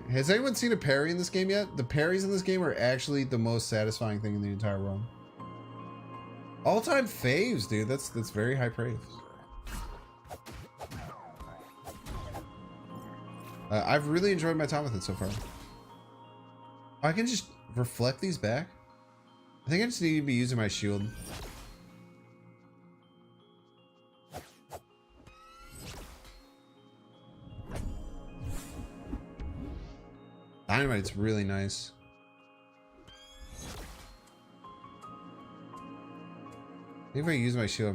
Has anyone seen a parry in this game yet? The parries in this game are actually the most satisfying thing in the entire world. All-time faves, dude. That's very high praise. I've really enjoyed my time with it so far. I can just reflect these back. I think I just need to be using my shield. Dynamite's really nice. I think if I use my shield,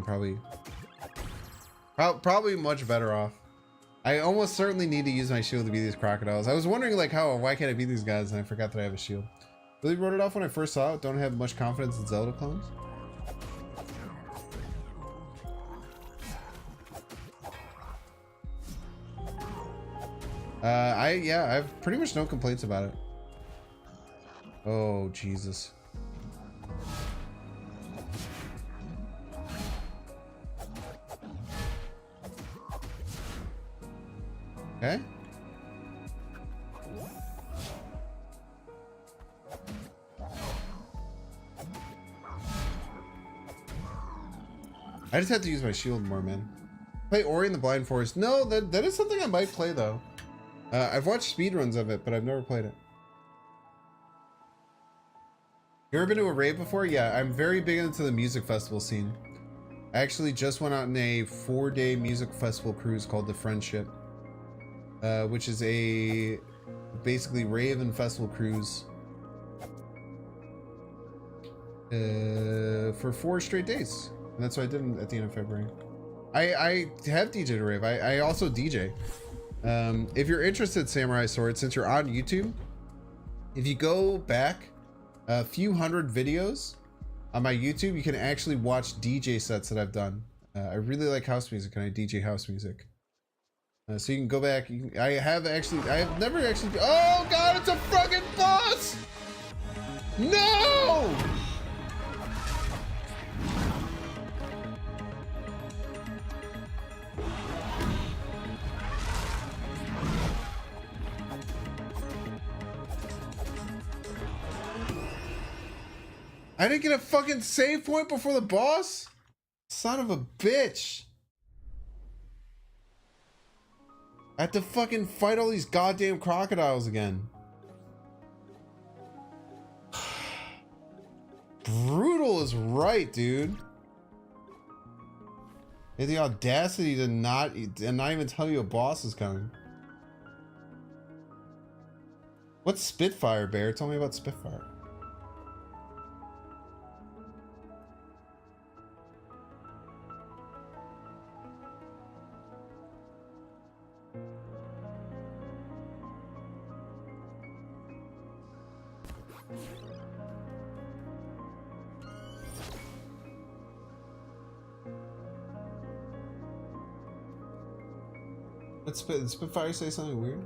I'm probably much better off. I almost certainly need to use my shield to beat these crocodiles. I was wondering like why can't I beat these guys, and I forgot that I have a shield. Really wrote it off when I first saw it. Don't have much confidence in Zelda clones. I have pretty much no complaints about it. Oh, Jesus. Okay. I just have to use my shield more, man. Play Ori and the Blind Forest. No, that is something I might play though. I've watched speedruns of it, but I've never played it. You ever been to a rave before? Yeah, I'm very big into the music festival scene. I actually just went out on a 4-day music festival cruise called The Friendship, which is a basically rave and festival cruise for 4 straight days. And that's what I did at the end of February. I have DJed a rave. I also DJ. If you're interested, Samurai Sword, since you're on YouTube, if you go back a few hundred videos on my YouTube, you can actually watch DJ sets that I've done. I really like house music, and I DJ house music. So you can go back. I have never actually. Oh God, it's a fucking boss! No! I didn't get a fucking save point before the boss? Son of a bitch. I have to fucking fight all these goddamn crocodiles again. Brutal is right, dude. They have the audacity to not even tell you a boss is coming. What's Spitfire, Bear? Tell me about Spitfire. Did Spitfire say something weird?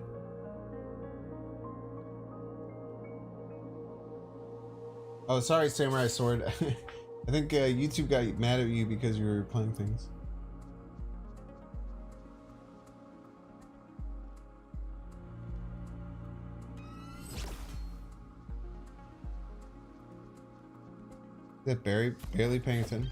Oh, sorry, Samurai Sword. I think YouTube got mad at you because you were playing things. Is that barely paying attention?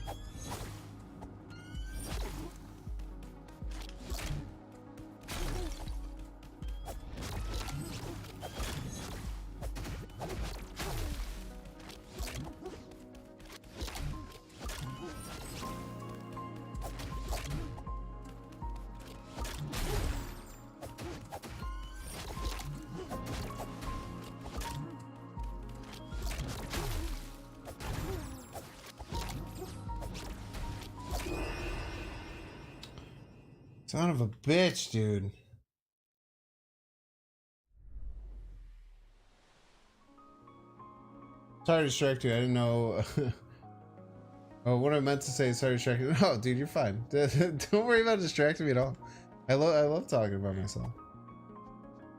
Son of a bitch, dude. Sorry to distract you. I didn't know. Oh, what I meant to say. Sorry to distract you. No, dude, you're fine. Don't worry about distracting me at all. I love talking about myself.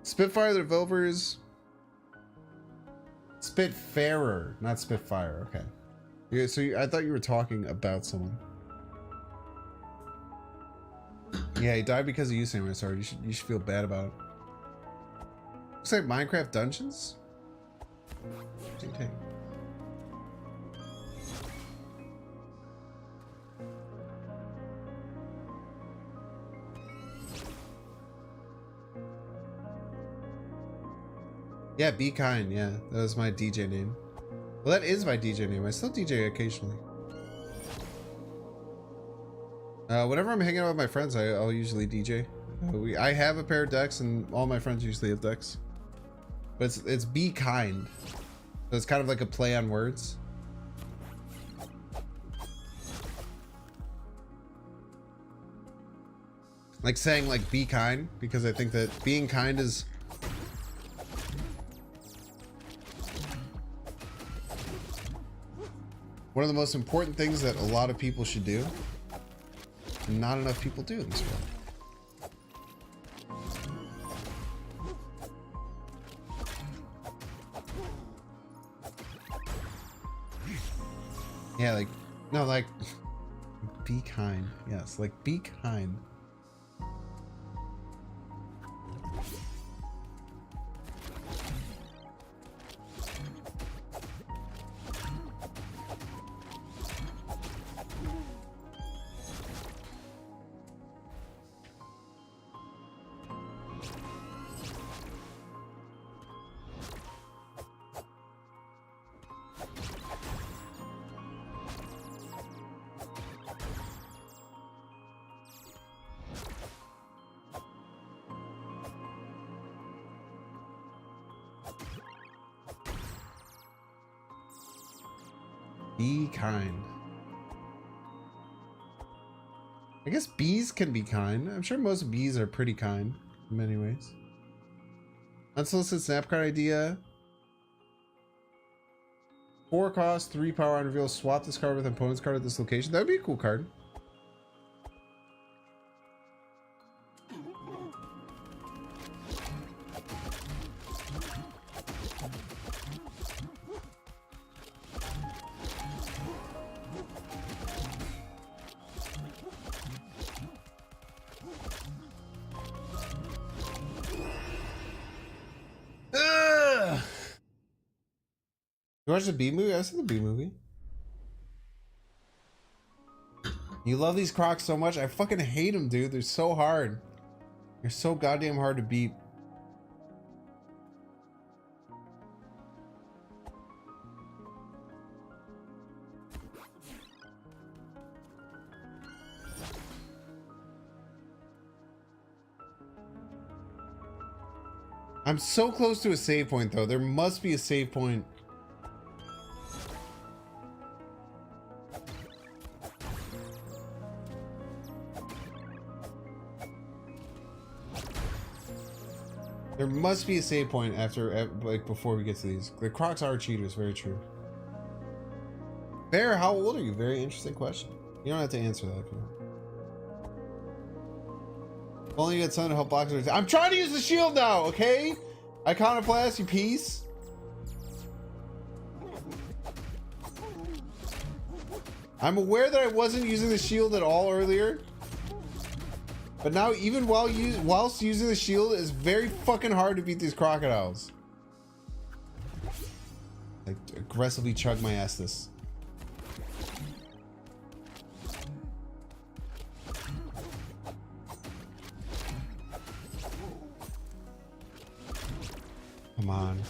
Spitfire, the developers. Spitfarer, not Spitfire. Okay. Yeah, so I thought you were talking about someone. Yeah, he died because of you, Samurai Sword. You should feel bad about it. Looks like Minecraft Dungeons. Interesting take. Yeah, Be Kind. Yeah, that was my DJ name. Well, that is my DJ name. I still DJ occasionally. Whenever I'm hanging out with my friends, I'll usually DJ. I have a pair of decks, and all my friends usually have decks. But it's Be Kind. So it's kind of like a play on words. Like saying like be kind, because I think that being kind is one of the most important things that a lot of people should do, and not enough people do in this world. Yeah, like, no, like, be kind. Yes, like, be kind. Be kind. I guess bees can be kind. I'm sure most bees are pretty kind in many ways. Unsolicited snap card idea. 4 cost, 3 power on reveal. Swap this card with an opponent's card at this location. That would be a cool card. You watched the B movie? I've seen the B movie. You love these Crocs so much. I fucking hate them, dude. They're so hard. They're so goddamn hard to beat. I'm so close to a save point, though. There must be a save point. There must be a save point after, like, before we get to these. The Crocs are cheaters, very true. Bear, how old are you? Very interesting question. You don't have to answer that if you want. If only you had something to help block it. I'm trying to use the shield now, okay? Iconoclast, you piece. I'm aware that I wasn't using the shield at all earlier. But now, even whilst using the shield, it's very fucking hard to beat these crocodiles. Like, aggressively chug my ass this. Come on.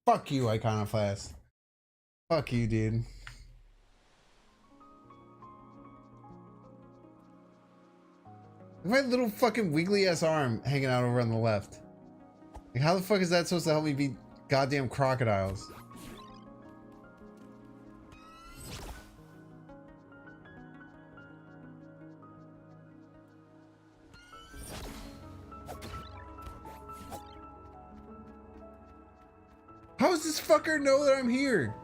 Fuck you, Iconoclast. Fuck you, dude. My little fucking wiggly ass arm hanging out over on the left. Like, how the fuck is that supposed to help me beat goddamn crocodiles? How does this fucker know that I'm here?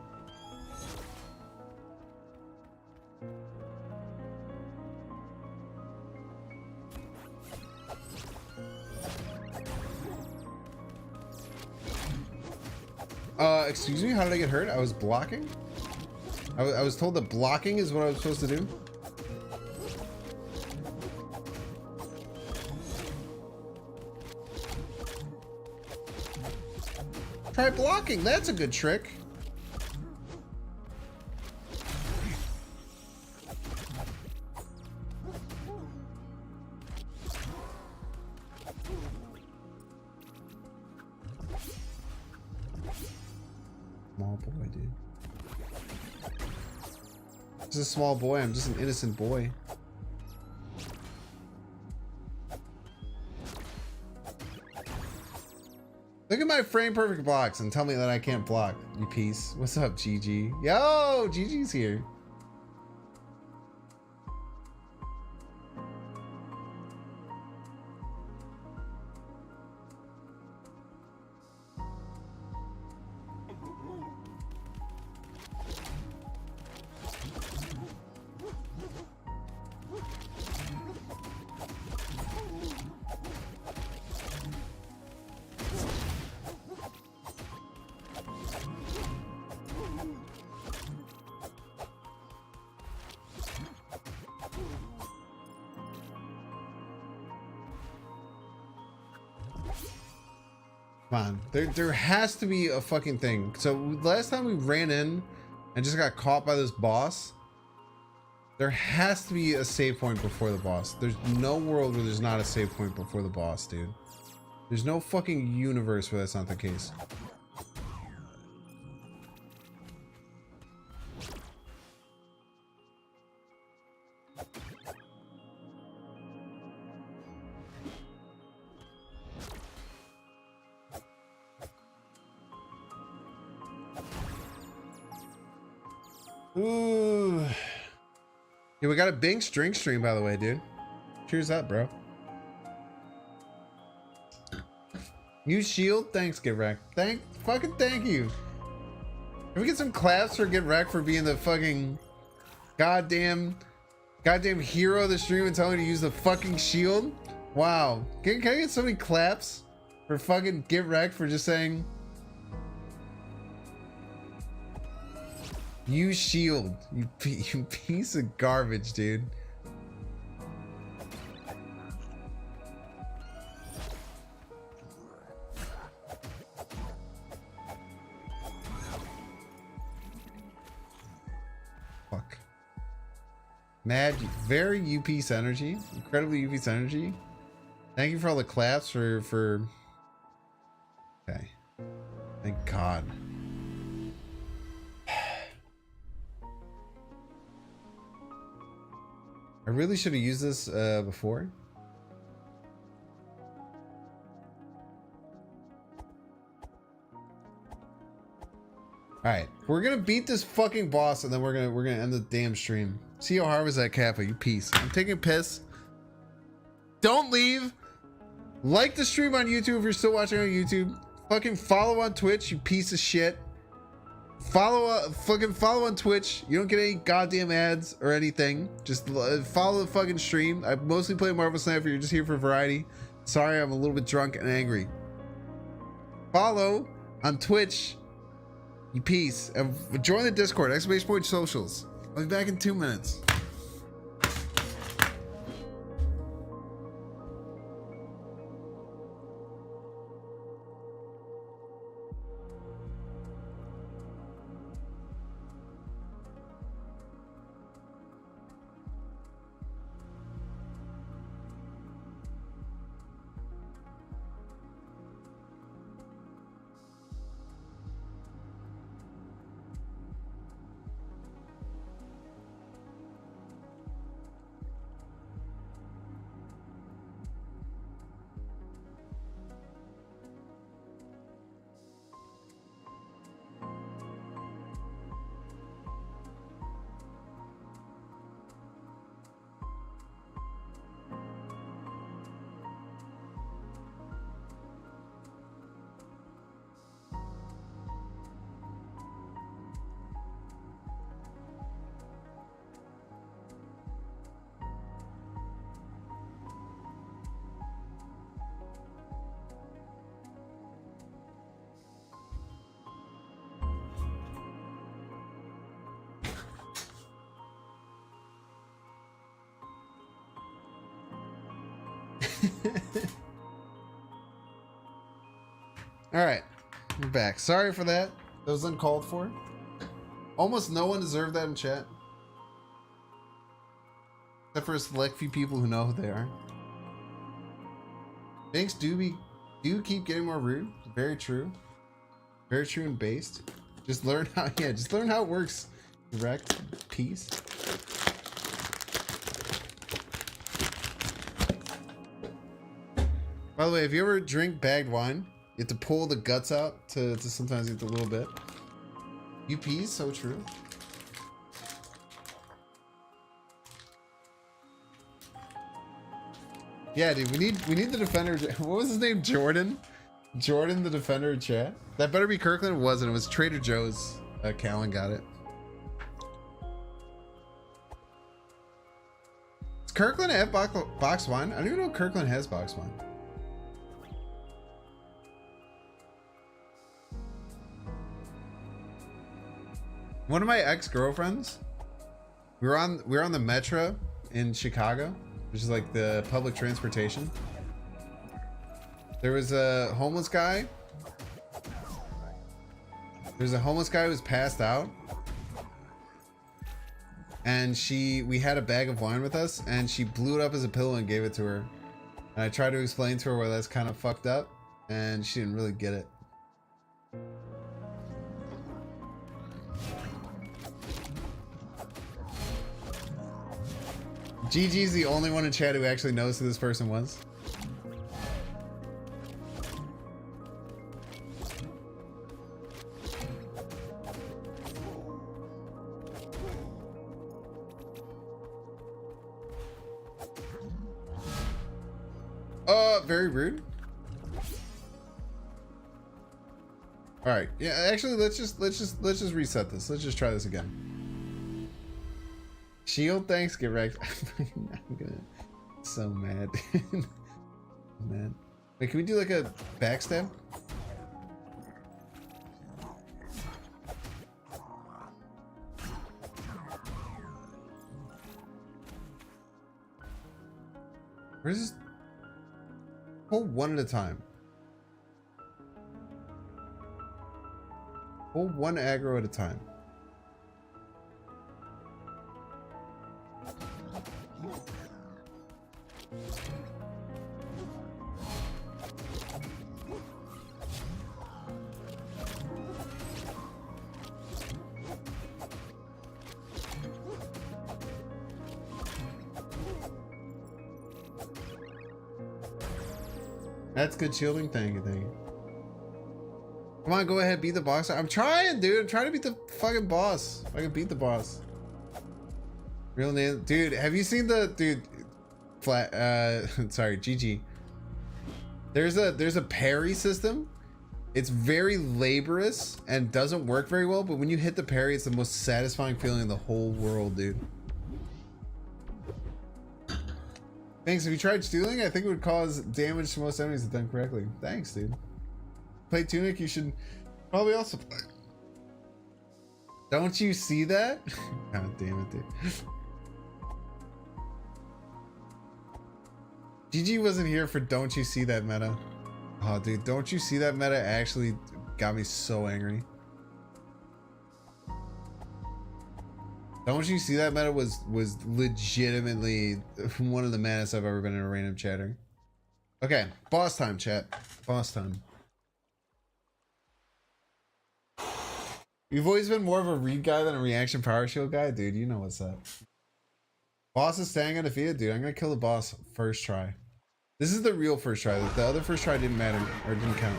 Excuse me, how did I get hurt? I was blocking? I was told that blocking is what I was supposed to do. Try blocking, that's a good trick. Small boy, dude. Just a small boy, I'm just an innocent boy. Look at my frame perfect blocks and tell me that I can't block, you piece. What's up, GG? Yo, GG's here. Come on, there has to be a fucking thing. So last time we ran in and just got caught by this boss, there has to be a save point before the boss. There's no world where there's not a save point before the boss, dude. There's no fucking universe where that's not the case. Ooh. Yeah, we got a Binks drink stream, by the way, dude. Cheers up, bro. You shield? Thanks, Get Wrecked. Fucking thank you. Can we get some claps for Get Wrecked for being the fucking goddamn hero of the stream and telling me to use the fucking shield? Wow. Can I get so many claps for fucking Get Wrecked for just saying use shield, you piece of garbage, dude. Fuck. Mad, very UP's energy, incredibly UP's energy. Thank you for all the claps for. Okay. Thank God. I really should have used this before. All right, we're gonna beat this fucking boss, and then we're gonna end the damn stream. See how hard was that, Kappa? You piece. I'm taking a piss. Don't leave. Like the stream on YouTube if you're still watching on YouTube. Fucking follow on Twitch, you piece of shit. Fucking follow on Twitch. You don't get any goddamn ads or anything. Just follow the fucking stream. I mostly play Marvel Sniper. You're just here for variety. Sorry, I'm a little bit drunk and angry. Follow on Twitch, you piece. And join the Discord, !socials. I'll be back in 2 minutes. All right, we're back. Sorry for that. That was uncalled for. Almost no one deserved that in chat. Except for a select few people who know who they are. Thanks do keep getting more rude. Very true. Very true and based. Just learn how just learn how it works. Direct peace. By the way, if you ever drink bagged wine, you have to pull the guts out to sometimes eat a little bit. UP, so true. Yeah, dude, we need the defender. What was his name? Jordan the defender in chat. That better be Kirkland. It wasn't. It was Trader Joe's. Callan got it. Does Kirkland have box wine? I don't even know if Kirkland has box wine. One of my ex-girlfriends, we were on the metro in Chicago, which is like the public transportation. There was a homeless guy. There's a homeless guy who was passed out. And we had a bag of wine with us, and she blew it up as a pillow and gave it to her. And I tried to explain to her why that's kind of fucked up, and she didn't really get it. GG's the only one in chat who actually knows who this person was. Very rude. All right. Yeah, actually, let's just reset this. Let's just try this again. Shield, thanks. Get wrecked. I'm gonna so mad. Man. Wait, can we do like a backstab? Where's this? Hold one at a time. Hold one aggro at a time. That's good shielding. Thank you, thank you. Come on, go ahead, beat the boss. I'm trying, dude. I'm trying to beat the fucking boss. If I can beat the boss. Real name, dude. Have you seen the dude? Flat. Sorry, GG. There's a parry system. It's very laborious and doesn't work very well, but when you hit the parry, it's the most satisfying feeling in the whole world, dude. Thanks. If you tried stealing, I think it would cause damage to most enemies if done correctly. Thanks, dude. Play Tunic, you should probably also play. Don't you see that? God damn it, dude. GG wasn't here for don't you see that meta. Oh, dude, don't you see that meta actually got me so angry. Don't you see that meta was legitimately one of the maddest I've ever been in a random chatter. Okay, boss time, chat. Boss time. You've always been more of a read guy than a reaction power shield guy, dude. You know what's up. Boss is staying undefeated, dude. I'm gonna kill the boss first try. This is the real first try. The other first try didn't matter or didn't count.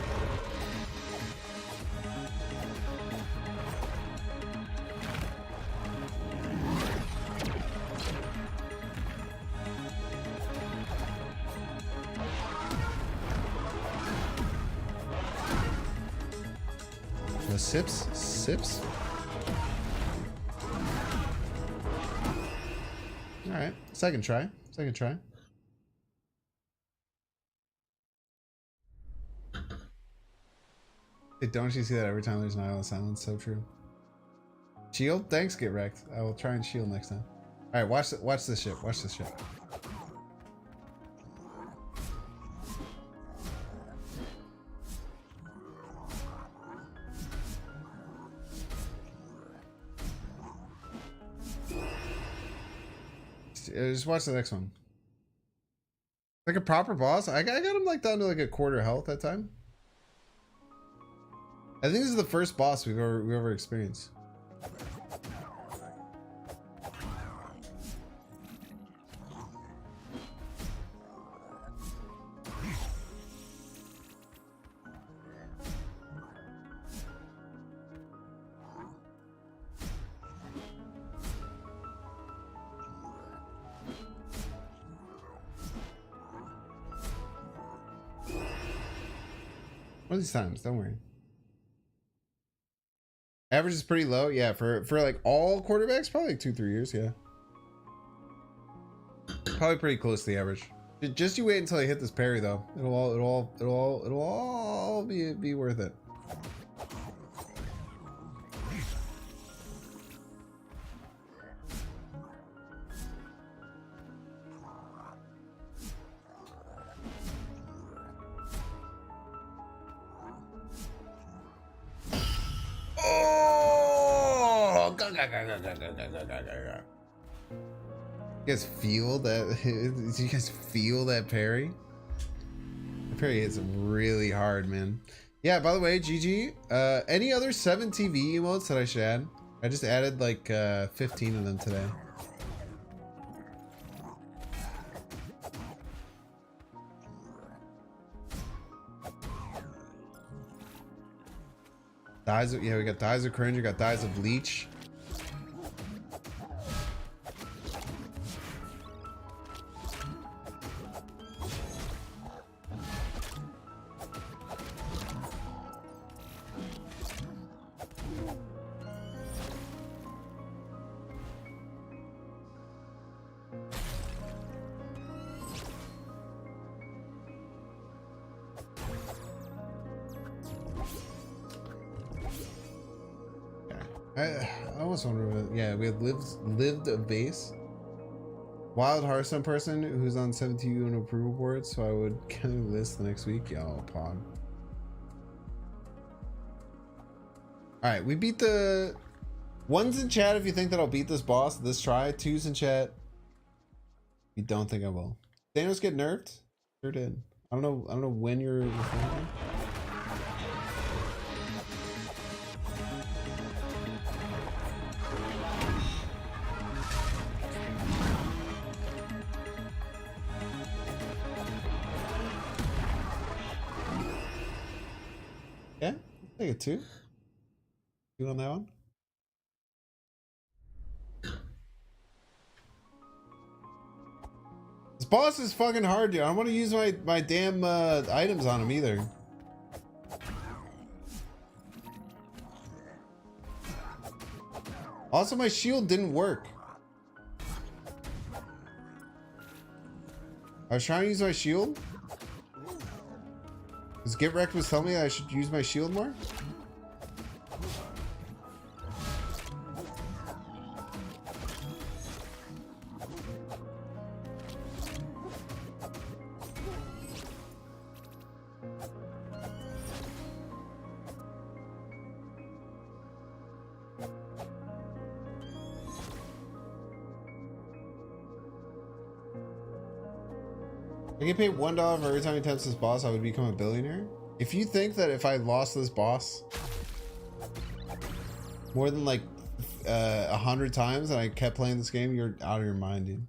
The sips. All right, second try. Hey, don't you see that every time there's an island silence? So true. Shield, thanks. Get wrecked. I will try and shield next time. All right, watch this shit. Watch this shit. Just watch the next one. Like a proper boss. I got him like down to like a quarter health that time. I think this is the first boss we've ever experienced. One of these times, don't worry. Average is pretty low, yeah. For like all quarterbacks, probably like 2-3 years, yeah. Probably pretty close to the average. Just you wait until I hit this parry, though. It'll all be worth it. Oh! You guys feel that? Do you guys feel that parry? The parry hits really hard, man. Yeah, by the way, GG. Any other 7 TV emotes that I should add? I just added like 15 of them today. Dyes of, yeah, we got Dyes of Cringe, we got Dyes of Leech. I almost wonder, yeah, we have lived a base. Wild Hearthstone person who's on 17 approval board, so I would get a list the next week. Y'all pog. Alright, we beat the ones in chat if you think that I'll beat this boss this try. 2's in chat. You don't think I will. Thanos get nerfed? Sure did. I don't know when you're referring to. Yeah, I'll take a 2. 2 on that one. This boss is fucking hard, dude. I don't want to use my damn items on him either. Also, my shield didn't work. I was trying to use my shield. Does Get Wrecked was telling me I should use my shield more? I get paid $1 for every time he attempts this boss, I would become a billionaire. If you think that if I lost this boss more than like 100 times and I kept playing this game, you're out of your mind, dude.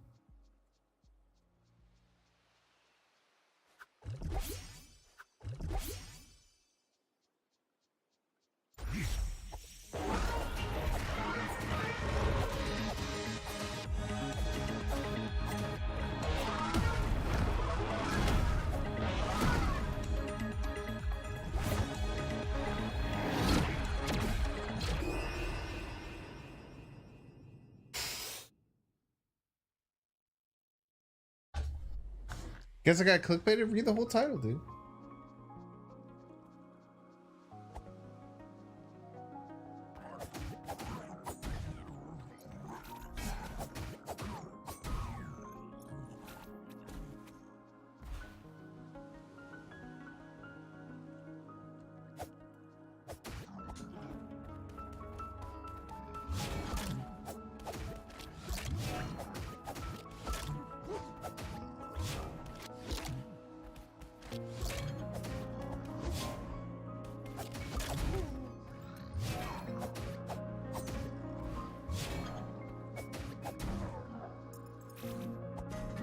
Guess I got clickbaited. Read the whole title, dude.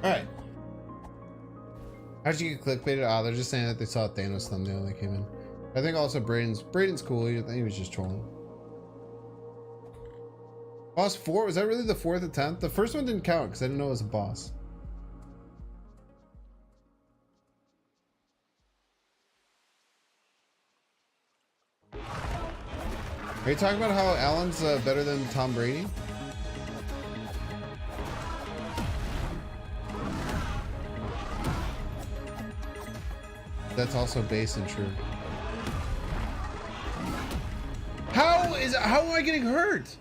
All right. How'd you get clickbaited? Ah, they're just saying that they saw a Thanos thumbnail when they came in. I think also Braden's cool. He was just trolling. Boss 4? Was that really the 4th attempt? The first one didn't count because I didn't know it was a boss. Are you talking about how Allen's better than Tom Brady? That's also base and true. How am I getting hurt?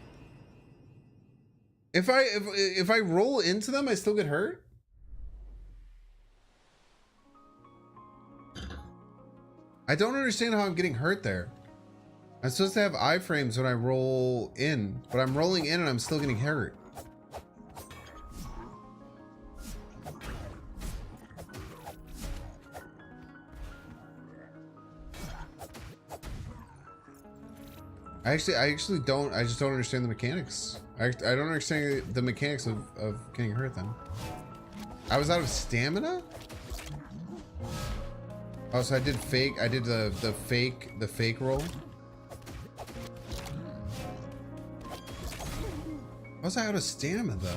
If I roll into them, I still get hurt? I don't understand how I'm getting hurt there. I'm supposed to have iframes when I roll in, but I'm rolling in and I'm still getting hurt. I actually don't. I just don't understand the mechanics. I don't understand the mechanics of getting hurt then. I was out of stamina? Oh, so I did fake. I did the fake roll. How was I out of stamina though?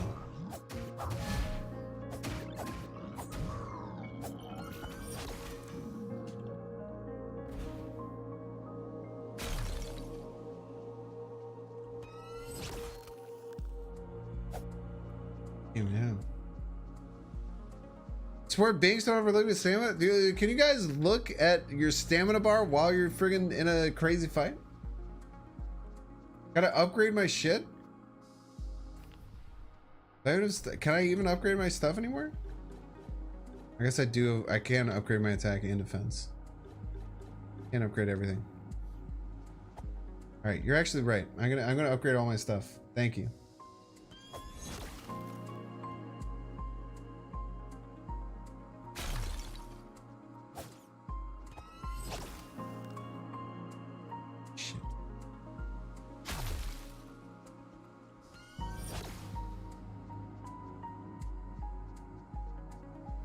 Yeah. Swear banks don't overlook the stamina. Dude, can you guys look at your stamina bar while you're friggin' in a crazy fight? Gotta upgrade my shit? Can I even upgrade my stuff anymore? I guess I do. I can upgrade my attack and defense. Can't upgrade everything. All right, you're actually right. I'm gonna upgrade all my stuff. Thank you.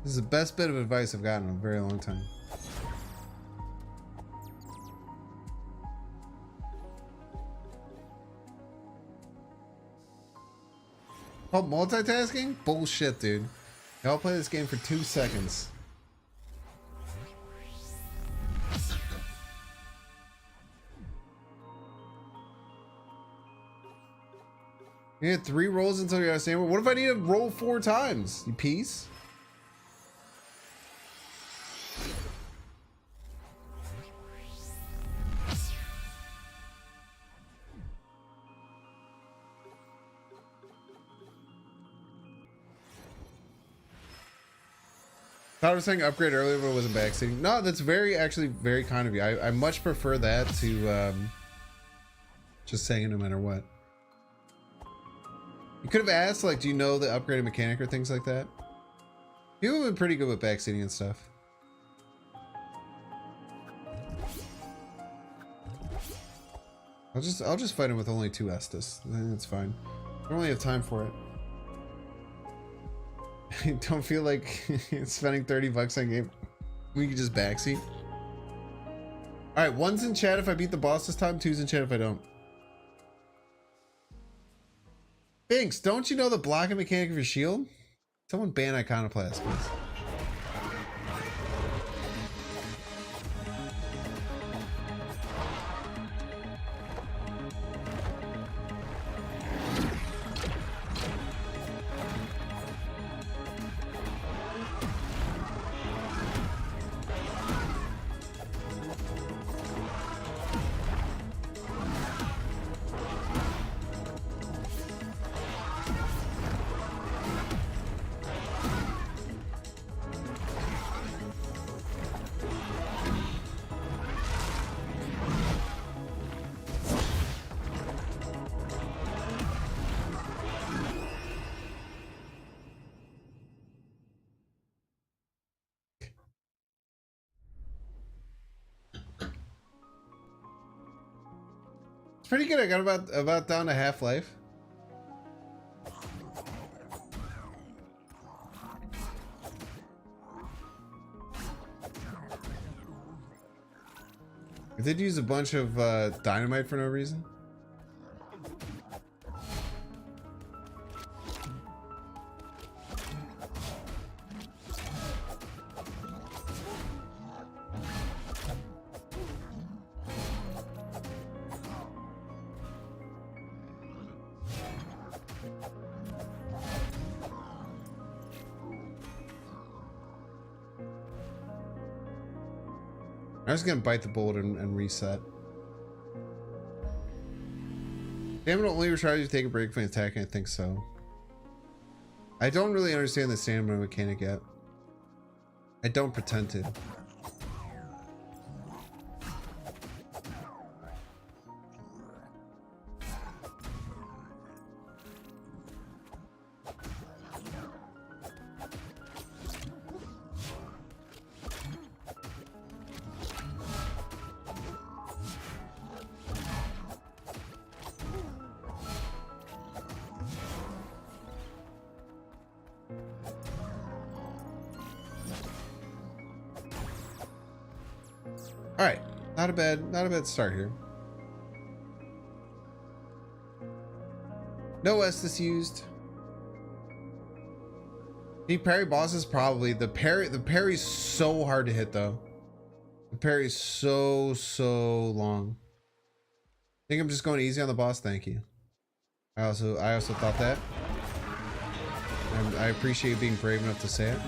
This is the best bit of advice I've gotten in a very long time. Oh, multitasking? Bullshit, dude. Y'all play this game for 2 seconds. You get 3 rolls until you're out of stamina. What if I need to roll 4 times? You piece? I was saying upgrade earlier, but it wasn't backseating. No, that's actually very kind of you. I much prefer that to just saying it no matter what. You could have asked, like, do you know the upgraded mechanic or things like that? People have been pretty good with backseating and stuff. I'll just fight him with only 2 Estus. I think that's fine. I don't really have time for it. I don't feel like spending 30 bucks on game. We can just backseat. Alright, 1's in chat if I beat the boss this time, 2's in chat if I don't. Binks, don't you know the blocking mechanic of your shield? Someone ban Iconoclast, please. It's pretty good. I got about down to half-life. did use a bunch of dynamite for no reason. I was gonna bite the bullet and reset. Stamina only recharges you take a break from attacking. I think so. I don't really understand the stamina mechanic yet. I don't pretend to. All right, not a bad start here. No Estus used. Need parry bosses probably. The parry's so hard to hit though. The parry's so long. I think I'm just going easy on the boss. Thank you. I also thought that. I appreciate you being brave enough to say it.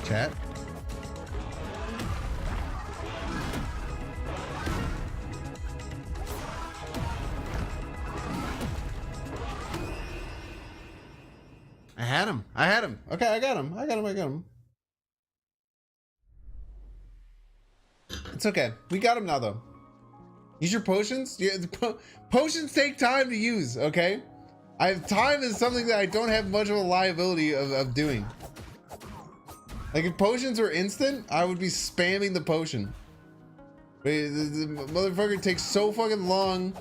Chat. I had him. Okay, I got him. It's okay. We got him now though. Use your potions? Yeah, potions take time to use, okay? Time is something that I don't have much of a liability of doing. Like if potions were instant, I would be spamming the potion. But the motherfucker takes so fucking long.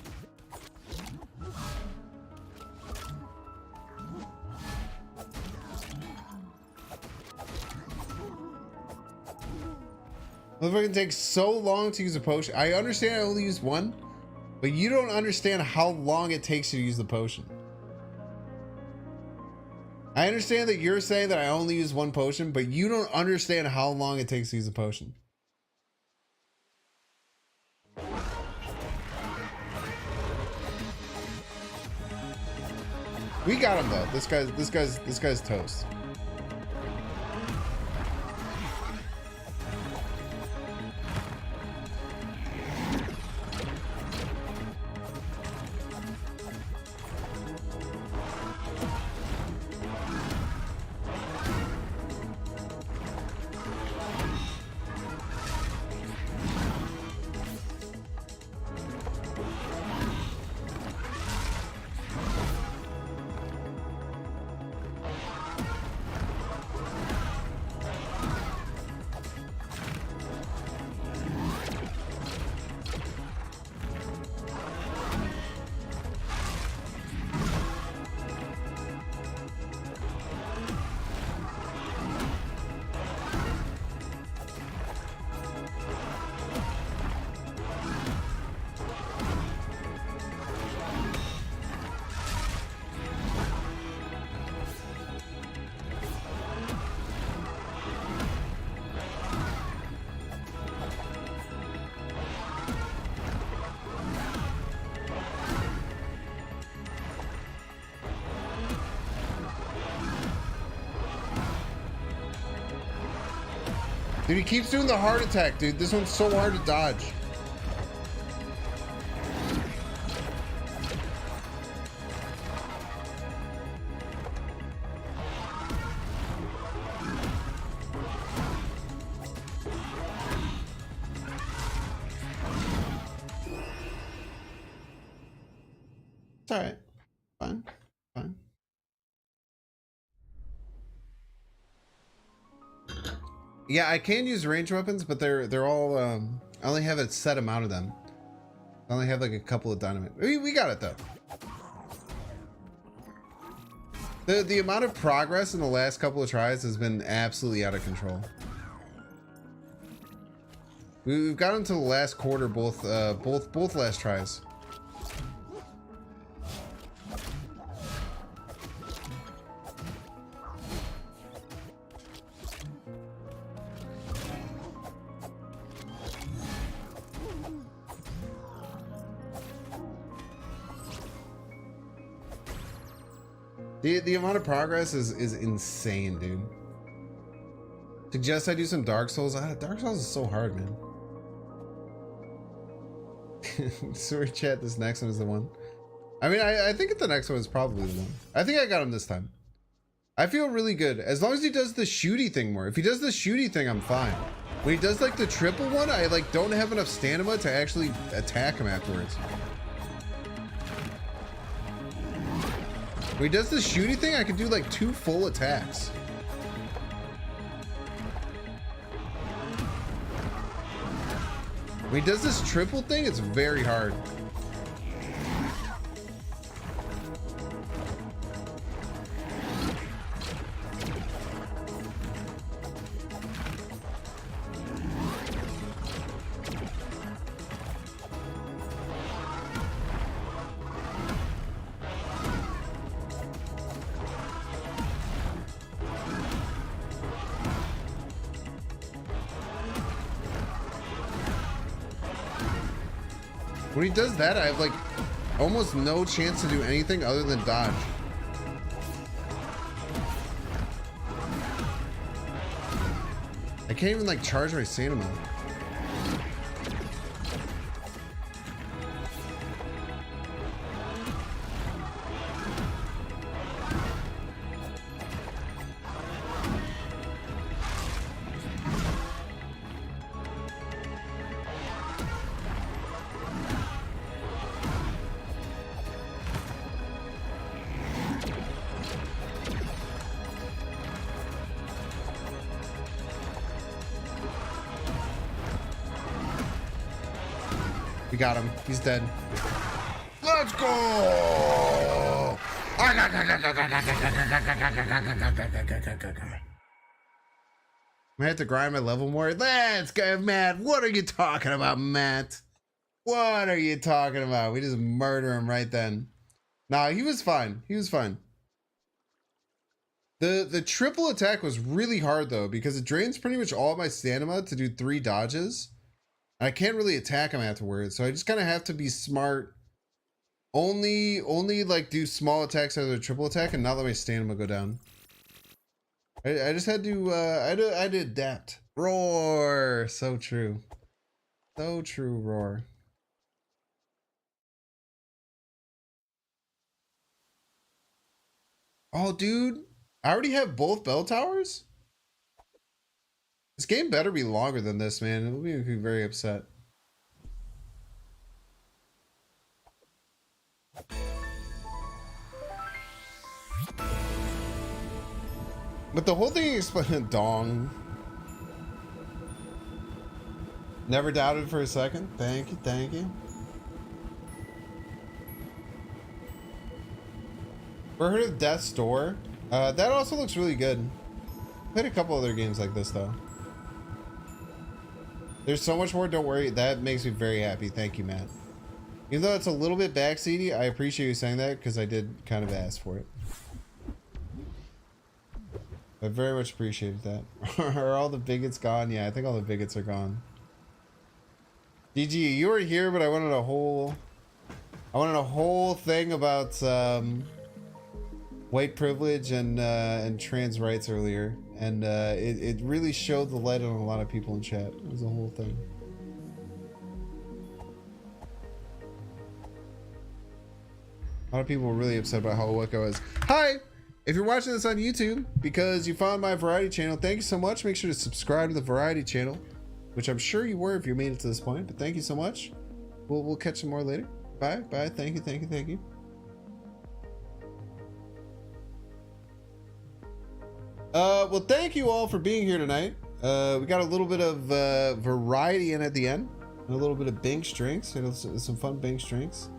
Motherfucker takes so long to use a potion. I understand I only use one, but you don't understand how long it takes you to use the potion. I understand that you're saying that I only use one potion, but you don't understand how long it takes to use a potion. We got him though. This guy's toast. Dude, he keeps doing the heart attack, dude. This one's so hard to dodge. all right. Fine. Fine. Yeah, I can use range weapons, but they're all I only have a set amount of them. I only have like a couple of dynamite. We got it though. The amount of progress in the last couple of tries has been absolutely out of control. We've gotten to the last quarter both last tries. The amount of progress is insane, dude. Suggest I do some Dark Souls. Dark Souls is so hard, man. Sorry, chat. This next one is the one. I mean, I think the next one is probably the one. I think I got him this time. I feel really good as long as he does the shooty thing more. If he does the shooty thing, I'm fine. When he does like the triple one, I like don't have enough stamina to actually attack him afterwards. When he does the shooty thing, I can do like 2 full attacks. When he does this triple thing, it's very hard. When he does that, I have like almost no chance to do anything other than dodge. I can't even like charge my stamina. We got him. He's dead. Let's go! I have to grind my level more. Let's go, Matt. What are you talking about, Matt? What are you talking about? We just murder him right then. Nah, he was fine. He was fine. The triple attack was really hard though, because it drains pretty much all of my stamina to do 3 dodges. I can't really attack him afterwards, so I just kind of have to be smart. Only like do small attacks out of the triple attack and not let my stamina go down. I just had to I had to adapt. Roar, so true, roar. Oh, dude, I already have both bell towers. This game better be longer than this, man. It'll make me very upset. But the whole thing explained dong. Never doubted for a second. Thank you, thank you. Ever heard of Death's Door? That also looks really good. Played a couple other games like this though. There's so much more, don't worry. That makes me very happy. Thank you, Matt. Even though it's a little bit backseaty, I appreciate you saying that because I did kind of ask for it. I very much appreciated that. Are all the bigots gone? Yeah, I think all the bigots are gone. DG, you were here, but I wanted a whole thing about white privilege and trans rights earlier, and it really showed the light on a lot of people in chat. It was a whole thing. A lot of people were really upset about how woke I was. Hi! If you're watching this on YouTube because you found my variety channel, thank you so much. Make sure to subscribe to the variety channel, which I'm sure you were if you made it to this point, but thank you so much. We'll catch some more later. Bye. Thank you. Well, thank you all for being here tonight. We got a little bit of variety in at the end. And a little bit of Binks drinks. Some fun Binks drinks.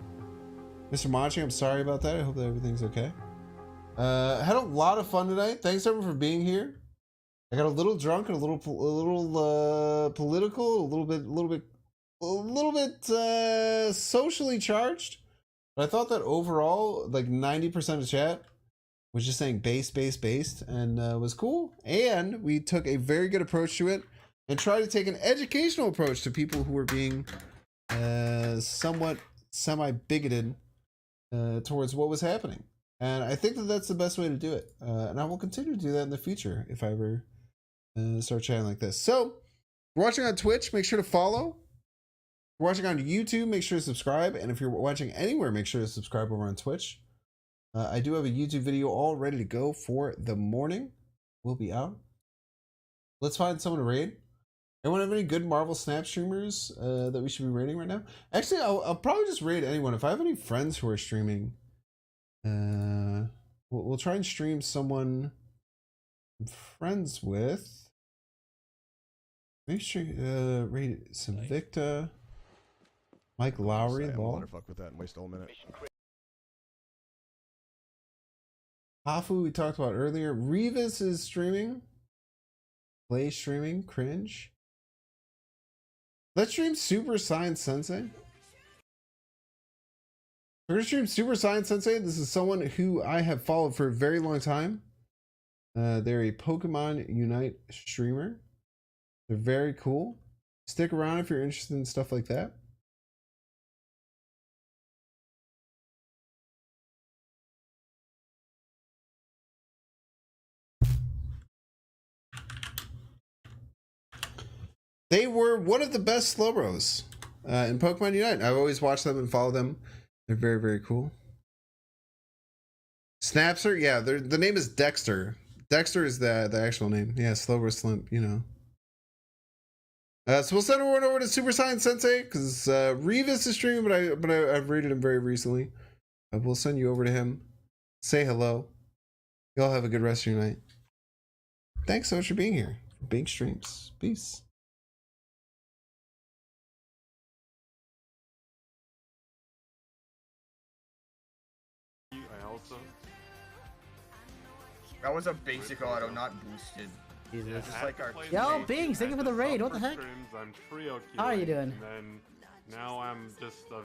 Mr. Monchi, I'm sorry about that. I hope that everything's okay. Had a lot of fun tonight. Thanks everyone for being here. I got a little drunk and a little political, a little bit socially charged. But I thought that overall, like 90% of chat was just saying based, and was cool. And we took a very good approach to it and tried to take an educational approach to people who were being somewhat semi-bigoted towards what was happening. And I think that that's the best way to do it. And I will continue to do that in the future if I ever start chatting like this. So, if you're watching on Twitch, make sure to follow. If you're watching on YouTube, make sure to subscribe. And if you're watching anywhere, make sure to subscribe over on Twitch. I do have a YouTube video all ready to go for the morning. We'll be out. Let's find someone to raid. Anyone have any good Marvel Snap streamers that we should be raiding right now? Actually, I'll probably just raid anyone. If I have any friends who are streaming, we'll try and stream someone I'm friends with. Make sure raid some Victa, Mike Lowry. I don't want to fuck with that and waste all minute. Hafu we talked about earlier. Revis is streaming. Play streaming. Cringe. Let's stream Super Saiyan Sensei. We're gonna stream Super Saiyan Sensei. This is someone who I have followed for a very long time. They're a Pokemon Unite streamer. They're very cool. Stick around if you're interested in stuff like that. They were one of the best Slowbros in Pokemon Unite. I've always watched them and followed them. They're very, very cool. Snapster, yeah, the name is Dexter. Dexter is the actual name. Yeah, Slowbro Slimp, you know. So we'll send everyone over to Super Saiyan Sensei because Revis is streaming, but I've rated him very recently. We'll send you over to him. Say hello. Y'all have a good rest of your night. Thanks so much for being here. Big streams. Peace. That was a basic auto, not boosted. Jesus. Just like our Yo, Bings, thank you for the raid. What the heck? I'm Trio How are you doing? And then now I'm just a